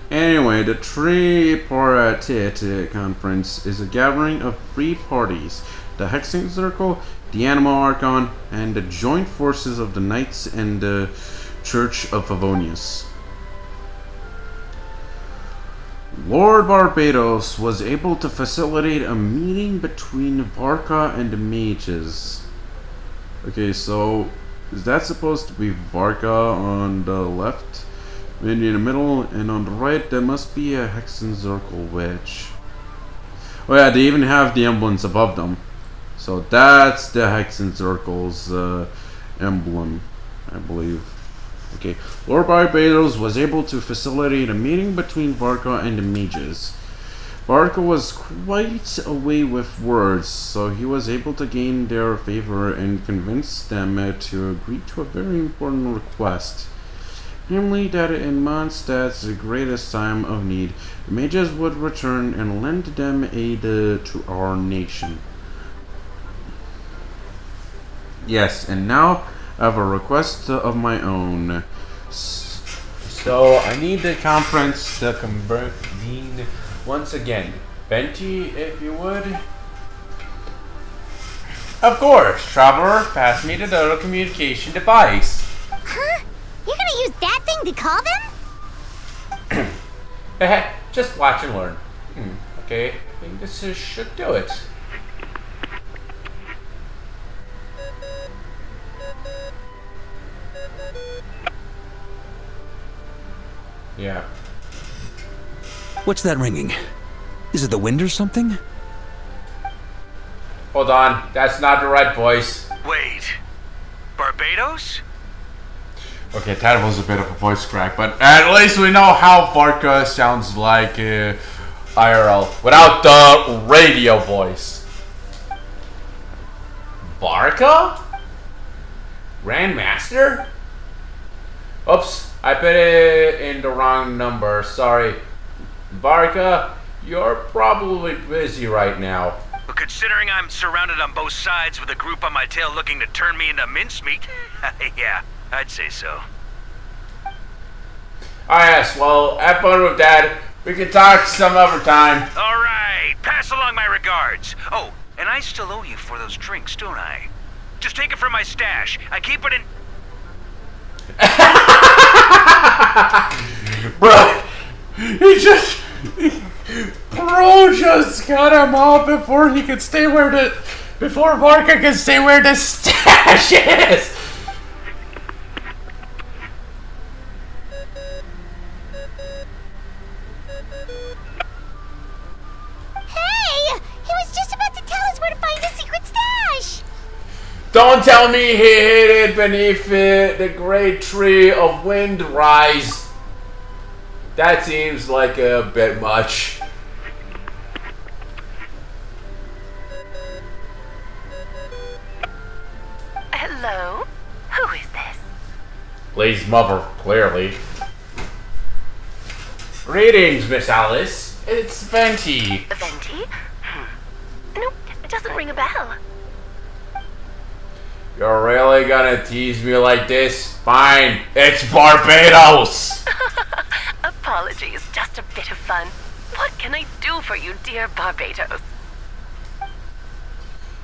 Anyway, the Tripartite Conference is a gathering of 3 parties. The Hexen Circle, the Animal Archon, and the joint forces of the Knights and the Church of Favonius. Lord Barbados was able to facilitate a meeting between Varka and the mages. Okay, so is that supposed to be Varka on the left, maybe in the middle, and on the right there must be a Hexen Circle witch. Oh yeah, they even have the emblems above them. So that's the Hexen Circle's emblem, I believe. Okay, Lord Barbados was able to facilitate a meeting between Varka and the mages. Varka was quite a way with words, so he was able to gain their favor and convince them to agree to a very important request. Namely, that in Mondstadt's greatest time of need, the mages would return and lend them aid to our nation. Yes, and now I have a request of my own. So I need the conference to convene once again. Venti, if you would. Of course, Traveler, pass me the little communication device. Huh? You're gonna use that thing to call them? Just watch and learn. Okay, I think this should do it. Yeah. What's that ringing? Is it the wind or something? Hold on, that's not the right voice. Wait, Barbados? Okay, that was a bit of a voice crack, but at least we know how Varka sounds like IRL without the radio voice. Varka? Grandmaster? Oops, I put it in the wrong number, sorry. Varka, you're probably busy right now. But considering I'm surrounded on both sides with a group on my tail looking to turn me into mincemeat, yeah, I'd say so. Ah yes, well, have fun with that. We can talk some other time. Alright, pass along my regards. Oh, and I still owe you for those drinks, don't I? Just take it from my stash. I keep it in... Bro, Bro just cut him off before he could stay before Varka could stay where the stash is! Hey! He was just about to tell us where to find a secret stash! Don't tell me he hid it beneath the great tree of Windrise. That seems like a bit much. Hello? Who is this? Lady's mother, clearly. Greetings, Miss Alice. It's Venti. Venti? Nope, it doesn't ring a bell. You're really gonna tease me like this? Fine, it's Barbados! Apologies, just a bit of fun. What can I do for you, dear Barbados?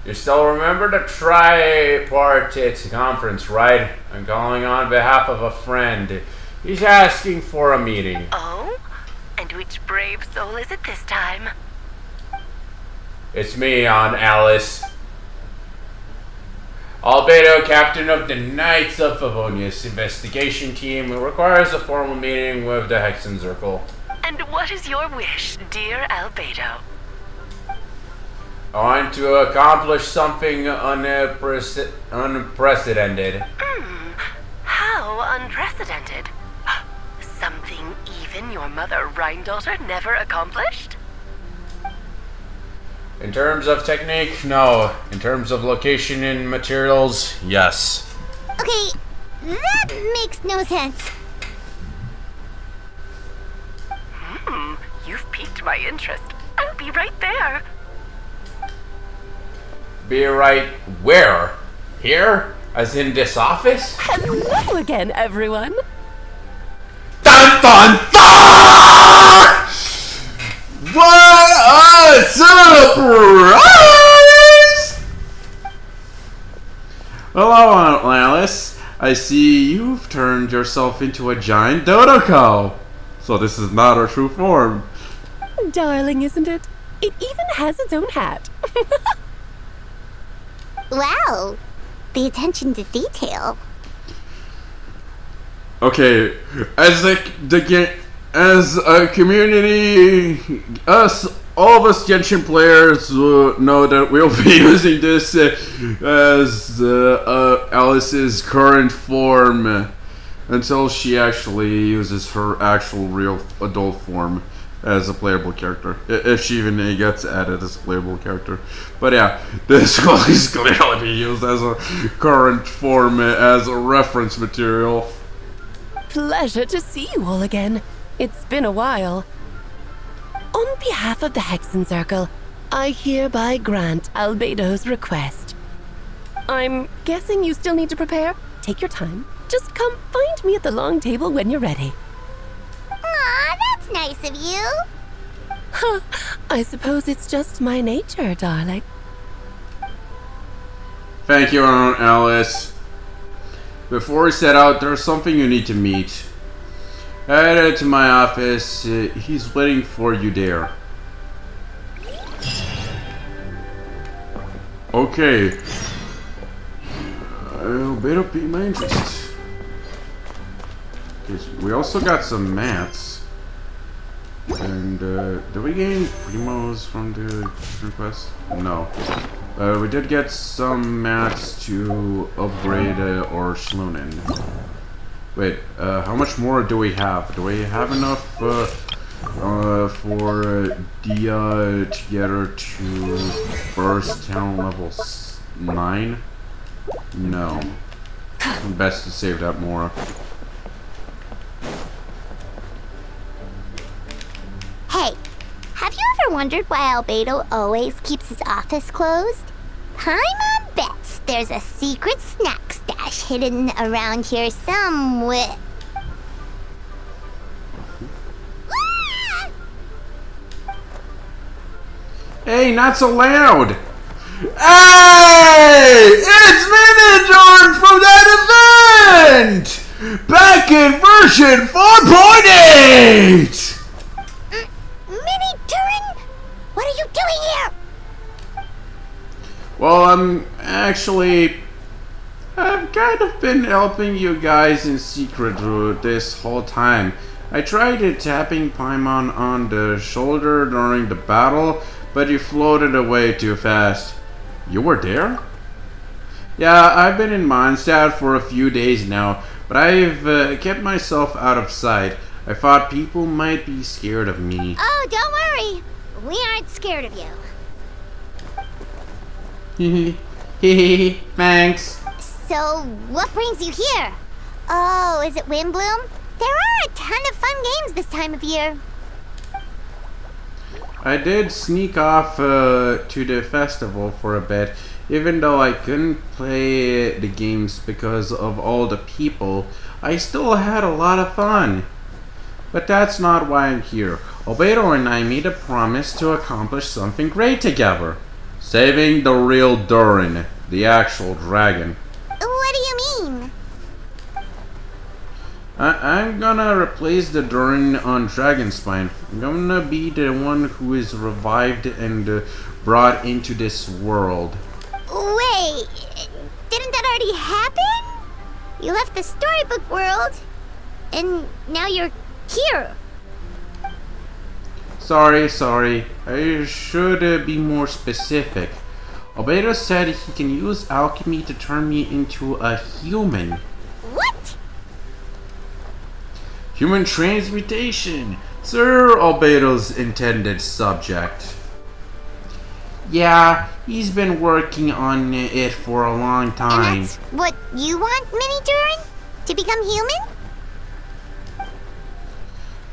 You still remember the tripartite conference, right? I'm calling on behalf of a friend. He's asking for a meeting. Oh? And which brave soul is it this time? It's me, Aunt Alice. Albedo, captain of the Knights of Favonius investigation team, requires a formal meeting with the Hexen Circle. And what is your wish, dear Albedo? I want to accomplish something unprecedented. How unprecedented? Something even your mother Rhine-daughter never accomplished? In terms of technique, no. In terms of location and materials, yes. Okay, that makes no sense. You've piqued my interest. I'll be right there. Be right where? Here? As in this office? Hello again, everyone. Dun dun dun! What a surprise! Hello, Aunt Alice. I see you've turned yourself into a giant dodo. So this is not her true form. Darling, isn't it? It even has its own hat. Wow, the attention to detail. Okay, as a community, us all of us genshin players know that we'll be using this as Alice's current form until she actually uses her actual real adult form as a playable character, if she even gets added as a playable character. But yeah, this will clearly be used as a current form as a reference material. Pleasure to see you all again. It's been a while. On behalf of the Hexen Circle, I hereby grant Albedo's request. I'm guessing you still need to prepare? Take your time. Just come find me at the long table when you're ready. Aw, that's nice of you. Huh, I suppose it's just my nature, darling. Thank you, Alice. Before we set out, there's something you need to meet. Head to my office. He's waiting for you there. Okay. It'll be my interest. We also got some mats. And, did we gain primos from the request? No. We did get some mats to upgrade our Schlunen. Wait, how much more do we have? Do we have enough for Dia to get her to first town level 9? No. Best to save that more. Hey, have you ever wondered why Albedo always keeps his office closed? I'm on bets there's a secret snack stash hidden around here somewhere. Hey, not so loud! Hey! It's Mini-Jordan from that event! Back in version 4.8! Mini-Turin? What are you doing here? Well, I've kind of been helping you guys in secret this whole time. I tried tapping Paimon on the shoulder during the battle, but you floated away too fast. You were there? Yeah, I've been in Mondstadt for a few days now, but I've kept myself out of sight. I thought people might be scared of me. Oh, don't worry. We aren't scared of you. Hehe, thanks. So, what brings you here? Oh, is it Windbloom? There are a ton of fun games this time of year. I did sneak off to the festival for a bit, even though I couldn't play the games because of all the people. I still had a lot of fun. But that's not why I'm here. Albedo and I made a promise to accomplish something great together. Saving the real Durin, the actual dragon. What do you mean? I'm gonna replace the Durin on Dragonspine. I'm gonna be the one who is revived and brought into this world. Wait, didn't that already happen? You left the storybook world, and now you're here. Sorry. I should be more specific. Albedo said he can use alchemy to turn me into a human. What? Human transmutation. Sir Albedo's intended subject. Yeah, he's been working on it for a long time. And that's what you want, Mini-Durin? To become human?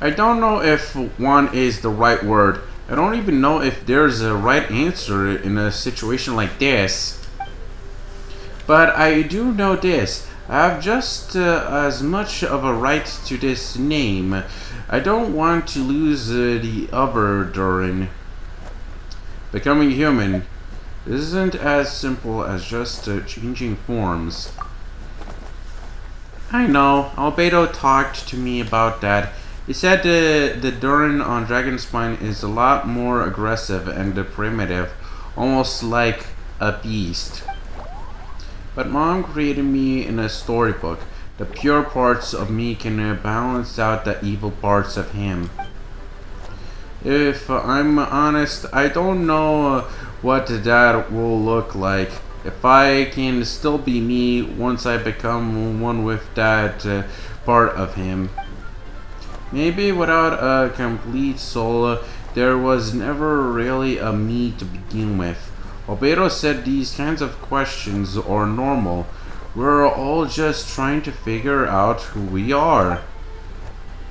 I don't know if one is the right word. I don't even know if there's a right answer in a situation like this. But I do know this. I have just as much of a right to this name. I don't want to lose the other Durin. Becoming human isn't as simple as just changing forms. I know, Albedo talked to me about that. He said the Durin on Dragonspine is a lot more aggressive and primitive, almost like a beast. But Mom created me in a storybook. The pure parts of me can balance out the evil parts of him. If I'm honest, I don't know what that will look like. If I can still be me once I become one with that part of him. Maybe without a complete soul, there was never really a me to begin with. Albedo said these kinds of questions are normal. We're all just trying to figure out who we are.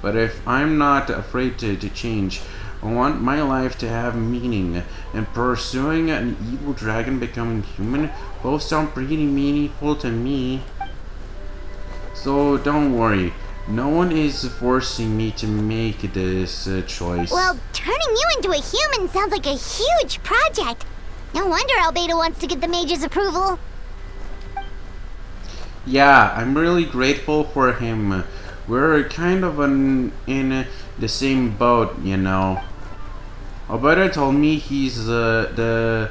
But if I'm not afraid to change, I want my life to have meaning, and pursuing an evil dragon becoming human both sound pretty meaningful to me. So don't worry, no one is forcing me to make this choice. Well, turning you into a human sounds like a huge project. No wonder Albedo wants to get the mage's approval. Yeah, I'm really grateful for him. We're kind of in the same boat, you know. Alberta told me he's the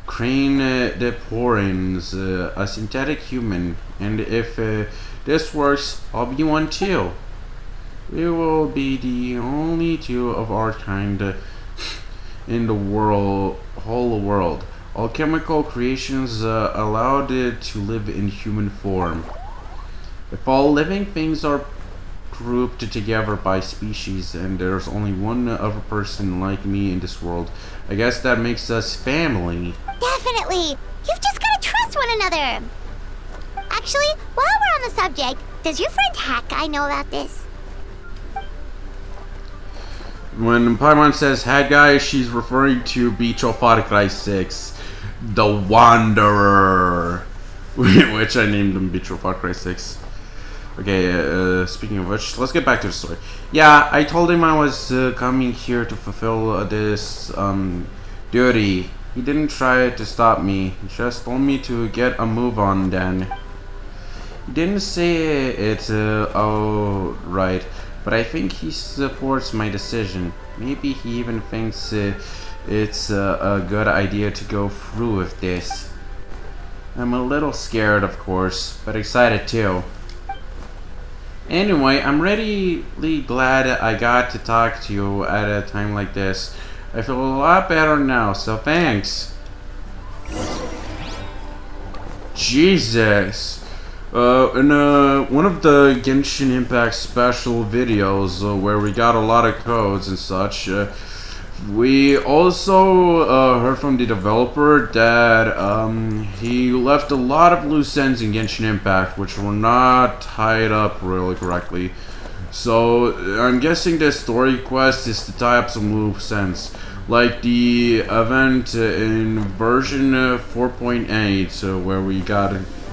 Crane de Porins, a synthetic human, and if this works, I'll be one too. We will be the only two of our kind in the whole world. All chemical creations allowed to live in human form. If all living things are grouped together by species and there's only one other person like me in this world, I guess that makes us family. Definitely! You've just gotta trust one another! Actually, while we're on the subject, does your friend Hawkeye know about this? When Paimon says Haggai, she's referring to Beach of Far Cry 6, the Wanderer, which I named him Beach of Far Cry 6. Okay, speaking of which, let's get back to the story. Yeah, I told him I was coming here to fulfill this duty. He didn't try to stop me, he just told me to get a move on then. He didn't say it outright, but I think he supports my decision. Maybe he even thinks it's a good idea to go through with this. I'm a little scared, of course, but excited too. Anyway, I'm really glad I got to talk to you at a time like this. I feel a lot better now, so thanks. Jesus. In one of the Genshin Impact special videos where we got a lot of codes and such, we also heard from the developer that he left a lot of loose ends in Genshin Impact which were not tied up really correctly. So I'm guessing this story quest is to tie up some loose ends, like the event in version 4.8 where we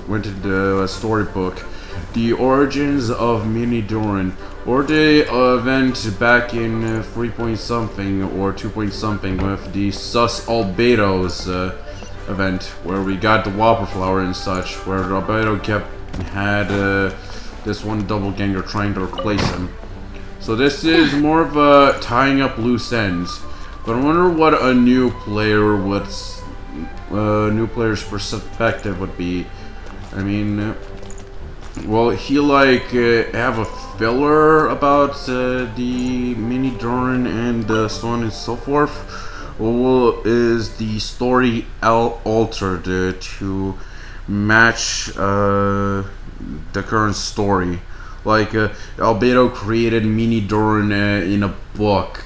went to the storybook, the origins of Mini Durin, or the event back in 3 point something or 2 point something with the Sus Albedo's event, where we got the Whopper Flower and such, where Albedo had this one doppelganger trying to replace him. So this is more of a tying up loose ends. But I wonder what a new player's perspective would be. I mean, will he have a filler about the Mini Durin and so on and so forth, or is the story altered to match the current story? Like Albedo created Mini Durin in a book,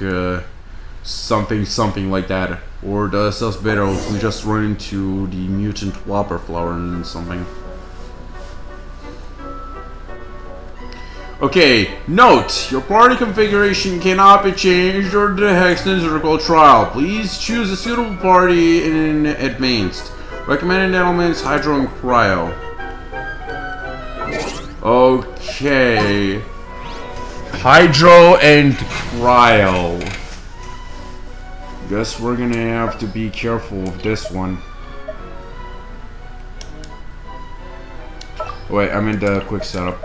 something like that, or does Albedo just run into the mutant Whopper Flower and something? Okay, note, your party configuration cannot be changed during the Hexen Circle trial. Please choose a suitable party in advanced. Recommended elements, Hydro and Cryo. Okay. Hydro and Cryo. Guess we're gonna have to be careful with this one. Wait, I'm in the quick setup.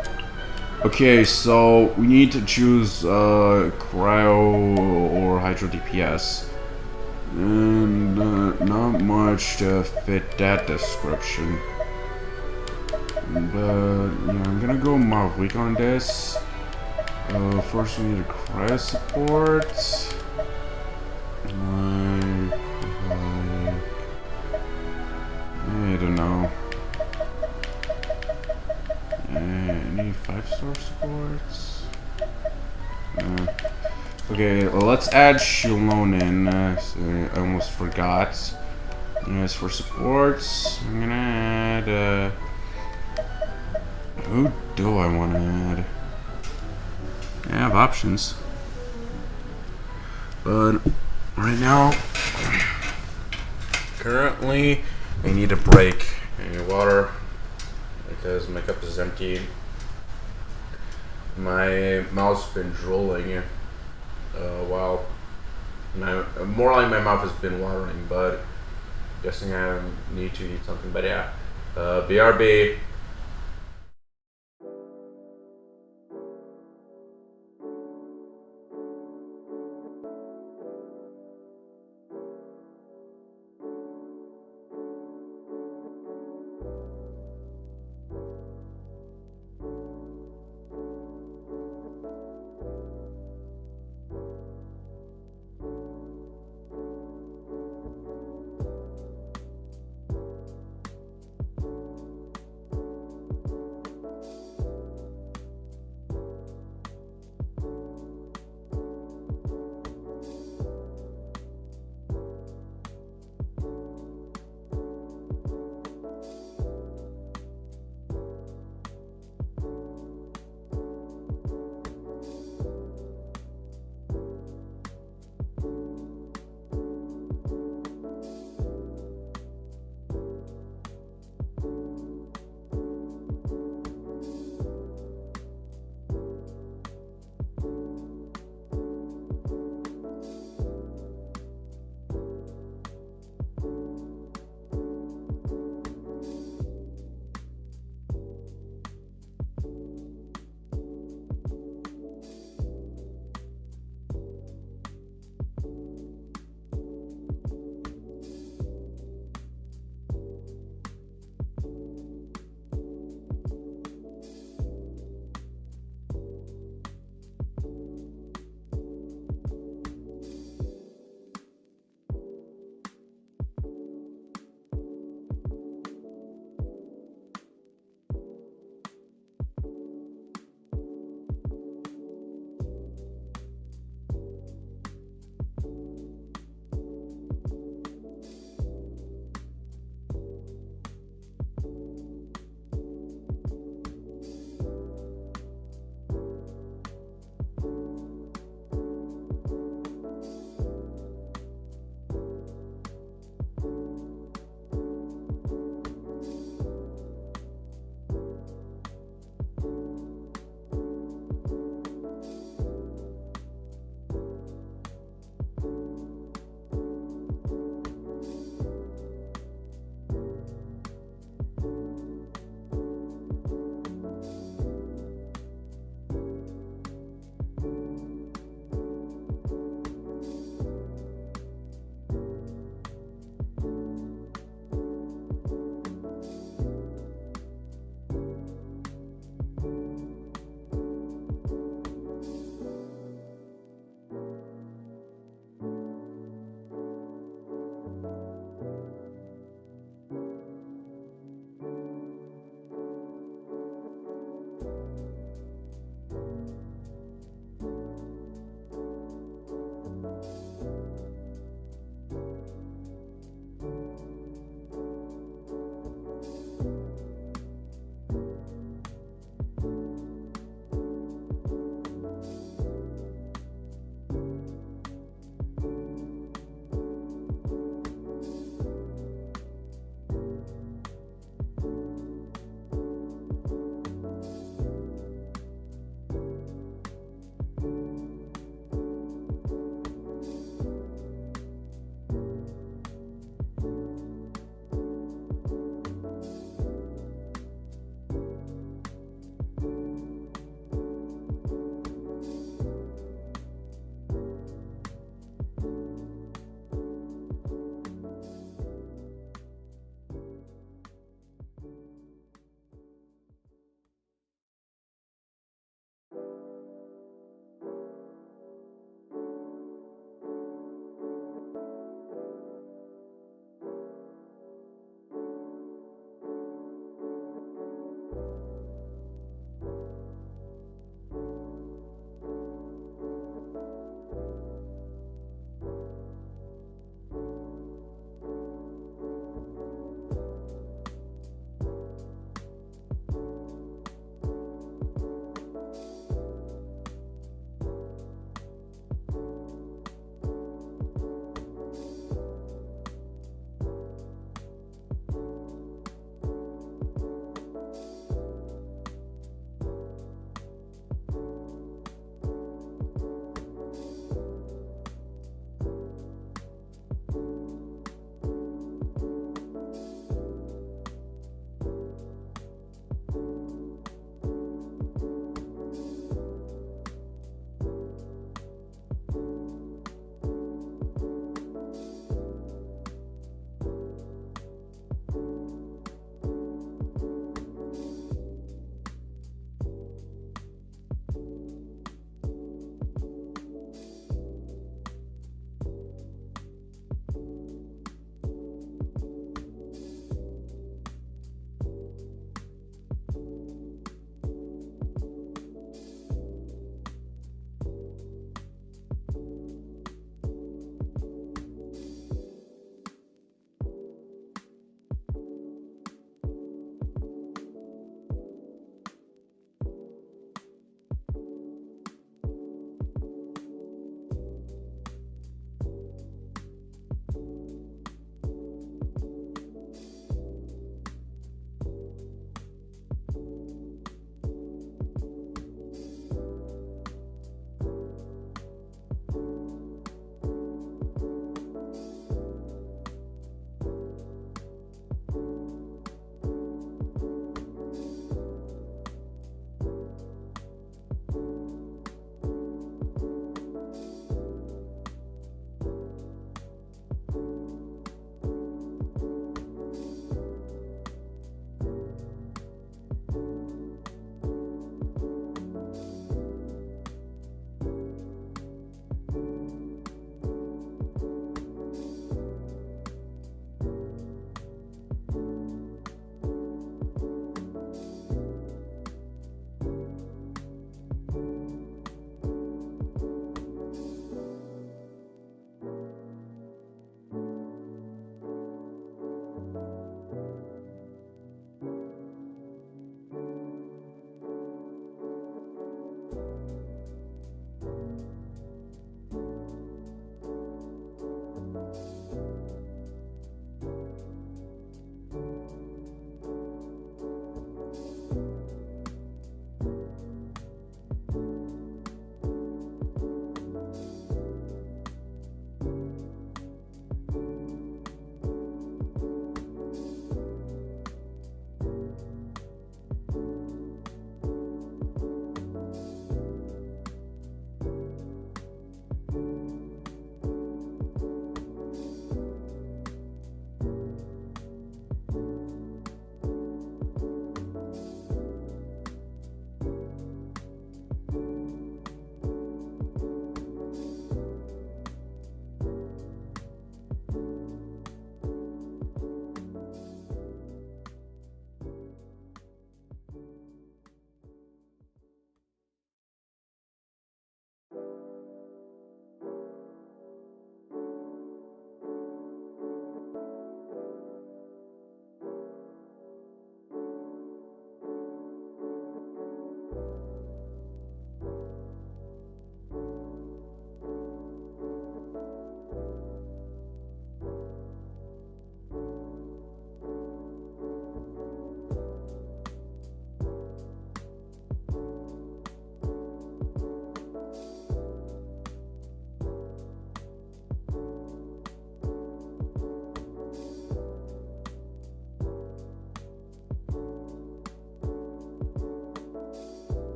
Okay, so we need to choose Cryo or Hydro DPS. And not much to fit that description. But yeah, I'm gonna go Maverick on this. First we need a Cryo support. I don't know. Any 5-star sports? Okay, well, let's add Shilon in. I almost forgot. As for supports, I'm gonna add. Who do I want to add? I have options, but right now, currently, I need a break. I need water because my cup is empty. My mouth's been drooling. While more like my mouth has been watering, but guessing I need to eat something. But yeah, BRB.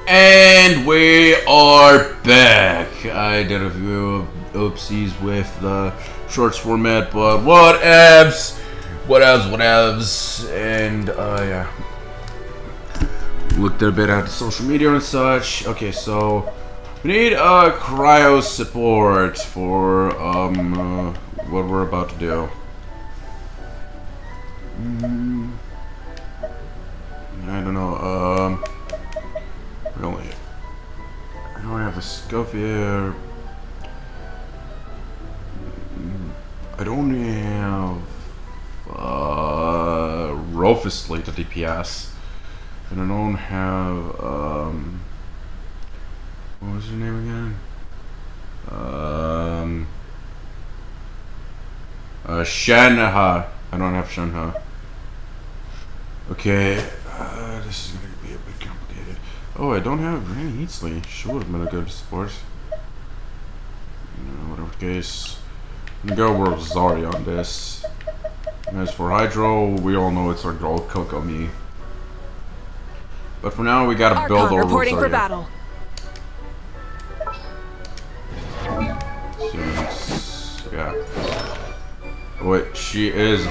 And we are back. I did a few oopsies with the shorts format, but whatevs. And yeah, looked a bit at the social media and such. Okay, so we need cryo support for what we're about to do. I don't know. Really, I don't have a scope here. I don't have Rufus Slate to DPS, and I don't have what was her name again? Shanha. I don't have Shanha. Okay, this is gonna be a bit complicated. Oh, I don't have Granny Heatsley. She would have been a good support. Whatever case, I'm gonna go with Zari on this. As for Hydro, we all know it's our girl Kokomi. But for now, we gotta build our reporting for battle. Yeah. Wait, she is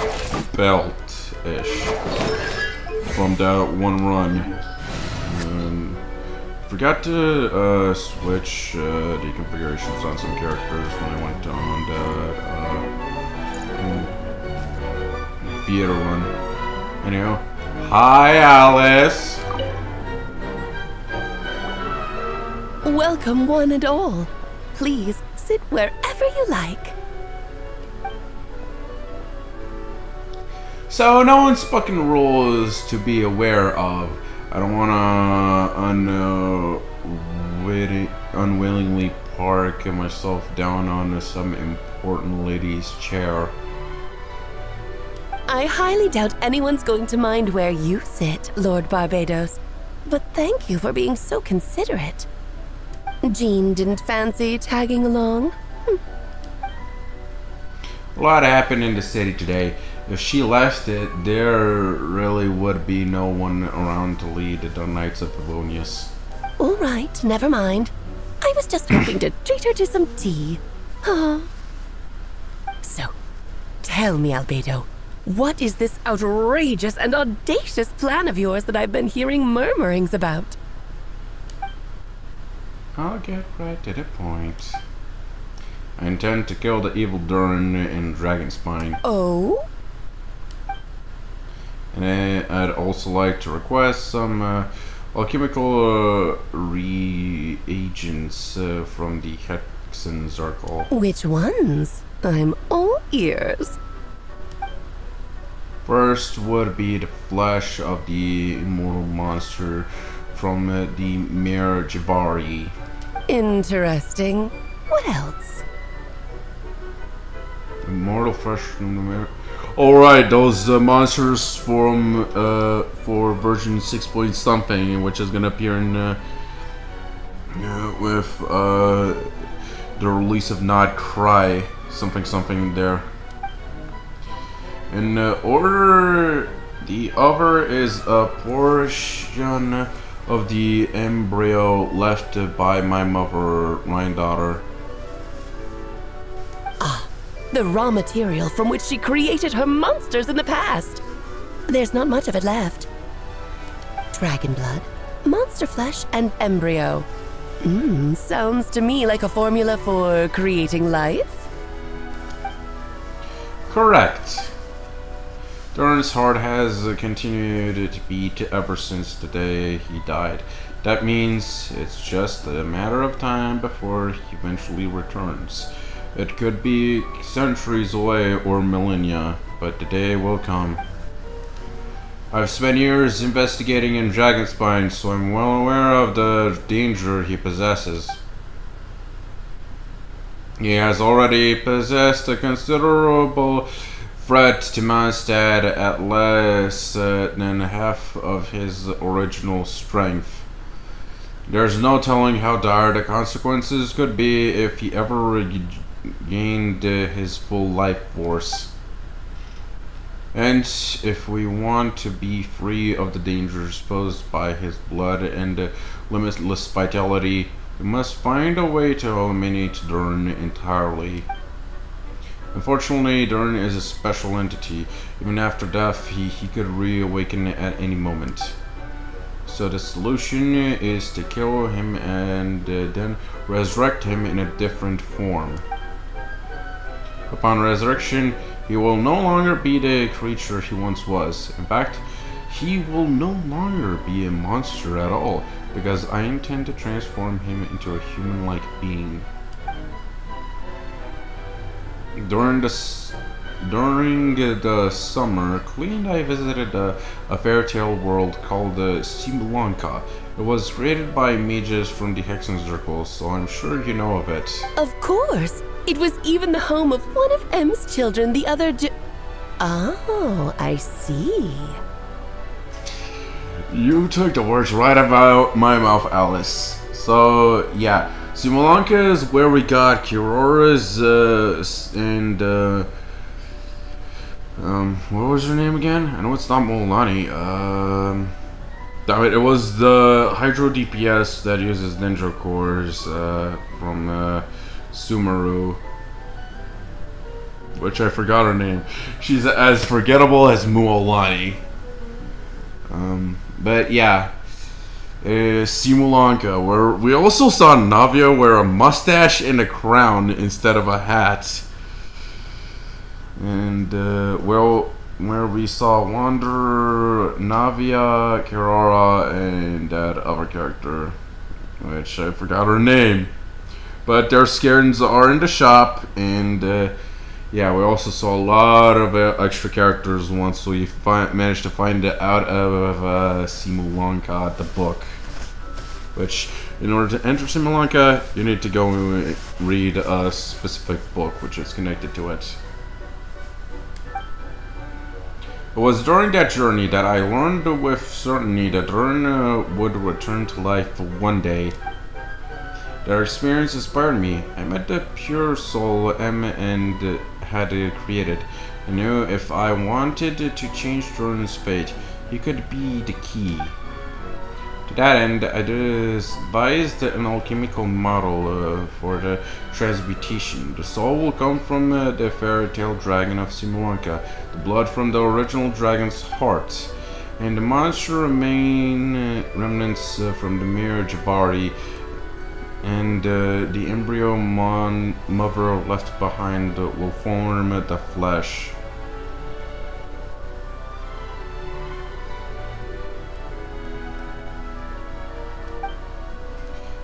belt-ish from that one run. Forgot to switch the configurations on some characters when I went on the theater run. Anyhow, hi Alice. Welcome, one and all. Please sit wherever you like. So no unspoken rules to be aware of. I don't want to unwillingly park myself down on some important lady's chair. I highly doubt anyone's going to mind where you sit, Lord Barbados. But thank you for being so considerate. Jean didn't fancy tagging along? A lot happened in the city today. If she left it, there really would be no one around to lead the Knights of Favonius. All right, never mind. I was just hoping to treat her to some tea. So, tell me, Albedo, what is this outrageous and audacious plan of yours that I've been hearing murmurings about? I'll get right to the point. I intend to kill the evil Durin in Dragonspine. Oh? And I'd also like to request some alchemical reagents from the Hexen Circle. Which ones? I'm all ears. First would be the flesh of the immortal monster from the Mir Jabari. Interesting. What else? Immortal flesh from the Mir. Alright, those monsters from for version 6 point something, which is gonna appear in with the release of Not Cry, something there. In order, the other is a portion of the embryo left by my mother, my daughter. The raw material from which she created her monsters in the past. There's not much of it left. Dragon blood, monster flesh, and embryo. Sounds to me like a formula for creating life. Correct. Durin's heart has continued to beat ever since the day he died. That means it's just a matter of time before he eventually returns. It could be centuries away or millennia, but the day will come. I've spent years investigating in Dragonspine, so I'm well aware of the danger he possesses. He has already possessed a considerable threat to Mondstadt at less than half of his original strength. There's no telling how dire the consequences could be if he ever regained his full life force. And if we want to be free of the dangers posed by his blood and limitless vitality, we must find a way to eliminate Durn entirely. Unfortunately, Durn is a special entity. Even after death, he could reawaken at any moment. So the solution is to kill him and then resurrect him in a different form. Upon resurrection, he will no longer be the creature he once was. In fact, he will no longer be a monster at all, because I intend to transform him into a human-like being. During the summer, Klee and I visited a fairy tale world called Simulanka. It was created by mages from the Hexen Circle, so I'm sure you know of it. Of course! It was even the home of one of M's children the other day. Oh, I see. You took the words right out of my mouth, Alice. So, yeah. Simulanka is where we got Kirora's, what was her name again? I know it's not Molani. Damn it, it was the Hydro DPS that uses Ninja Cores, from, Sumeru. Which I forgot her name. She's as forgettable as Muolani. But yeah. Simulanka, where we also saw Navia wear a mustache and a crown instead of a hat. And, where we saw Wander, Navia, Kirara, and that other character, which I forgot her name. But their skins are in the shop, and, yeah, we also saw a lot of extra characters once we managed to find it out of Simulanka, the book. Which, in order to enter Simulanka, you need to go and read a specific book which is connected to it. It was during that journey that I learned with certainty that Durn would return to life one day. Their experience inspired me. I met the pure soul M and had created. I knew if I wanted to change Durn's fate, he could be the key. To that end, I devised an alchemical model for the transmutation. The soul will come from the fairy tale dragon of Simulanka, the blood from the original dragon's heart, and the monster remnants from the mere Jabari, and the embryo mother left behind will form the flesh.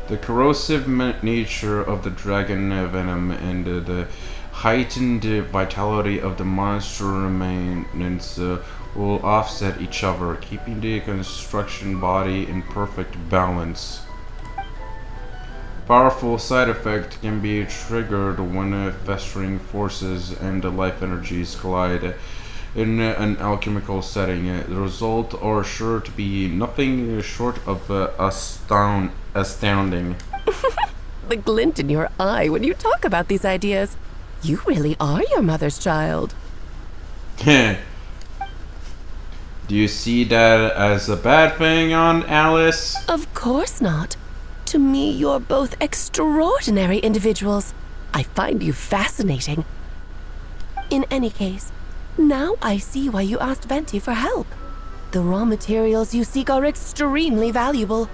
The corrosive nature of the dragon venom and the heightened vitality of the monster remnants will offset each other, keeping the construction body in perfect balance. Powerful side effect can be triggered when festering forces and life energies collide in an alchemical setting. The result are sure to be nothing short of astounding. The glint in your eye when you talk about these ideas. You really are your mother's child. Do you see that as a bad thing, Aunt Alice? Of course not. To me, you're both extraordinary individuals. I find you fascinating. In any case, now I see why you asked Venti for help. The raw materials you seek are extremely valuable.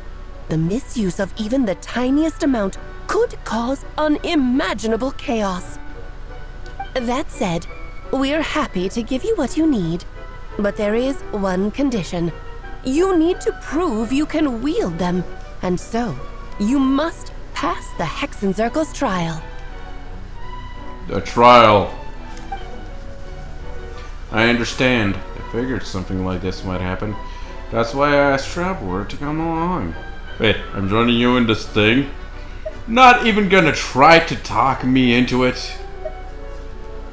The misuse of even the tiniest amount could cause unimaginable chaos. That said, we're happy to give you what you need. But there is one condition. You need to prove you can wield them. And so, you must pass the Hexen Circle's trial. The trial. I understand. I figured something like this might happen. That's why I asked Traveler to come along. Wait, I'm joining you in this thing? Not even gonna try to talk me into it?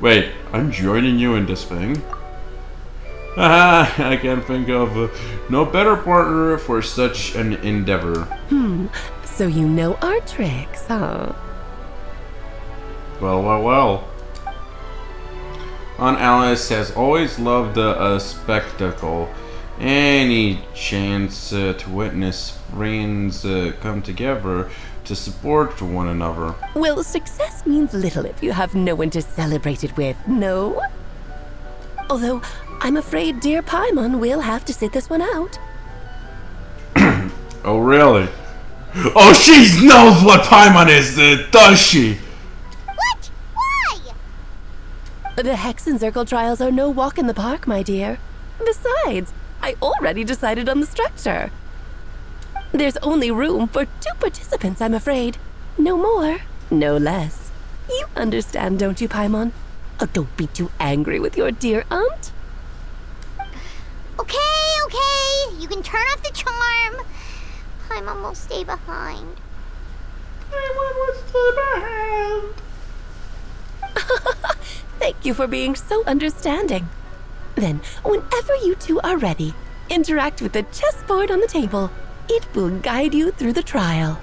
Wait, I'm joining you in this thing? Haha, I can't think of no better partner for such an endeavor. So you know our tricks, huh? Well. Aunt Alice has always loved a spectacle. Any chance to witness friends come together to support one another. Well, success means little if you have no one to celebrate it with, no? Although, I'm afraid dear Paimon will have to sit this one out. Oh, really? Oh, she knows what Paimon is, does she? What? Why? The Hexencircle trials are no walk in the park, my dear. Besides, I already decided on the structure. There's only room for 2 participants, I'm afraid. No more, no less. You understand, don't you, Paimon? Oh, don't be too angry with your dear aunt. Okay. You can turn off the charm. Paimon will stay behind. Thank you for being so understanding. Then, whenever you two are ready, interact with the chessboard on the table. It will guide you through the trial.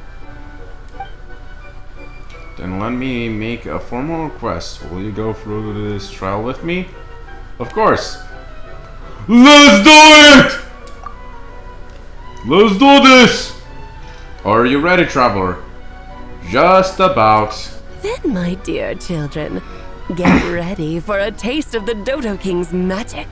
Then let me make a formal request. Will you go through this trial with me? Of course. Let's do it! Let's do this! Are you ready, traveler? Just about. Then, my dear children, get ready for a taste of the Dodo King's magic.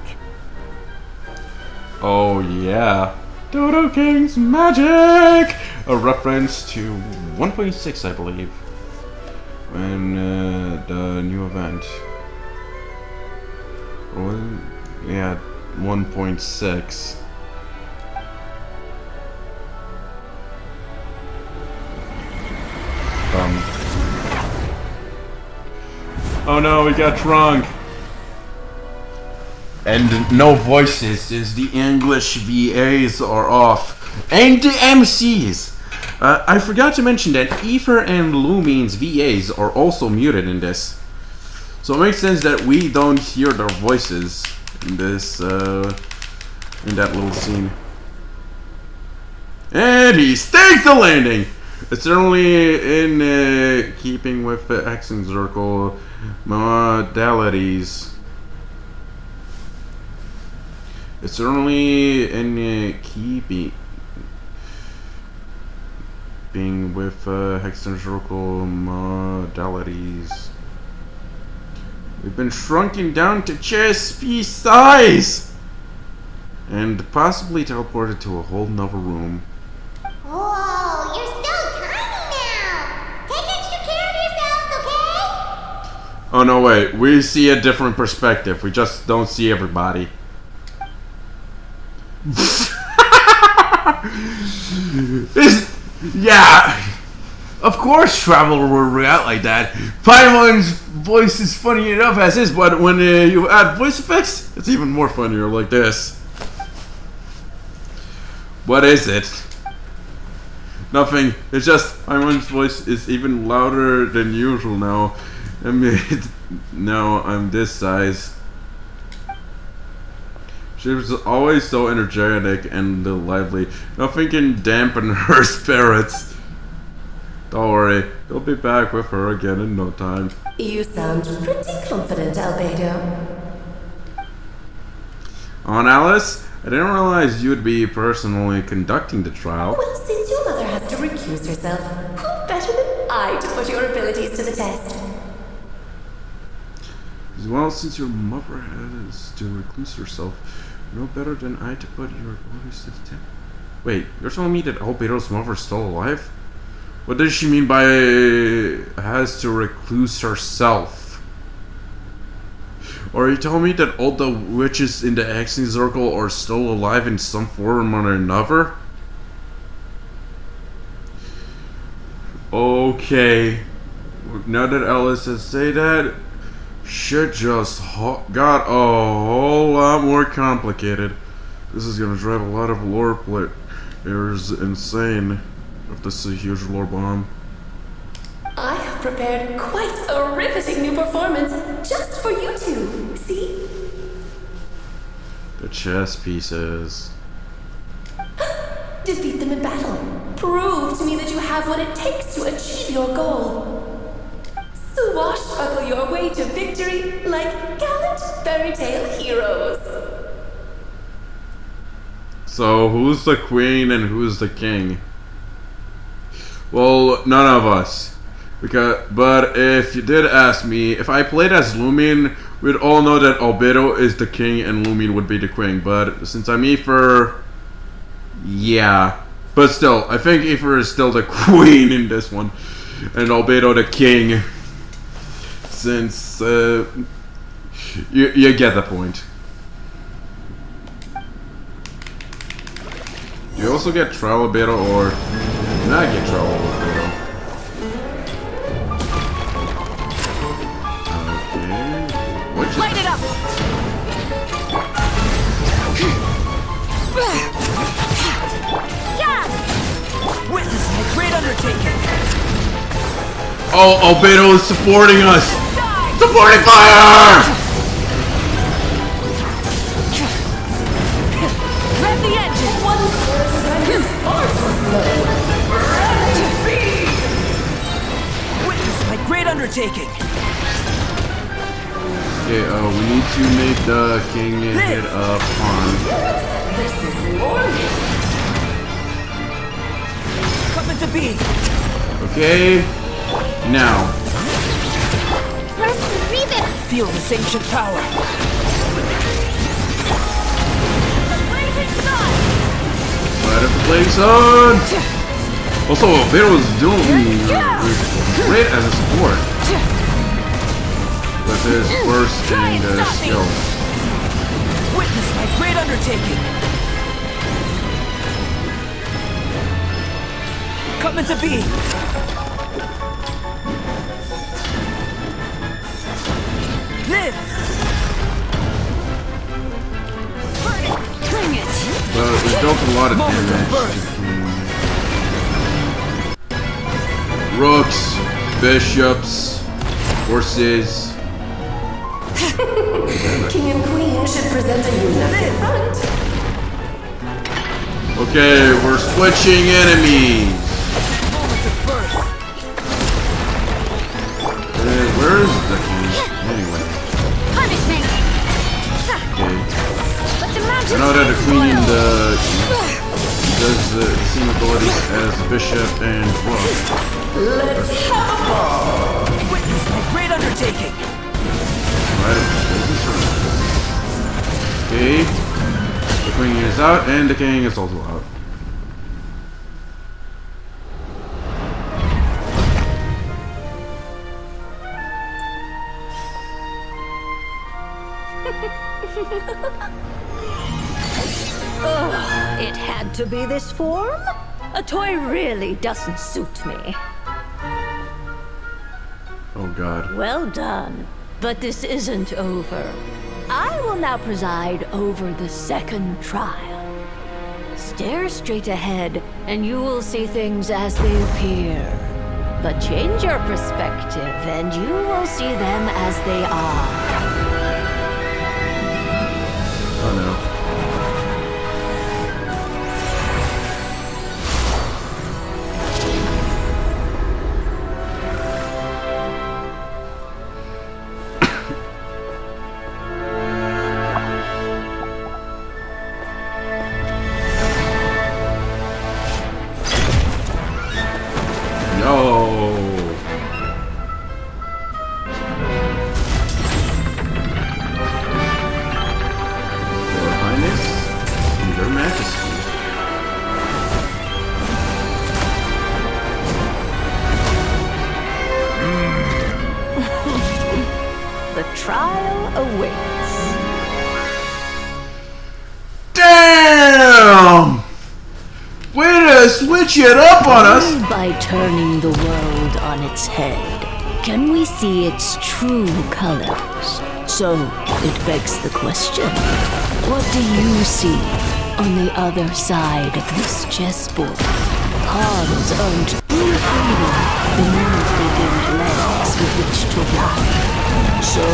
Oh yeah. Dodo King's magic! A reference to 1.6, I believe. When the new event. Yeah, 1.6. Oh no, we got drunk. And no voices, as the English VAs are off. And the MCs! I forgot to mention that Aether and Lumine's VAs are also muted in this. So it makes sense that we don't hear their voices in this, in that little scene. And he staked the landing! It's certainly in keeping with the Hexencircle modalities. It's certainly in keeping with Hexencircle modalities. We've been shrunken down to chess piece size! And possibly teleported to a whole nother room. Whoa, you're so tiny now! Take extra care of yourselves, okay? Oh no, wait. We see a different perspective. We just don't see everybody. Yeah, of course Traveler will react like that. Paimon's voice is funny enough as is, but when you add voice effects, it's even more funnier like this. What is it? Nothing. It's just Paimon's voice is even louder than usual now. I mean, now I'm this size. She was always so energetic and lively. Nothing can dampen her spirits. Don't worry, you'll be back with her again in no time. You sound pretty confident, Albedo. Aunt Alice, I didn't realize you'd be personally conducting the trial. Well, since your mother has to recuse herself, who better than I to put your abilities to the test? Well, since your mother has to recluse herself, no better than I to put your abilities to the test. Wait, you're telling me that Albedo's mother's still alive? What does she mean by has to recluse herself? Or are you telling me that all the witches in the Hexencircle are still alive in some form or another? Okay. Now that Alice has said that, shit just got a whole lot more complicated. This is gonna drive a lot of lore players insane if this is a huge lore bomb. I have prepared quite a riveting new performance just for you two. See? The chess pieces. Defeat them in battle. Prove to me that you have what it takes to achieve your goal. Swashbuckle your way to victory like gallant fairy tale heroes. So, who's the queen and who's the king? Well, none of us. But if you did ask me, if I played as Lumion, we'd all know that Albedo is the king and Lumion would be the queen. But since I'm Aether, yeah. But still, I think Aether is still the queen in this one, and Albedo the king. Since you get the point. You also get trial Albedo or not get trial Albedo. Okay. Light it up! Yeah! Witness my great undertaking! Oh, Albedo is supporting us! Supporting fire! Rev the engine! Witness my great undertaking! Okay, we need to make the king hit a pawn. Coming to be! Okay, now. Feel this ancient power! Light up the blazing sun! Also, Albedo is doing great as a support. With his burst and skill. Witness my great undertaking! Coming to be! Live! Bring it! Well, we dealt a lot of damage. Rooks, bishops, horses. King and Queen should present a united front. Okay, we're switching enemies. Where is the king? Anyway. Punishment! Okay. I know that the queen does the same abilities as bishop and rook. Let's have a ball! Witness my great undertaking! Okay. The queen is out and the king is also out. Ugh, it had to be this form? A toy really doesn't suit me. Oh god. Well done. But this isn't over. I will now preside over the second trial. Stare straight ahead, and you will see things as they appear. But change your perspective, and you will see them as they are. Oh no. The trial awaits. Damn! Way to switch it up on us! By turning the world on its head, can we see its true colors? So, it begs the question, what do you see on the other side of this chessboard? Pawns earned true freedom, the moment they gained legs with which to ride. So,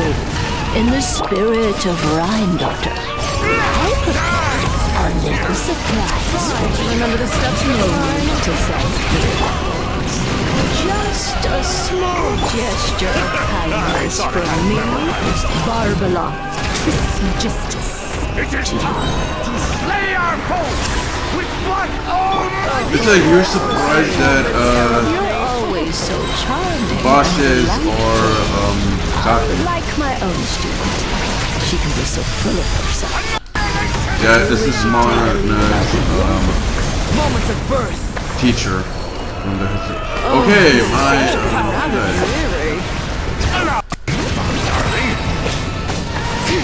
in the spirit of Rhine-daughter, I prepared a little surprise for you. Remember the steps no need to thank me. Just a small gesture of kindness from me, Barbala. It is time to slay our foes with blood almighty! It's like you're surprised that You're always so charming. bosses are talking. Like my own student. She can be so full of herself. Yeah, this is Mona's Moments of birth. teacher from the okay, my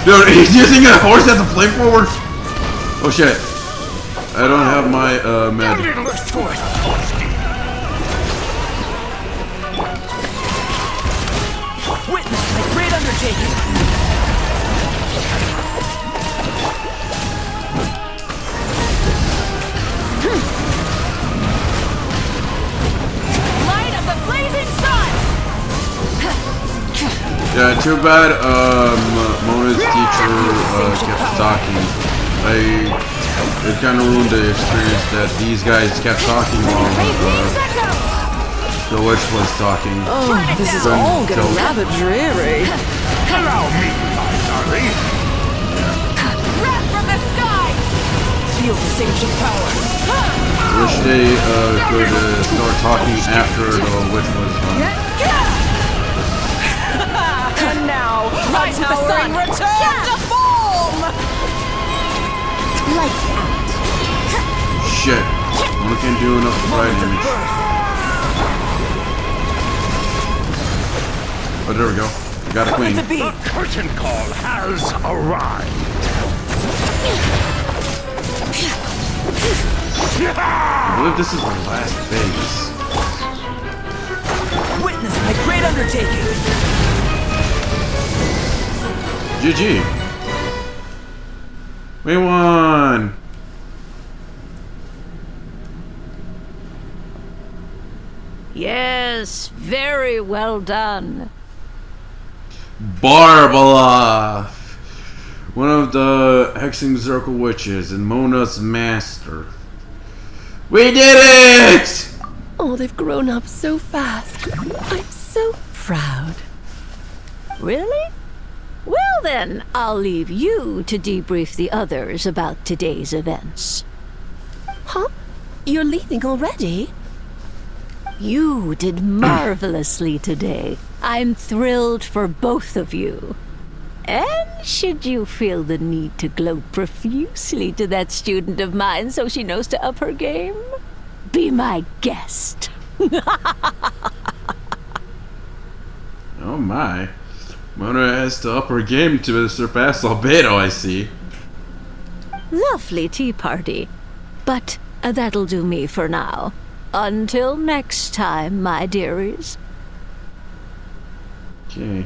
dude, he's using a horse as a flamethrower? Oh shit. I don't have my med. Witness my great undertaking. Light of the blazing sun! Yeah, too bad Mona's teacher kept talking. It kind of ruined the experience that these guys kept talking while the witch was talking. Oh, this is all getting rather dreary. Allow me, my darling. Wrath from the sky! Feel the ancient power. Wish they could start talking after the witch was done. And now, rise with the sun! Return to form! Lights out. Shit. Mona can't do enough fire damage. Oh, there we go. We got a queen. The curtain call has arrived. I believe this is the last phase. Witness my great undertaking. GG. We won. Yes, very well done. Barbala, one of the Hexing Circle witches and Mona's master. We did it! Oh, they've grown up so fast. I'm so proud. Really? Well then, I'll leave you to debrief the others about today's events. Huh? You're leaving already? You did marvelously today. I'm thrilled for both of you. And should you feel the need to gloat profusely to that student of mine so she knows to up her game, be my guest. Oh my. Mona has to up her game to surpass Albedo, I see. Lovely tea party. But that'll do me for now. Until next time, my dearies. Okay.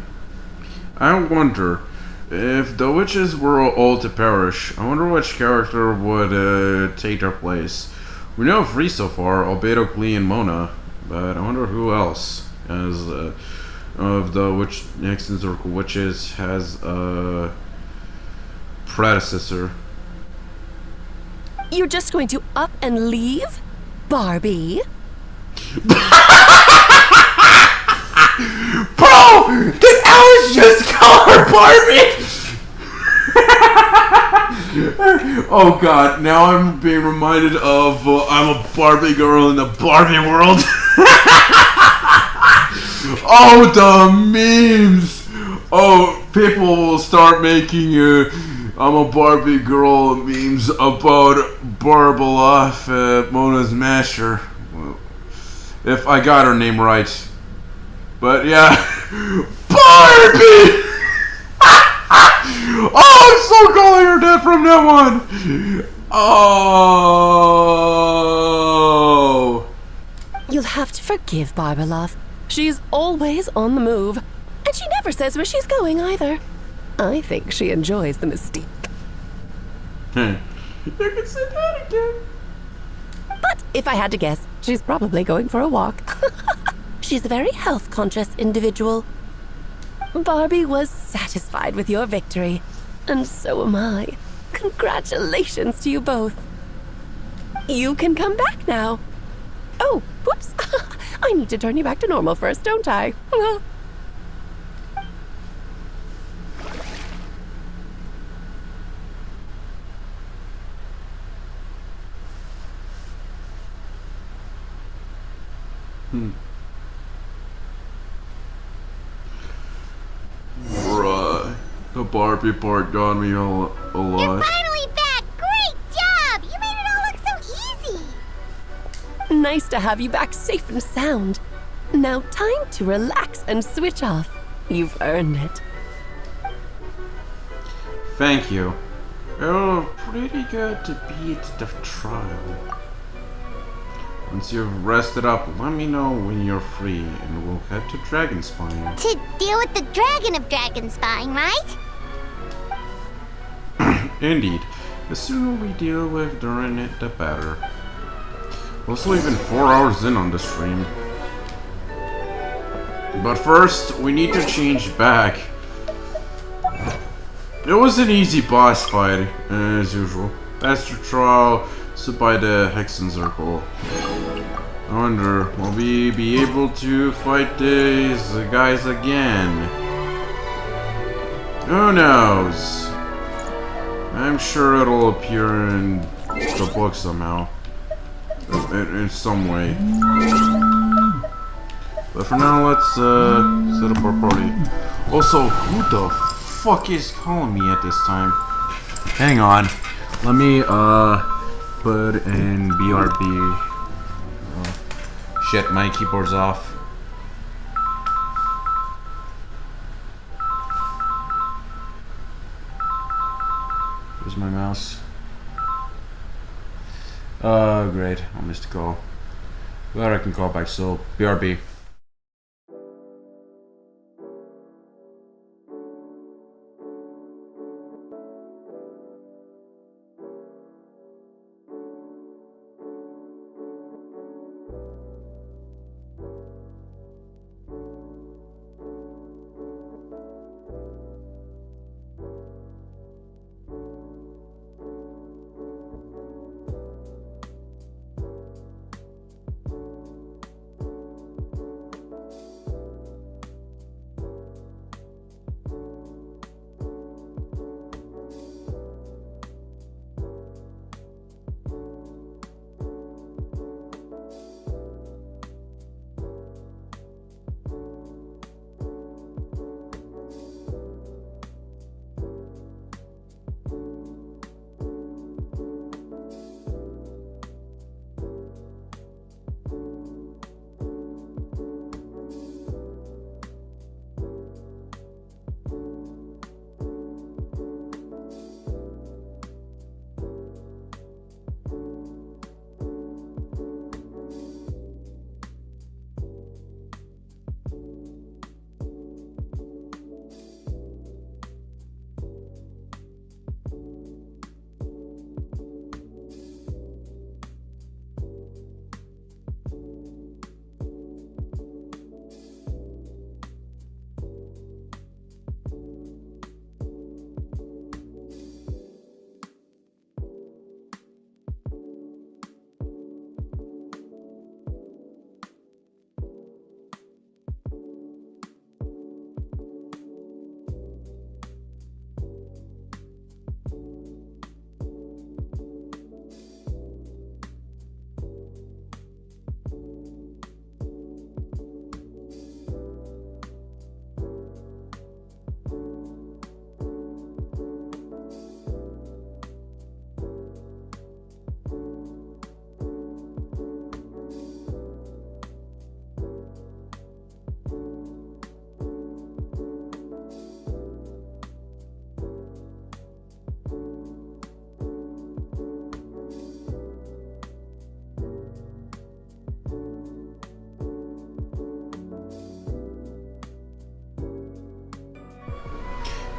I wonder, if the witches were all to perish, I wonder which character would take their place. We know 3 so far, Albedo, Glee, and Mona, but I wonder who else as of the Hexen Circle witches has a predecessor. You're just going to up and leave? Barbie? Bro! Did Alice just call her Barbie? Oh god, now I'm being reminded of I'm a Barbie girl in the Barbie world. Oh, the memes! Oh, people will start making I'm a Barbie girl memes about Barbaloff, Mona's master. If I got her name right. But yeah. Barbie! Oh, I'm so calling her that from now on. Oh. You'll have to forgive Barbalov. She's always on the move. And she never says where she's going either. I think she enjoys the mystique. You can say that again. But if I had to guess, she's probably going for a walk. She's a very health-conscious individual. Barbie was satisfied with your victory. And so am I. Congratulations to you both. You can come back now. Oh, whoops. I need to turn you back to normal first, don't I? Bruh, the Barbie part got me a lot. You're finally back! Great job! You made it all look so easy! Nice to have you back safe and sound. Now time to relax and switch off. You've earned it. Thank you. Oh, pretty good to beat the trial. Once you've rested up, let me know when you're free and we'll head to Dragonspine. To deal with the Dragon of Dragonspine, right? Indeed. The sooner we deal with during it, the better. We're also even 4 hours in on the stream. But first, we need to change back. It was an easy boss fight, as usual. Faster trial, stood by the Hexen Circle. I wonder, will we be able to fight these guys again? Who knows? I'm sure it'll appear in the book somehow. In some way. But for now, let's set up our party. Also, who the fuck is calling me at this time? Hang on. Let me put in BRB. Shit, my keyboard's off. Where's my mouse? Great. I missed a call. But I can call back, so BRB.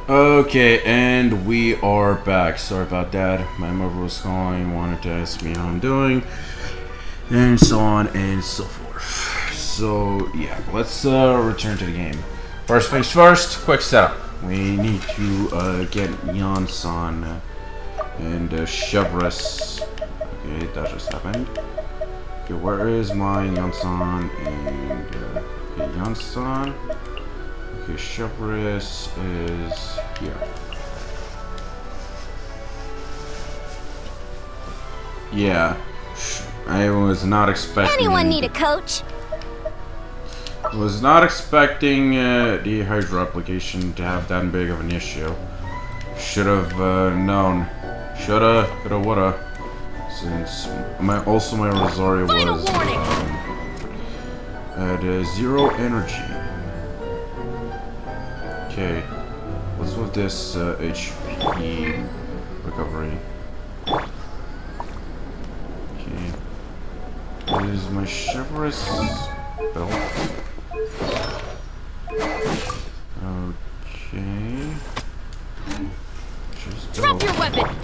Okay, and we are back. Sorry about that. My mother was calling, wanted to ask me how I'm doing, and so on and so forth. So, yeah, let's return to the game. First things first, quick setup. We need to get Yansan and Chevres. Okay, that just happened. Okay, where is my Yansan and okay, Yansan? Okay, Chevres is here. Yeah, I was not expecting. Anyone need a coach? Was not expecting the Hydra application to have that big of an issue. Should have known. Shoulda, coulda, woulda. Since my Rosario was at 0 energy. Okay, what's with this HP recovery? Okay, what is my chivalrous belt? Okay. Drop your weapon!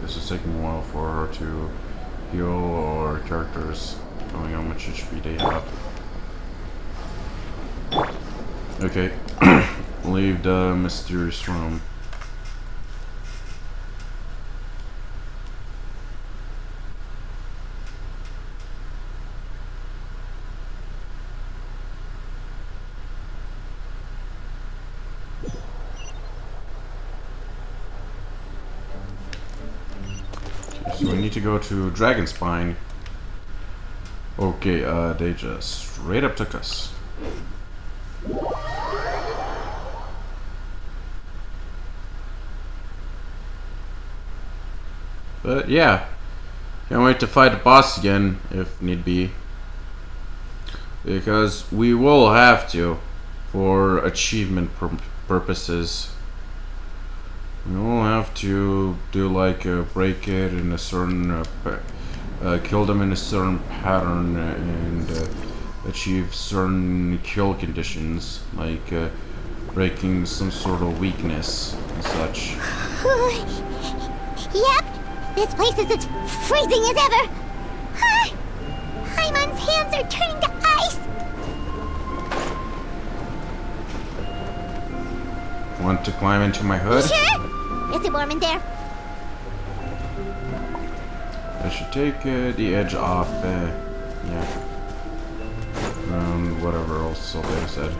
This is taking a while for her to heal or characters, knowing how much HP they have. Okay, leave the mysterious room. So we need to go to Dragonspine. Okay, they just straight up took us. But yeah, can't wait to fight the boss again if need be. Because we will have to, for achievement purposes. We'll have to do like break it in a certain, kill them in a certain pattern and achieve certain kill conditions, like breaking some sort of weakness and such. Yep, this place is as freezing as ever. Hyman's hands are turning to ice. Want to climb into my hood? Sure. Is it warm in there? I should take the edge off, yeah. Whatever else they said.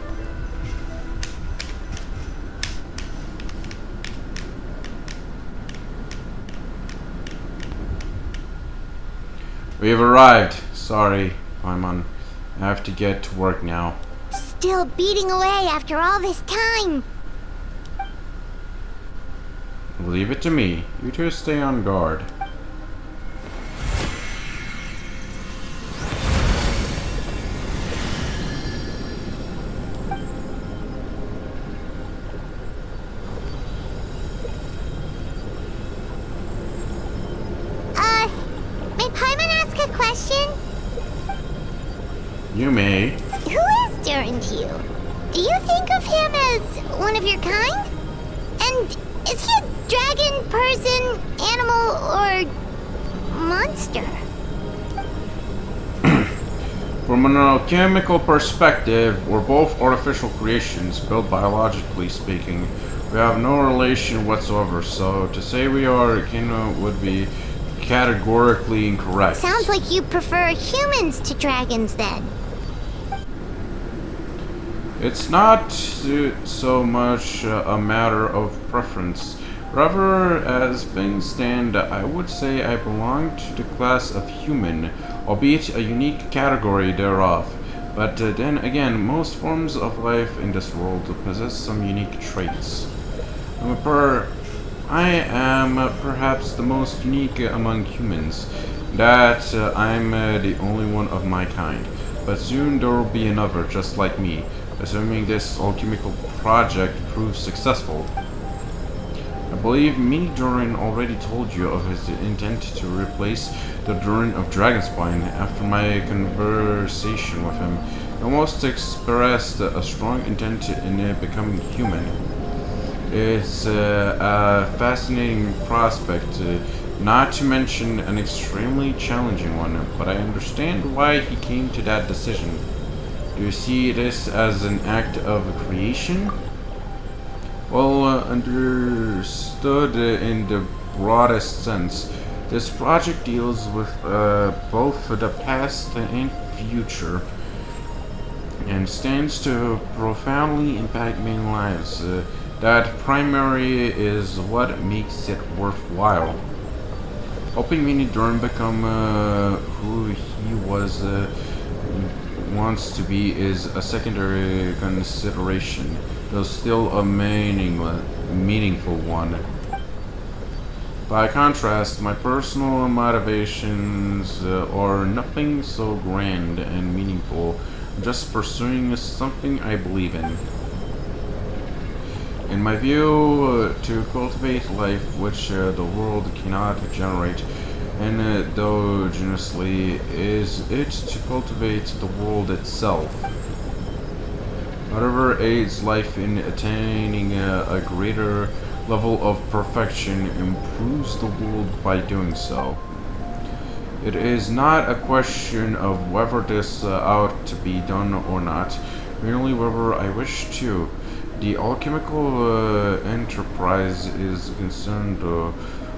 We have arrived. Sorry, Paimon. I have to get to work now. Still beating away after all this time. Leave it to me. You two stay on guard. May Paimon ask a question? You may. Who is Durin to you? Do you think of him as one of your kind? And is he a dragon, person, animal, or monster? From an alchemical perspective, we're both artificial creations, built biologically speaking. We have no relation whatsoever, so to say we are kin would be categorically incorrect. Sounds like you prefer humans to dragons, then. It's not so much a matter of preference. Rather, as things stand, I would say I belong to the class of human, albeit a unique category thereof. But then again, most forms of life in this world possess some unique traits. I am perhaps the most unique among humans, that I'm the only one of my kind. But soon there will be another just like me, assuming this alchemical project proves successful. I believe Mini Durin already told you of his intent to replace the Durin of Dragonspine. After my conversation with him, he almost expressed a strong intent in becoming human. It's a fascinating prospect, not to mention an extremely challenging one, but I understand why he came to that decision. Do you see this as an act of creation? Well, understood in the broadest sense, this project deals with both the past and future, and stands to profoundly impact many lives. That primary is what makes it worthwhile. Helping Mini Durin become who he was wants to be is a secondary consideration, though still a meaningful one. By contrast, my personal motivations are nothing so grand and meaningful, just pursuing something I believe in. In my view, to cultivate life which the world cannot generate endogenously is it to cultivate the world itself. Whatever aids life in attaining a greater level of perfection improves the world by doing so. It is not a question of whether this ought to be done or not, merely whether I wish to. The alchemical enterprise is concerned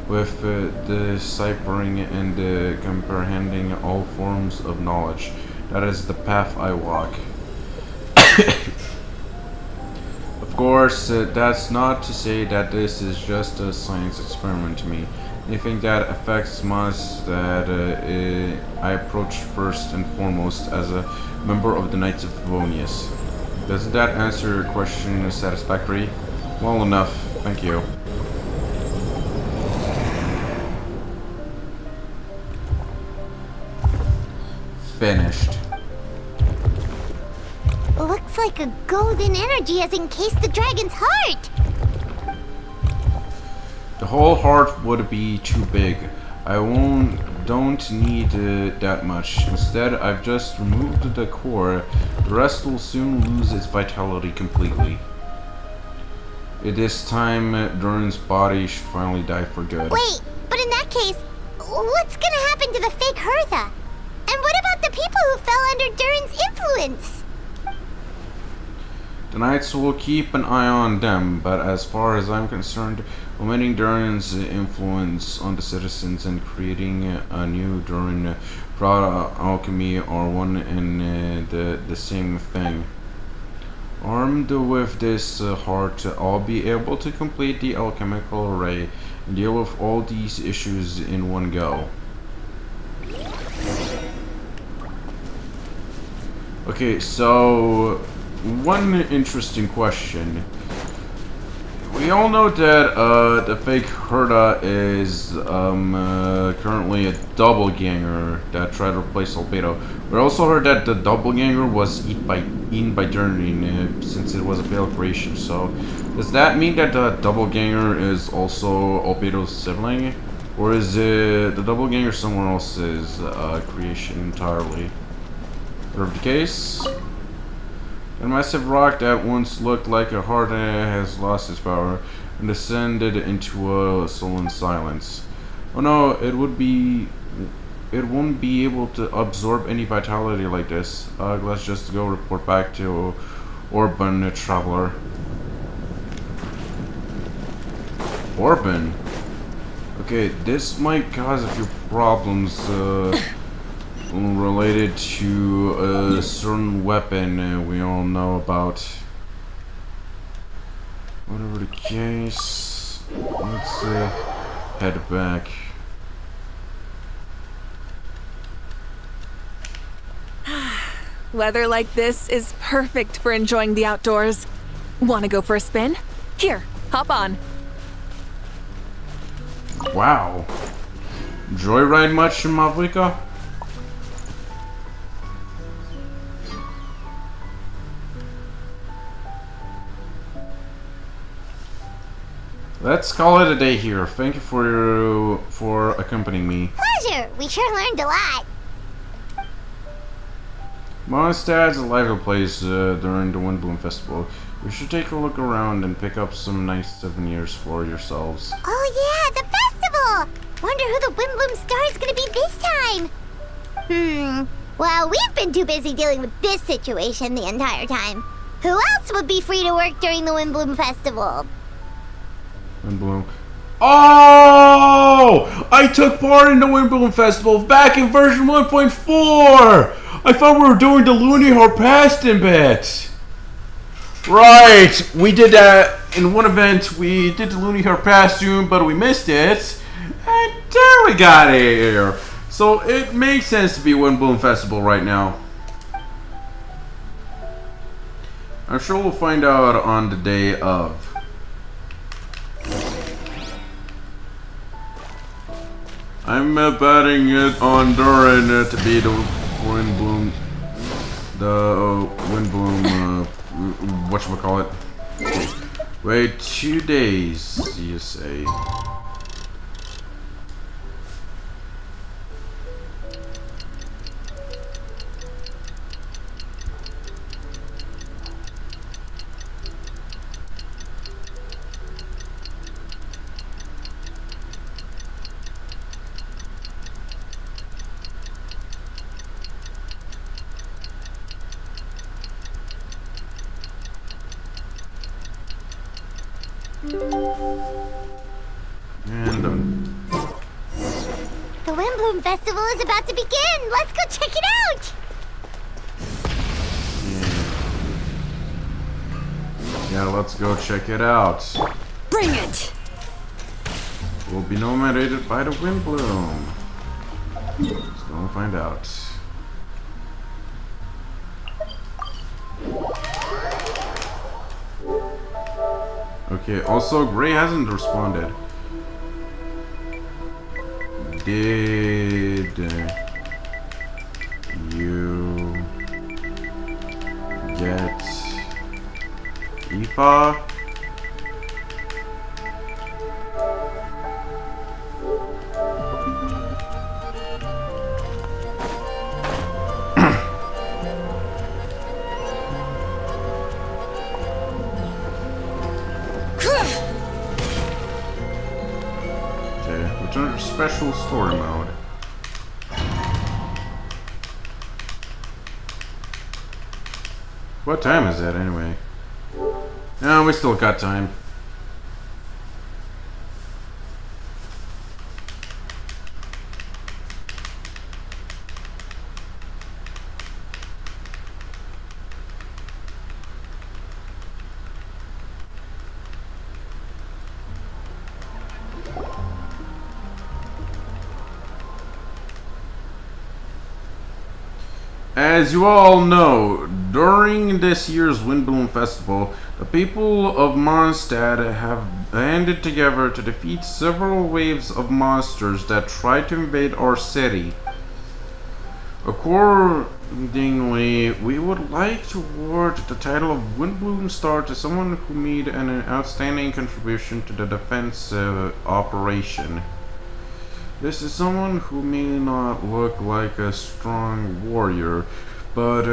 with deciphering and comprehending all forms of knowledge. That is the path I walk. Of course, that's not to say that this is just a science experiment to me. Anything that affects must that I approach first and foremost as a member of the Knights of Favonius. Doesn't that answer your question satisfactorily? Well enough, thank you. Finished. Looks like a golden energy has encased the dragon's heart. The whole heart would be too big. Don't need that much. Instead, I've just removed the core. The rest will soon lose its vitality completely. At this time, Durin's body should finally die for good. Wait, but in that case, what's gonna happen to the fake Hertha? And what about the people who fell under Durin's influence? The Knights will keep an eye on them, but as far as I'm concerned, omitting Durin's influence on the citizens and creating a new Durin product alchemy are one and the same thing. Armed with this heart, I'll be able to complete the alchemical array and deal with all these issues in one go. Okay, so one interesting question. We all know that the fake Hertha is currently a doppelganger that tried to replace Albedo. We also heard that the doppelganger was eaten by Durin since it was a failed creation. So does that mean that the doppelganger is also Albedo's sibling? Or is the doppelganger someone else's creation entirely? Whatever the case, a massive rock that once looked like a heart has lost its power and descended into a sullen silence. Oh no, it won't be able to absorb any vitality like this. Let's just go report back to Orban, Traveler. Orban? Okay, this might cause a few problems related to a certain weapon we all know about. Whatever the case, let's head back. Weather like this is perfect for enjoying the outdoors. Wanna go for a spin? Here, hop on. Wow. Joyride much in Mavlika? Let's call it a day here. Thank you for accompanying me. Pleasure. We sure learned a lot. Mondstadt's a lively place during the Windbloom Festival. You should take a look around and pick up some nice souvenirs for yourselves. Oh yeah, the festival! Wonder who the Windbloom star is gonna be this time. Well, we've been too busy dealing with this situation the entire time. Who else would be free to work during the Windbloom Festival? Windbloom. Oh! I took part in the Windbloom Festival back in version 1.4! I thought we were doing the Looney Harpaston bit! Right! We did that in one event. We did the Looney Harpaston, but we missed it. And there we got it here. So it makes sense to be Windbloom Festival right now. I'm sure we'll find out on the day of. I'm betting it on Durin to be the Windbloom. The Windbloom, whatchamacallit. Wait 2 days, you say? And The Windbloom Festival is about to begin! Let's go check it out! yeah, let's go check it out. Bring it! We'll be nominated by the Windbloom. Let's go and find out. Okay, also Gray hasn't responded. Did you get Aoife? Special story mode. What time is it anyway? No, we still got time. As you all know, during this year's Windbloom Festival, the people of Mondstadt have banded together to defeat several waves of monsters that tried to invade our city. Accordingly, we would like to award the title of Windbloom Star to someone who made an outstanding contribution to the defense operation. This is someone who may not look like a strong warrior, but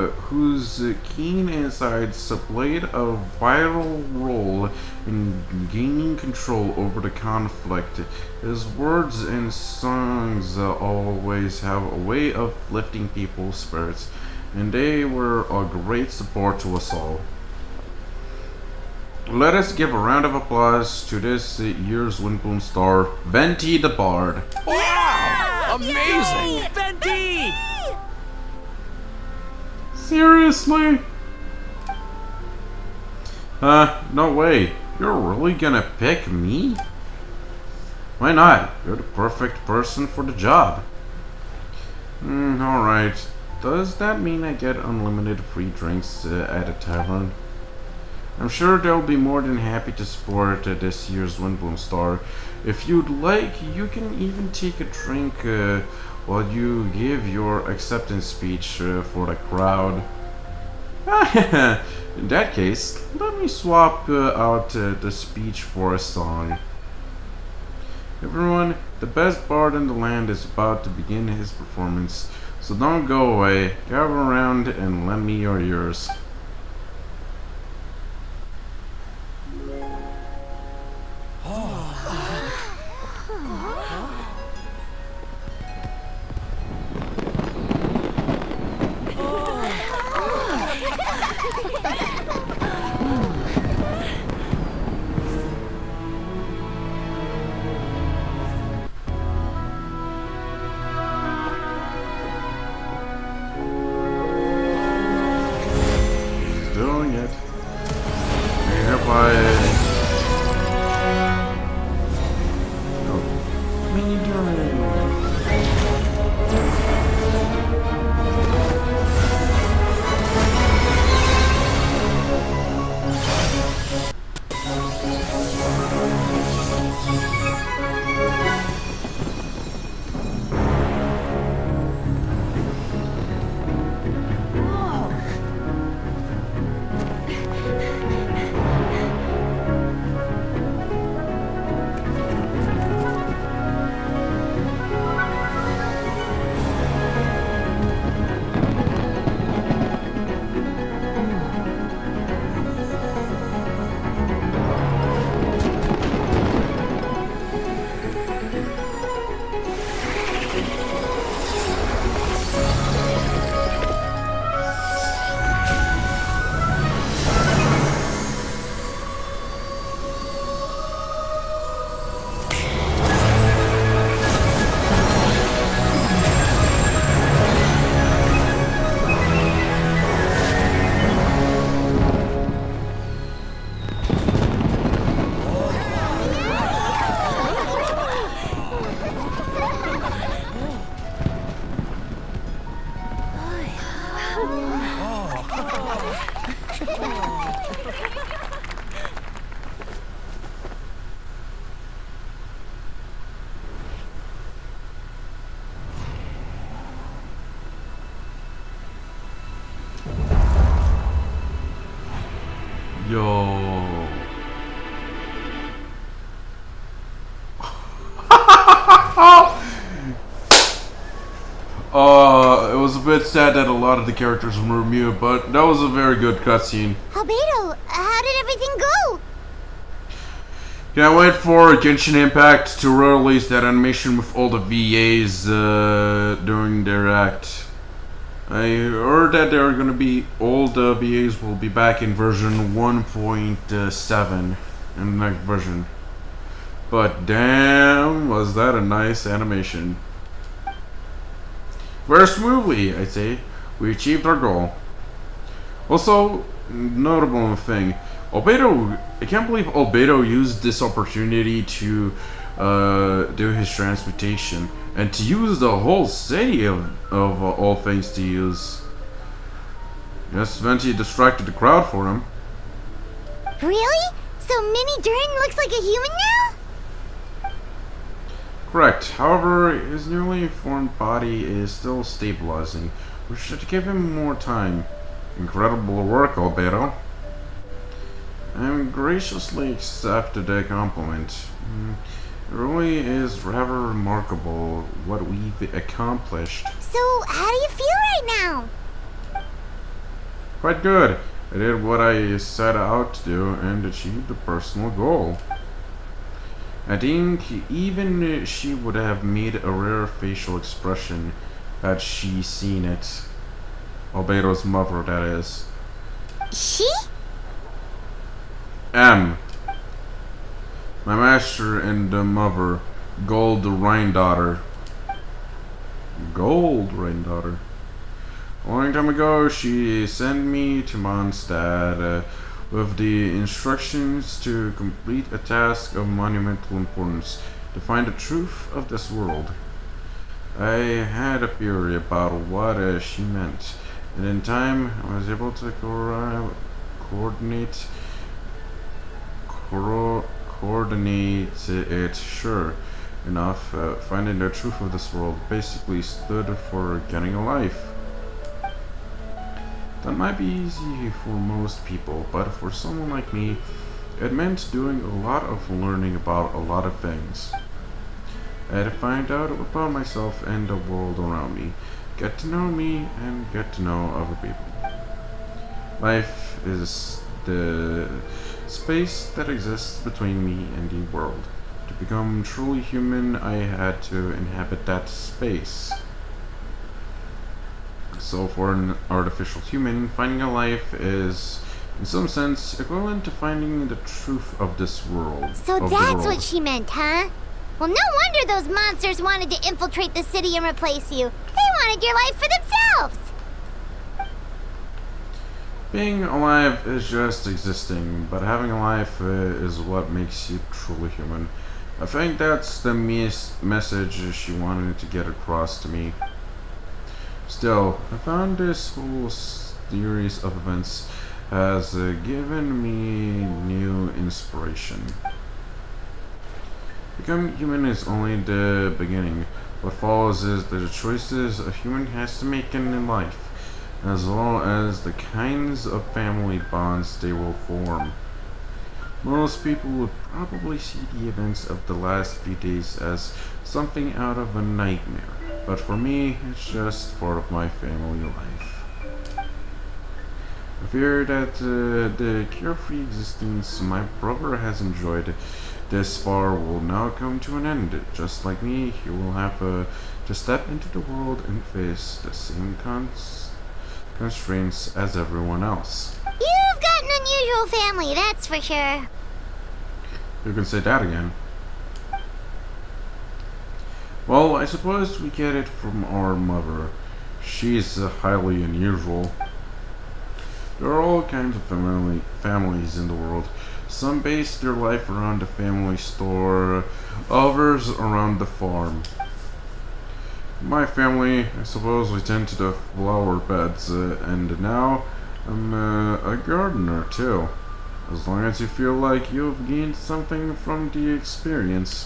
whose keen insights played a vital role in gaining control over the conflict. His words and songs always have a way of lifting people's spirits, and they were a great support to us all. Let us give a round of applause to this year's Windbloom Star, Venti the Bard. Wow! Amazing! Venti! Seriously? No way. You're really gonna pick me? Why not? You're the perfect person for the job. Alright. Does that mean I get unlimited free drinks at a tavern? I'm sure they'll be more than happy to support this year's Windbloom Star. If you'd like, you can even take a drink while you give your acceptance speech for the crowd. In that case, let me swap out the speech for a song. Everyone, the best bard in the land is about to begin his performance, so don't go away. Gather around and lend me your ears. Doing it. Hereby. Yo. It was a bit sad that a lot of the characters were mute, but that was a very good cutscene. Albedo, how did everything go? Can't wait for Genshin Impact to release that animation with all the VAs doing their act. I heard that there are gonna be all the VAs will be back in version 1.7 in the next version. But damn, was that a nice animation. Very smoothly, I'd say. We achieved our goal. Also, notable thing, Albedo, I can't believe Albedo used this opportunity to do his transmutation and to use the whole city of all things to use. Yes, Venti distracted the crowd for him. Really? So Mini Durin looks like a human now? Correct. However, his newly formed body is still stabilizing. We should give him more time. Incredible work, Albedo. I graciously accepted the compliment. It really is rather remarkable what we've accomplished. So, how do you feel right now? Quite good. I did what I set out to do and achieved the personal goal. I think even she would have made a rare facial expression had she seen it. Albedo's mother, that is. She? M. My master and the mother, Gold Raindaughter. Gold Raindaughter. A long time ago, she sent me to Mondstadt with the instructions to complete a task of monumental importance, to find the truth of this world. I had a theory about what she meant, and in time I was able to coordinate it. Sure enough, finding the truth of this world basically stood for getting a life. That might be easy for most people, but for someone like me, it meant doing a lot of learning about a lot of things. I had to find out about myself and the world around me, get to know me, and get to know other people. Life is the space that exists between me and the world. To become truly human, I had to inhabit that space. So for an artificial human, finding a life is, in some sense, equivalent to finding the truth of this world. So that's what she meant, huh? Well, no wonder those monsters wanted to infiltrate the city and replace you. They wanted your life for themselves! Being alive is just existing, but having a life is what makes you truly human. I think that's the message she wanted to get across to me. Still, I found this whole series of events has given me new inspiration. Becoming human is only the beginning. What follows is the choices a human has to make in life, as well as the kinds of family bonds they will form. Most people would probably see the events of the last few days as something out of a nightmare, but for me, it's just part of my family life. I fear that the carefree existence my brother has enjoyed this far will now come to an end. Just like me, he will have to step into the world and face the same constraints as everyone else. You've got an unusual family, that's for sure. You can say that again. Well, I suppose we get it from our mother. She's highly unusual. There are all kinds of families in the world. Some base their life around the family store, others around the farm. My family, I suppose we tend to the flower beds, and now I'm a gardener too. As long as you feel like you've gained something from the experience.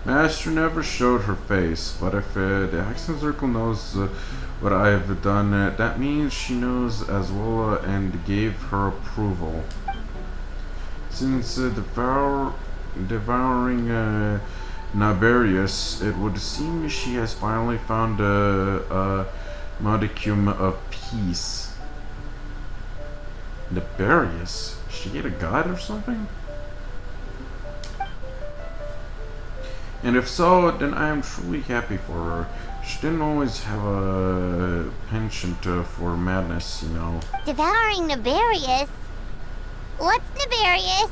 Master never showed her face, but if the Hexen Circle knows what I've done, that means she knows as well and gave her approval. Since devouring Naberius, it would seem she has finally found a modicum of peace. Naberius? She ate a god or something? And if so, then I am truly happy for her. She didn't always have a penchant for madness, you know. Devouring Naberius? What's Naberius?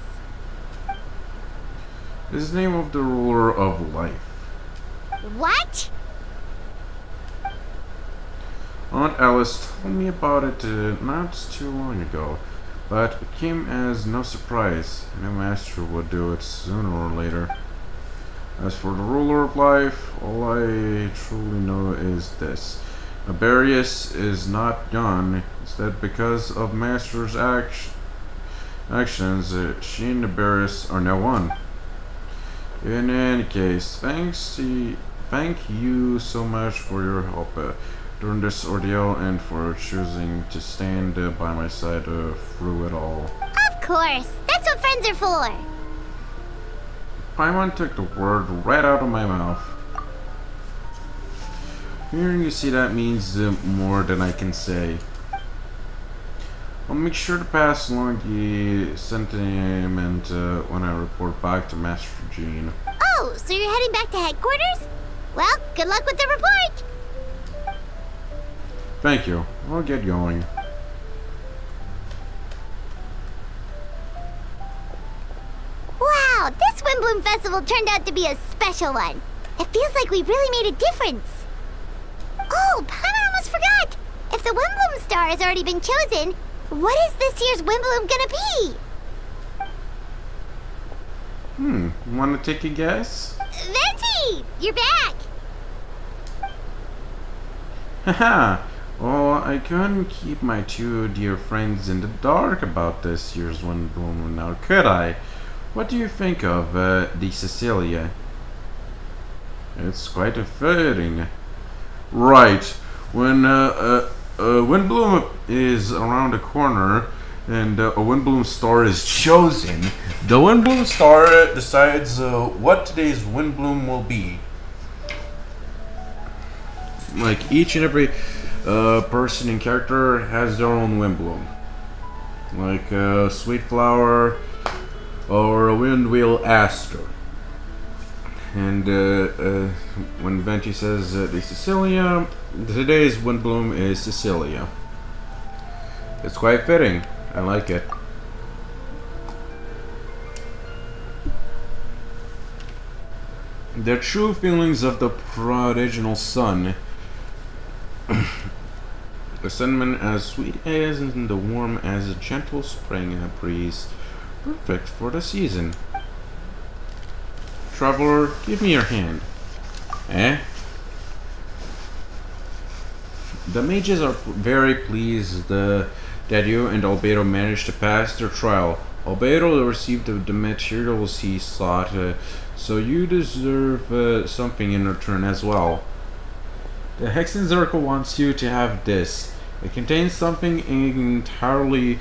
It's the name of the ruler of life. What? Aunt Alice told me about it not too long ago, but it came as no surprise. No master would do it sooner or later. As for the ruler of life, all I truly know is this. Naberius is not gone. Instead, because of Master's actions, she and Naberius are now one. In any case, thank you so much for your help during this ordeal and for choosing to stand by my side through it all. Of course! That's what friends are for! Paimon took the word right out of my mouth. Hearing you see that means more than I can say. I'll make sure to pass along the sentiment when I report back to Master Jean. Oh, so you're heading back to headquarters? Well, good luck with the report! Thank you. I'll get going. Wow, this Windbloom Festival turned out to be a special one. It feels like we really made a difference. Oh, Paimon almost forgot! If the Windbloom Star has already been chosen, what is this year's Windbloom gonna be? Wanna take a guess? Venti! You're back! Haha! Well, I couldn't keep my two dear friends in the dark about this year's Windbloom now, could I? What do you think of the Cecilia? It's quite fitting. Right. When Windbloom is around the corner and a Windbloom Star is chosen, the Windbloom Star decides what today's Windbloom will be. Like each and every person and character has their own Windbloom. Like Sweet Flower or a Windwheel Aster. And when Venti says the Cecilia, today's Windbloom is Cecilia. It's quite fitting. I like it. The true feelings of the prodigal son. A sentiment as sweet as and the warm as a gentle spring breeze. Perfect for the season. Traveler, give me your hand. Eh? The mages are very pleased that you and Albedo managed to pass their trial. Albedo received the materials he sought, so you deserve something in return as well. The Hexen Circle wants you to have this. It contains something entirely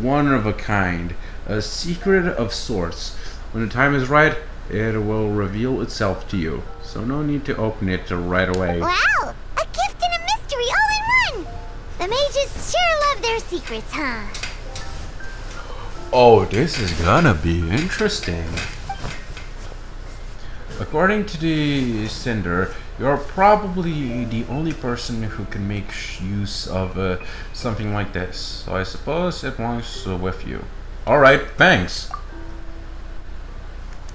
one of a kind, a secret of sorts. When the time is right, it will reveal itself to you, so no need to open it right away. Wow! A gift and a mystery all in one! The mages sure love their secrets, huh? Oh, this is gonna be interesting. According to the Cinder, you're probably the only person who can make use of something like this, so I suppose it belongs with you. Alright, thanks!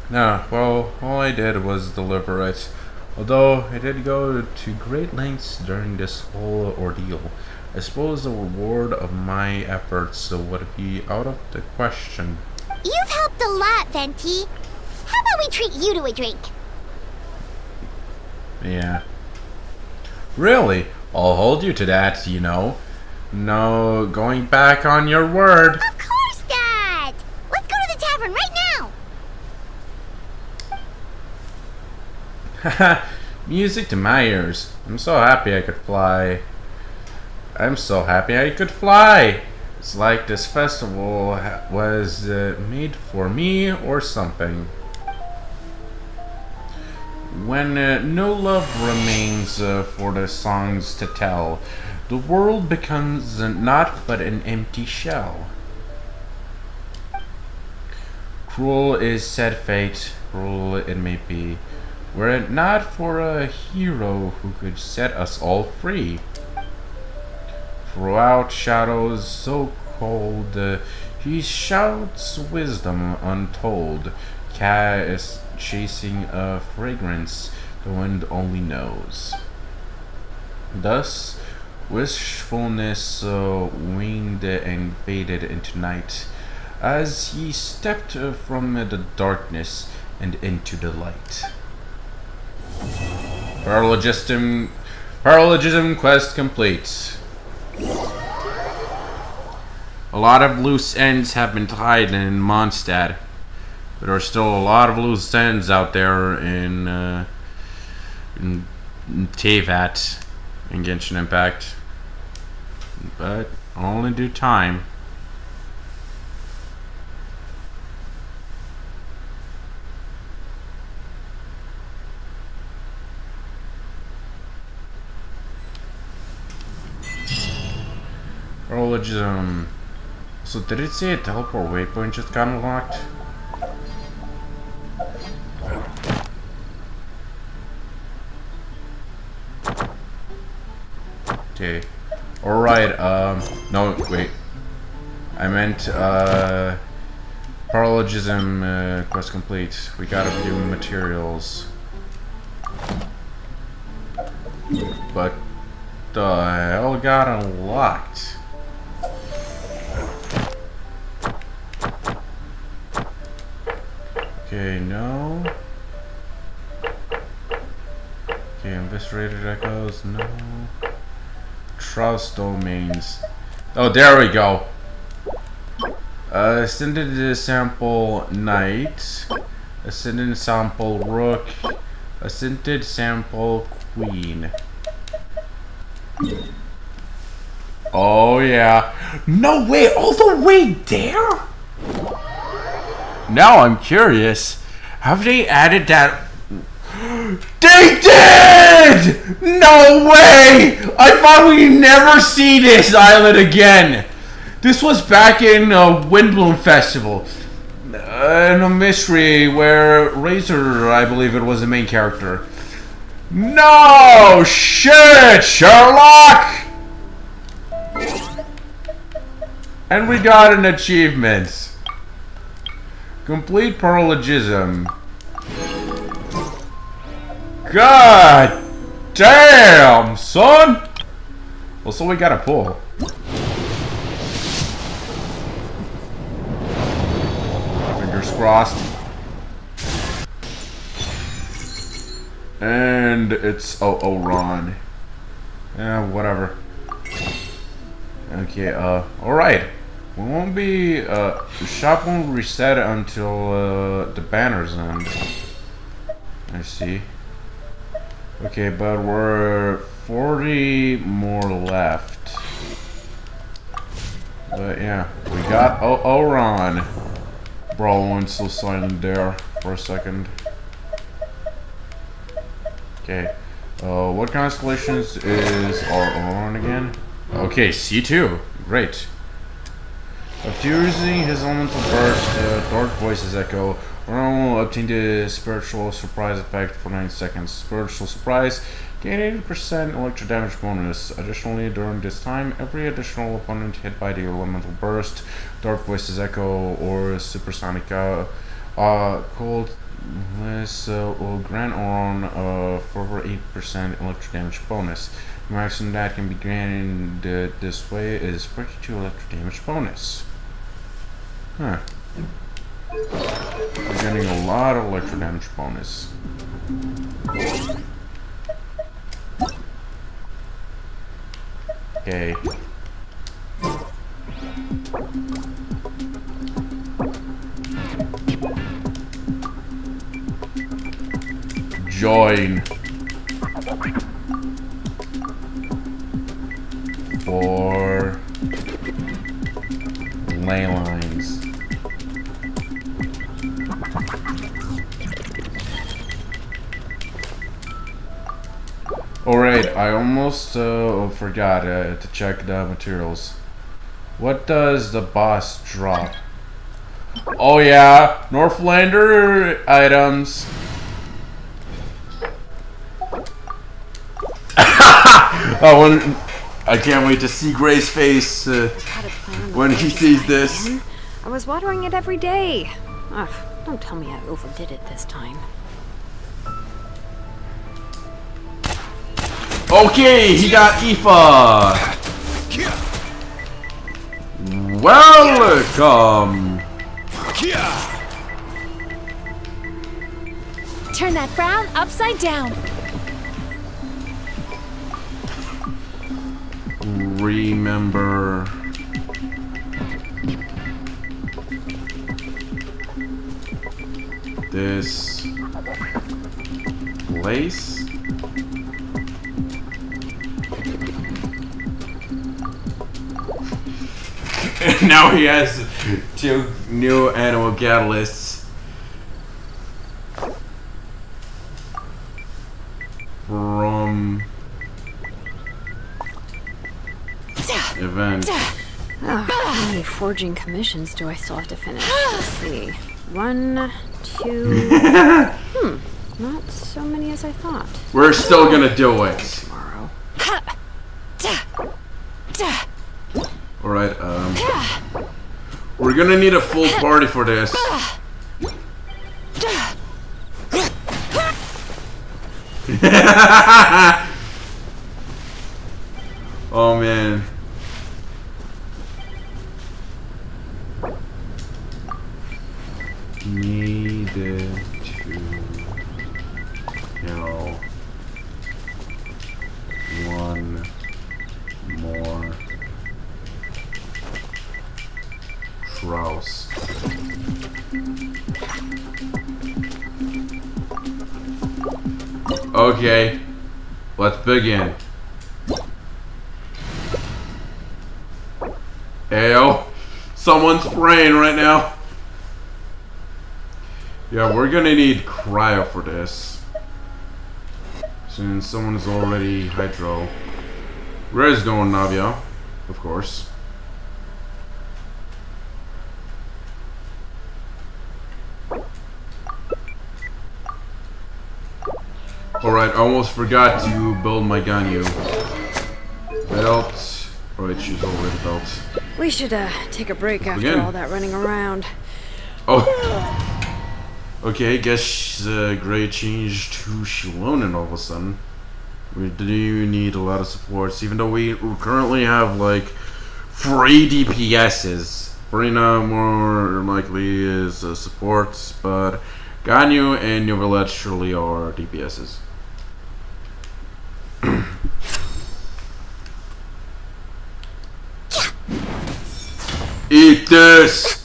Nah, well, all I did was deliver it, although I did go to great lengths during this whole ordeal. I suppose the reward of my efforts would be out of the question. You've helped a lot, Venti. How about we treat you to a drink? Yeah. Really? I'll hold you to that, you know. No going back on your word. Of course not! Let's go to the tavern right now! Haha, music to my ears. I'm so happy I could fly. I'm so happy I could fly. It's like this festival was made for me or something. When no love remains for the songs to tell, the world becomes naught but an empty shell. Cruel is said fate, cruel it may be, were it not for a hero who could set us all free. Throughout shadows so cold, he shouts wisdom untold, chasing a fragrance the wind only knows. Thus, wishfulness waned and faded into night, as he stepped from the darkness and into the light. Paralogism quest complete. A lot of loose ends have been tied in Mondstadt. There are still a lot of loose ends out there in Teyvat in Genshin Impact. But only due time. Paralogism. So did it say a teleport waypoint just got unlocked? Okay. Alright, no, wait. I meant, Paralogism, quest complete. We gotta do materials. But the hell got unlocked? Okay, no. Okay, eviscerated echoes, no. Trust domains. Oh, there we go. Ascended sample knight. Ascended sample rook. Ascended sample queen. Oh yeah. No way, all the way there? Now I'm curious. Have they added that? They did! No way! I thought we'd never see this island again. This was back in Windbloom Festival. In a mystery where Razor, I believe it was the main character. No shit, Sherlock! And we got an achievement. Complete Paralogism. God damn, son! Also, we got a pull. Fingers crossed. And it's Ron. Whatever. Okay, alright. We won't be, the shop won't reset until, the banners end. I see. Okay, but we're 40 more left. But yeah, we got Ron. Brawl went so silent there for a second. Okay, what constellations is our Ron again? Okay, C2. Great. After using his elemental burst, Dark Voices Echo, Ron will obtain the Spiritual Surprise effect for 9 seconds. Spiritual Surprise, gain 80% electro damage bonus. Additionally, during this time, every additional opponent hit by the elemental burst, Dark Voices Echo, or Supersonic Cold will grant Ron a further 8% electro damage bonus. The maximum that can be granted this way is 32 electro damage bonus. Huh. We're getting a lot of electro damage bonus. Okay. join for ley lines. Alright, I almost forgot to check the materials. What does the boss drop? Oh yeah, Northlander items. I can't wait to see Gray's face when he sees this. I was watering it every day. Ugh, don't tell me I overdid it this time. Okay, he got Aoife. Welcome. Turn that frown upside down. Remember this place? Now he has 2 new animal catalysts. From event. How many forging commissions do I still have to finish? Let's see. 1, 2. Not so many as I thought. We're still gonna do it. Tomorrow. Alright, we're gonna need a full party for this. Oh man. Needed to kill 1 more Strauss. Okay, let's begin. Ayo, someone's praying right now. Yeah, we're gonna need cryo for this. Since someone's already hydro. Where's going, Navia? Of course. Alright, I almost forgot to build my Ganyu. Belt. Alright, she's already built. We should take a break after Again. all that running around. Oh. Okay, guess Gray changed to Shilonen all of a sudden. We do need a lot of supports, even though we currently have like 3 DPSs. Farina more likely is supports, but Ganyu and Novelet surely are DPSs. Eat this!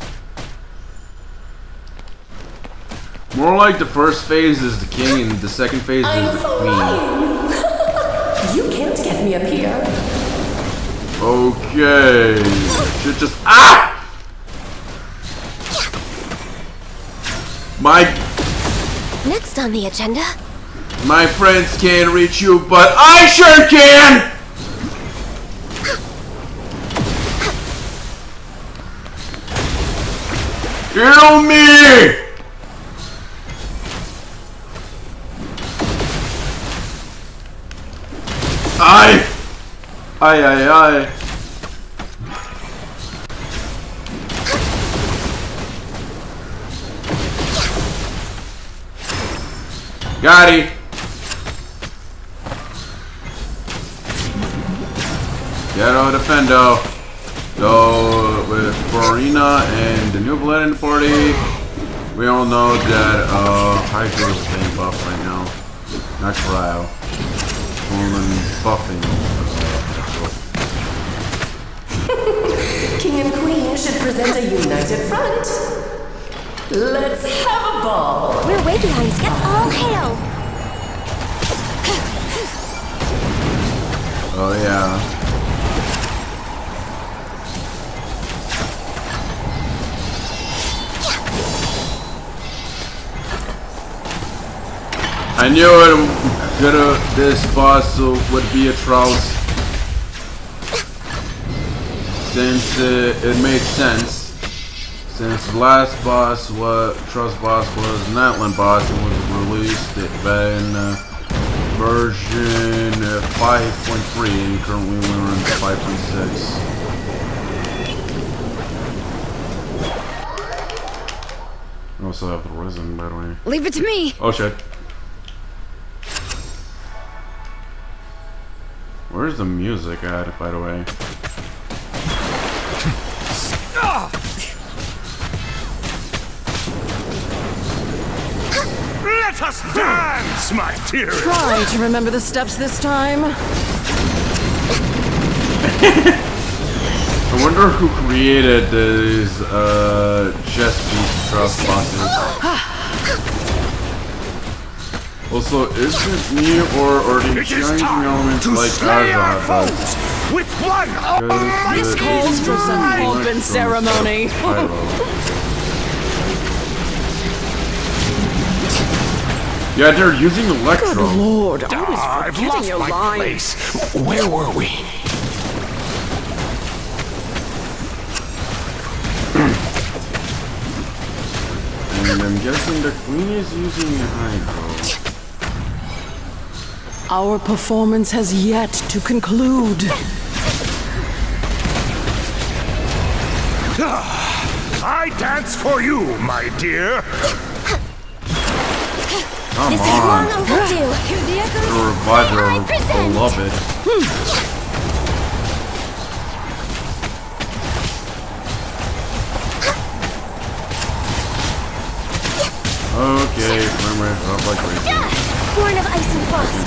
More like the first phase is the king and the second phase is the queen. You can't get me up here. Okay. Should just Next on the agenda. My friends can't reach you, but I sure can! Heal me! Aye. Got it. Ghetto Defendo. So with Farina and the new blood in the party, we all know that Hydro is being buffed right now. Not Cryo. Only buffing. King and Queen should present a united front. Let's have a ball. We're way behind. Get all hail. Oh yeah. I knew this boss would be a Trouse. Since it made sense. Since the last boss, Trouse boss was an Atlan boss and was released in version 5.3 and currently we're in 5.6. I also have the Risen, by the way. Leave it to me. Oh shit. Where's the music at, by the way? Let us dance, my dear. Try to remember the steps this time. I wonder who created these chest piece trust bosses. Also, is it me or are they changing elements like Azad? With one. This calls for some open ceremony. Yeah, they're using Electro. Good lord, I was I've forgetting lost your my lines. place. Where were we? And I'm guessing the queen is using Hydro. Our performance has yet to conclude. I dance for you, my dear. Come This on. is long overdue. The reviver, beloved. Okay, frame rate up like crazy. Born of ice and frost.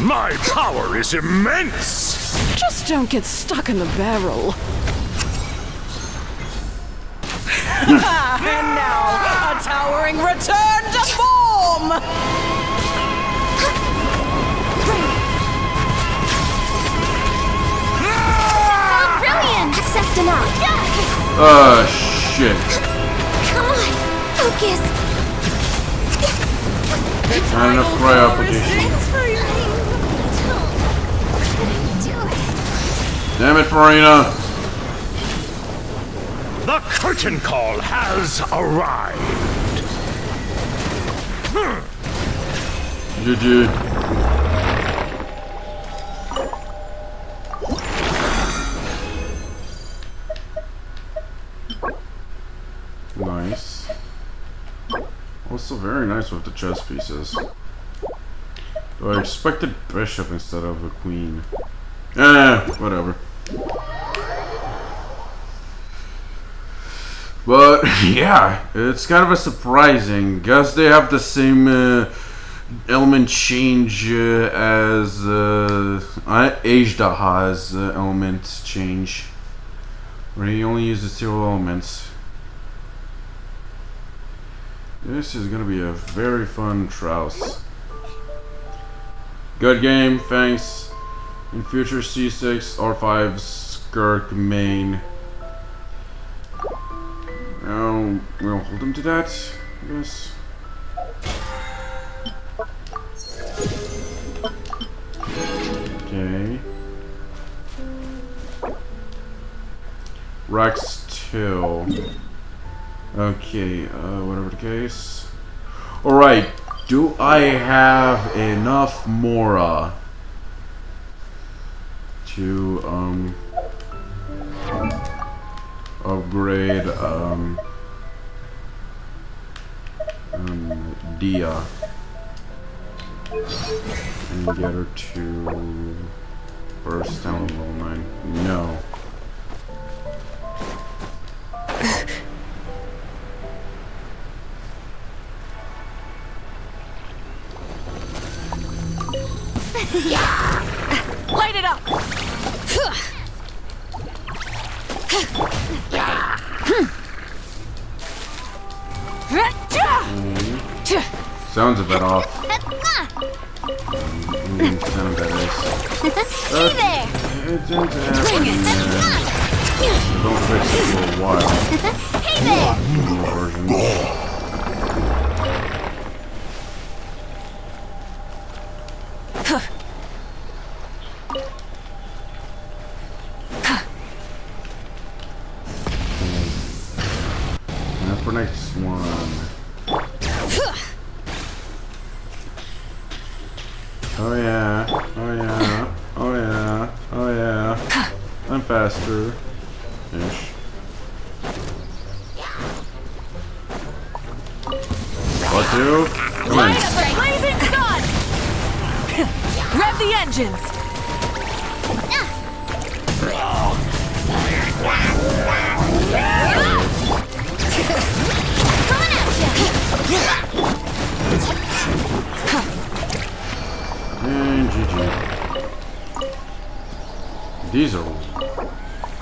My power is immense. Just don't get stuck in the barrel. And now, a towering return to form! Oh, brilliant! Sestina! Shit. Come on, focus. Not enough cry application. Damn it, Farina. The curtain call has arrived. GG. Nice. Also very nice with the chess pieces. Though I expected bishop instead of a queen. Whatever. But yeah, it's kind of a surprising. Guess they have the same element change as Ajdaha's element change, where he only uses 2 elements. This is gonna be a very fun Trouse. Good game, thanks. In future C6, R5, Skirk, main. Now, we'll hold him to that, I guess. Okay. Rex 2. Okay, whatever the case. Alright, do I have enough Mora to, upgrade, Dia and get her to burst down level 9? No. Light it up! Sounds a bit off. mean sound that is. Hey there! It tends to happen. Don't fix it for a while. Hey there! New version. Now for next one. Oh yeah, oh yeah, oh yeah, oh yeah. I'm faster. Ish. What do? Come on. Blazing sun! Rev the engines! Coming at ya! And GG. These are...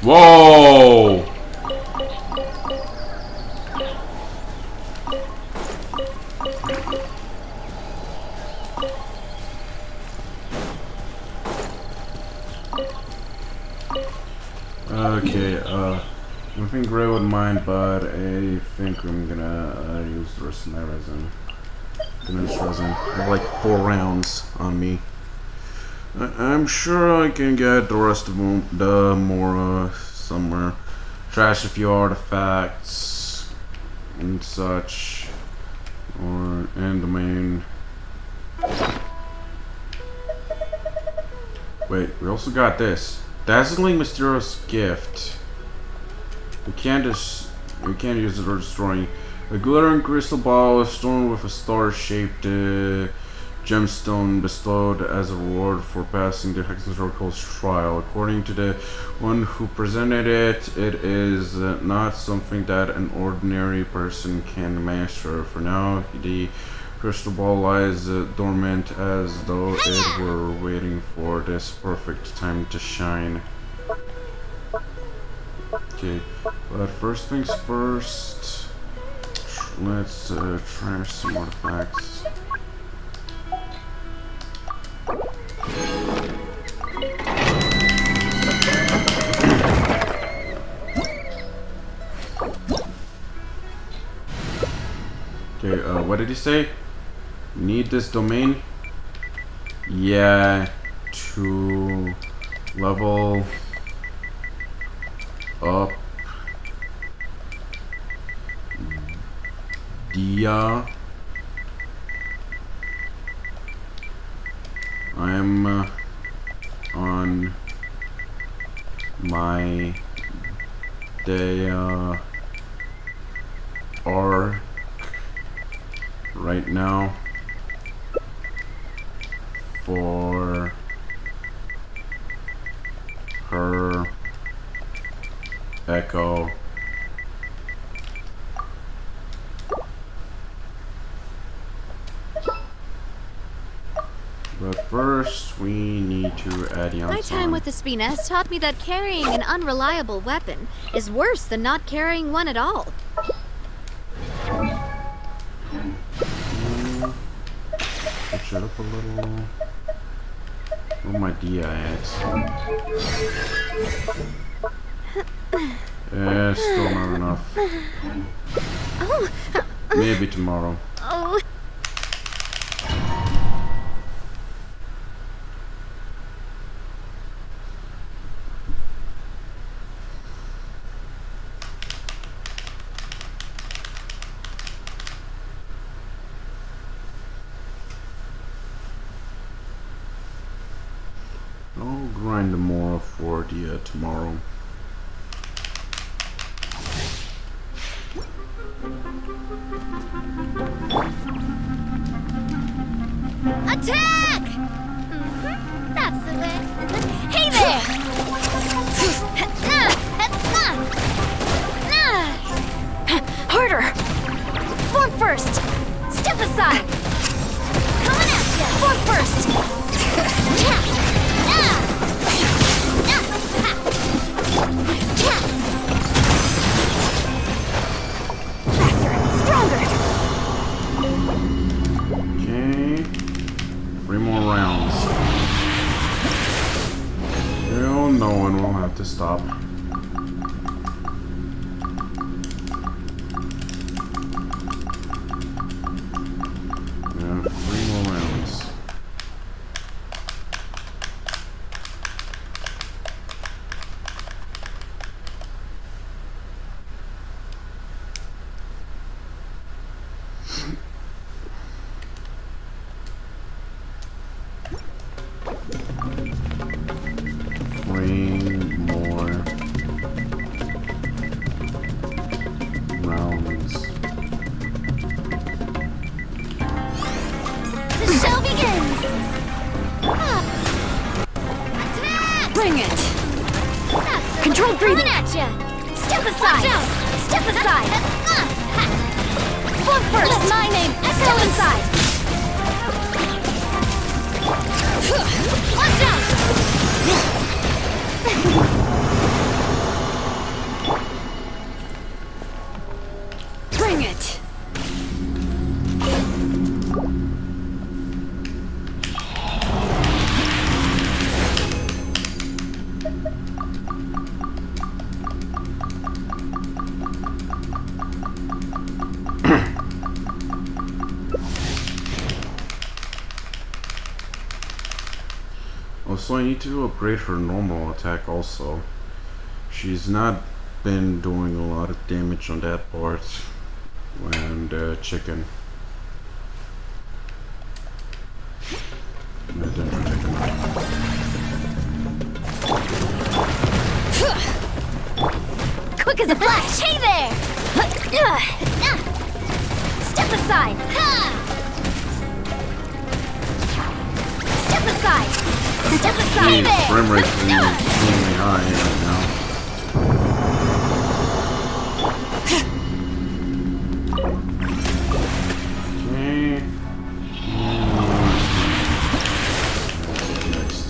Whoa! Okay, nothing great with mine, but I think I'm gonna use the rest of my resin. Gonna use resin. I have like 4 rounds on me. I'm sure I can get the rest of them, more somewhere. Trash a few artifacts and such, or end domain. Wait, we also got this. Dazzling mysterious gift. We can't use it or destroying. A glittering crystal ball stormed with a star-shaped gemstone bestowed as a reward for passing the Hexen's trial. According to the one who presented it, it is not something that an ordinary person can master. For now, the crystal ball lies dormant as though it were waiting for this perfect time to shine. Okay, but first things first, let's trash some artifacts. Okay, what did he say? Need this domain? Yeah, to level up Dia. I'm on my day arc right now for her echo. But first, we need to add Yansan. My time with the Spina has taught me that carrying an unreliable weapon is worse than not carrying one at all. Switch it up a little. Where my Dia at? Yeah, still not enough. Oh. Maybe tomorrow. Oh. I'll grind more for Dia tomorrow. Attack! That's the way. Hey there! Harder! Form first! Step aside! Coming at ya! Form first! Stronger! Okay. 3 more rounds. stop. Yeah, 3 more rounds. Bring it! Controlled breathing! Coming at ya! Step aside! Step aside! Form first! That's my name! Step aside! Watch out! Bring it! So I need to upgrade her normal attack also. She's not been doing a lot of damage on that part. And chicken. Quick as a flash! Hey there! Step aside! Step aside! Step aside! The frame rate is extremely high right now. Next.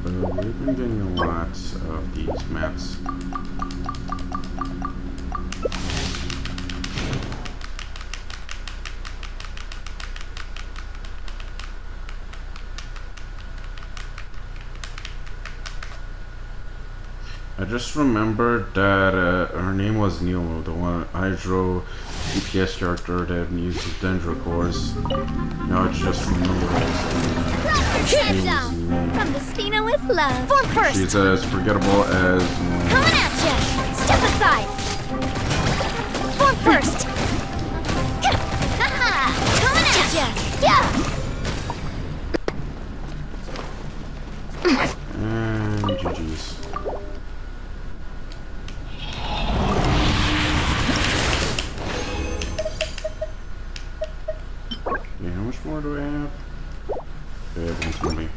We've been getting a lot of these maps. I just remembered that her name was Nemo, the one Hydro DPS character that used the Dendro cores. Now I just remembered From the Spina with love. Form first! she's as forgettable as... Coming at ya! Step aside! Form first! Coming at ya! Yeah! And GG's. Okay, how much more do I have? Okay, I have 120.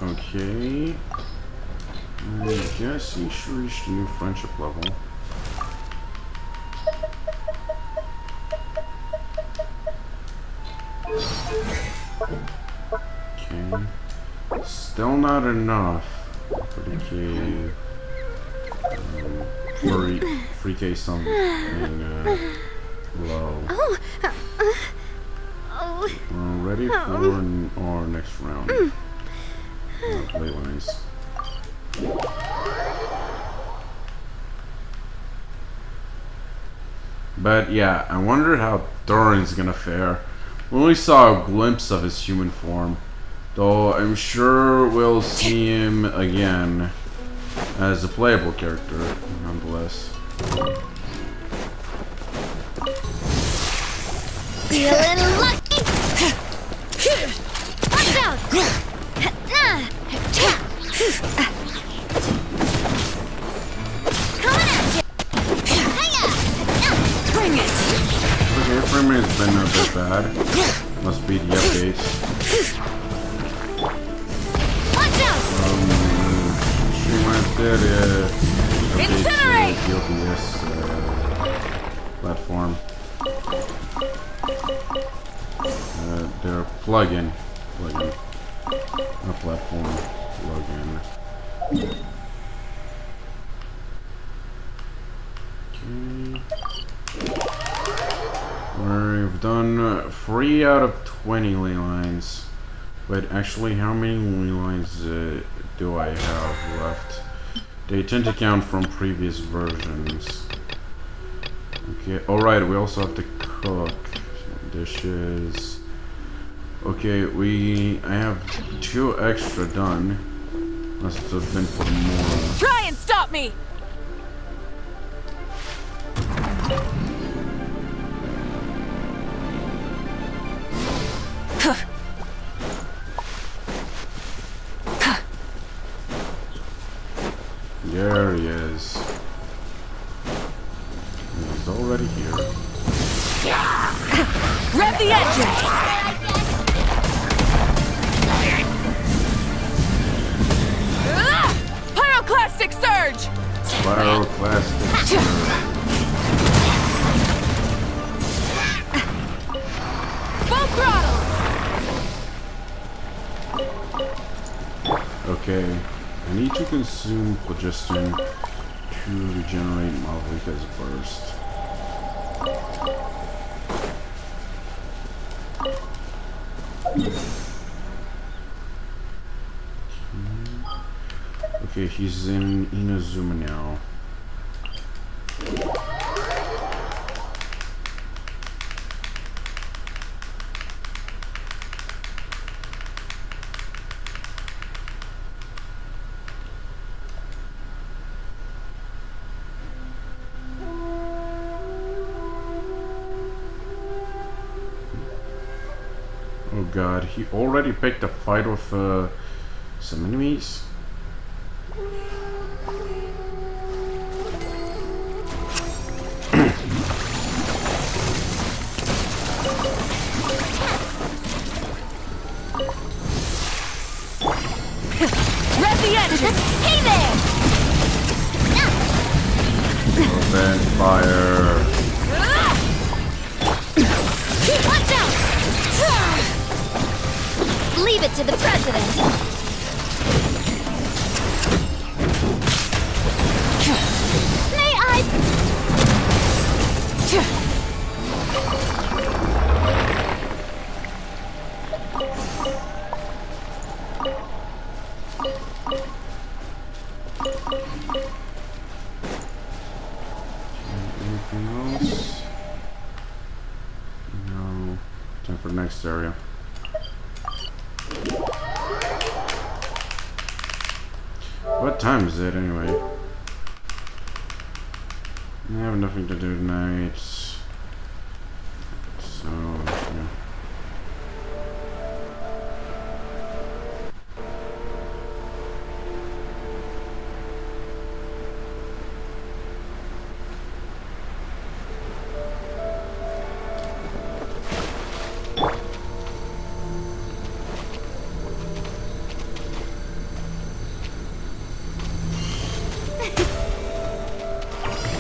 Okay. I guess you should reach the new friendship level. Okay. Still not enough for the cave. Free case something low. We're ready for our next round. Playlines. But yeah, I wonder how Thorin's gonna fare. We only saw a glimpse of his human form, though I'm sure we'll see him again as a playable character, nonetheless. Feeling lucky! Watch out! Coming at you! Hiya! Bring it! Okay, frame rate's been a bit did Incinerate! the OBS platform. Their plugin, not platform, plugin. We've done 3 out of 20 ley lines. But actually, how many ley lines do I have left? They tend to count from previous versions. Okay, alright, we also have to cook dishes. Okay, I have 2 extra done. Must have been for more. Try and stop me! There he is. He's already here. Rev the engine! Pyroclastic surge! Pyroclastic surge. Full throttle! Okay, I need to consume phlogiston to regenerate Malvika's burst. Okay, he's in Inazuma now. Oh god, he already picked a fight with some enemies? Rev the engine! Hey there! Open fire! Watch out! Leave it to the president. May I? Anything else? No. Time for the next area. What time is it anyway? I have nothing to do tonight. So, yeah.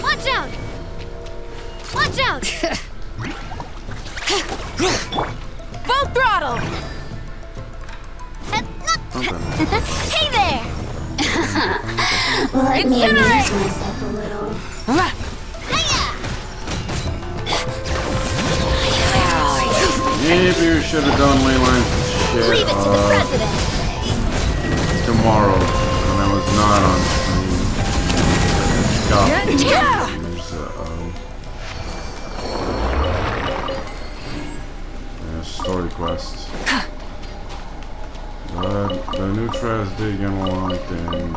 Watch out! Watch out! Full throttle! Hey there! Let me amuse Incinerate! myself a little. Maybe we should have done Leyline shit Leave it to the president. tomorrow when I was not on stream. Story quest. The new trash did get unlocked and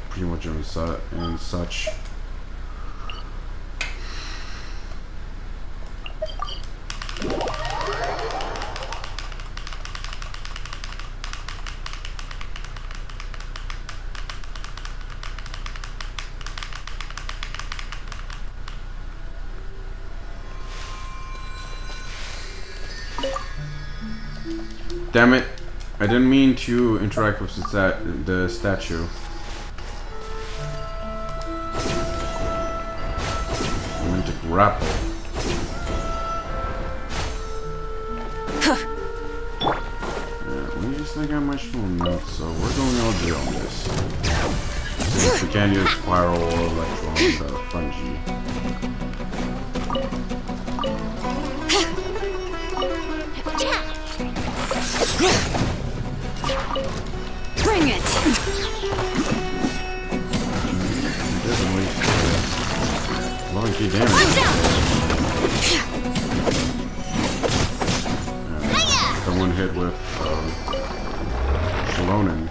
Primogen and such. Damn it. I didn't mean to interact with the statue. I meant to grapple. We just think I might show notes, so we're going LG on this. Since we can't use spiral or electron fungi. Bring it! Doesn't waste fungi damage. The one hit with Shalonin.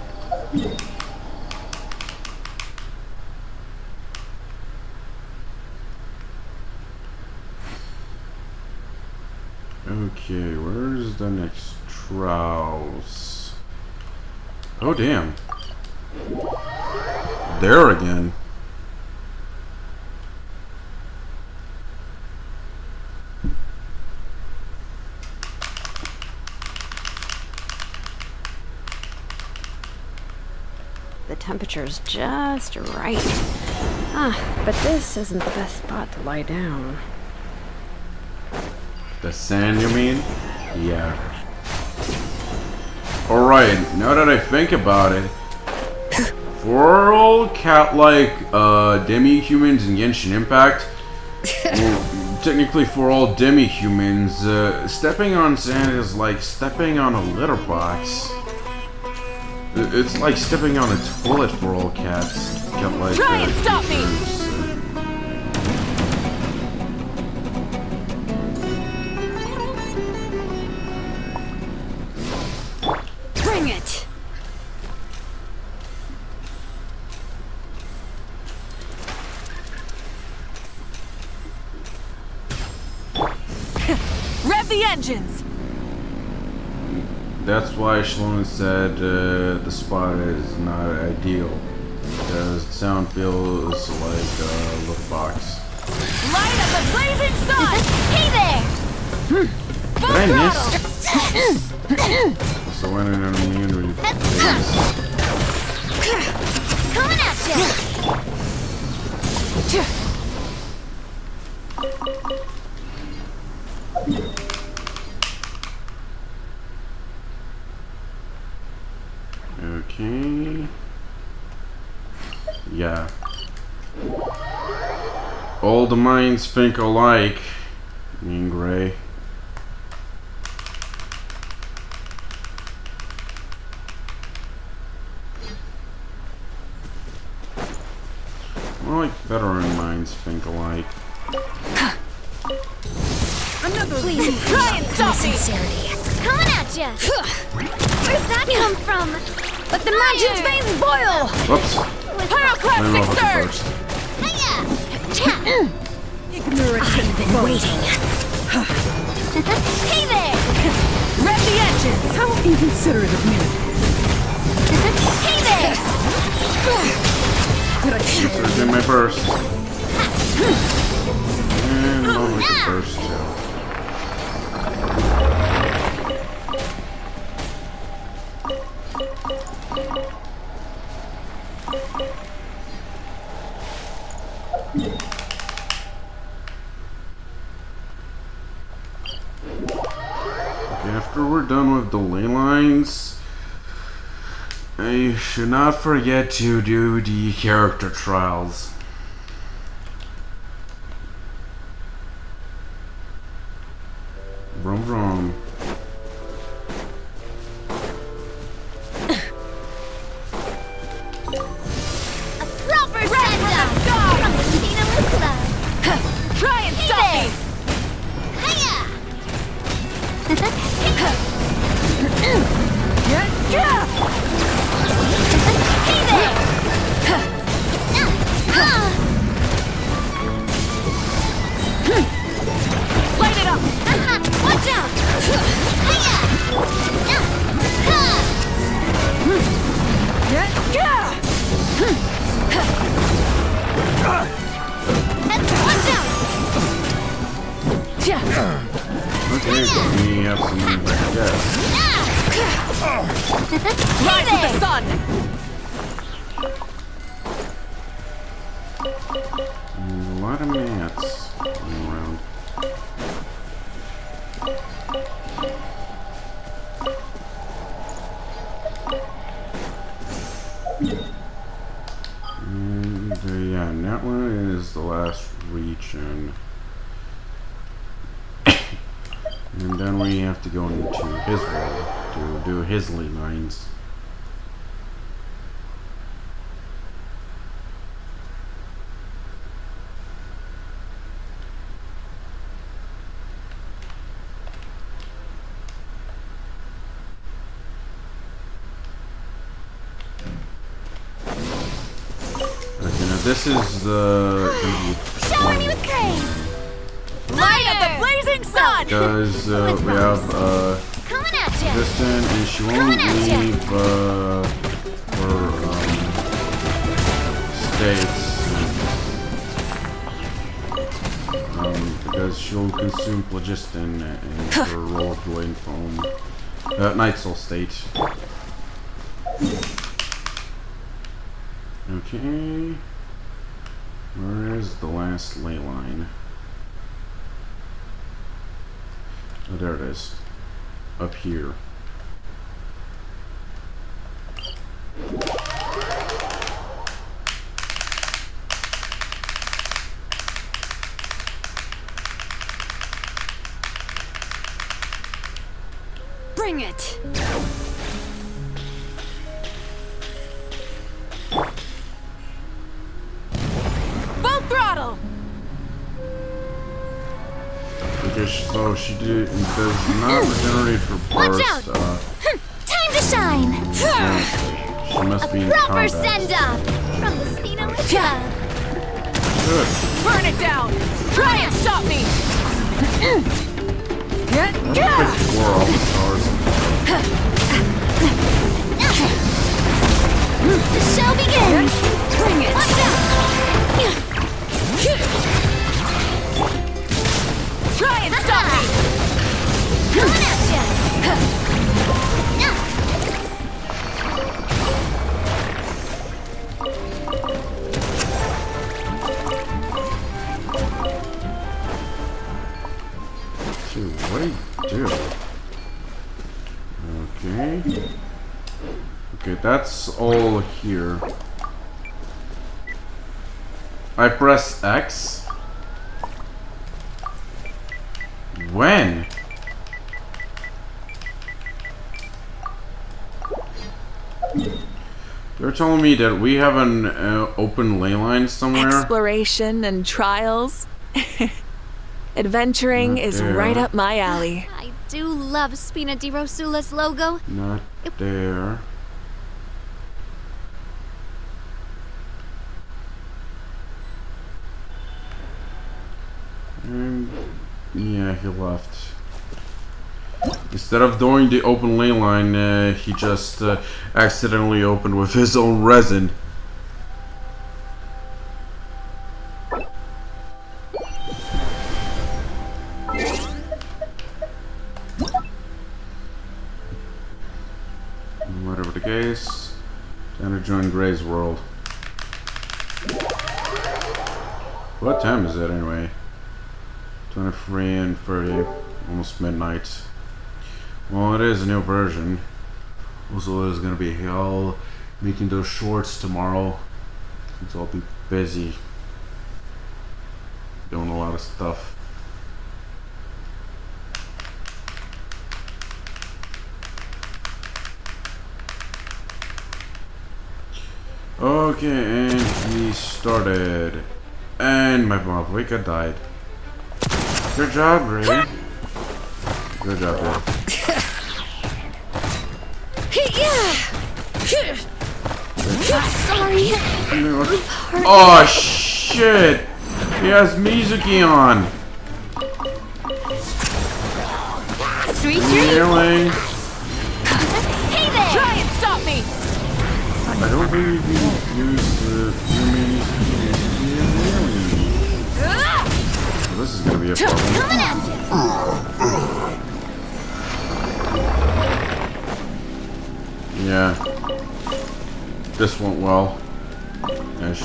Okay, where's the next trials? Oh damn. There again. The temperature's just right. But this isn't the best spot to lie down. The sand, you mean? Yeah. Alright, now that I think about it, for all cat-like demi-humans in Genshin Impact, well, technically for all demi-humans, stepping on sand is like stepping on a litter box. It's like stepping on a toilet for all cats. Cat-like, Try and stop me! Bring it! Rev the engines! That's why Shalom said the spot is not ideal, because the sound feels like a little box. Light up the blazing sun! Hey there! Did I miss? So when an immunity. Coming at you! Okay. Yeah. All the minds think alike. Mean Gray. More like veteran minds think alike. Please, try and stop me! sincerity. Coming at you! Where'd that come from? Let the magic's veins boil! Whoops. Pyroclastic surge! First. Hiya! Ignorance I've been waiting. Hey there! Rev the engines! How inconsiderate of me. Hey there! There's in my burst. And I'll make a burst too. Okay, after we're done with the ley lines, I should not forget to do the character trials. Vroom vroom. Proper send-up from the Tina Club. Try and stop me! Hiya! Hey there! Rise with the sun! A lot of mats going around. And yeah, and that one is the last region. And then we have to go into his world to do his ley lines. This is Shower me with praise! Light of the blazing sun! Because we have Coming at you! Kristen, and she won't leave her states because she'll consume phlogiston and her rollerblade foam. Night Soul state. Okay. Where is the last ley line? Oh, there it is. Up here. Bring it! So she does not regenerate her burst. Watch out! Time to shine! She must be in Proper combat. send-off from the speed of my Good. Burn it down! Try and stop me! That's a big war, all the stars. The show begins! Bring it! Watch out! Try and stop me! Coming at ya! Dude, what do you do? Okay. Okay, that's all here. I press X. When? They're telling me that we have an open ley line somewhere. Exploration and trials. Adventuring Not is there. right up my alley. I do love Spina di Rosula's logo. Not there. And yeah, he left. Instead of doing the open ley line, he just accidentally opened with his own resin. Whatever the case, time to join Gray's world. What time is it anyway? 23 and 30, almost midnight. Well, it is a new version. Also, there's gonna be hell making those shorts tomorrow. So I'll be busy doing a lot of stuff. Okay, and we started. And my Mavwika died. Good job, Ray. Good job, Ray. Sorry. Oh shit! He has Mizuki on. Sweet dreams. Healing. Hey there! Try and stop me! I don't believe you use the This is gonna be a problem. Coming at you! Yeah. This went well. Ish.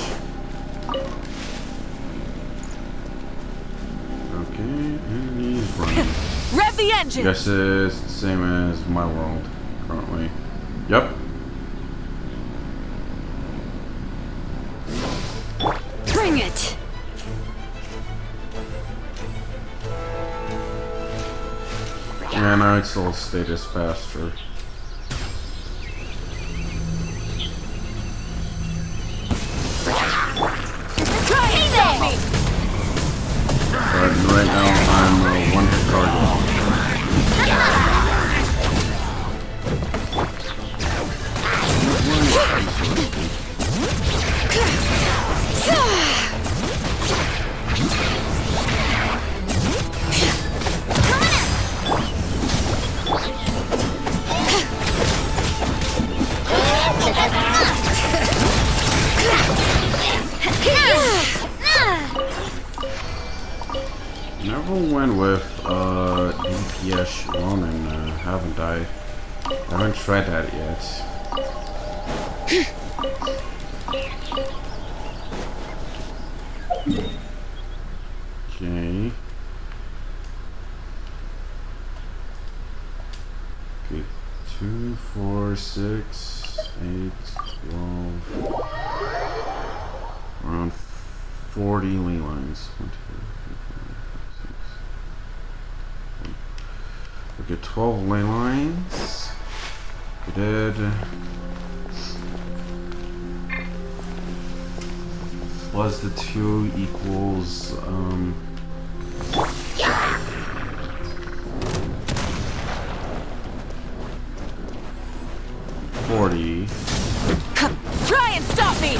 Okay, and he's running. Rev the engine! Guess it's the same as my world currently. Yep. Bring it! Yeah, now it's all status faster. But right now I'm a one-hit target. Never went with DPS alone and haven't I? Haven't tried that yet. Okay. Okay. 2, 4, 6, 8, 12. Around 40 ley lines. 1, 2, 3, 4, 5, 6. Okay, 12 ley lines. We did. Plus the 2 equals 40. Try and stop me!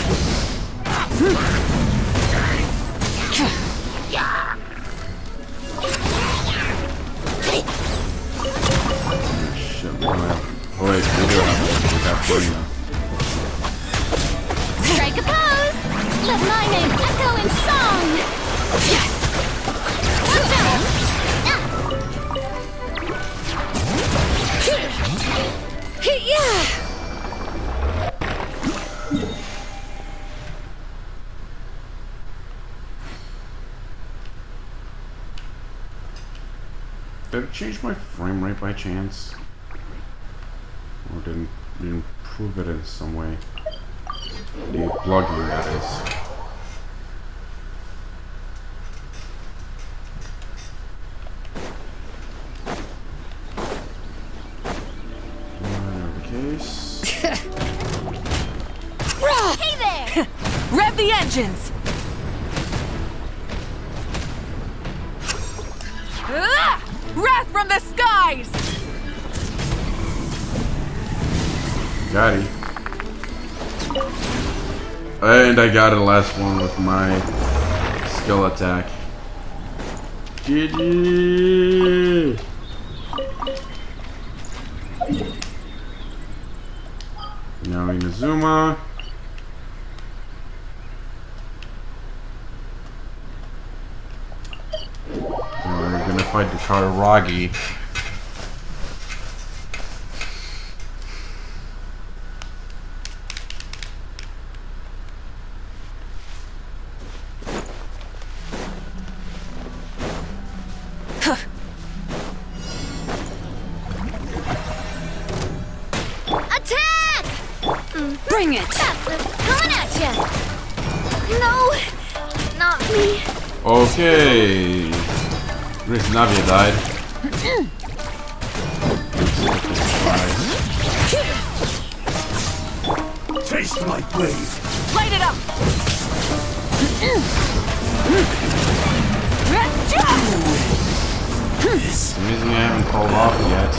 Shit, we don't have. Oh wait, we do have 40 now. Strike a pose! Let my name echo in song! Did it change my frame rate by chance? Or didn't improve it in some way? The plugin, that is. Case. Hey there! Rev the engines! Wrath from the skies! Got it. And I got the last one with my skill attack. GG! Now Inazuma. And we're gonna fight the Kararagi. Attack! Bring it! That's it. Coming at ya! No! Not me. Okay. Riz Navia died. Taste my blade. Light it up! It's amazing I haven't called off yet.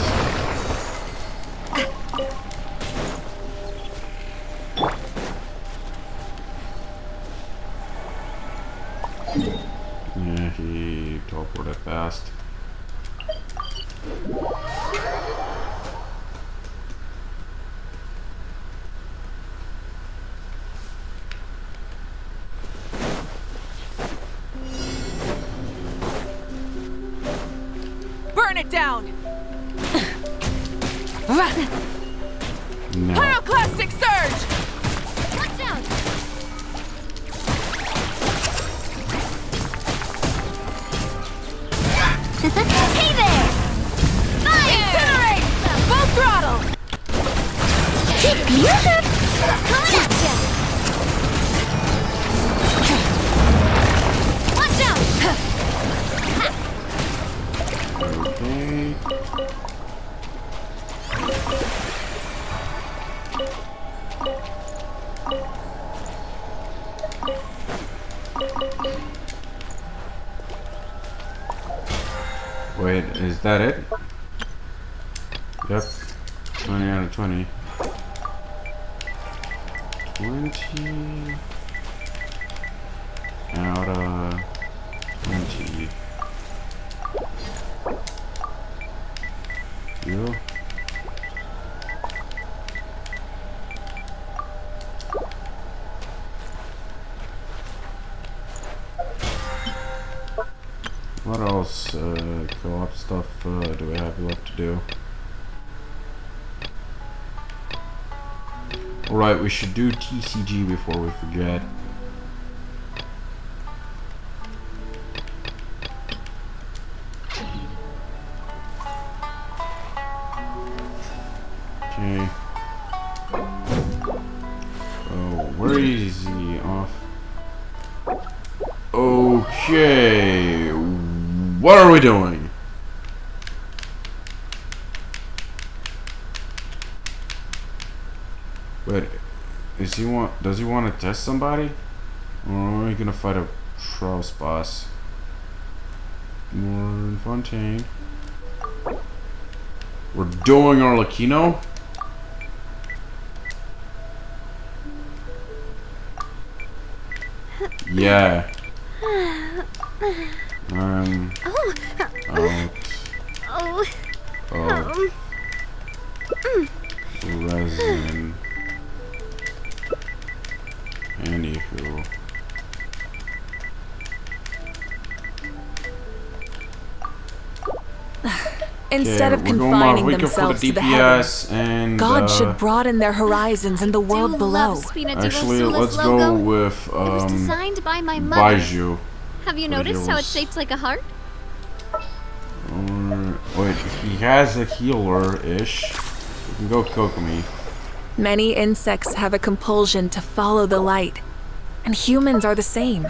Yeah, he teleported fast. Burn it down! No. Pyroclastic surge! Watch out! Hey there! Fire! Incinerate! Full throttle! Coming at ya! Watch out! Okay. Wait, is that it? Yep. 20 out of 20. 20 out of 20. You? What else co-op stuff do we have left to do? Alright, we should do TCG before we forget. Okay. Oh, where is he off? Okay. What are we doing? Wait, does he want to test somebody? Or are we gonna fight a Tross boss? More Fontaine. We're doing Arlecchino? Yeah. Resin. Anywho. Instead of we're going confining Marvika themselves for the to the DPS heavens, and God should broaden their horizons in the world below. actually, let's go with It was designed by my mother. Baiju. Have you noticed how it's shaped like a heart? Wait, he has a healer-ish. We can go Kokomi. Many insects have a compulsion to follow the light, and humans are the same.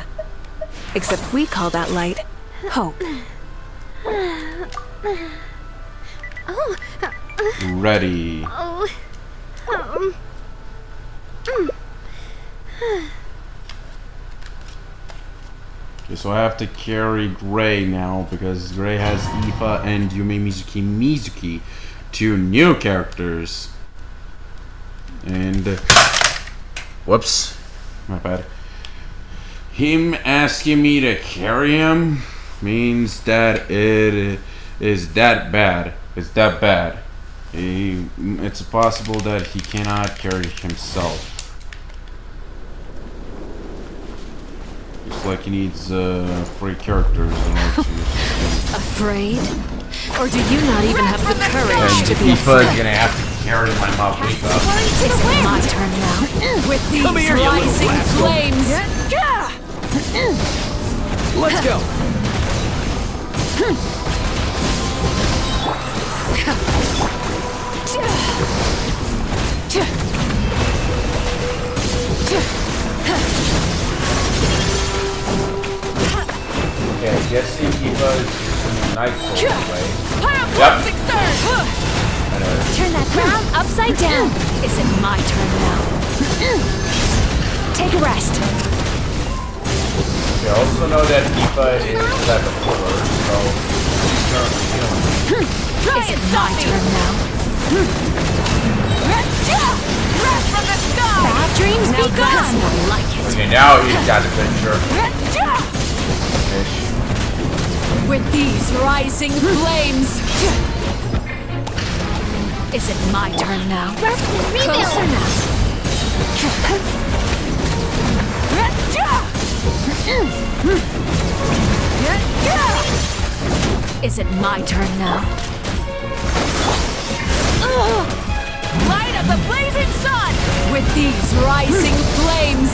Except we call that light hope. Oh. Ready. Oh. Okay, so I have to carry Gray now because Gray has Aoife and Yume Mizuki, two new characters. And whoops, my bad. Him asking me to carry him means that it is that bad. It's that bad. It's possible that he cannot carry himself. It's like he needs 3 characters in order to. Afraid? Or do you not even have the courage to be Aoife afraid? is gonna have to carry my Mavrika. Is it my turn now? With these rising flames! Let's go! Okay, guessing Aoife is using Nightfall, right? Pyroclastic surge! Turn that ground upside down. Is it my turn now? Take a rest. Okay, I also know that Aoife is at the floor, so she's currently healing. Is it my turn now? Rest from the sky! Bad dreams Now be that's gone. not like it. Okay, now he's got the picture. With these rising flames! Is it my turn now? Closer now. Is it my turn now? Light up the blazing these rising flames!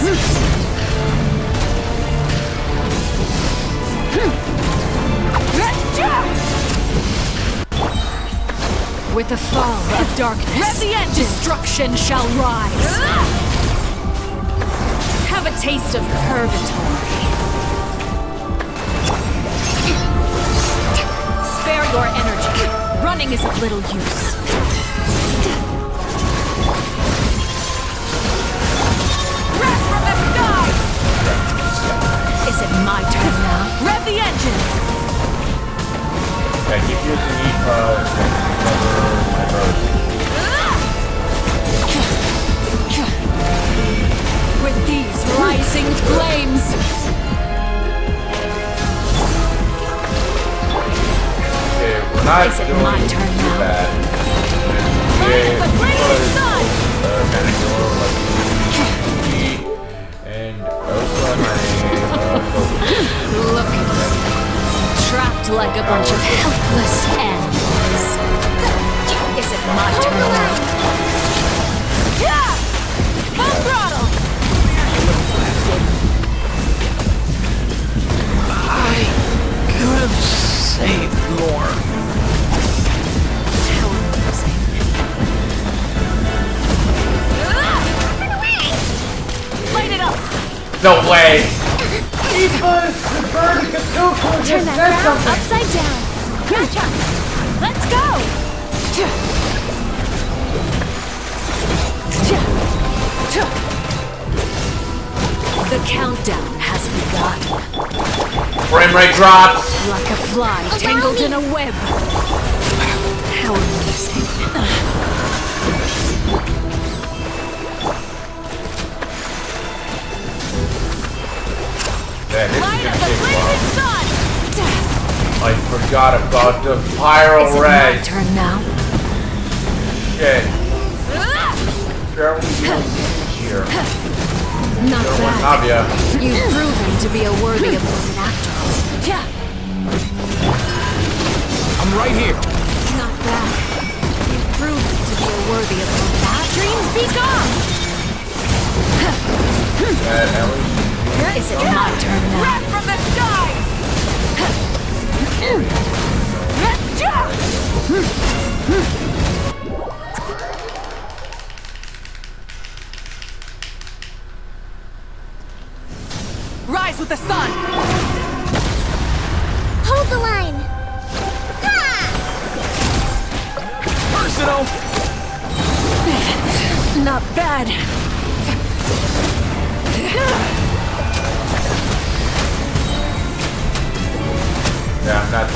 With the fall of darkness, destruction shall rise. Have a taste of purgatory. Spare your energy. Running is of little use. Wrath from the sky! Is it my turn now? Rev the engines! Yeah, keep using EPA to cover my bird. With these rising flames! Okay, we're not Is it doing my turn too now? bad. Okay, kind of go like and also Look at them. Trapped like a bunch of helpless animals. Is it my turn now? Yeah! Full throttle! I could have saved more. How amusing. Light it up! No way! Turn that around upside down. Gotcha! Let's go! The countdown has begun. Frame rate drop! Like a fly tangled in a web. How amusing. Yeah, this Light is up gonna the take a blazing while. sun! I forgot about the pyro Is it ray. my turn now? Shit. Sure, we here. Not Sure, bad. Navia. You've proven to be a worthy opponent after all. Yeah. I'm right here. Not bad. You've proven to be a worthy opponent. Dreams be gone! Is it my turn now? Wrath from the skies! Rise with the sun! Hold the line. Personal. Not bad. Yeah, I'm not.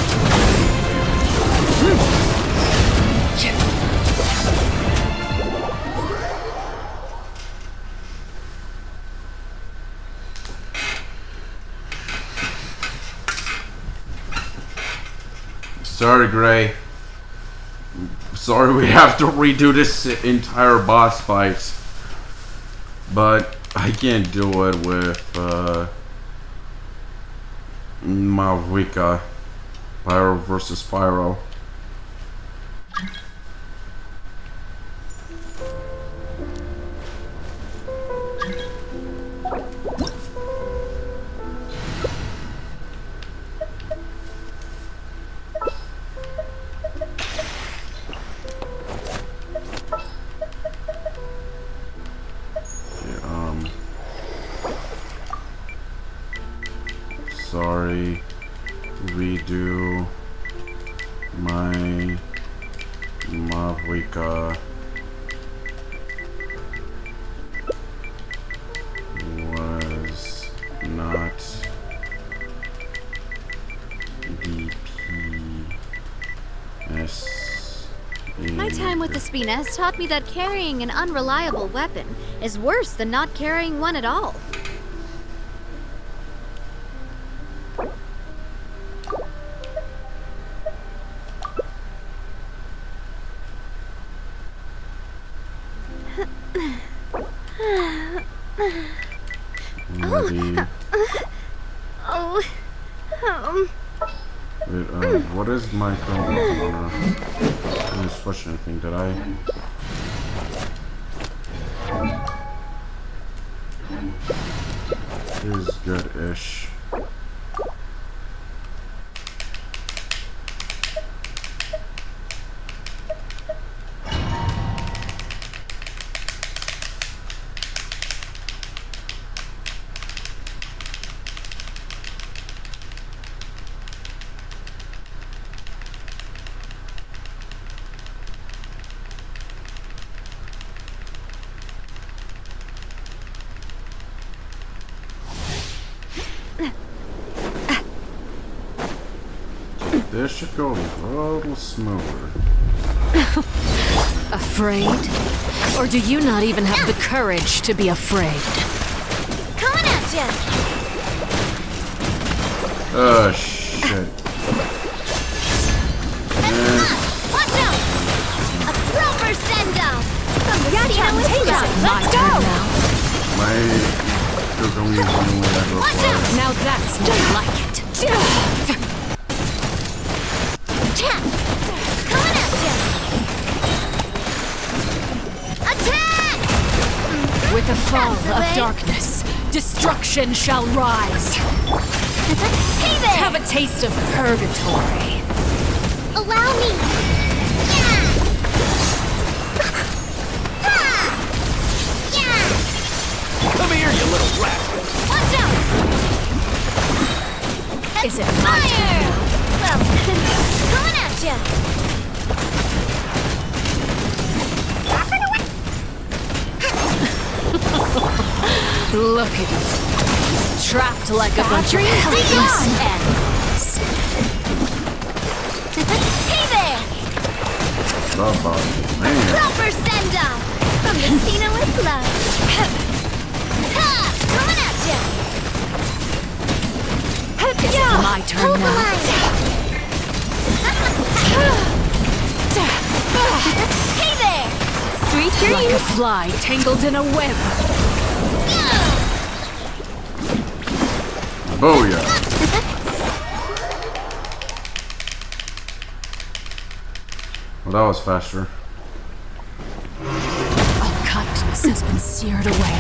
Sorry, Gray. Sorry we have to redo this entire boss fight. But I can't do it with Malvika. Pyro versus Pyro. Sorry, redo my Mavwika was not DPS. My time with the Spines taught me that carrying an unreliable weapon is worse than not carrying one at all. What is my current I didn't switch anything, did I? is good-ish. This should go a little smoother. Afraid? Or do you not even have the courage to be afraid? Coming at ya! Oh, shit. Watch out! A proper send-off! From the Gotcha, take us. Let's go! My only ever Watch out! Now that's more like it. Coming at ya! Attack! With the fall That's the of way. darkness, destruction shall rise. Hey there! Have a taste of purgatory. Allow me! Yeah! Ha! Yeah! Come here, you little rascal! Watch out! Is it my turn now? Well, coming at ya! Look at you. Trapped like a bunch of helpless animals. Hey there! Man. Proper send-off! From the Cena with love! Ha! Coming at ya! Is it my turn Hold the now? line! Hey there! Sweet dreams. Like a fly tangled in a web. Oh yeah. Well, that was faster. All kindness has been seared away.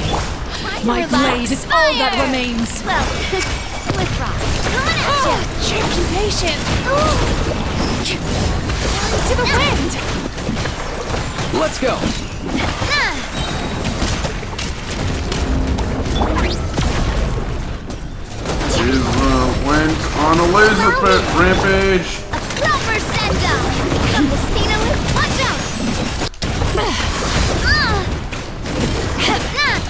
My blade is all that remains. Well, with rock. Coming at ya! Change patient. To the wind. Let's go! Went on a laser pit rampage. A proper send-off! From the Cena with... Watch out!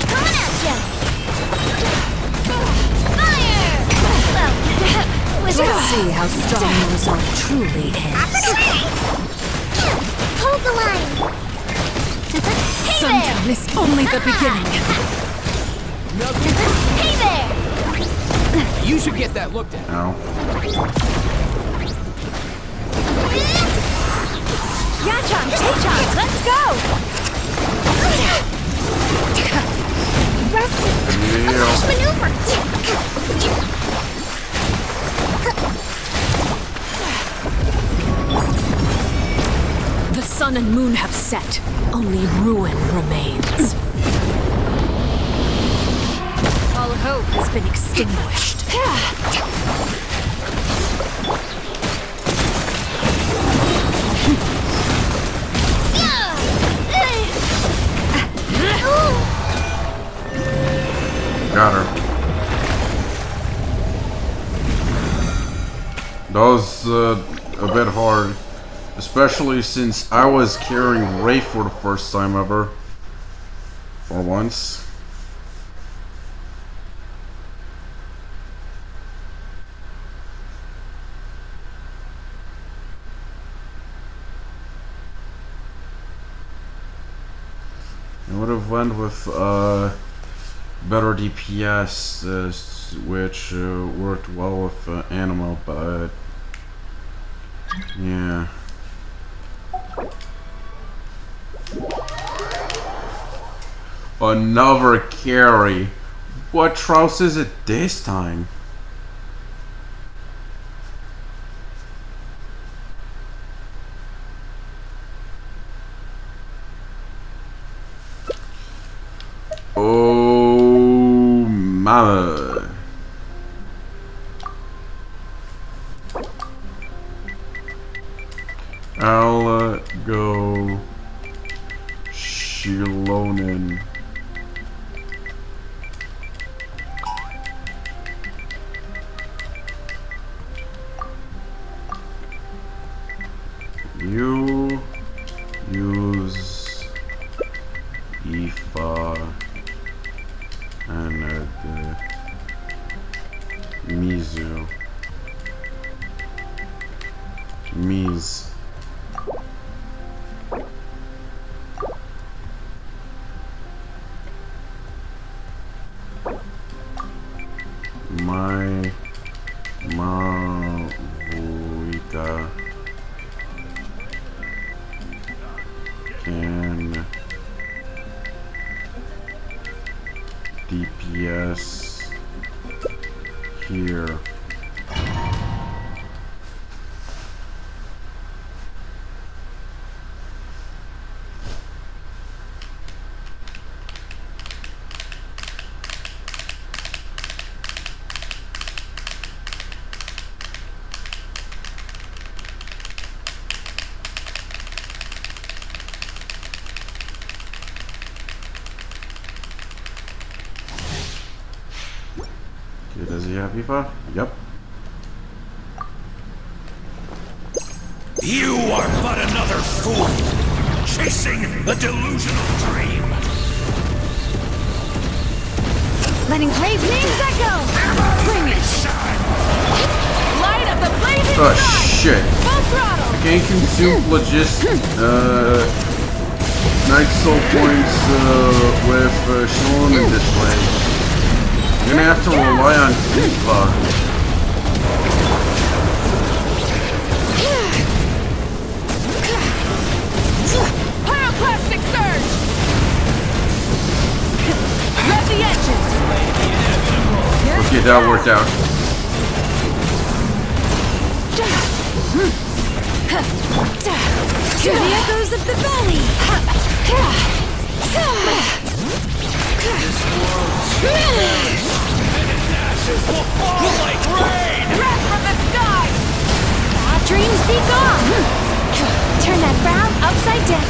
Coming at ya! Fire! Well, with Let's see how strong the resolve truly is. Hold the line! Hey Sundown is only the beginning. Hey there! You should get that looked at. Ow. Yachan, Taechan, let's go! Fresh maneuver! The sun and moon have set. Only ruin remains. All hope has been extinguished. Got her. That was a bit hard, especially since I was carrying Ray for the first time ever. For once. I would have went with better DPS, which worked well with Animal, but yeah. Another carry. What trouse is it this time? Oh, mother. Ronin. You use Ifa and the Mizu. Miz. My Mauika can DPS here. Okay, does he have Ifa? Yep. You are but another fool, chasing a delusional dream. Letting Crave's names echo! Bring it! Light up the blazing Oh sky! shit! Full throttle! I can't consume Night Soul points with Shalom in this way. You're gonna have to rely on Ifa. Pyroclastic surge! Rev the engines! Okay, that worked out. To the echoes of the valley! Ashes will fall like rain! Wrath from the sky! Bad dreams be gone! Turn that frown upside down!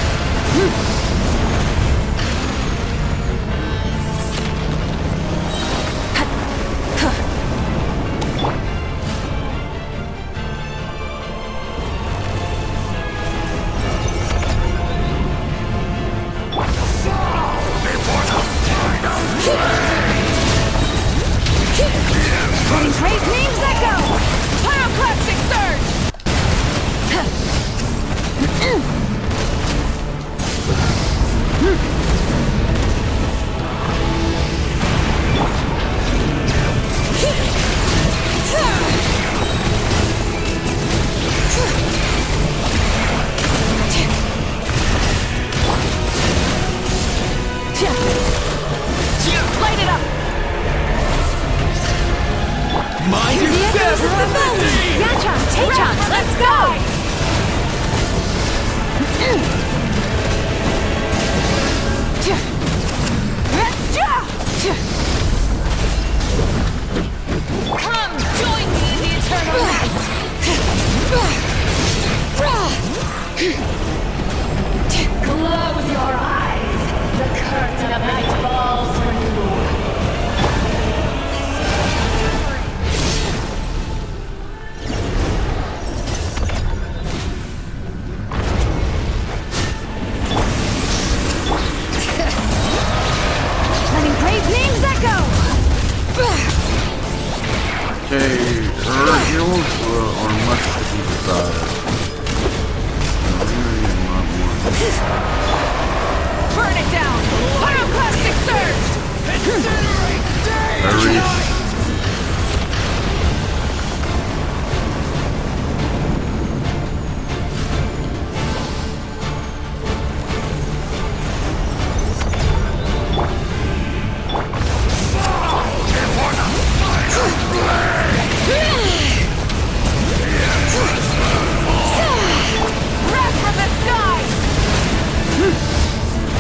Letting Crave's names echo! Pyroclastic surge! Light it up! Mind To the echoes of the valley! Yatron, Tatron, let's go! Come, join me in the eternal light! Close your eyes! The curtain of night falls for you! Letting Crave's names echo! Okay, her heals are much to be desired. Really not more. Burn it down! Pyroclastic surge! Very. Wrath from the sky!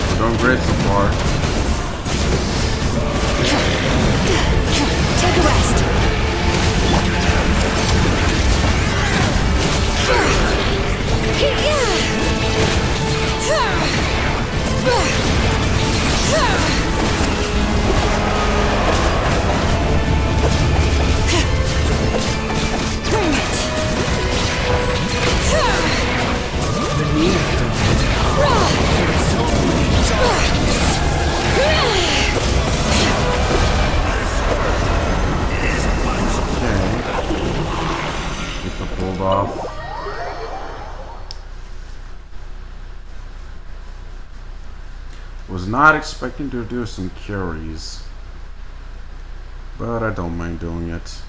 We're doing great so far. Take a rest. Was not expecting to do some carries, but I don't mind doing it.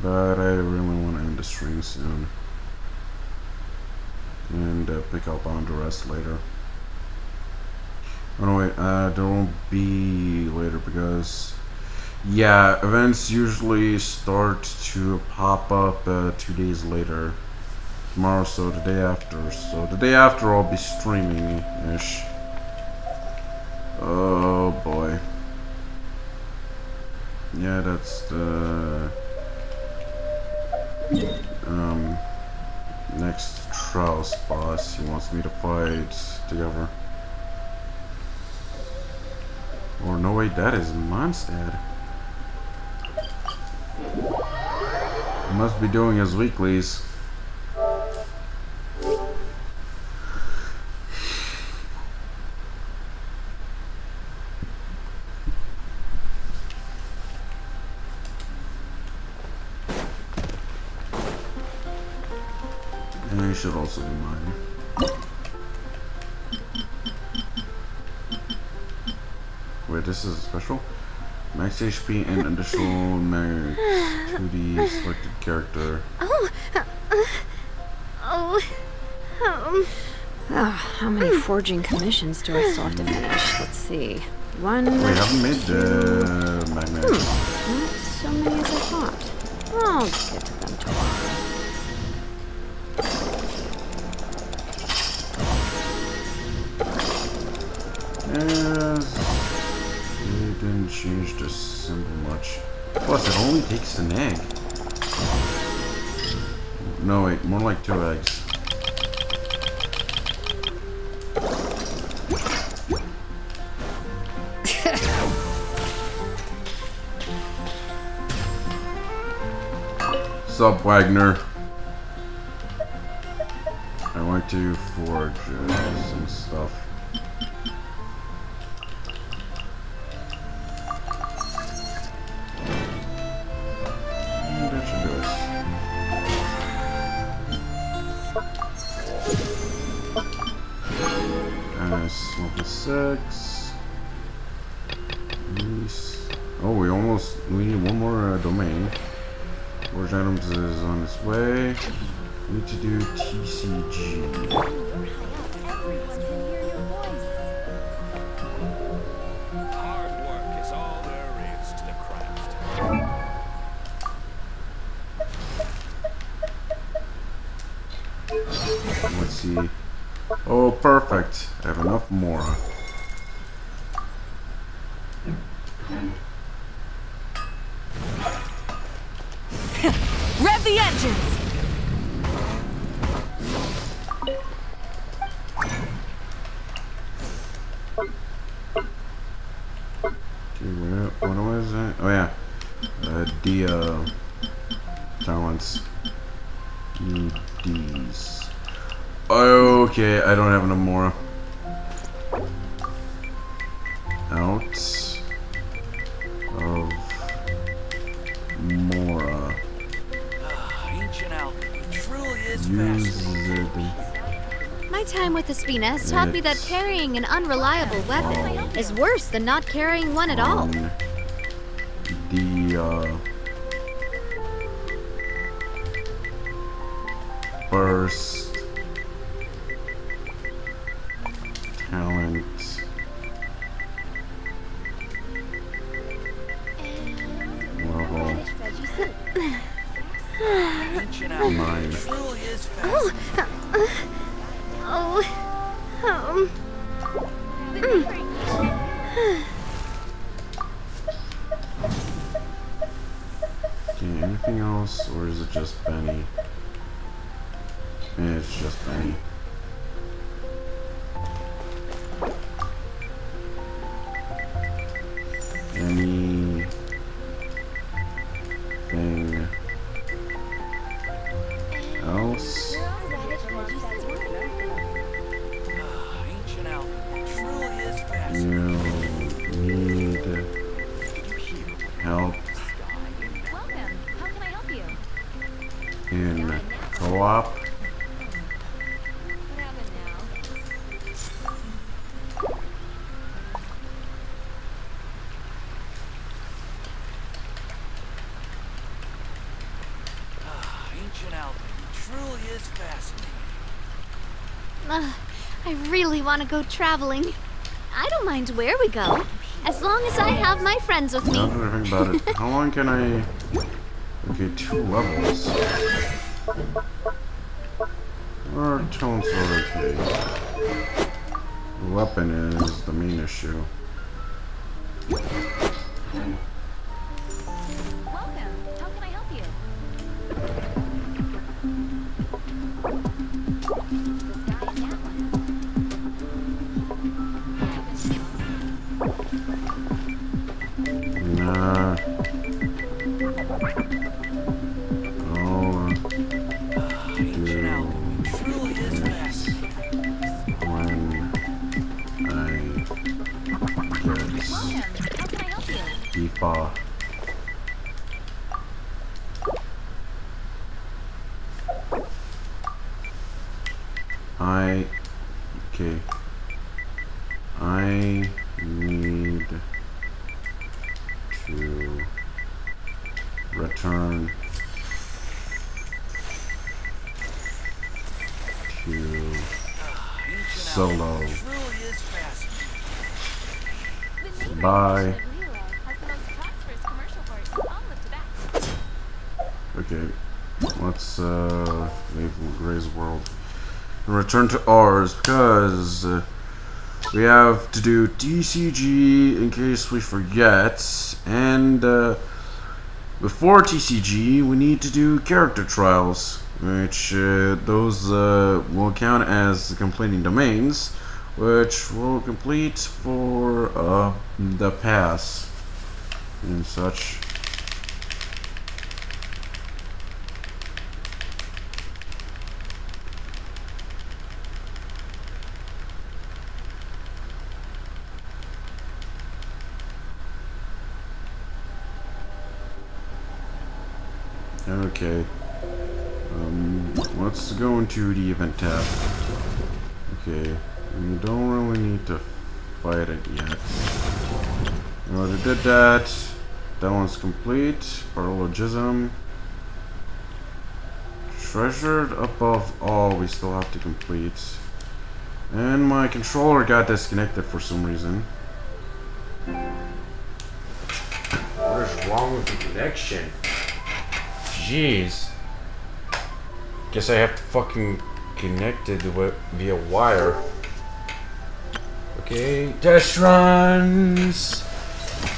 But I really want to end the stream soon and pick up on the rest later. Oh no, wait, there won't be later because, yeah, events usually start to pop up 2 days later. Tomorrow, so the day after. So the day after I'll be streaming-ish. Oh boy. Yeah, that's the next Trials boss. He wants me to fight together. Or no, wait, that is Mondstadt. He must be doing his weeklies. And he should also be mine. Wait, this is a special? Max HP and additional max 2D selected character. How many forging commissions do I still have to finish? Let's see. One. We haven't made the magnet. Not so many as I thought. I'll get to them tomorrow. Yes. It didn't change the symbol much. Plus, it only takes an egg. No, wait, more like 2 eggs. Sup, Wagner? I want to forge some stuff. That should do it. Level 6. Oh, we need one more domain. Forge items is on its way. We need to do TCG. Hard work is all there is to the craft. Let's see. Oh, perfect. I have enough more. Rev the engines! Okay, what was that? Oh yeah. Talents. Need these. Okay, I don't have enough more. Out of Mora. Ancient alchemy truly is Use it. My time with the Spina has taught me that carrying an unreliable weapon is worse than not carrying one at all. The burst talent level 9. truly is fascinating. Okay, anything else, or is it just Benny? It's just Benny. Anything else? Ancient alchemy truly is You fascinating. need help in co-op? I really want to go traveling. I don't mind where we go, as long as I have my friends with me. Now that I think about it, how long can I... Okay, 2 levels. Or talents are okay. The weapon is the main issue. Welcome. How can I help you? Nah. Deeper. Okay. I need to return to solo. Bye. Okay, let's leave Gray's world and return to ours because we have to do TCG in case we forget, and before TCG we need to do character trials, which those will count as completing domains, which will complete for the pass and such. Okay, let's go into the event tab. Okay, we don't really need to fight it yet. We already did that. That one's complete. Paralogism. Treasured above all, we still have to complete. And my controller got disconnected for some reason. What is wrong with the connection? Jeez. Guess I have to fucking connect it via wire. Okay, test runs.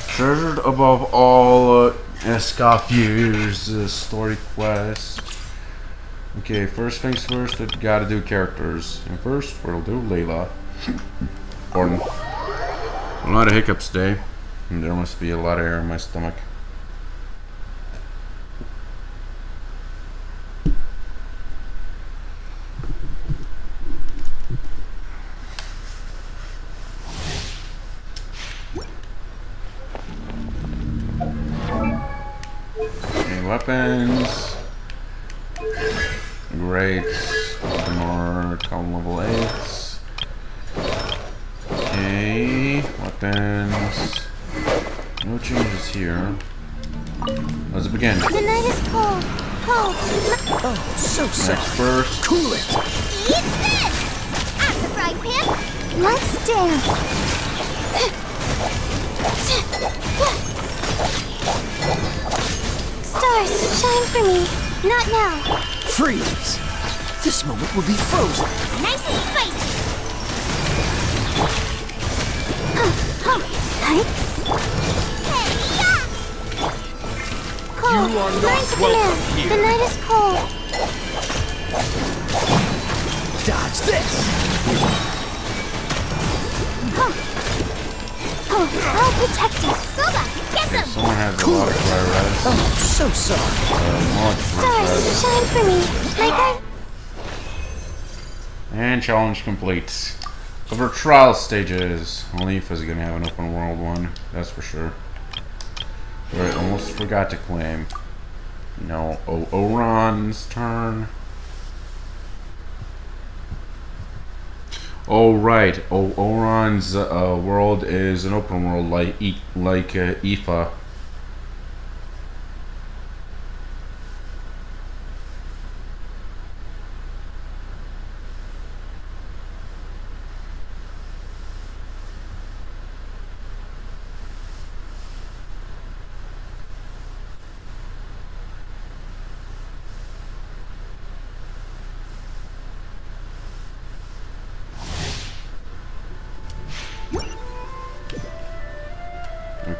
Treasured above all, Escoffiers story quest. Okay, first things first, we gotta do characters. And first, we'll do Layla. Pardon. A lot of hiccups today. And there must be a lot of air in my stomach. Weapons. Great. More column level 8. Okay. Weapons. No changes here. Let's begin. The night is cold. Cold. Oh, so sad. First. Cool it. Eat this! At the frying pan. Let's dance. Stars, shine for me. Not now. Freeze. This moment will be frozen. Nice and spicy. Cold. You are Learn not to welcome command. here. The night is cold. Dodge this. I'll protect us. Soba, get them. Someone has a lot of dry res. Oh, so sorry. Stars, shine for me. My guard. And challenge complete. Cover trial stages. Only if is gonna have an open world one, that's for sure. But I almost forgot to claim. No, Oran's turn. Oh right, Oran's world is an open world like Aoife.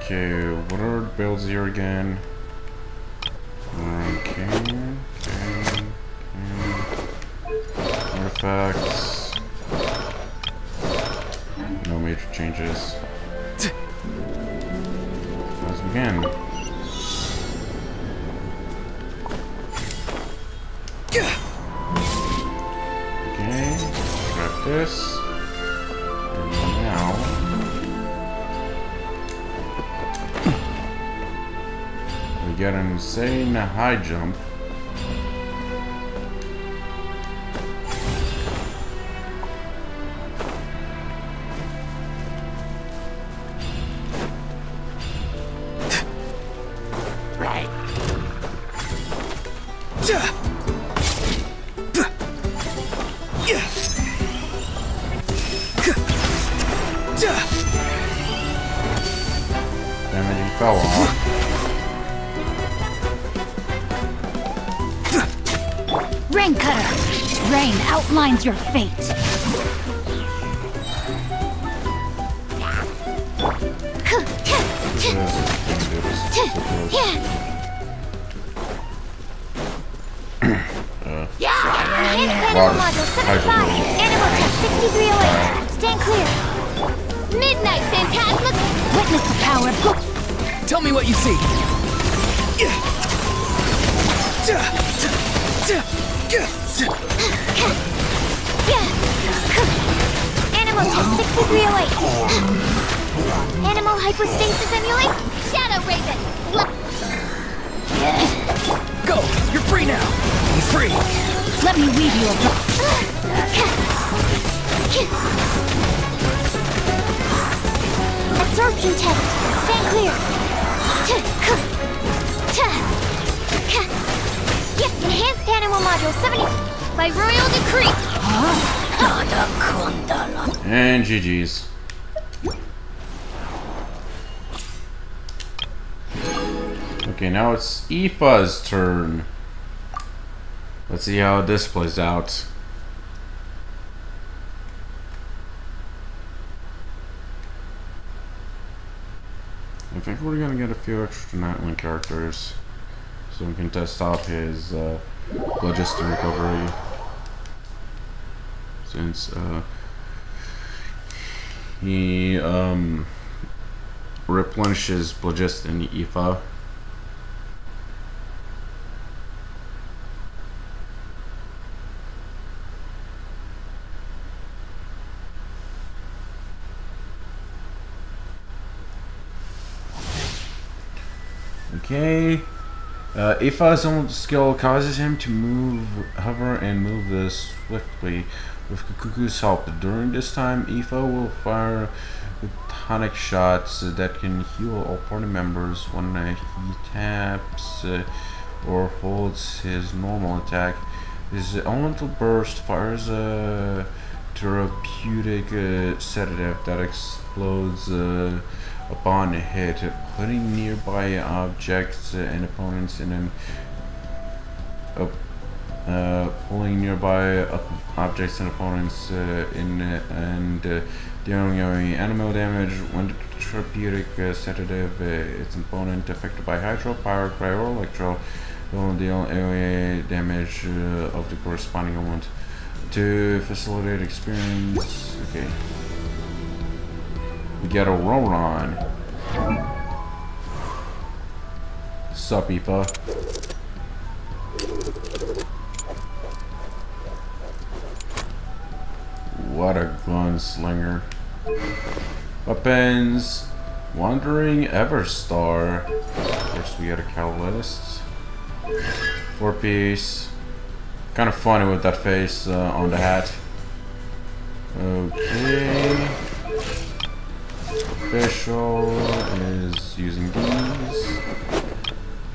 Okay, what are the builds here again? Okay. Artifacts. No major changes. Let's begin. Okay, grab this. And now we get an insane high jump. Damn it, he fell off. Rain Cutter! Rain outlines your fate! Animal module 75, animal test 6308. Stand clear. Midnight Phantasma. Witness the power of Tell me what you see. Animal test 6308. Animal hypostasis emulate. Shadow Raven. Go! You're free now! He's free! Let me weave you a absorption test. Stand clear. Enhanced animal module 70 by royal decree. And GG's. Okay, now it's Aoife's turn. Let's see how this plays out. I think we're gonna get a few extra Nightling characters so we can test out his Phlogiston recovery. Since he replenishes Phlogiston Aoife. Okay. Aoife's own skill causes him to hover and move swiftly with Kuku's help. During this time, Aoife will fire tonic shots that can heal all party members when he taps or holds his normal attack. His elemental burst fires a therapeutic sedative that explodes upon a hit, putting nearby objects and opponents in an pulling nearby objects and opponents and dealing animal damage. When the therapeutic sedative its opponent affected by hydro, power, cryo, or electro, will deal AoE damage of the corresponding element to facilitate experience. Okay. We get a Roron. Sup, Aoife? What a gunslinger. Weapons. Wandering Everstar. Of course, we get a Catalyst. 4-piece. Kind of funny with that face on the hat. Okay. Official is using these.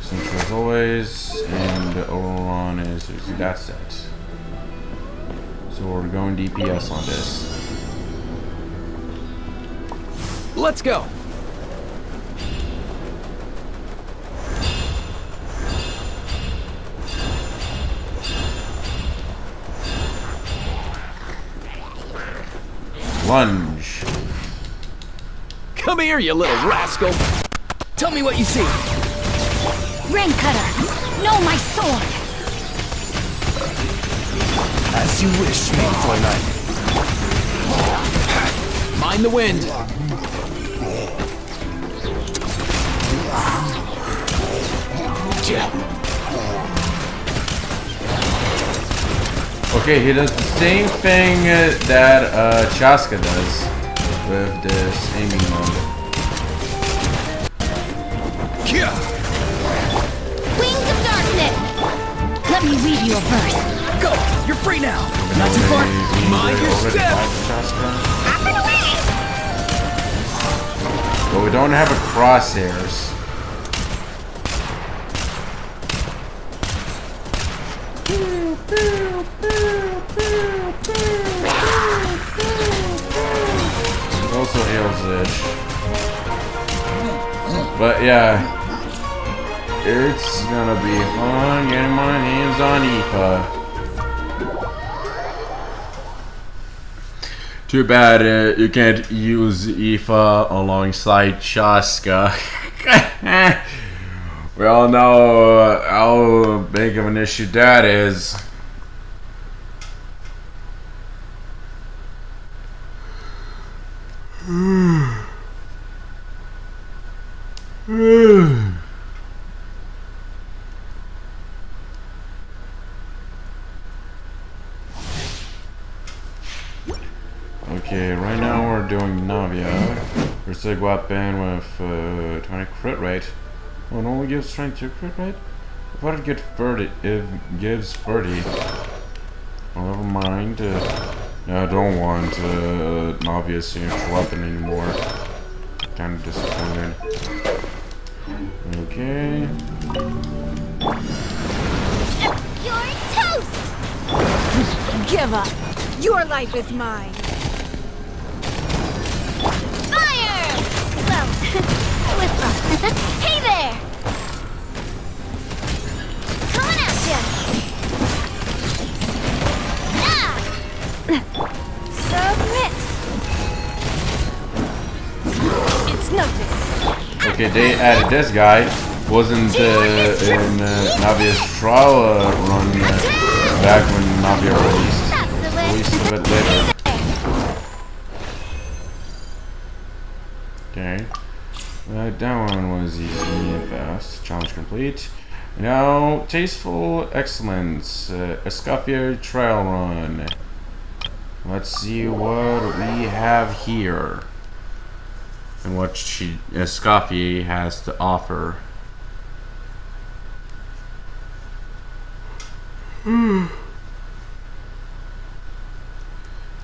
Central as always. And Oron is using that set. So we're going DPS on this. Let's go. Lunge. Come here, you little rascal. Tell me what you see. Rain cutter! No, my sword! As you wish, Maidflow Knight. Mind the wind. Okay, he does the same thing that Chaska does with this aiming mode. Wings of darkness! Let me read you a verse. Go! You're free now! Not too far! Mind your step! Up and away! But we don't have a crosshairs. Also heals itch. But yeah, it's gonna be fun getting my hands on Aoife. Too bad you can't use Aoife alongside Chaska. We all know how big of an issue that is. Okay, right now we're doing Navia. Rustic weapon with 20 crit rate. Oh, it only gives strength 2 crit rate? I thought it gives 30. It gives 30. Oh, never mind. No, I don't want Navia's signature weapon anymore. Kind of disappointed. Okay. You're toast! Give up! Your life is mine! Fire! Well, hey there! Coming at ya! Ah! Submit! It's nothing. Okay, they added this guy. Wasn't in Navia's trial run back when Navia released. Released a bit later. Okay. That one was easy and fast. Challenge complete. Now, Tasteful Excellence. Escoffier Trial Run. Let's see what we have here. And what Escoffier has to offer.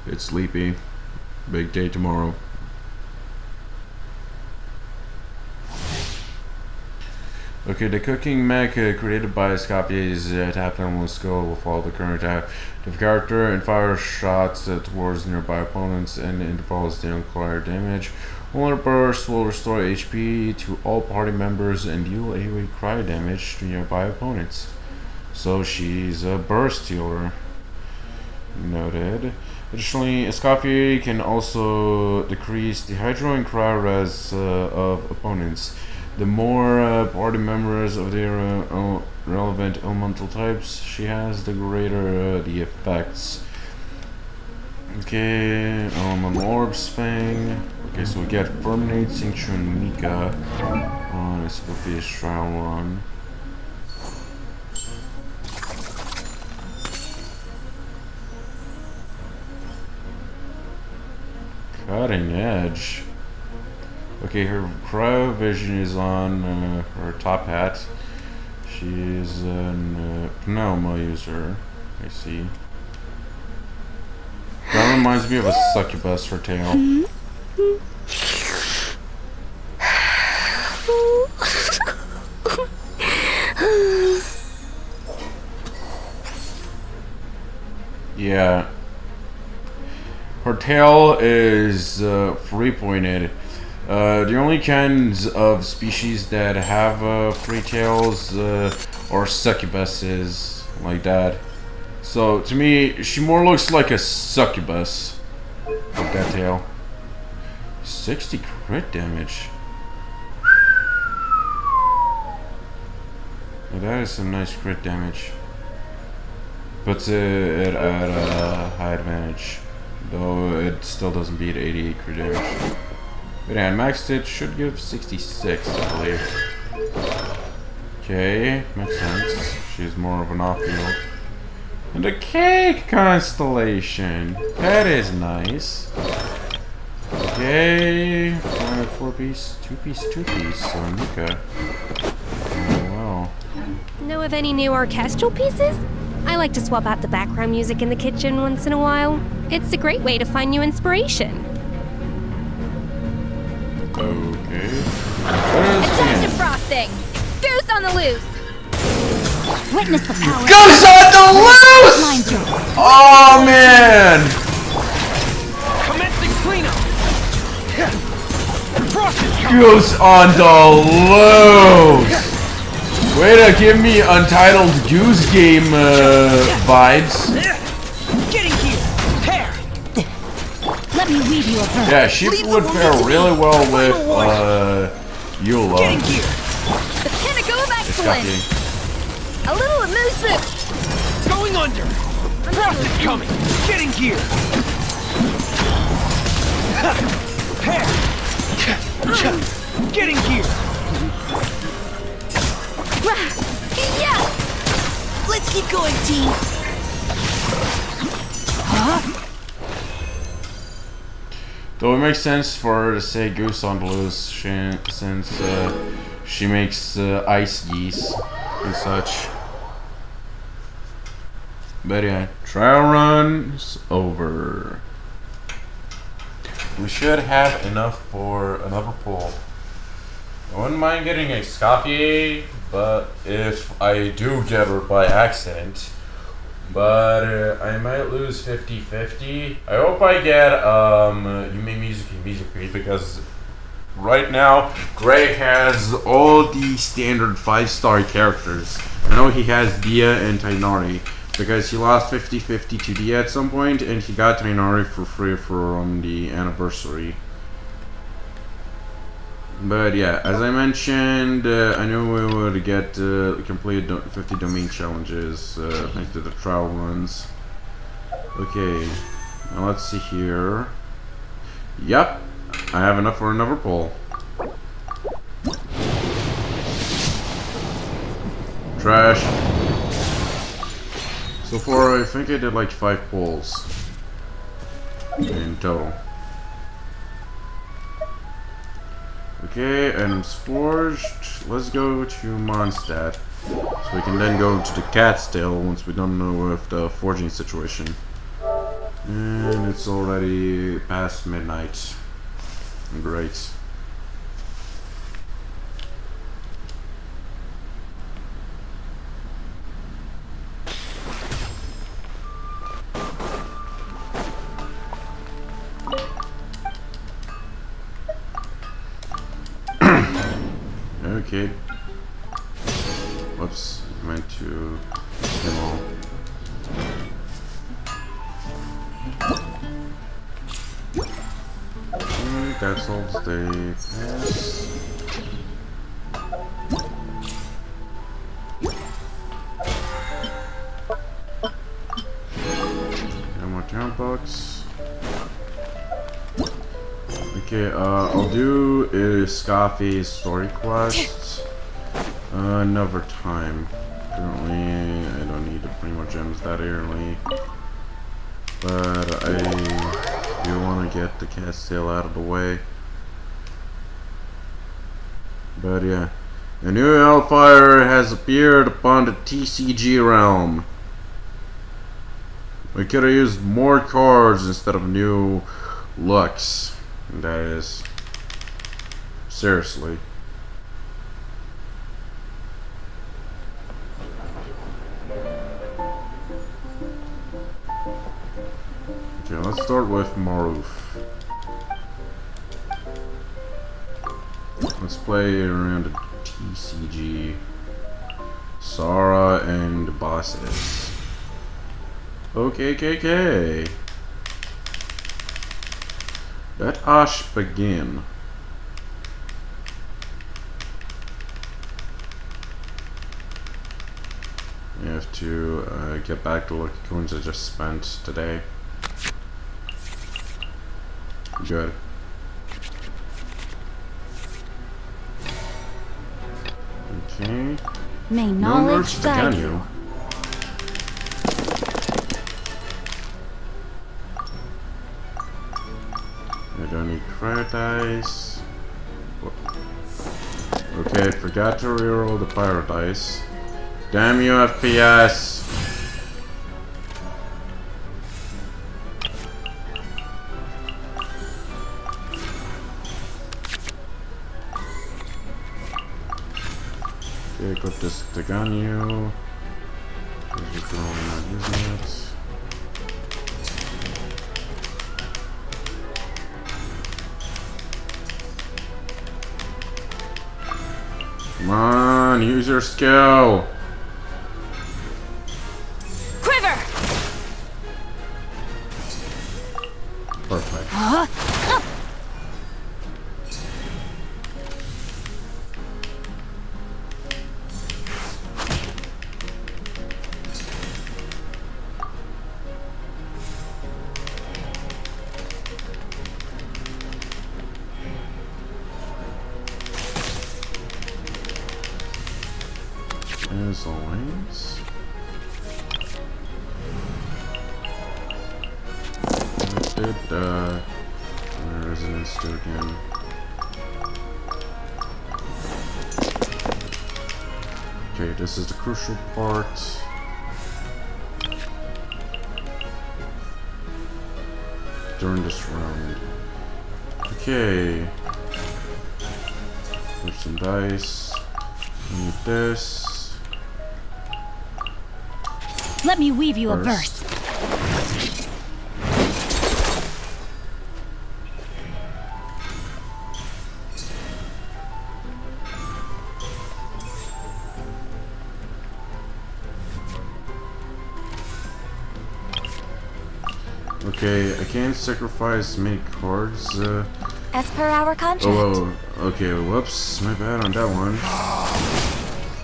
It's sleepy. Big day tomorrow. Okay, the cooking mech created by Escoffier's tap and will skill will follow the current active character and fire shots towards nearby opponents and intervals dealing fire damage. One burst will restore HP to all party members and deal AoE cryo damage to nearby opponents. So she's a burst healer. Noted. Additionally, Escoffier can also decrease the hydro and cryo res of opponents. The more party members of the relevant elemental types she has, the greater the effects. Okay, elemental orbs thing. Okay, so we get Ferminate, Cincture, and Mika on Escoffier's trial run. Cutting edge. Okay, her cryo vision is on her top hat. She's a pneuma user. I see. That reminds me of a succubus, her tail. Yeah. Her tail is 3-pointed. The only kinds of species that have 3 tails are succubuses like that. So to me, she more looks like a succubus with that tail. 60 crit damage. Yeah, that is some nice crit damage. Puts it at a high advantage. Though it still doesn't beat 88 crit damage. But yeah, maxed it should give 66, I believe. Okay, makes sense. She's more of an off-field. And a cake constellation! That is nice. Okay, 4-piece, 2-piece, 2-piece, so Nika. Oh, wow. Know of any new orchestral pieces? I like to swap out the background music in the kitchen once in a while. It's a great way to find new inspiration. Okay. Attention frosting! Goose on the loose! Witness the power. Goose on the loose! Oh man! Commencing cleanup. Frost is coming. Goose on the loose! Way to give me Untitled Goose Game vibes. Getting here. Hair. Let me weave you a verse. Yeah, she would fare really well with Eula. Getting here. The pinnacle of It's excellence! A little elusive! Going under. Frost is coming. Getting here. Hair. Getting here. Yeah! Let's keep going, team. Though it makes sense for her to say Goose on the loose since she makes ice geese and such. But yeah, trial run's over. We should have enough for another pull. I wouldn't mind getting a Scafier, but if I do get her by accident, but I might lose 50-50. I hope I get Yume Mizuki because right now Greg has all the standard 5-star characters. I know he has Dia and Tainari because he lost 50-50 to Dia at some point and he got Tainari for free from the anniversary. But yeah, as I mentioned, I knew we would get complete 50 domain challenges thanks to the trial runs. Okay, now let's see here. Yep, I have enough for another poll. Trash. So far, I think I did like 5 polls in total. Okay, items forged. Let's go to Mondstadt. So we can then go to the Cat's Tail once we're done with the forging situation. And it's already past midnight. Great. Okay. Whoops, I meant to them all. That solves the pass. No more town bucks. Okay, I'll do a Scafi's story quest another time. Currently, I don't need to bring more gems that early. But I do want to get the Cat's Tail out of the way. But yeah, a new Hellfire has appeared upon the TCG realm. We could have used more cards instead of new looks. That is seriously. Okay, let's start with Maruf. Let's play around the TCG. Sara and bosses. Okay. Let us begin. get back the lucky coins I just spent today. Good. Okay. May No knowledge nerfs to guide gun you. I don't need credit dice. Okay, forgot to reroll the pirate dice. Damn you, FPS! Okay, put this stick on you. Because you're probably not using it. Come on, use your skill! Quiver! Perfect. As always. What did my resonance do again? Okay, this is the crucial part. During this round. Okay. Put some dice. Need this. Let me weave you a Verse. verse. Okay, I can't sacrifice many cards. As per our contract. Oh, okay, whoops, my bad on that one.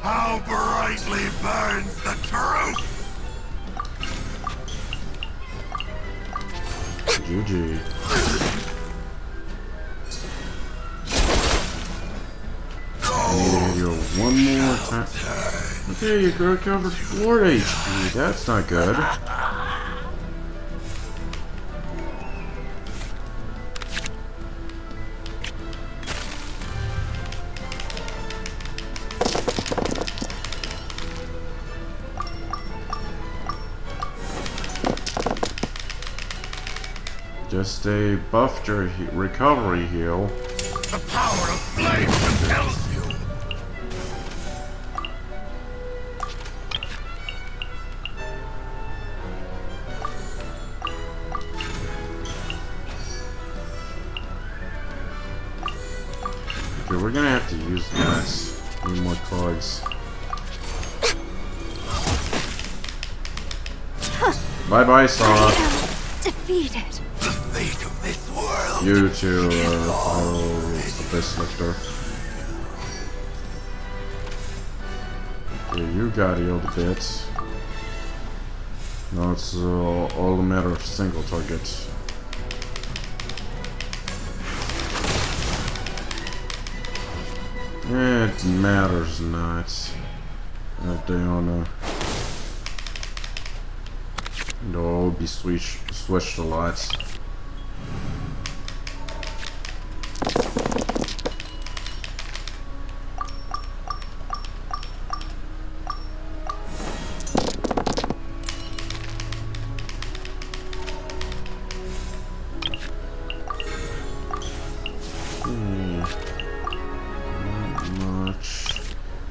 How brightly burns the truth! GG. I need to hit you one more time. Okay, you recovered 4 HP. That's not good. Just a buffed your recovery heal. The power of flame compels you! Okay, we're gonna have to use this. Need more cards. Bye bye, Saw. Defeated. The fate of this world! You too, Abyss Lictor. Yeah, you got healed a bit. Now it's all a matter of single target. It matters not. Diona. They'll be switched a lot.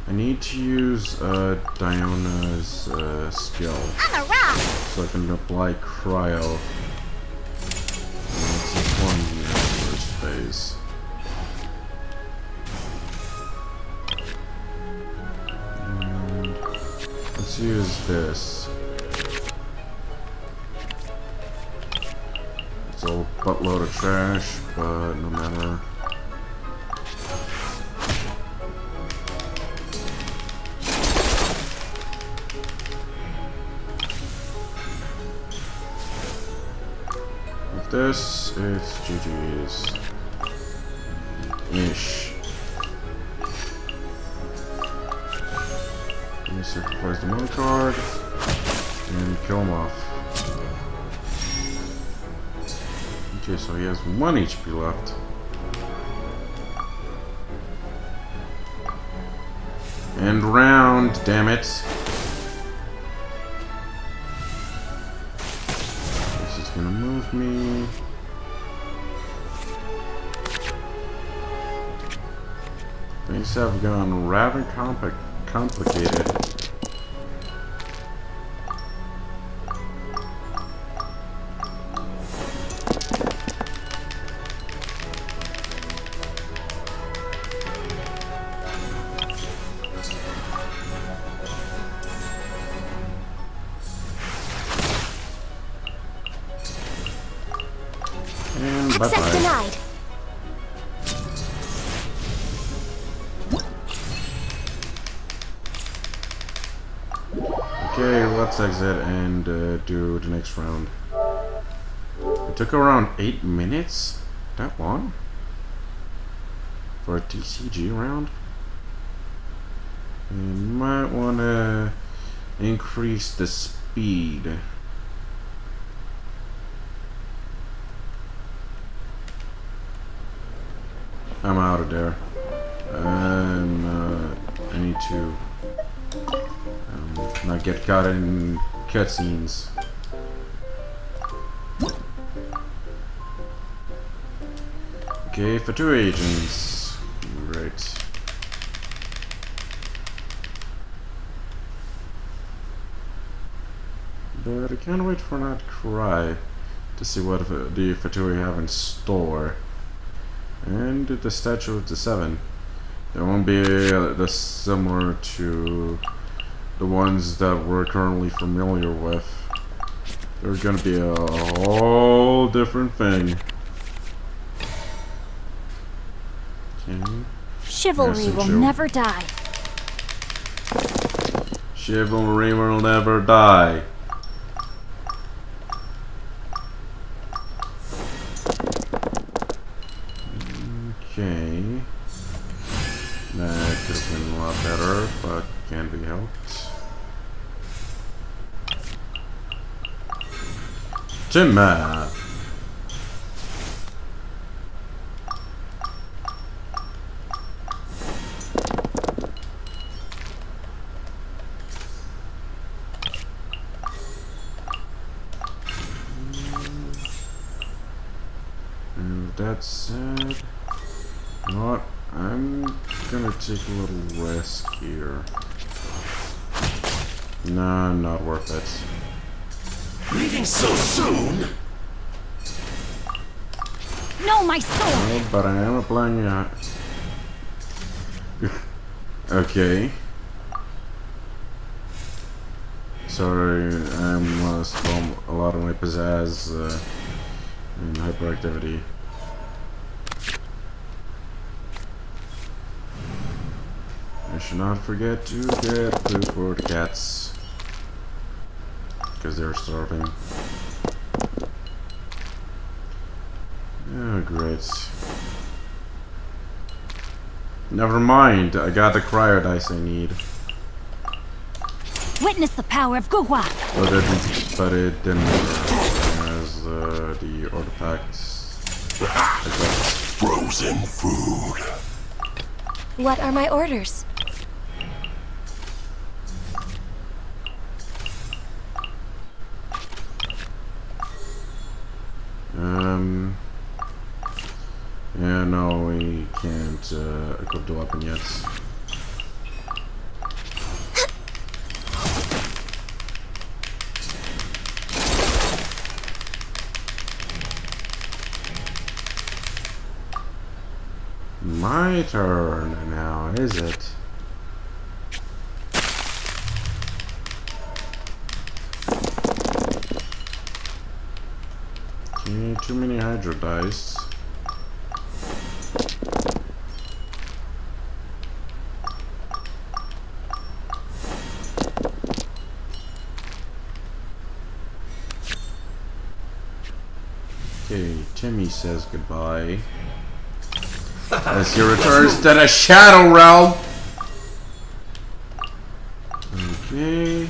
I need to use Diona's skill. I'm a rock! So I can apply cryo. It's important in the first phase. And let's use this. It's all buttload of trash, but no matter. this, it's GG's. Ish. Let me sacrifice the moon card and kill him off. Okay, so he has 1 HP left. And round, damn it. This is gonna move me. Things have gone rather complicated. And Access bye-bye. denied. Okay, let's exit and do the next round. It took around 8 minutes? That long? For a TCG round? You might want to increase the speed. I'm out of there. I need to not get caught in cutscenes. Okay, for 2 agents. Great. But I can't wait for Not Cry to see what the Fatui have in store. And the Statue of the Seven. They won't be this similar to the ones that we're currently familiar with. They're gonna be a whole different thing. Okay. Chivalry will never die. Chivalry will never die. Okay. That could have been a lot better, but can be helped. Timma! And with that said, you know what? I'm gonna take a little risk here. Nah, not worth it. Leaving so soon? No, my sword! Oh, but I am applying it. Okay. Sorry, I'm lost a lot of my pizzazz and hyperactivity. I should not forget to get food for the cats, because they're starving. Oh, great. Never mind, I got the cryo dice I need. Witness the power of Guhua! But it didn't work as the artifacts. Frozen food. What are my orders? Yeah, no, we can't equip the weapon yet. My turn now, is it? Okay, too many hydro dice. Okay, says goodbye. As he returns to the Shadow Realm. Okay.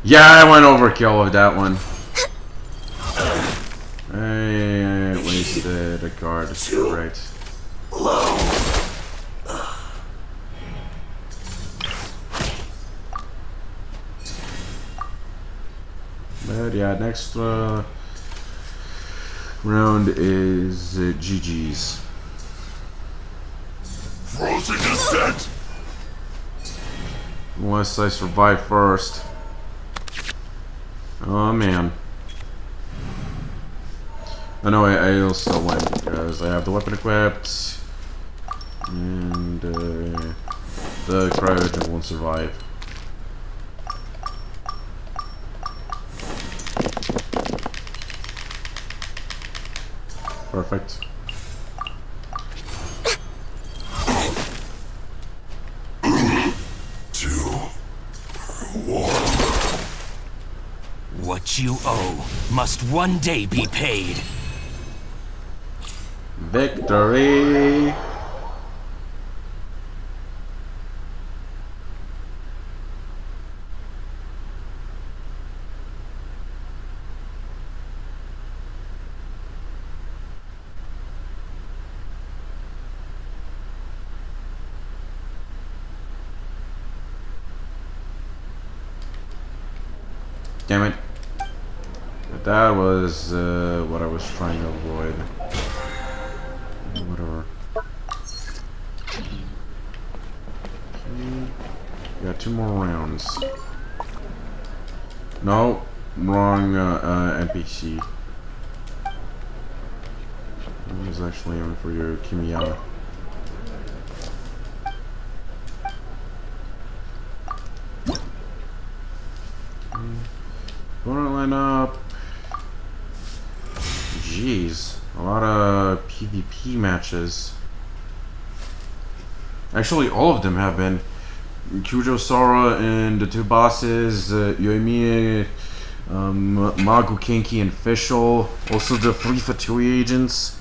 Yeah, I went overkill with that one. I wasted a card. Right. But yeah, next round is GG's. Frozen descent! Unless I survive first. Oh man. I know I'll still win because I have the weapon equipped and the cryogen won't survive. Perfect. What you owe must one day be paid. Victory! Damn it. But that was what I was trying to avoid. Whatever. Okay. Got 2 more rounds. No, wrong NPC. I was actually aiming for your Kimiya. Gonna line up. Jeez, a lot of PvP matches. Actually, all of them have been. Kujo Sora and the 2 bosses, Yoimiya, Magu Kinky and Fischl. Also the 3 Fatui agents.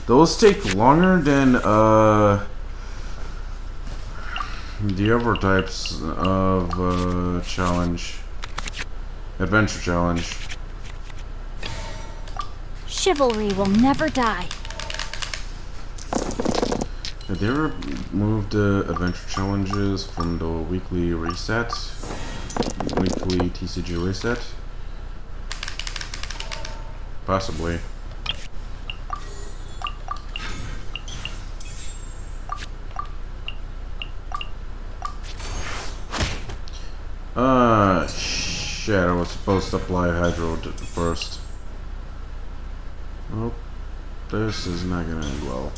Those take longer than the other types of challenge. Adventure challenge. Chivalry will never die. Did they ever move the adventure challenges from the weekly reset? Weekly TCG reset? Possibly. Shit, I was supposed to apply Hydro first. Oh, this is not gonna end well.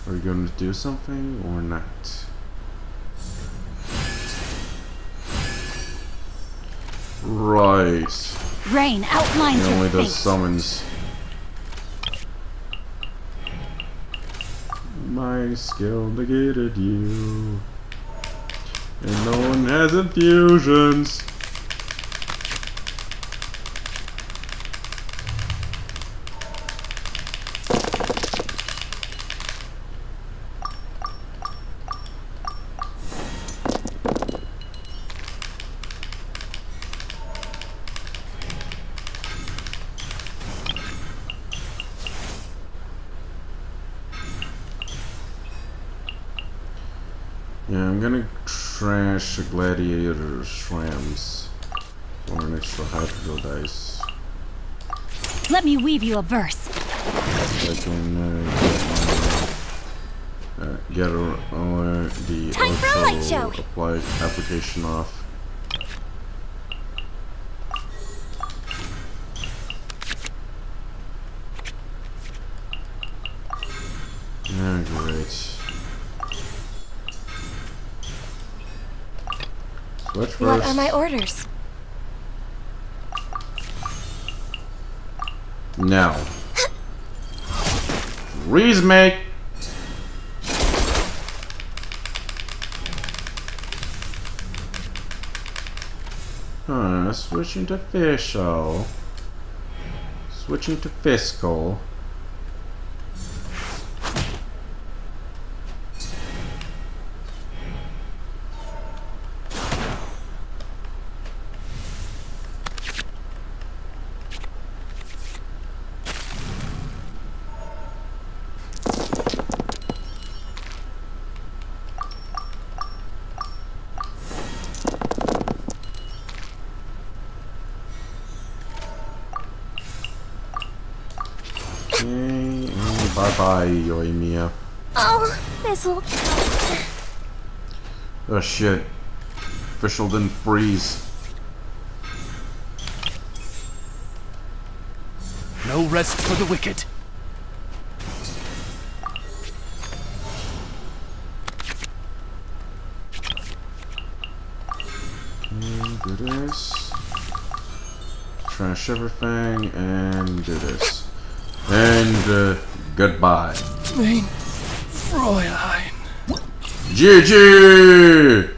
Are we going to do something or not? Right. Rain outlines It only your does fate. summons. My skill negated you. And no one has infusions. Yeah, I'm gonna trash a gladiator shrams for an extra hydro dice. Let me weave you a verse. So I can get the Time for a light show. application off. Yeah, great. Switch first. What are my orders? Now. Remake. Switching to Fisho. Switching to Fiscal. Bye-bye, Yoimiya. Oh, Fizzle. Oh shit. Fischl didn't freeze. No rest for the wicked. Do this. Trash everything and do this. And goodbye. Mein Fräulein. GG!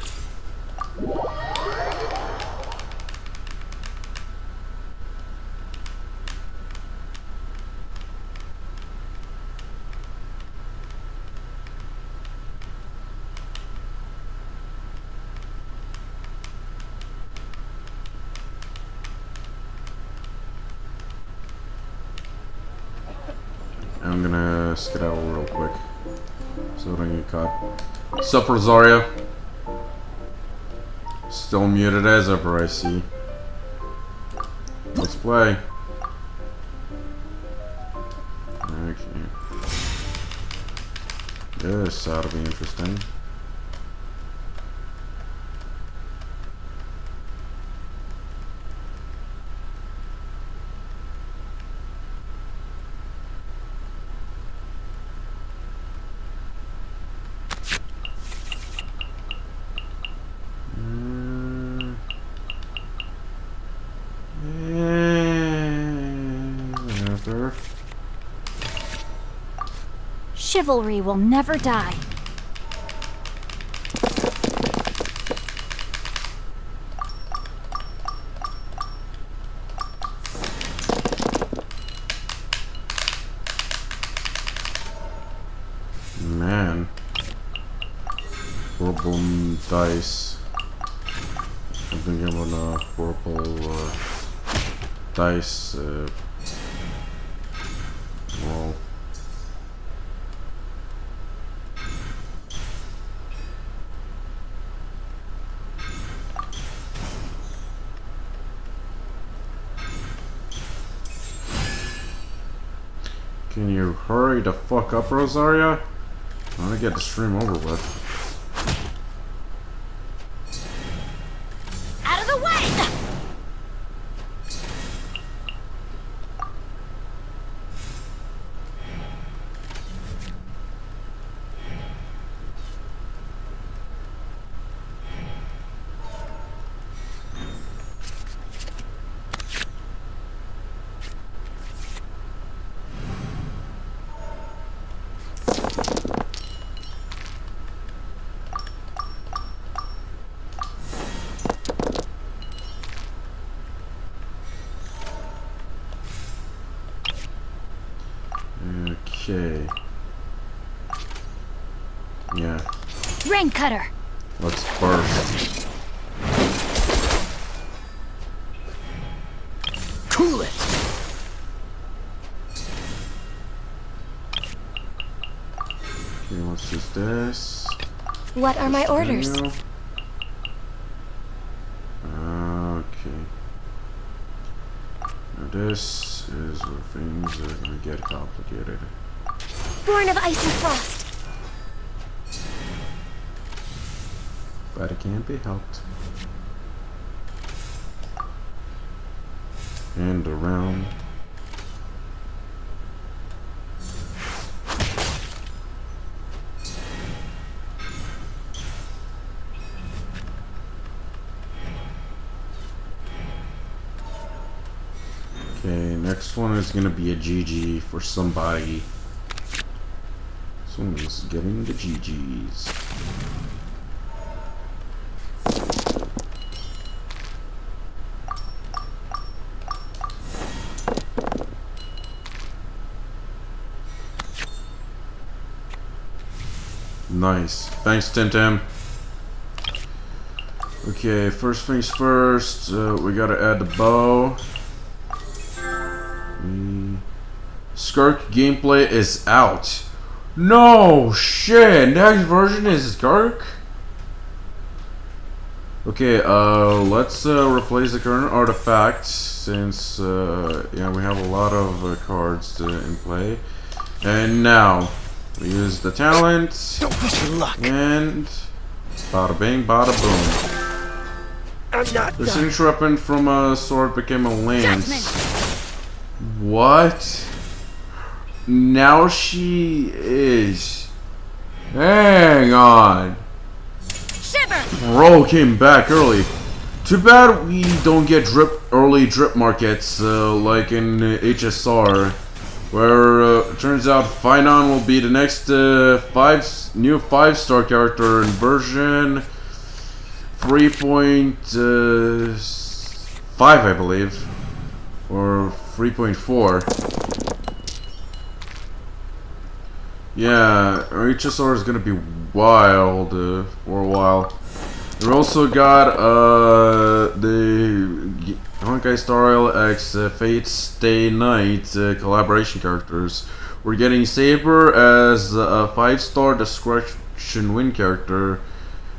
I'm gonna skedaddle real quick so I don't get caught. Sup, Rosario? Still muted as ever, I see. Let's play. Okay. This ought to be interesting. Chivalry will never die. Man. Purple dice. I've been given a purple dice roll. Can you hurry the fuck up, Rosaria? I want to get the stream over with. Out of the way! Okay. Yeah. Rain cutter. Let's burst. Cool it. Okay, let's use this. What are my orders? Okay. Now this is where things are gonna get complicated. Born of ice and frost. But it can't be helped. And around. Okay, next one is gonna be a GG for somebody. Someone's getting the GGs. Nice. Thanks, Tim Tim. Okay, first things first, we gotta add the bow. Skirk gameplay is out. No shit, next version is Skirk? Okay, let's replace the current artifact since yeah, we have a lot of cards in play. And now we use the talent. Don't push your luck. And bada bing, bada boom. I'm not The done. signature weapon from a sword became a lance. What? Now she is. Hang on. Bro came back early. Too bad we don't get early drip markets like in HSR, where it turns out Finon will be the next new 5-star character in version 3.5, I believe, or 3.4. Yeah, HSR is gonna be wild for a while. We also got the Honkai Star Rail X Fate Stay Night collaboration characters. We're getting Saber as a 5-star Discretion Win character,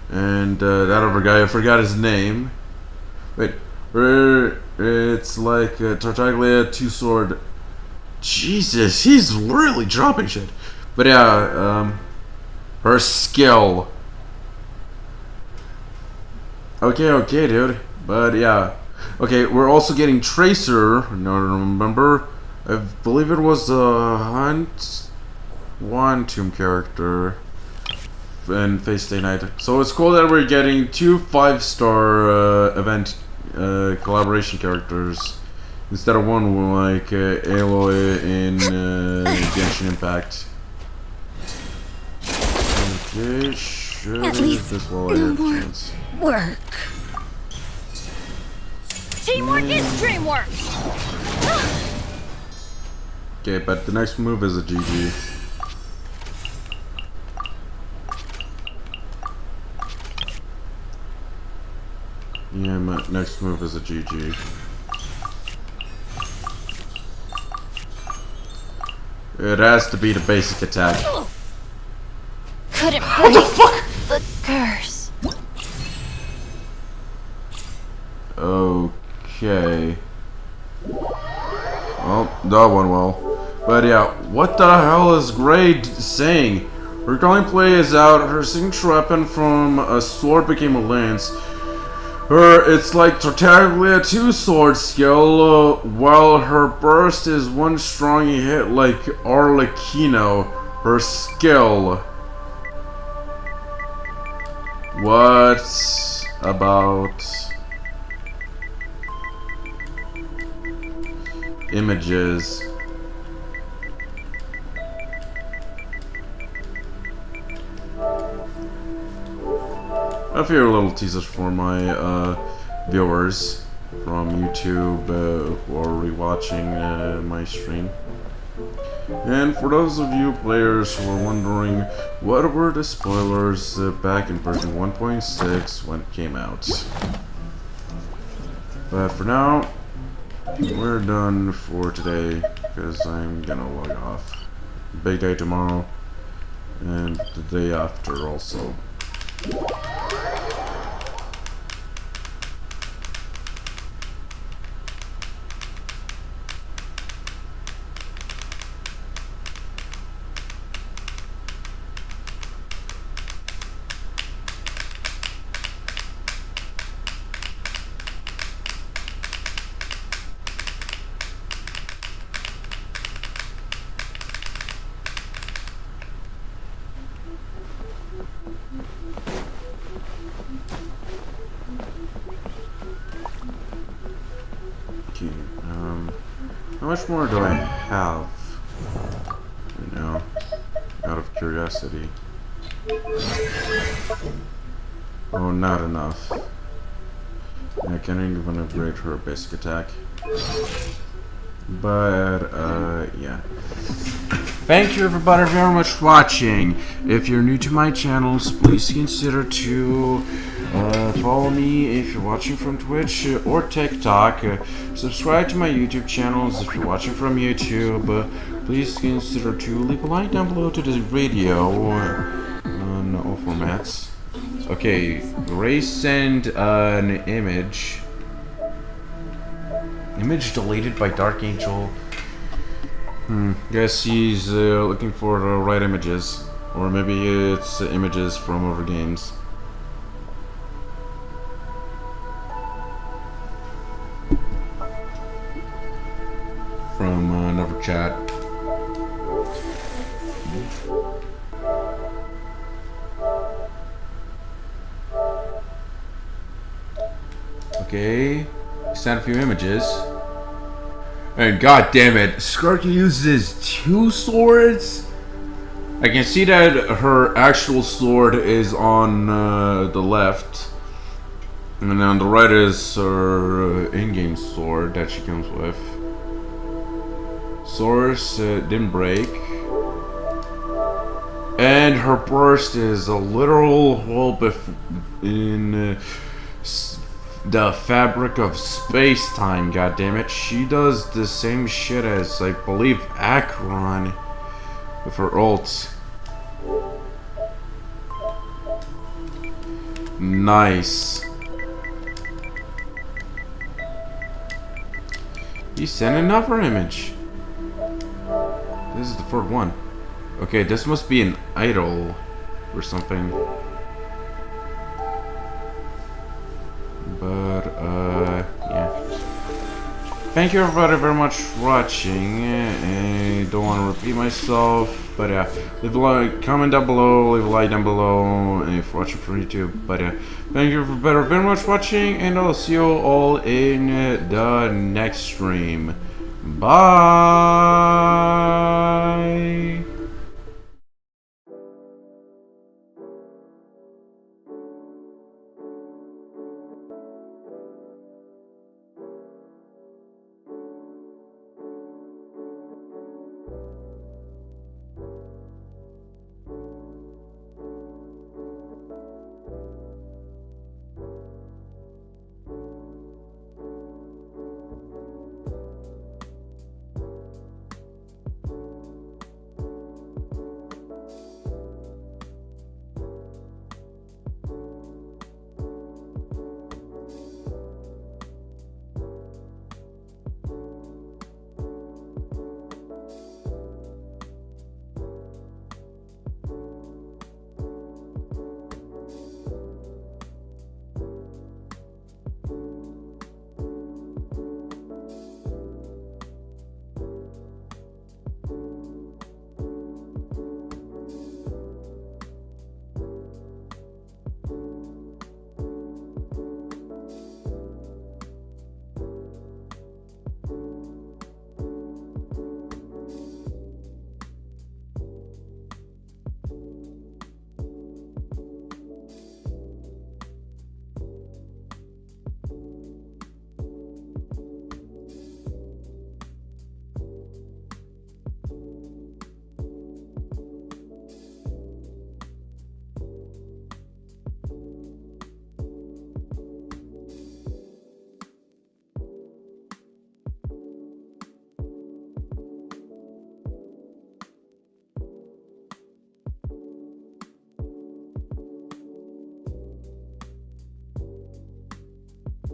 and that other guy, I forgot his name. Wait, it's like Tartaglia 2-sword. Jesus, he's really dropping shit. But yeah, her skill. Okay, dude. But yeah. Okay, we're also getting Tracer. No, I don't remember. I believe it was a Hunt One Tomb character in Face Day Night. So it's cool that we're getting 2 5-star event collaboration characters instead of one like Aloy in Genshin Impact. Okay, should At least this while I no have a more chance. work. Teamwork is dreamwork! Okay, but the next move is a GG. Yeah, my next move is a GG. It has to be the basic attack. Couldn't What the fuck? the curse. Okay. Well, that went well. But yeah, what the hell is Grade saying? Her gameplay is out, her signature weapon from a sword became a lance. It's like Tartaglia 2-sword skill, while her burst is one strong hit like Arlecchino. Her skill. What about images? A few little teasers for my viewers from YouTube who are rewatching my stream. And for those of you players who are wondering, what were the spoilers back in version 1.6 when it came out? But for now, we're done for today, because I'm gonna log off. Big day tomorrow, and the day after also. How much more do I have? You know, out of curiosity. Oh, not enough. I can't even upgrade her basic attack. But, yeah. Thank you everybody very much for watching. If you're new to my channels, please consider to follow me if you're watching from Twitch or TikTok. Subscribe to my YouTube channels if you're watching from YouTube. Please consider to leave a like down below to this video on all formats. Okay, Ray sent an image. Image deleted by Dark Angel. Guess he's looking for the right images. Or maybe it's images from other games. From another chat. Okay, sent a few images. And god damn it, Skarky uses 2 swords? I can see that her actual sword is on the left. And on the right is her in-game sword that she comes with. Source didn't break. And her burst is a literal hole in the fabric of space-time, goddammit. She does the same shit as, I believe, Akron with her ults. Nice. He sent another image. This is the third one. Okay, this must be an idol or something. But, yeah. Thank you everybody very much for watching. I don't want to repeat myself, but yeah, leave a like, comment down below, leave a like down below if you're watching from YouTube. But yeah, thank you very much for watching, and I'll see you all in the next stream. Bye!